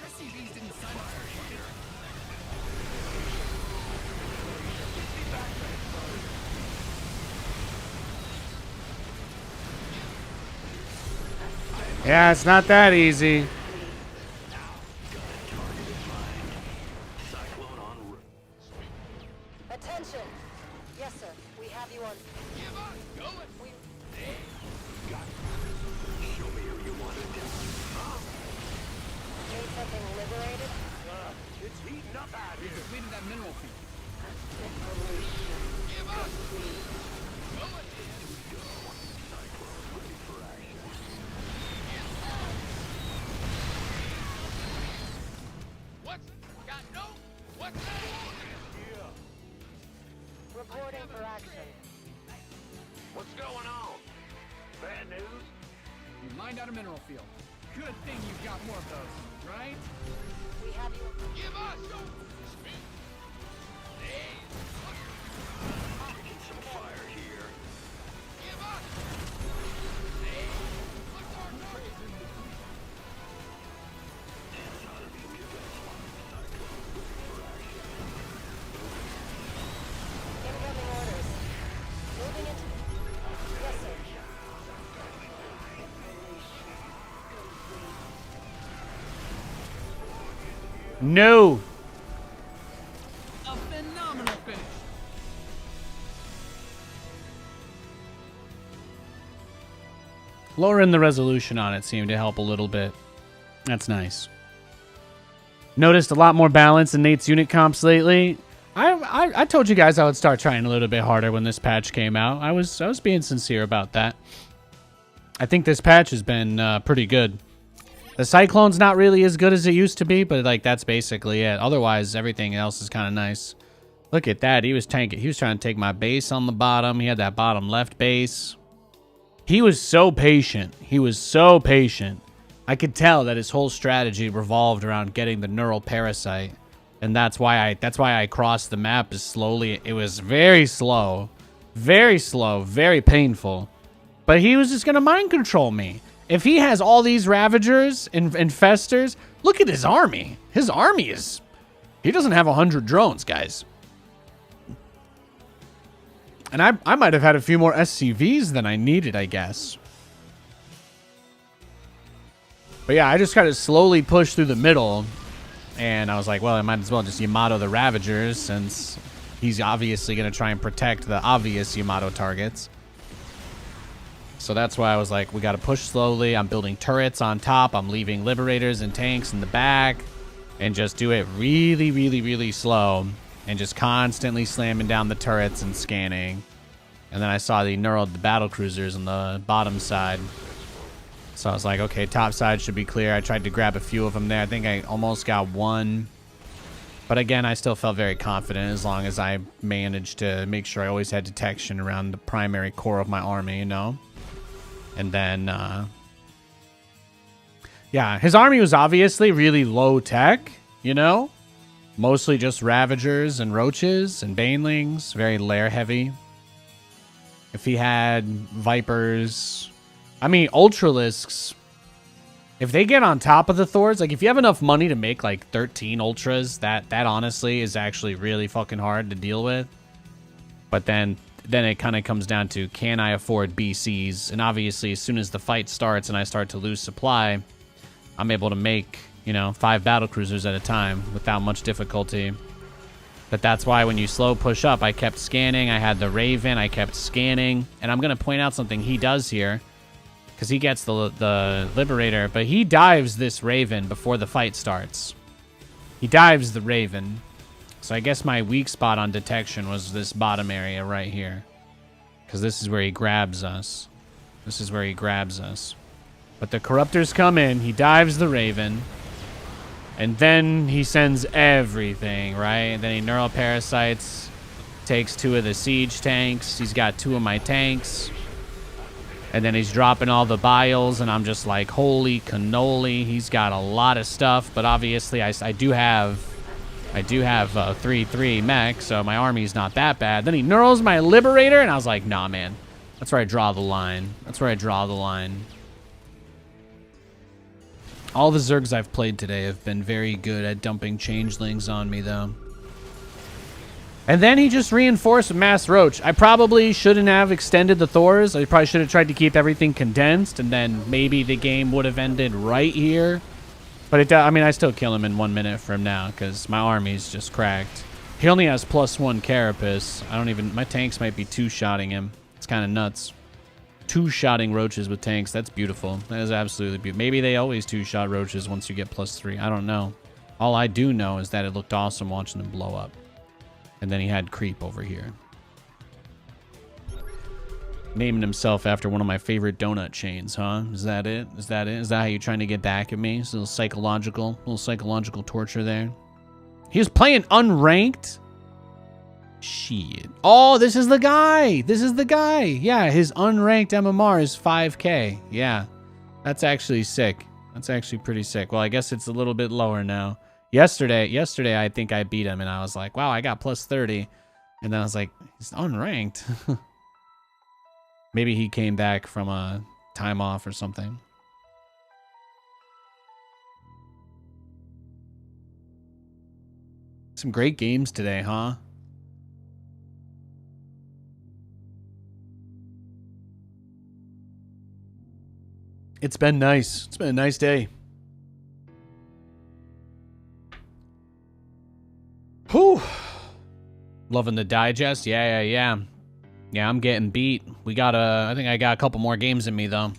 SCVs didn't sign up for it. Yeah, it's not that easy. Cyclone on route. Attention. Yes, sir. We have you on. We Show me who you want to do. need something liberated. It's heating up out You've here. depleted that mineral field. Reporting for action. What's going on? Bad news? You mined out a mineral field. Good thing you've got more of those, right? We have you. Taking some fire here. Incoming orders. Moving into. Yes, sir. No. Up and Lowering the resolution on it seemed to help a little bit. That's nice. Noticed a lot more balance in Nate's unit comps lately. I told you guys I would start trying a little bit harder when this patch came out. I was being sincere about that. I think this patch has been pretty good. The Cyclone's not really as good as it used to be, but like that's basically it. Otherwise, everything else is kind of nice. Look at that. He was tanking. He was trying to take my base on the bottom. He had that bottom left base. He was so patient. He was so patient. I could tell that his whole strategy revolved around getting the neural parasite. And that's why I crossed the map as slowly. It was very slow, very painful. But he was just going to mind control me. If he has all these Ravagers and Infestors, look at his army. His army is... He doesn't have 100 drones, guys. And I might have had a few more SCVs than I needed, I guess. But yeah, I just kind of slowly pushed through the middle. And I was like, well, I might as well just Yamato the Ravagers, since he's obviously going to try and protect the obvious Yamato targets. So that's why I was like, we got to push slowly. I'm building turrets on top. I'm leaving Liberators and tanks in the back. And just do it really slow. And just constantly slamming down the turrets and scanning. And then I saw the Battlecruisers on the bottom side. So I was like, okay, top side should be clear. I tried to grab a few of them there. I think I almost got one. But again, I still felt very confident as long as I managed to make sure I always had detection around the primary core of my army, you know? And then, yeah, his army was obviously really low tech, you know? Mostly just Ravagers and Roaches and Banelings, very lair heavy. If he had Vipers, I mean, Ultralisks, if they get on top of the Thors, like if you have enough money to make like 13 Ultras, that honestly is actually really fucking hard to deal with. But then it kind of comes down to, can I afford BCs? And obviously, as soon as the fight starts and I start to lose supply, I'm able to make, you know, 5 battlecruisers at a time without much difficulty. But that's why when you slow push up, I kept scanning. I had the Raven. I kept scanning. And I'm going to point out something he does here, because he gets the Liberator, but he dives this Raven before the fight starts. He dives the Raven. So I guess my weak spot on detection was this bottom area right here. Because this is where he grabs us. This is where he grabs us. But the Corruptors come in. He dives the Raven. And then he sends everything, right? And then he Neural Parasites. Takes 2 of the Siege tanks. He's got 2 of my tanks. And then he's dropping all the Biles. And I'm just like, holy cannoli. He's got a lot of stuff. But obviously, I do have 3/3 mech, so my army's not that bad. Then he neurals my Liberator, and I was like, nah, man. That's where I draw the line. That's where I draw the line. All the Zergs I've played today have been very good at dumping changelings on me, though. And then he just reinforced with Mass Roach. I probably shouldn't have extended the Thors. I probably should have tried to keep everything condensed, and then maybe the game would have ended right here. But I mean, I still kill him in 1 minute from now because my army's just cracked. He only has +1 Carapace. My tanks might be 2-shotting him. It's kind of nuts. 2-shotting Roaches with tanks. That's beautiful. That is absolutely beautiful. Maybe they always 2-shot Roaches once you get +3. I don't know. All I do know is that it looked awesome watching them blow up. And then he had Creep over here. Naming himself after one of my favorite donut chains, huh? Is that it? Is that it? Is that how you're trying to get back at me? It's a little psychological torture there. He was playing unranked? Shit. Oh, this is the guy. This is the guy. Yeah, his unranked MMR is 5K. Yeah, that's actually sick. That's actually pretty sick. Well, I guess it's a little bit lower now. Yesterday, I think I beat him, and I was like, wow, I got +30. And then I was like, he's unranked. Maybe he came back from a time off or something. Some great games today, huh? It's been nice. It's been a nice day. Whew. Loving the digest. Yeah, I'm getting beat. I think I got a couple more games in me, though.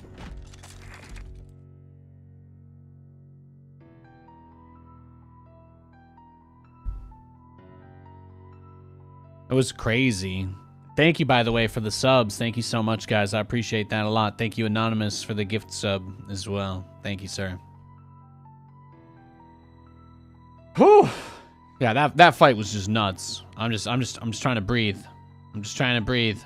It was crazy. Thank you, by the way, for the subs. Thank you so much, guys. I appreciate that a lot. Thank you, Anonymous, for the gift sub as well. Thank you, sir. Whew. Yeah, that fight was just nuts. I'm just trying to breathe. I'm just trying to breathe.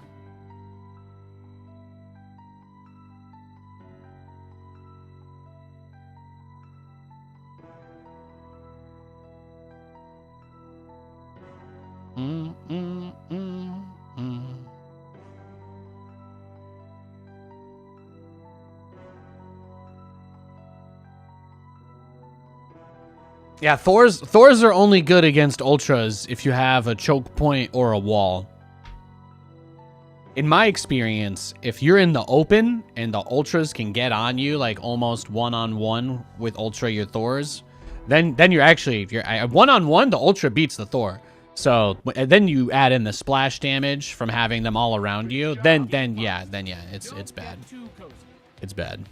Yeah, Thors are only good against ultras if you have a choke point or a wall. In my experience, if you're in the open and the ultras can get on you like almost one-on-one with ultra your Thors, then you're actually, if you're one-on-one, the ultra beats the Thor. So and then you add in the splash damage from having them all around you, then yeah, it's bad. It's bad.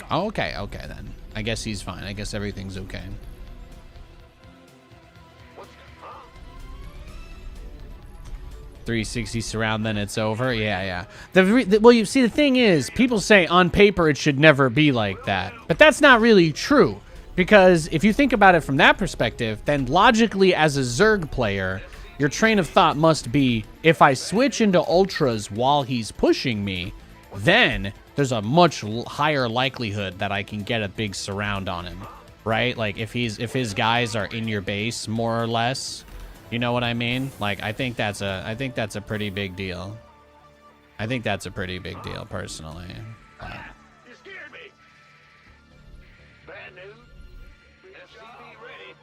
Oh, okay then. I guess he's fine. I guess everything's okay. .360 surround, then it's over. Yeah. Well, you see, the thing is, people say on paper it should never be like that, but that's not really true. Because if you think about it from that perspective, then logically, as a Zerg player, your train of thought must be: if I switch into ultras while he's pushing me, then there's a much higher likelihood that I can get a big surround on him, right? Like if his guys are in your base more or less, you know what I mean? Like I think that's a pretty big deal. I think that's a pretty big deal personally. You scared me. Bad news. SCV ready.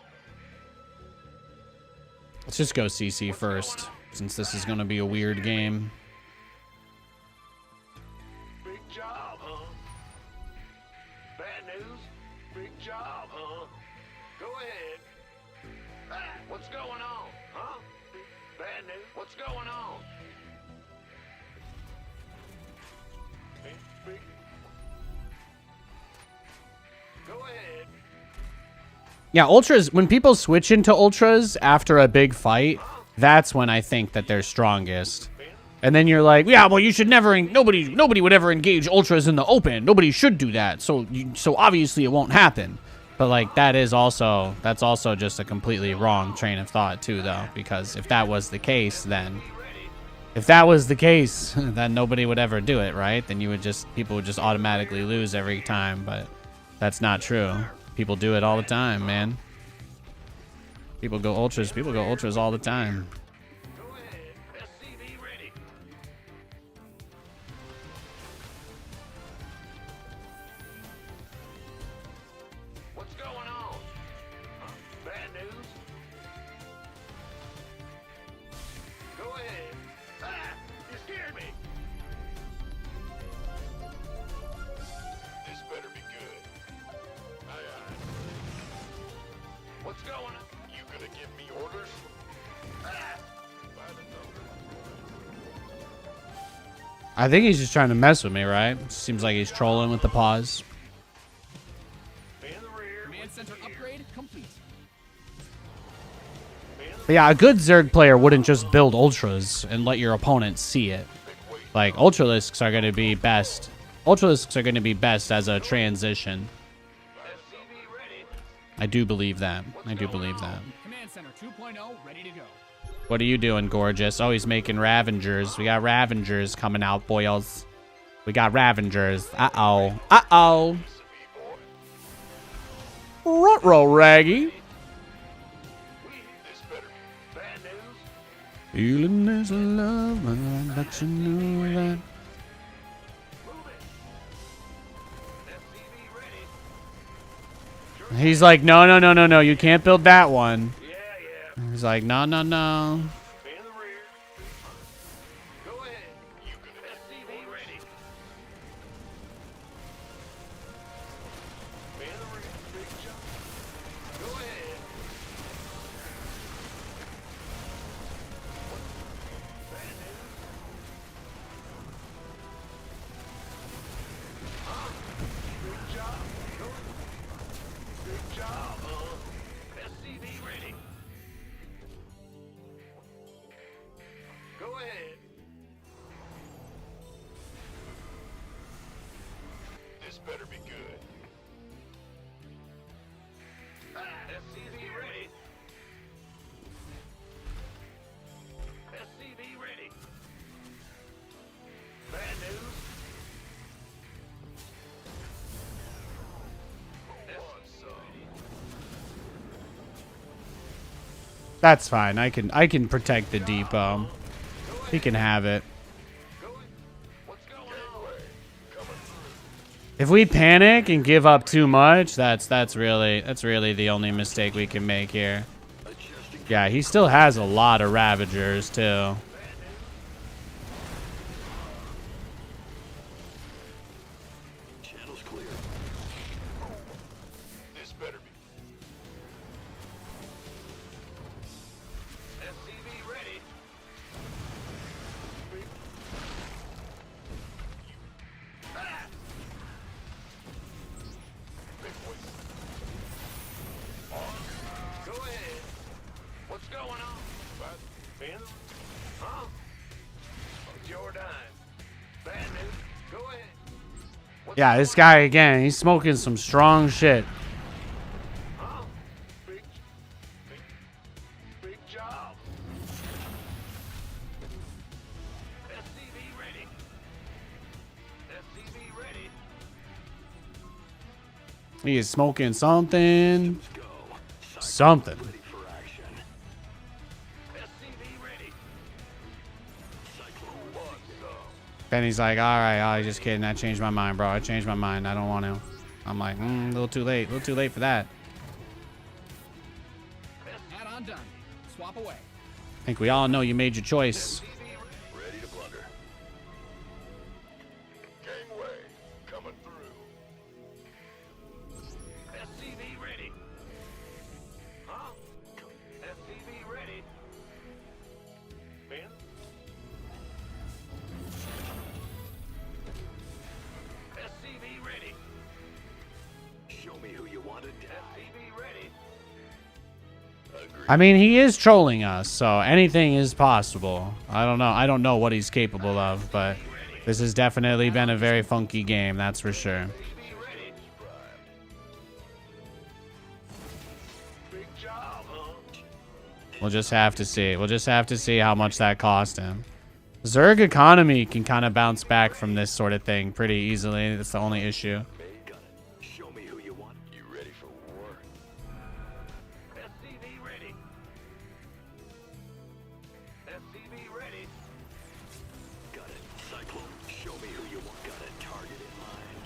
Let's just go CC first, since this is going to be a weird game. Big job, huh? Bad news. Big job, huh? Go ahead. Ah, what's going on, huh? Bad news. What's going on? Big. Go ahead. Yeah, ultras, when people switch into ultras after a big fight, that's when I think that they're strongest. And then you're like, yeah, well, you should never, nobody would ever engage ultras in the open. Nobody should do that. So obviously it won't happen. But like, that's also just a completely wrong train of thought too, though. Because if that was the case, then nobody would ever do it, right? Then people would just automatically lose every time. But that's not true. People do it all the time, man. People go ultras all the time. Go ahead. SCV ready. What's going on? Huh? Bad news? Go ahead. Ah! You scared me. This better be good. Aye. What's going on? You gonna give me orders? Ah! By the number. I think he's just trying to mess with me, right? Seems like he's trolling with the pause. In the rear. Command center upgrade complete. But yeah, a good Zerg player wouldn't just build ultras and let your opponent see it. Like, ultralisks are going to be best. Ultralisks are going to be best as a transition. SCV ready. I do believe that. Command center 2.0 ready to go. What are you doing, gorgeous? Oh, he's making Ravengers. We got Ravengers coming out, boys. We got Ravengers. Uh-oh. Uh-oh. Ruh-roh, Raggy. This better. Bad news. Feeling this love, I'd let you know that. Move it. SCV ready. He's like, no, you can't build that one. Yeah. He's like, no. In the rear. Go ahead. You can SCV ready. In the rear. Big jump. Go ahead. Bad news. Big job. Big job. SCV ready. better be good. SCV ready. SCV ready. Bad news. That's fine. I can protect the depot. He can have it. What's going on? Coming through. If we panic and give up too much, that's really the only mistake we can make here. Yeah, he still has a lot of Ravagers too. Channel's clear. This better be. SCV ready. Ah! Big boy. Go ahead. What's going on? What? Ben? Huh? It's your dime. Bad news. Go ahead. What's Yeah, this guy again, he's smoking some strong shit. Huh? Big job. SCV ready. SCV ready. He is smoking something. Go. Something. Ready for action. SCV ready. Cyclone What's receiving. up? Then he's like, all right, just kidding. I changed my mind, bro. I changed my mind. I don't want to. I'm like, a little too late. A little too late for that. Add-on done. Swap away. I think we all know you made your choice. Ready to plunder. Gangway coming through. SCV ready. Huh? SCV ready. Ben? SCV ready. Show me who you want to die. SCV ready. Agree. I mean, he is trolling us, so anything is possible. I don't know. I don't know what he's capable of, but this has definitely been a very funky game, that's for sure. SCV ready. Big job, huh? We'll just have to see. We'll just have to see how much that cost him. Zerg economy can kind of bounce back from this sort of thing pretty easily. That's the only issue. Made gun it. Show me who you want. You ready for war? SCV ready. SCV ready. Got it. Cyclone. Show me who you want. Got a target in mind.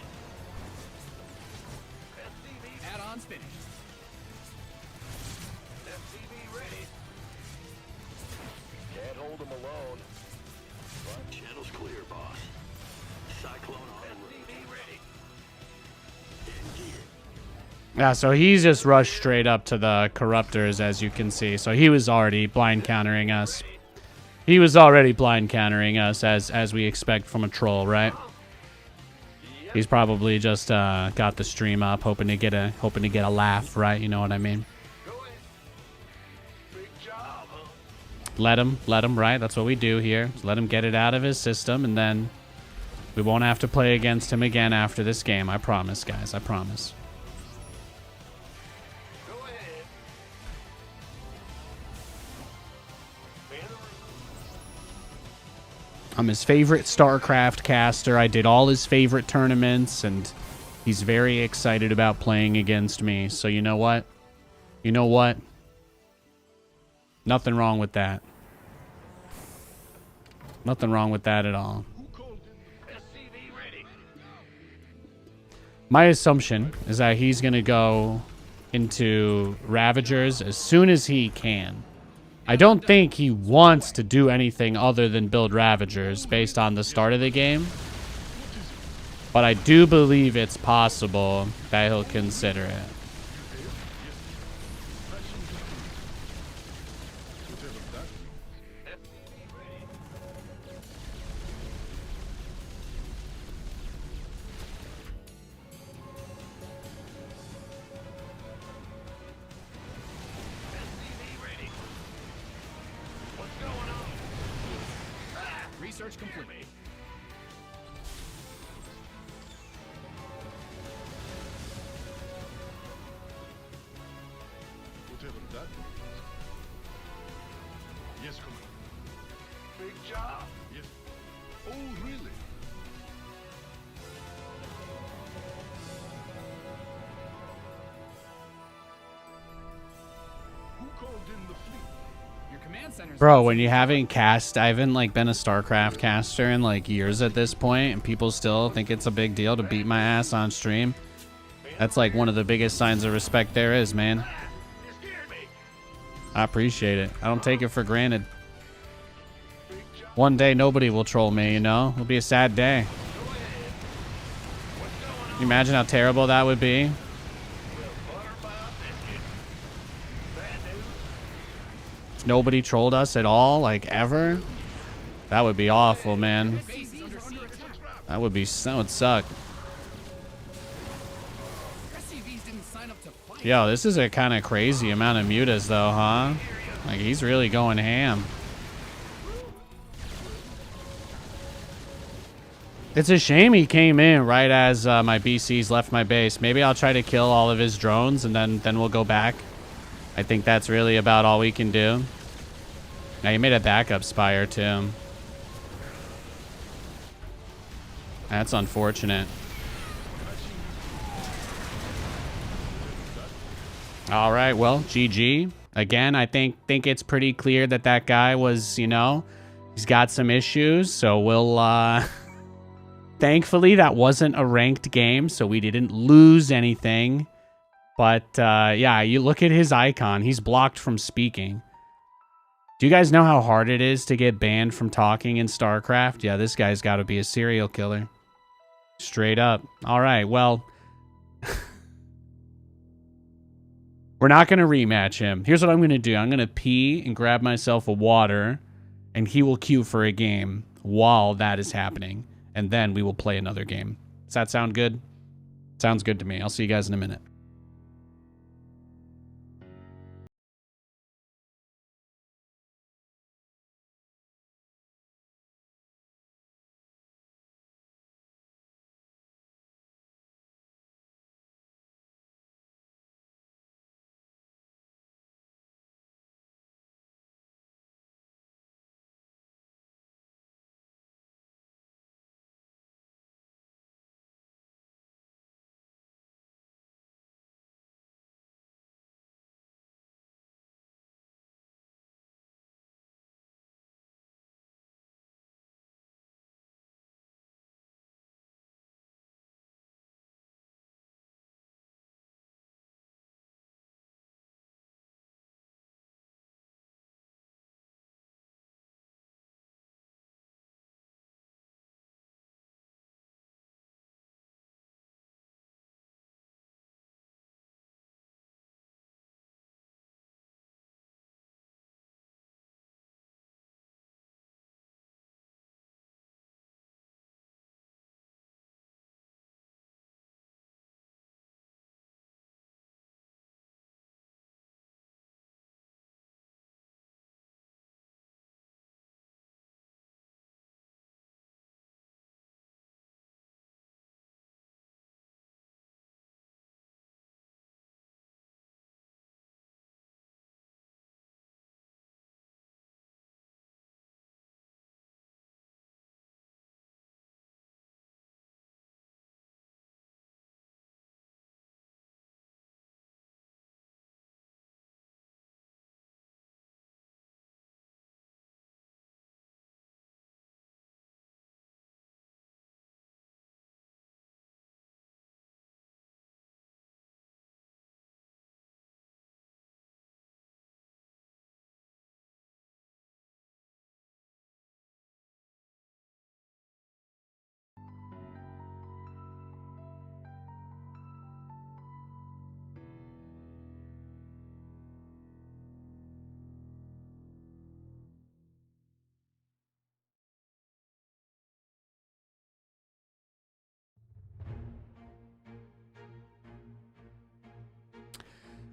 SCV. Add-on's finished. SCV ready. Can't hold them alone. Channel's clear, boss. Cyclone on route. SCV ready. In gear. Yeah, so he's just rushed straight up to the corruptors, as you can see. So he was already blind countering us. He was already blind countering us, as we expect from a troll, right? He's probably just got the stream up, hoping to get a laugh, right? You know what I mean? Go ahead. Big job, huh? Let him, right? That's what we do here. Just let him get it out of his system, and then we won't have to play against him again after this game. I promise, guys. I promise. Go ahead. Man, I'm his favorite StarCraft caster. I did all his favorite tournaments, and he's very excited about playing against me. So you know what? You know what? Nothing wrong with that. Nothing wrong with that at all. SCV ready. My assumption is that he's going to go into Ravagers as soon as he can. I don't think he wants to do anything other than build Ravagers based on the start of the game. But I do believe it's possible that he'll consider it. SCV ready. What's going on? Research complete. that means. Yes, Commander. Big job. Yes. Oh, really? Who called in the fleet? Your command center's Bro, when you haven't I haven't like been a StarCraft caster in like years at this point, and people still think it's a big deal to beat my ass on stream. That's like one of the biggest signs of respect there is, man. You scared me. I appreciate it. I don't take it for granted. Big job. One day nobody will troll me, you know? It'll be a sad day. Go ahead. What's going Can you imagine how terrible that would be? on? Buttermilk biscuit. Bad news. If nobody trolled us at all, like ever? That would be awful, man. base is under siege. That would suck. SCVs didn't sign up to fight. Yo, this is a kind of crazy amount of mutas though, huh? Like he's really going ham. It's a shame he came in right as my BCs left my base. Maybe I'll try to kill all of his drones and then we'll go back. I think that's really about all we can do. Now he made a backup spire too. That's unfortunate. All right, well, GG. Again, I think it's pretty clear that that guy was, you know, he's got some issues. So we'll, thankfully that wasn't a ranked game, so we didn't lose anything. But, yeah, you look at his icon. He's blocked from speaking. Do you guys know how hard it is to get banned from talking in StarCraft? Yeah, this guy's got to be a serial killer. Straight up. All right, well... We're not going to rematch him. Here's what I'm going to do. I'm going to pee and grab myself a water, and he will queue for a game while that is happening. And then we will play another game. Does that sound good? Sounds good to me. I'll see you guys in a minute.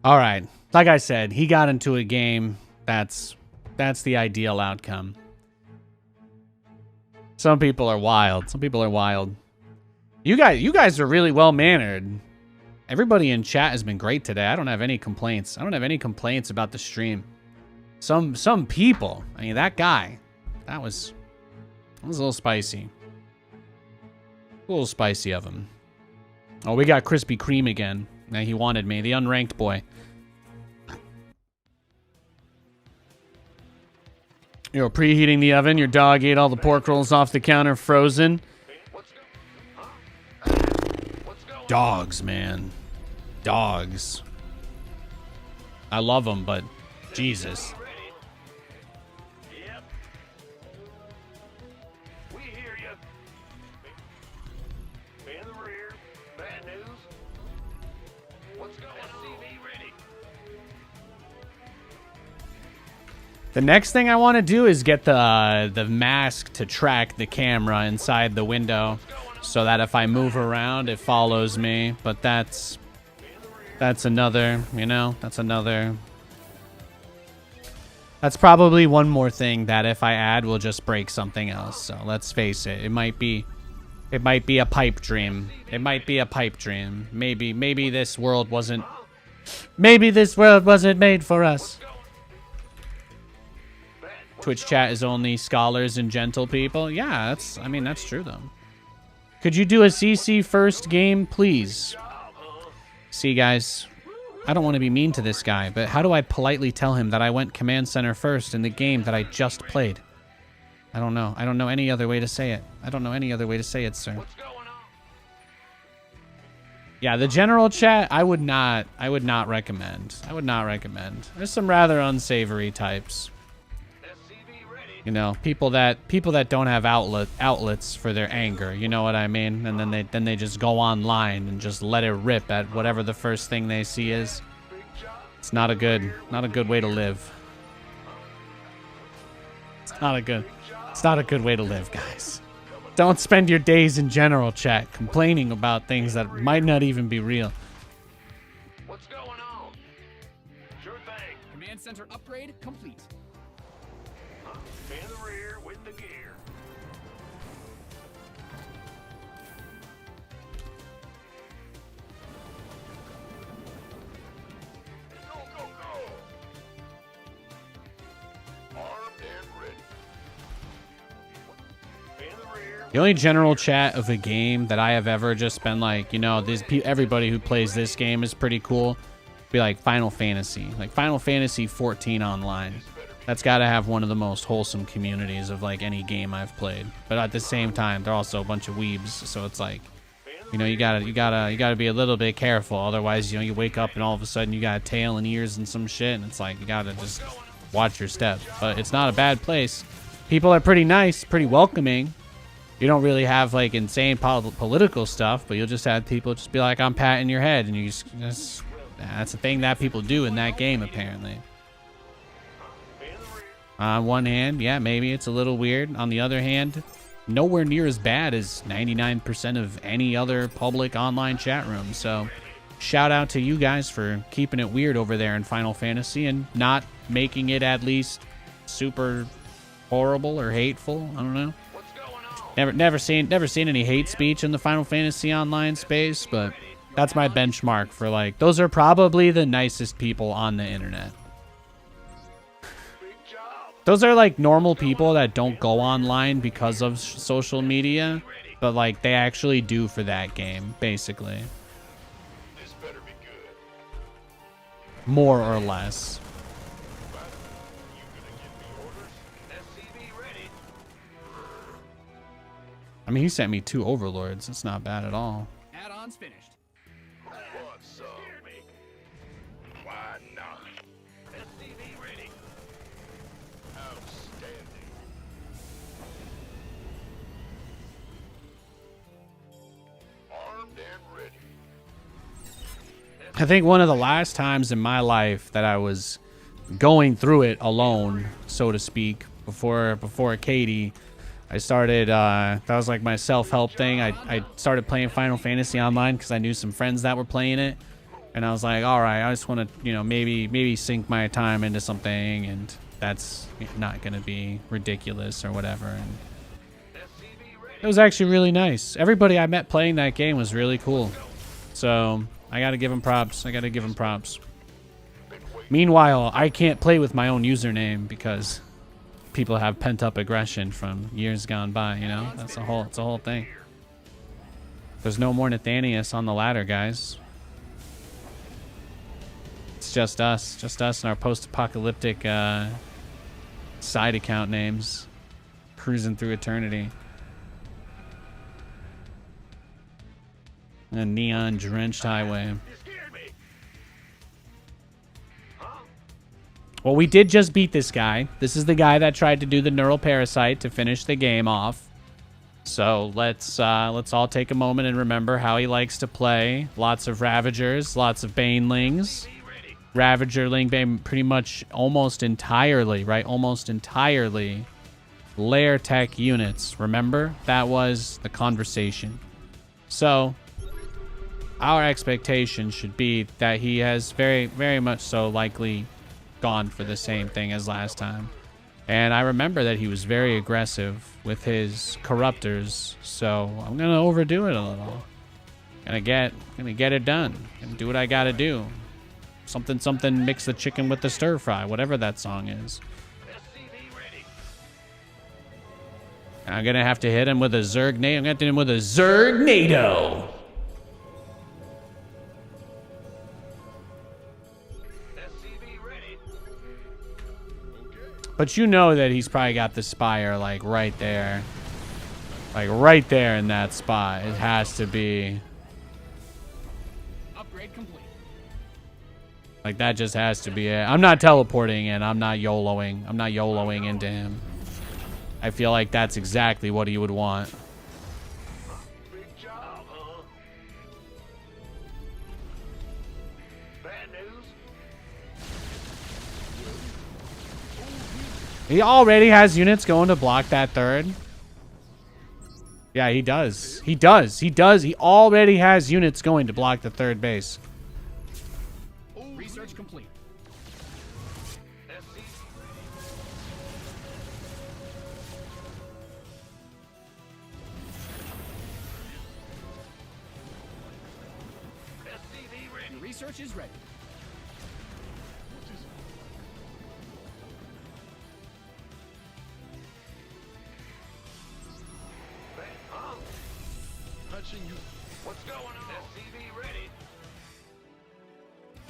All right. Like I said, he got into a game. That's the ideal outcome. Some people are wild. Some people are wild. You guys are really well mannered. Everybody in chat has been great today. I don't have any complaints. I don't have any complaints about the stream. Some people. I mean, that guy. That was a little spicy. A little spicy of him. Oh, we got Krispy Kreme again. Now he wanted me. The unranked boy. You're preheating the oven. Your dog ate all the pork rolls off the counter frozen. Dogs, man. Dogs. I love them, but Jesus. Yep. We hear you. In the rear. Bad news. What's going on? SCV ready. The next thing I want to do is get the mask to track the camera inside the window so that if I move around, it follows me. But that's another, you know, that's probably one more thing that if I add will just break something else. So let's face it, it might be a pipe dream. It might be a pipe dream. Maybe this world wasn't made for us. Twitch chat is only scholars and gentle people. Yeah, that's true though. Could you do a CC first game, please? See, guys, I don't want to be mean to this guy, but how do I politely tell him that I went command center first in the game that I just played? I don't know. I don't know any other way to say it. I don't know any other way to say it, sir. Yeah, the general chat, I would not recommend. I would not recommend. There's some rather unsavory types. You know, people that don't have outlets for their anger, you know what I mean? And then they just go online and just let it rip at whatever the first thing they see is. It's not a good way to live. It's not a good way to live, guys. Don't spend your days in general chat complaining about things that might not even be real. What's going on? Sure thing. Command center upgrade complete. In the rear with the gear. Go, go, go. Armed and ready. In the rear. The only general chat of a game that I have ever just been like, you know, everybody who plays this game is pretty cool. Be like Final Fantasy. Like Final Fantasy 14 online. That's got to have one of the most wholesome communities of like any game I've played. But at the same time, they're also a bunch of weebs, so it's like, you know, you gotta be a little bit careful. Otherwise, you know, you wake up and all of a sudden you got a tail and ears and some shit, and it's like you gotta just watch your step. But it's not a bad place. People are pretty nice, pretty welcoming. You don't really have like insane political stuff, but you'll just have people just be like, I'm patting your head, and you just that's a thing that people do in that game apparently. On one hand, yeah, maybe it's a little weird. On the other hand, nowhere near as bad as 99% of any other public online chat room. So shout out to you guys for keeping it weird over there in Final Fantasy and not making it at least super horrible or hateful. I don't know. Never seen any hate speech in the Final Fantasy online space, but that's my benchmark for like, those are probably the nicest people on the internet. Those are like normal people that don't go online because of social media, but like they actually do for that game, basically. This better be good. More or less. You gonna give me orders? SCV ready. I mean, he sent me 2 overlords. That's not bad at all. Add-ons finished. What's so big? Why not? SCV ready. Outstanding. Armed and ready. I think one of the last times in my life that I was going through it alone, so to speak, before Katie, I started, that was like my self-help thing. I started playing Final Fantasy online because I knew some friends that were playing it. And I was like, all right, I just want to, you know, maybe sink my time into something, and that's not going to be ridiculous or whatever. And it was actually really nice. Everybody I met playing that game was really cool. So I got to give him props. Meanwhile, I can't play with my own username because people have pent-up aggression from years gone by, you know? It's a whole thing. There's no more Nathanias on the ladder, guys. It's just us and our post-apocalyptic side account names cruising through eternity. A neon-drenched highway. You scared me. Huh? Well, we did just beat this guy. This is the guy that tried to do the neural parasite to finish the game off. So let's all take a moment and remember how he likes to play. Lots of Ravagers, lots of Banelings. Ravager, Ling, Bane, pretty much almost entirely, right? Almost entirely lair tech units. Remember? That was the conversation. So our expectation should be that he has very, very much so likely gone for the same thing as last time. And I remember that he was very aggressive with his corruptors, so I'm gonna overdo it a little. Gonna get it done. Gonna do what I gotta do. Something mix the chicken with the stir fry, whatever that song is. SCV ready. I'm gonna have to hit him with a Zergnado. I'm gonna hit him with a Zergnado. SCV ready. But you know that he's probably got the Spire like right there. Like right there in that spot. It has to be. Upgrade complete. Like that just has to be it. I'm not teleporting and I'm not YOLOing. I'm not YOLOing into him. I feel like that's exactly what he would want. Big job, huh? Bad news? He already has units going to block that third. Yeah, he does. He does. He already has units going to block the third base. Research complete. SCV ready. Your research is ready. Huh? Touching you. What's going on? SCV ready.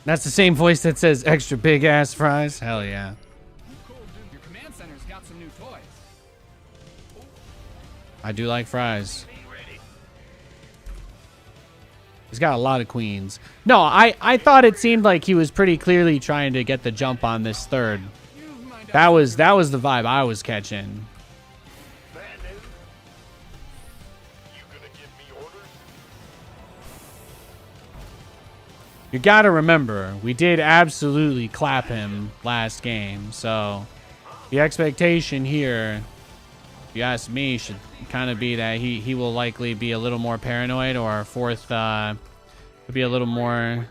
That's the same voice that says extra big ass fries. Hell yeah. Your command center's got some new toys. I do like fries. SCV ready. He's got a lot of queens. No, I thought it seemed like he was pretty clearly trying to get the jump on this third. That was the vibe I was catching. Bad news? You gonna give me orders? You gotta remember, we did absolutely clap him last game, so the expectation here, if you ask me, should kind of be that he will likely be a little more paranoid, or fourth, be a little more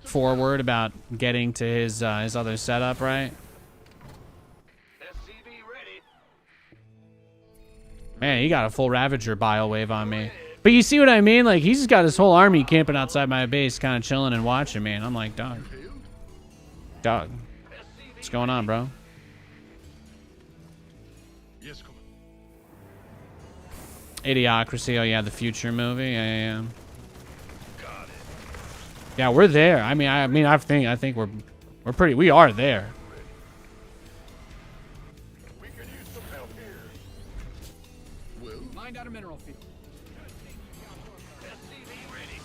forward about getting to his other setup, right? SCV ready. Man, he got a full Ravager bio wave on me. But you see what I mean? Like, he's just got his whole army camping outside my base, kind of chilling and watching me. And I'm like, dog, what's going on, bro? Yes, come on. Idiocracy. Oh yeah, the future movie. Yeah. Got it. Yeah, we're there. I think we're pretty. We are there. We could use some help here. Find out a mineral field. SCV ready.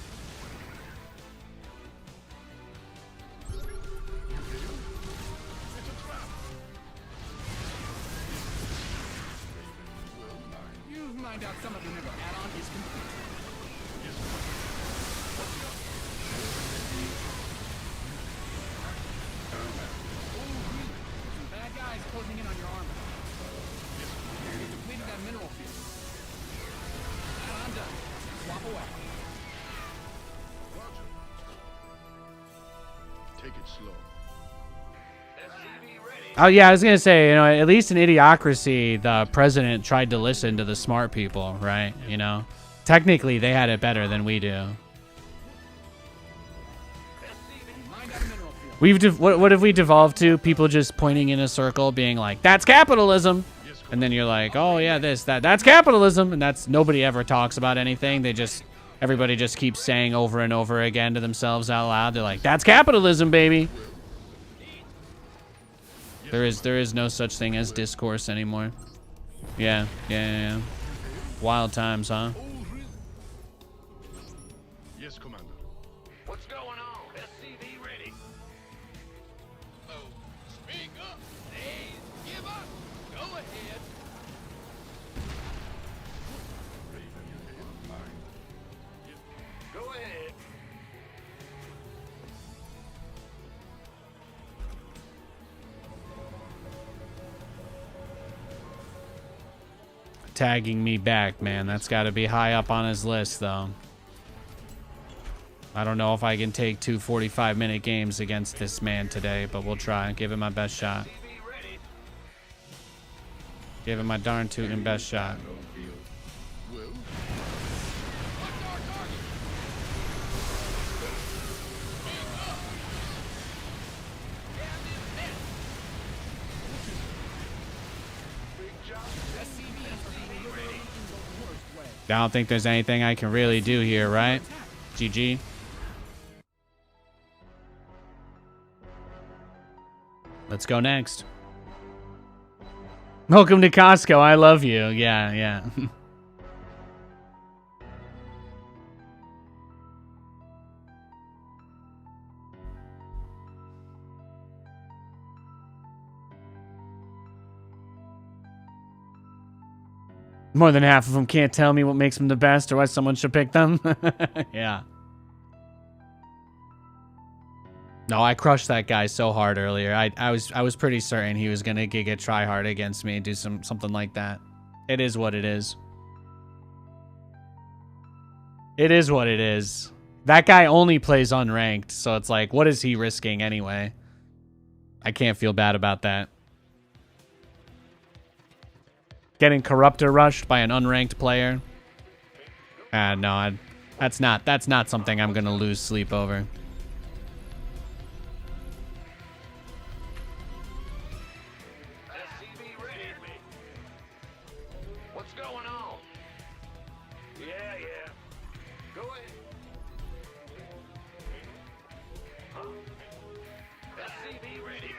You've mined out some of the mineral add-on is complete. Some bad guys closing in on your armor. You completed that mineral field. Add-on done. Swap away. Take it slow. SCV ready. Oh yeah, I was gonna say, at least in Idiocracy, the president tried to listen to the smart people, right? Technically they had it better than we do. find that mineral field. What have we devolved to? People just pointing in a circle, being like, "That's capitalism," and then you're like, "Oh yeah, that's capitalism," and that's nobody ever talks about anything. Everybody just keeps saying over and over again to themselves out loud. They're like, "That's capitalism, baby." There is no such thing as discourse anymore. Yeah. Wild times, huh? Yes, Commander. What's going on? SCV ready. Oh, speak up. Please give up. Go ahead. Raven, you hit mine. Go ahead. Tagging me back, man. That's got to be high up on his list, though. I don't know if I can take 2 45-minute games against this man today, but we'll try and give him my best shot. SCV ready. Give him my darn tootin' best shot. Well, What's our target? Speak up. Yeah, this Big job. SCV is being ready in the worst way. I don't think there's anything I can really do here, right? GG. Let's go next. Welcome to Costco. I love you. Yeah. More than half of them can't tell me what makes them the best or why someone should pick them. Yeah. No, I crushed that guy so hard earlier. I was pretty certain he was gonna get try hard against me and do something like that. It is what it is. It is what it is. That guy only plays unranked, so it's like, what is he risking anyway? I can't feel bad about that. Getting corruptor rushed by an unranked player. No, that's not something I'm gonna lose sleep over. SCV ready. What's going on? Yeah. Go ahead. Huh? SCV ready.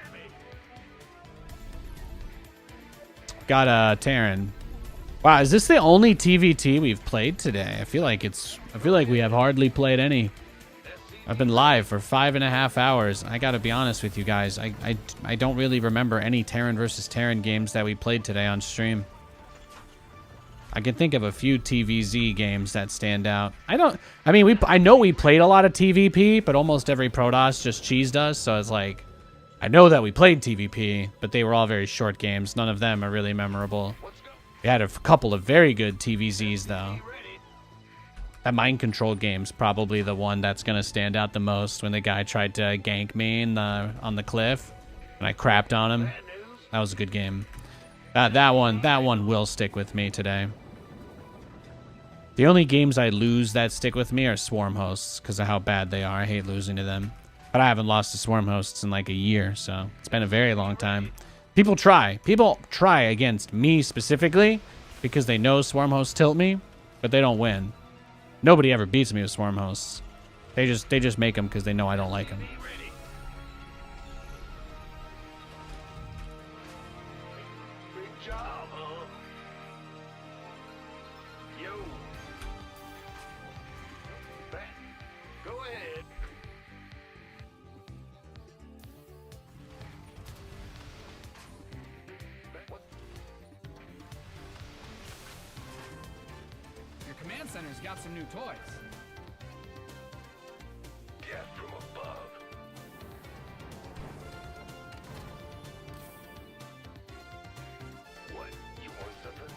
Got Terran. Wow, is this the only TVT we've played today? I feel like we have hardly played any. I've been live for 5.5 hours. I gotta be honest with you guys. I don't really remember any Terran versus Terran games that we played today on stream. I can think of a few TVZ games that stand out. I know we played a lot of TVP, but almost every Protoss just cheesed us, so it's like, I know that we played TVP, but they were all very short games. None of them are really memorable. We had a couple of very good TVZs, though. That mind control game's probably the one that's going to stand out the most, when the guy tried to gank me on the cliff, and I crapped on him. That was a good game. That one will stick with me today. The only games I lose that stick with me are Swarm Hosts, because of how bad they are. I hate losing to them. But I haven't lost to Swarm Hosts in like a year, so it's been a very long time. People try against me specifically because they know Swarm Hosts tilt me, but they don't win. Nobody ever beats me with Swarm Hosts. They just make them because they know I don't like them. Big job, huh? Yo. Back. Go ahead. What? Your command center's got some new toys. Death from above. What? You want something?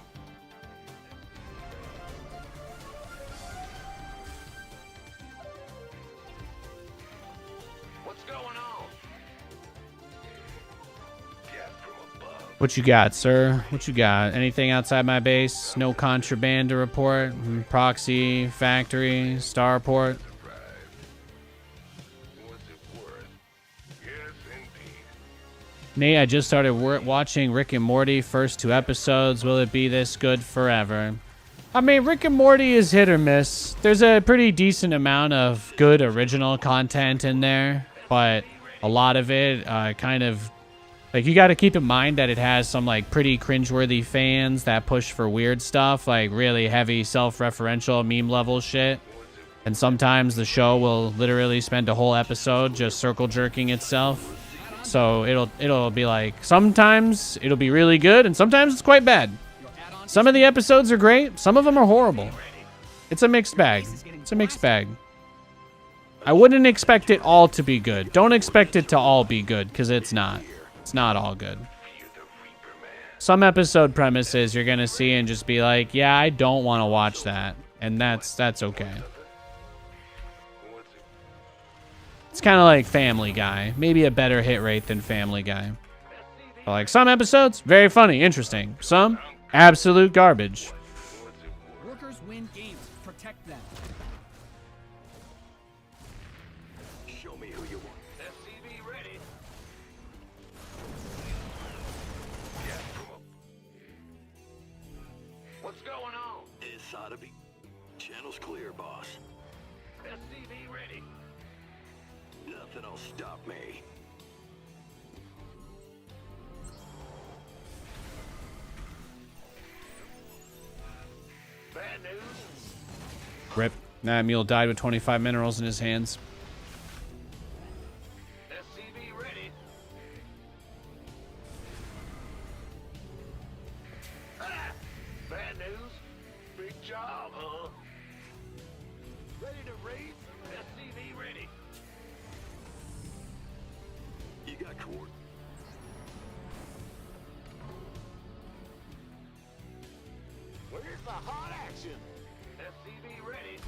What's going on? Death from above. What you got, sir? What you got? Anything outside my base? No contraband to report? Proxy, factory, starport? What's it worth? Nate, I just started watching Rick and Morty. First 2 episodes. Will it be this good forever? I mean, Rick and Morty is hit or miss. There's a pretty decent amount of good original content in there, but a lot of it kind of... Like, you got to keep in mind that it has some, like, pretty cringeworthy fans that push for weird stuff, like really heavy self-referential meme-level shit. And sometimes the show will literally spend a whole episode just circle jerking itself. So it'll be like, sometimes it'll be really good, and sometimes it's quite bad. Some of the episodes are great, some of them are horrible. It's a mixed bag. It's a mixed bag. I wouldn't expect it all to be good. Don't expect it to all be good, because it's not. It's not all good. Some episode premises you're gonna see and just be like, yeah, I don't want to watch that. And that's okay. It's kind of like Family Guy. Maybe a better hit rate than Family Guy. But like, some episodes, very funny, interesting. Some, absolute garbage. Workers win games. Protect them. Show me who you want. SCV ready. What's going on? This ought to be. Channel's clear, boss. SCV ready. Nothing will stop me. Bad news. Rip. That mule died with 25 minerals in his hands. SCV ready. Ah! Bad news. Big job, huh? Ready to race? SCV ready. You got court. Where's the hot action? SCV ready.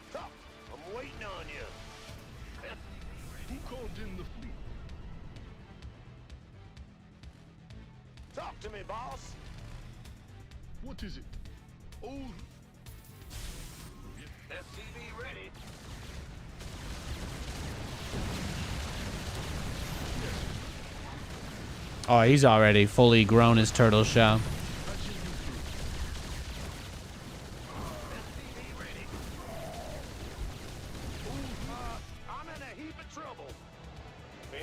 Stop! I'm waiting on you. SCV ready. Who called in the fleet? Talk to me, boss. What is it? Oh, SCV ready. Oh, he's already fully grown his turtle shell. SCV ready. I'm in a heap of trouble. Ben?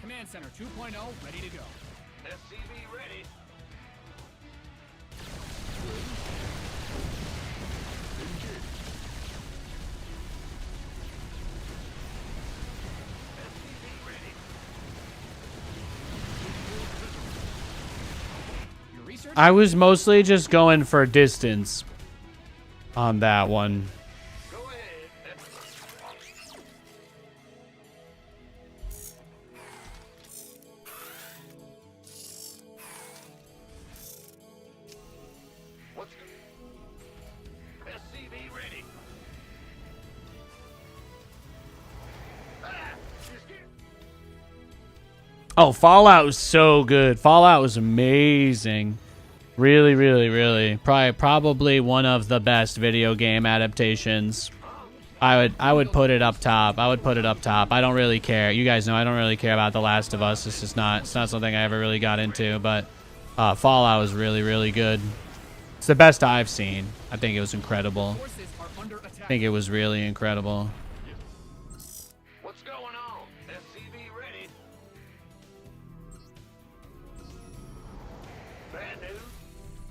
Command Center 2.0 ready to go. SCV ready. SCV ready. Your research? I was mostly just going for distance on that one. Go ahead. What's SCV ready? Ah! Just get Oh, Fallout was so good. Fallout was amazing. Really, really, really. Probably one of the best video game adaptations. I would put it up top. I would put it up top. I don't really care. You guys know I don't really care about The Last of Us. It's not something I ever really got into, but Fallout was really, really good. It's the best I've seen. I think it was incredible. Forces are under attack. I think it was really incredible. What's going on? SCV ready. Bad news.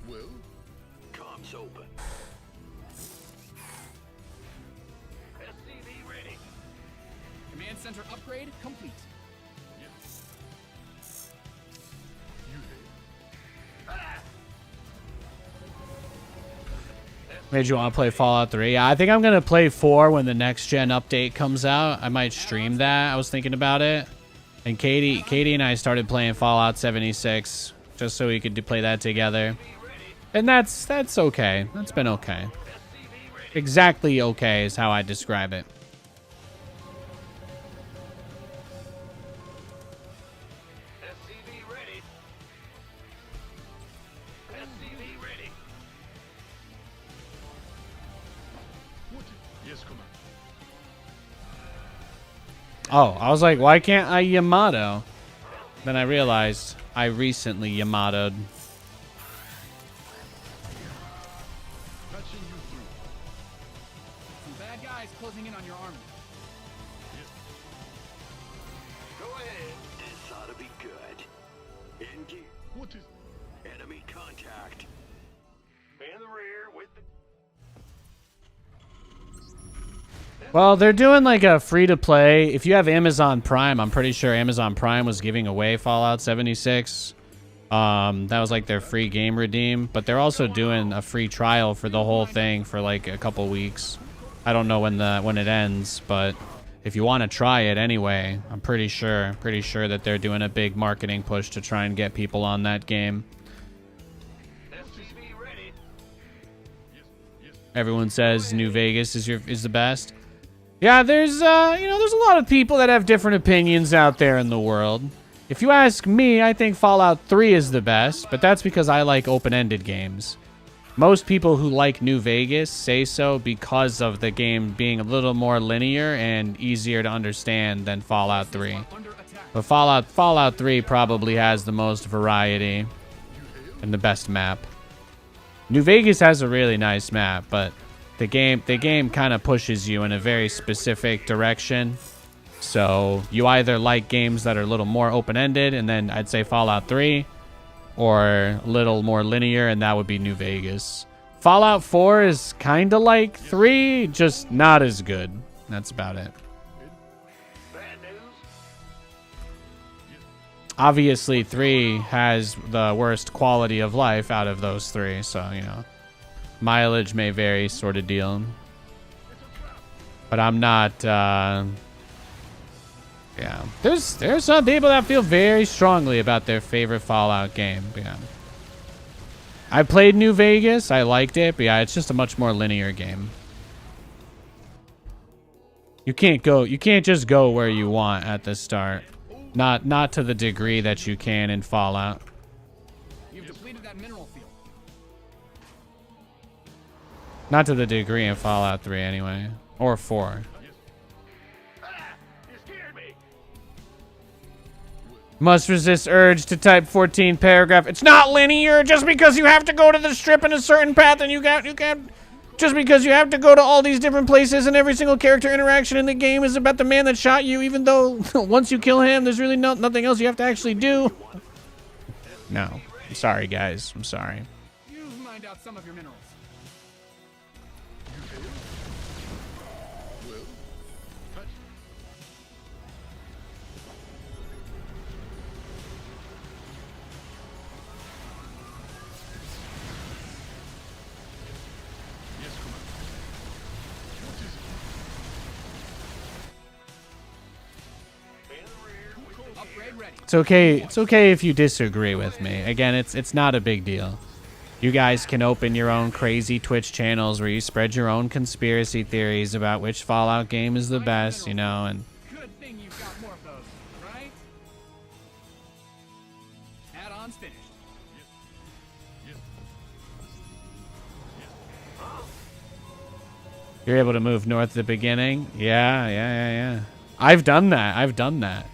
well, Comms open. SCV ready. Command Center upgrade complete. you have. Ah! Made you want to play Fallout 3? Yeah, I think I'm going to play 4 when the next gen update comes out. I might stream that. I was thinking about it. And Katie and I started playing Fallout 76 just so we could play that together. And that's okay. That's been okay. Exactly okay is how I describe it. SCV ready. SCV ready. Oh, I was like, why can't I Yamato? Then I realized I recently Yamato'd. Touching you through. Some bad guys closing in on your army. Go ahead. This ought to be good. In gear. What is... Enemy contact. In the rear with the... Well, they're doing like a free-to-play. If you have Amazon Prime, I'm pretty sure Amazon Prime was giving away Fallout 76. That was like their free game redeem. But they're also doing a free trial for the whole thing for like a couple weeks. I don't know when it ends, but if you want to try it anyway, I'm pretty sure that they're doing a big marketing push to try and get people on that game. SCV ready. Everyone says New Vegas is the best. Yeah, there's there's a lot of people that have different opinions out there in the world. If you ask me, I think Fallout 3 is the best, but that's because I like open-ended games. Most people who like New Vegas say so because of the game being a little more linear and easier to understand than Fallout 3. Under attack. But Fallout 3 probably has the most variety and the best map. New Vegas has a really nice map, but the game kind of pushes you in a very specific direction. So you either like games that are a little more open-ended, and then I'd say Fallout 3, or a little more linear, and that would be New Vegas. Fallout 4 is kind of like 3, just not as good. That's about it. Bad news. Obviously, 3 has the worst quality of life out of those 3, so, mileage may vary, sort of deal. But I'm not, yeah. There's some people that feel very strongly about their favorite Fallout game, yeah. I played New Vegas, I liked it, but yeah, it's just a much more linear game. You can't just go where you want at the start. Not to the degree that you can in Fallout. You've depleted that mineral field. Not to the degree in Fallout 3 anyway. Or 4. You scared me. Must resist urge to type 14 paragraph. It's not linear just because you have to go to the strip in a certain path and you can't just because you have to go to all these different places and every single character interaction in the game is about the man that shot you, even though once you kill him, there's really nothing else you have to actually do. No. I'm sorry, guys. I'm sorry. You mined out some of your minerals. Upgrade ready. It's okay. It's okay if you disagree with me. Again, it's not a big deal. You guys can open your own crazy Twitch channels where you spread your own conspiracy theories about which Fallout game is the best, and Good thing you've got more of those, right? Add-ons finished. you're able to move north at the beginning. Yeah. I've done that.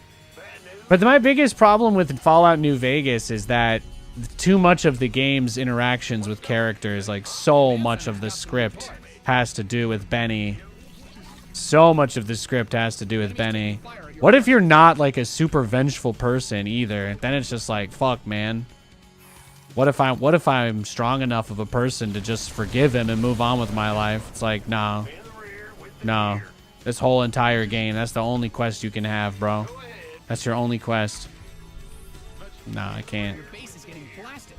But my biggest problem with Fallout New Vegas is that too much of the game's interactions with characters, like so much of the script has to do with Benny. What if you're not like a super vengeful person either? Then it's just like, fuck, man. What if I'm strong enough of a person to just forgive him and move on with my life? It's like, no. This whole entire game, that's the only quest you can have, bro. That's your only quest. No, I can't. Your base is getting blasted.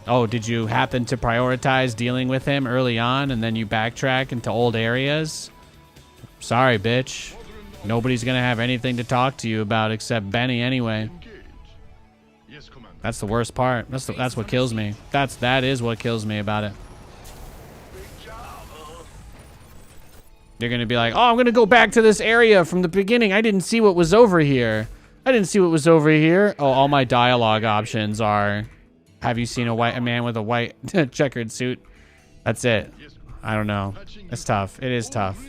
Oh, did you happen to prioritize dealing with him early on and then you backtrack into old areas? Sorry, bitch. Nobody's gonna have anything to talk to you about except Benny anyway. Yes, Commander. That's the worst part. That's what kills me. That is what kills me about it. You're gonna be like, oh, I'm gonna go back to this area from the beginning. I didn't see what was over here. Oh, all my dialogue options are, have you seen a man with a white checkered suit? That's it. I don't know. It's tough. It is tough.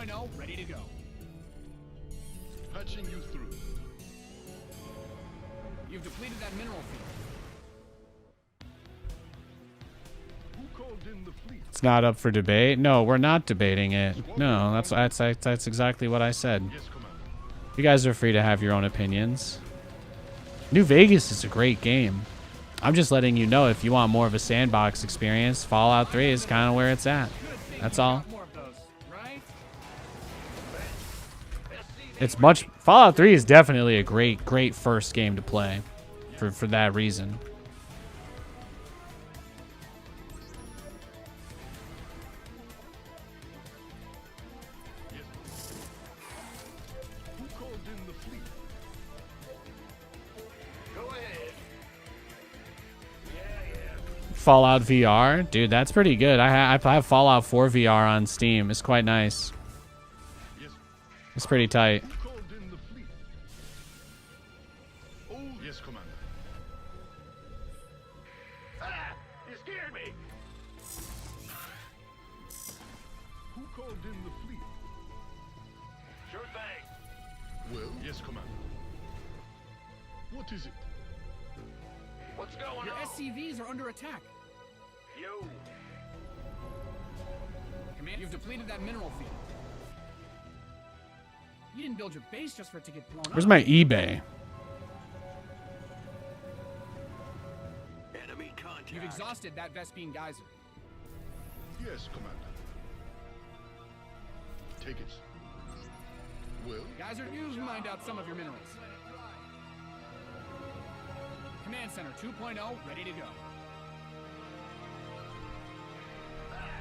2.0 ready to go. Patching you through. You've depleted that mineral field. Who called in the fleet? It's not up for debate. No, we're not debating it. No, that's exactly what I said. Yes, Commander. You guys are free to have your own opinions. New Vegas is a great game. I'm just letting you know if you want more of a sandbox experience, Fallout 3 is kind of where it's at. That's all. More of those, right? It's much. Fallout 3 is definitely a great first game to play for that reason. Who called in the fleet? Go ahead. Yeah. Fallout VR, dude, that's pretty good. I have Fallout 4 VR on Steam. It's quite nice. Yes. It's pretty tight. Who called in the fleet? Oh, yes, Commander. Ah! You scared me! Who called in the fleet? Sure thing. Well, yes, Commander. What is it? What's going Your on? SCVs are under attack. Yo! Command, you've depleted that mineral field. You didn't build your base just for it to get blown Where's up. my eBay? Enemy contact. You've exhausted that Vespine geyser. Yes, Commander. Take it. Well, Geyser, you've mined out some of your minerals. Command Center 2.0 ready to go.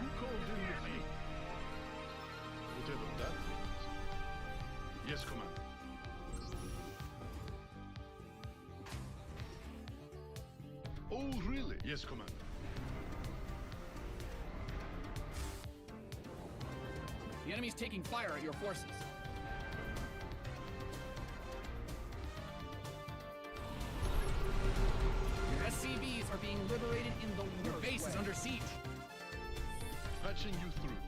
who called in the fleet? Whatever that means. Yes, Commander. Oh, really? Yes, Commander. The enemy's taking fire at your forces. Your SCVs are being liberated in the worst Your base is under siege. Patching you through.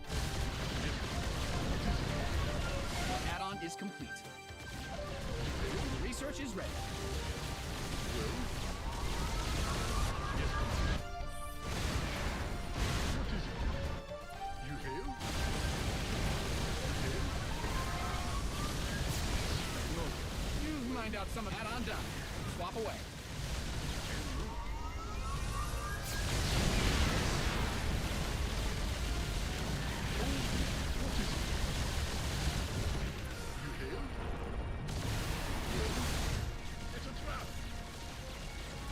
Your add-on is complete. Research is ready. Well? Yes, Commander. What is it? You hail? No. You've mined out some of add-on done. Swap away.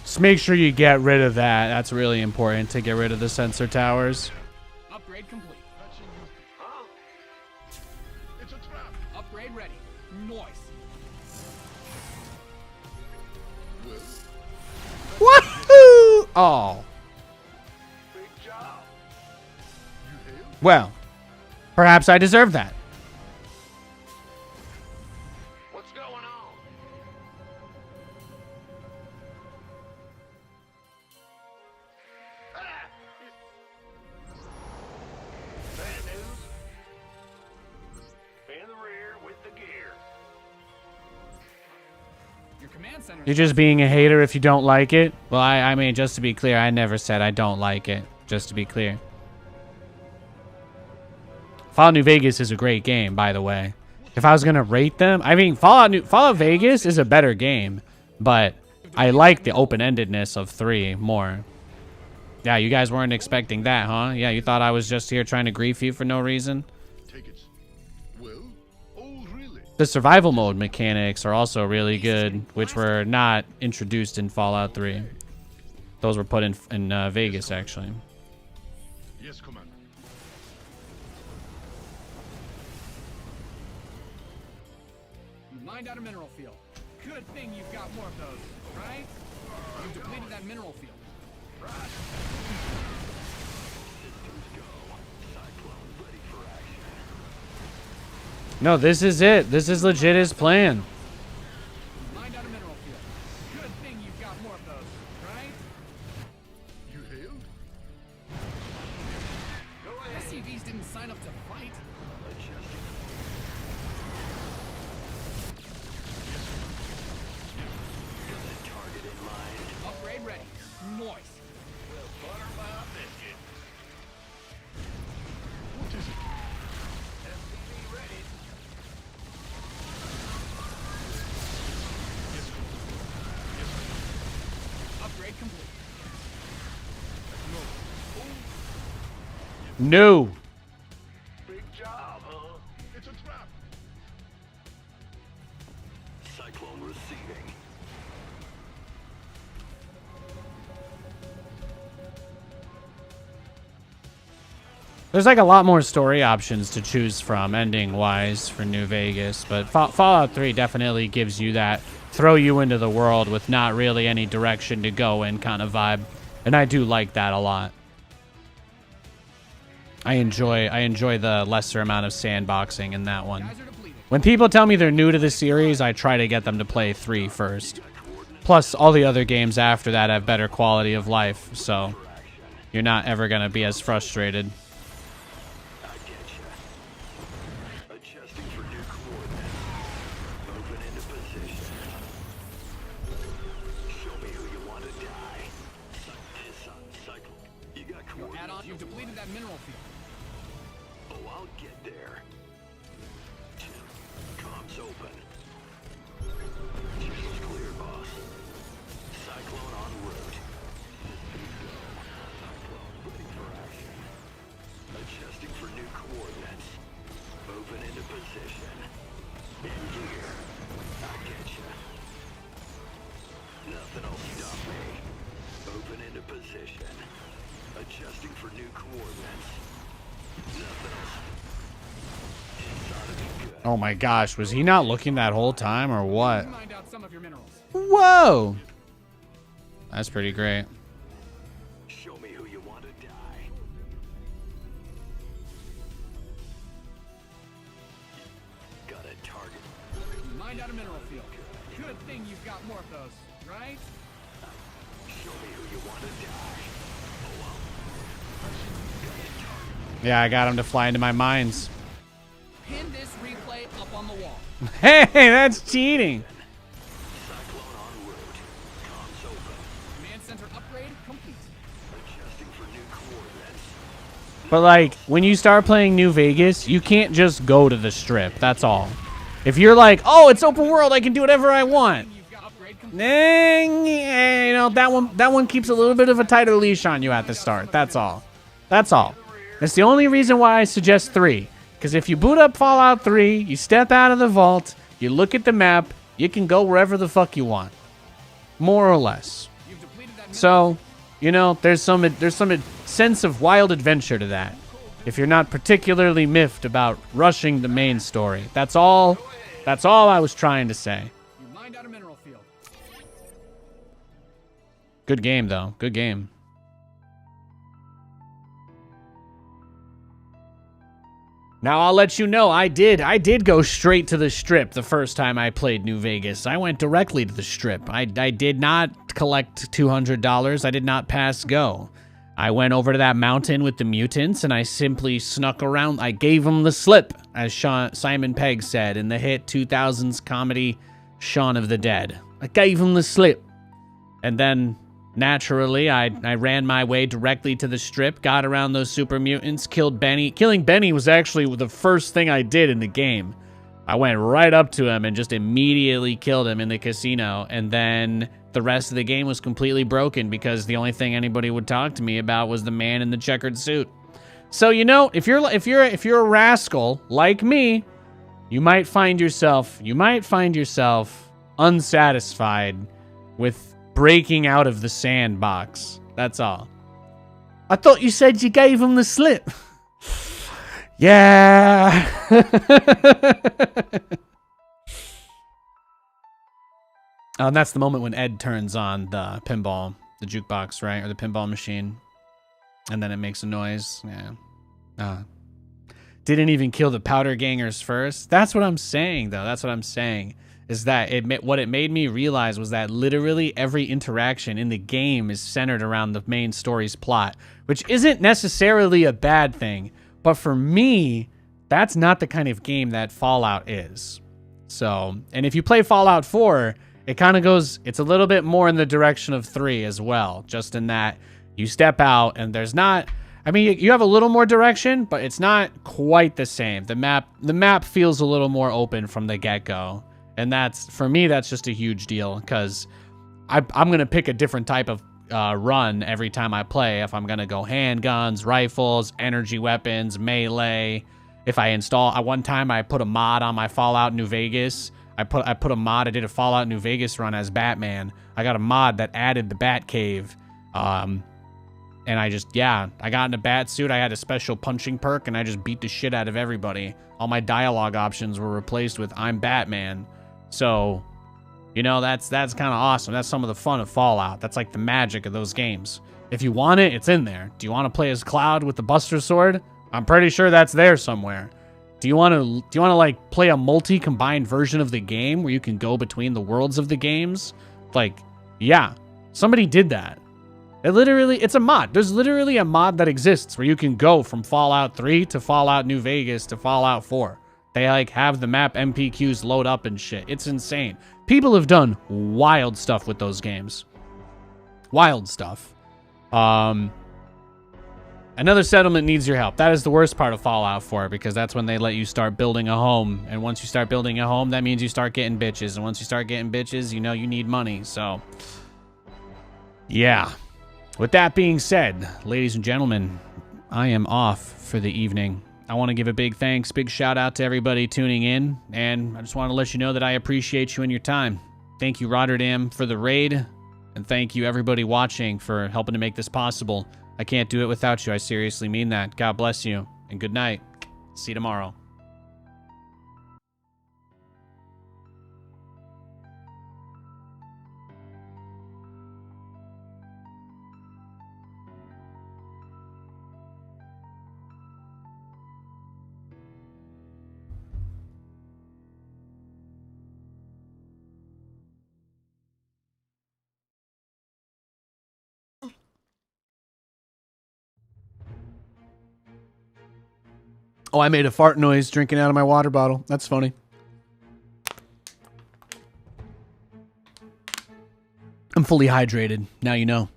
Just make sure you get rid of that. That's really important to get rid of the sensor towers. Upgrade complete. Patching you. Huh? It's a trap. Upgrade ready. Noise. Well, Woohoo! Oh. big job. You hail? Well, perhaps I deserve that. What's going on? Ah! Bad news. In the rear with the gear. Your command center. You're just being a hater if you don't like it. Well, I mean, just to be clear, I never said I don't like it. Just to be clear. Fallout New Vegas is a great game, by the way. If I was gonna rate them, I mean, Fallout Vegas is a better game, but I like the open-endedness of 3 more. Yeah, you guys weren't expecting that, huh? Yeah, you thought I was just here trying to grief you for no reason? Take it. Well? Oh, really? The survival mode mechanics are also really good, which were not introduced in Fallout 3. Those were put in Vegas, actually. Yes, Commander. You mined out a mineral field. Good thing you've got more of those, right? You've depleted that mineral field. No, this is it. This is legit his plan. You mined out a mineral field. Good thing you've got more of those, right? You hailed? SCVs didn't sign up to fight. complete. No. Big job, huh? It's a trap. Cyclone receiving. There's like a lot more story options to choose from ending-wise for New Vegas, but Fallout 3 definitely gives you that throw you into the world with not really any direction to go in kind of vibe, and I do like that a lot. I enjoy the lesser amount of sandboxing in that one. Guys are depleted. When people tell me they're new to the series, I try to get them to play 3 first. Plus, all the other games after that have better quality of life, so you're not ever going to be as frustrated. Adjusting for new coordinates. Moving into position. Show me who you want to die. Cycle. You got coordinates. Add on. You've depleted that mineral field. Oh, I'll get there. Comms open. Channel's clear, boss. Cyclone en route. Cyclone ready for action. Adjusting for new coordinates. Moving into position. In gear. I get ya. Nothing'll stop me. Moving into position. Adjusting for new coordinates. Nothing else. Inside of me good. Oh my gosh, was he not looking that whole time or what? Mine out some of your minerals. Whoa! That's pretty great. Show me who you want to die. Got a target. Mined out a mineral field. Good thing you've got more of those, right? Show me who you want to die. Yeah, I got him to fly into my mines. Pin this replay up on the wall. Hey, that's cheating. Cyclone en route. Comms open. Command center upgrade complete. Adjusting for new coordinates. But like, when you start playing New Vegas, you can't just go to the strip. That's all. If you're like, oh, it's open world, I can do whatever I want. You've got upgrade complete. You know, that one keeps a little bit of a tighter leash on you at the start. That's all. That's all. That's the only reason why I suggest 3. Because if you boot up Fallout 3, you step out of the vault, you look at the map, you can go wherever the fuck you want. More or less. You've depleted that mineral. So, you know, there's some sense of wild adventure to that. If you're not particularly miffed about rushing the main story. That's all I was trying to say. You mined out a mineral field. Good game though. Good game. Now I'll let you know, I did go straight to the strip the first time I played New Vegas. I went directly to the strip. I did not collect $200. I did not pass go. I went over to that mountain with the mutants and I simply snuck around. I gave them the slip, as Simon Pegg said in the hit 2000s comedy Shaun of the Dead. I gave them the slip. And then naturally, I ran my way directly to the strip, got around those super mutants, killed Benny. Killing Benny was actually the first thing I did in the game. I went right up to him and just immediately killed him in the casino, and then the rest of the game was completely broken because the only thing anybody would talk to me about was the man in the checkered suit. So, you know, if you're a rascal like me, you might find yourself unsatisfied with breaking out of the sandbox. That's all. I thought you said you gave him the slip. Yeah. And that's the moment when Ed turns on the pinball, the jukebox, right? Or the pinball machine. And then it makes a noise. Yeah. Didn't even kill the powder gangers first. That's what I'm saying, though. That's what I'm saying. Is that what it made me realize was that literally every interaction in the game is centered around the main story's plot, which isn't necessarily a bad thing, but for me, that's not the kind of game that Fallout is. So, and if you play Fallout 4, it kind of goes, it's a little bit more in the direction of 3 as well, just in that you step out and there's not, I mean, you have a little more direction, but it's not quite the same. The map feels a little more open from the get-go. And that's, for me, that's just a huge deal because I'm going to pick a different type of run every time I play. If I'm gonna go handguns, rifles, energy weapons, melee. If I install, one time I put a mod on my Fallout New Vegas. I put a mod. I did a Fallout New Vegas run as Batman. I got a mod that added the Bat Cave. And I got in a bat suit. I had a special punching perk, and I just beat the shit out of everybody. All my dialogue options were replaced with "I'm Batman." So, you know, that's kind of awesome. That's some of the fun of Fallout. That's like the magic of those games. If you want it, it's in there. Do you want to play as Cloud with the Buster Sword? I'm pretty sure that's there somewhere. Do you want to like play a multi-combined version of the game where you can go between the worlds of the games? Like, yeah, somebody did that. It's a mod. There's literally a mod that exists where you can go from Fallout 3 to Fallout New Vegas to Fallout 4. They like have the map MPQs load up and shit. It's insane. People have done wild stuff with those games. Wild stuff. Another settlement needs your help. That is the worst part of Fallout 4, because that's when they let you start building a home. And once you start building a home, that means you start getting bitches. And once you start getting bitches, you know you need money. So, yeah. With that being said, ladies and gentlemen, I am off for the evening. I want to give a big thanks, big shout out to everybody tuning in. And I just want to let you know that I appreciate you and your time. Thank you, Rotterdam, for the raid. And thank you, everybody watching, for helping to make this possible. I can't do it without you. I seriously mean that. God bless you, and good night. See you tomorrow. Oh, I made a fart noise drinking out of my water bottle. That's funny. I'm fully hydrated. Now you know.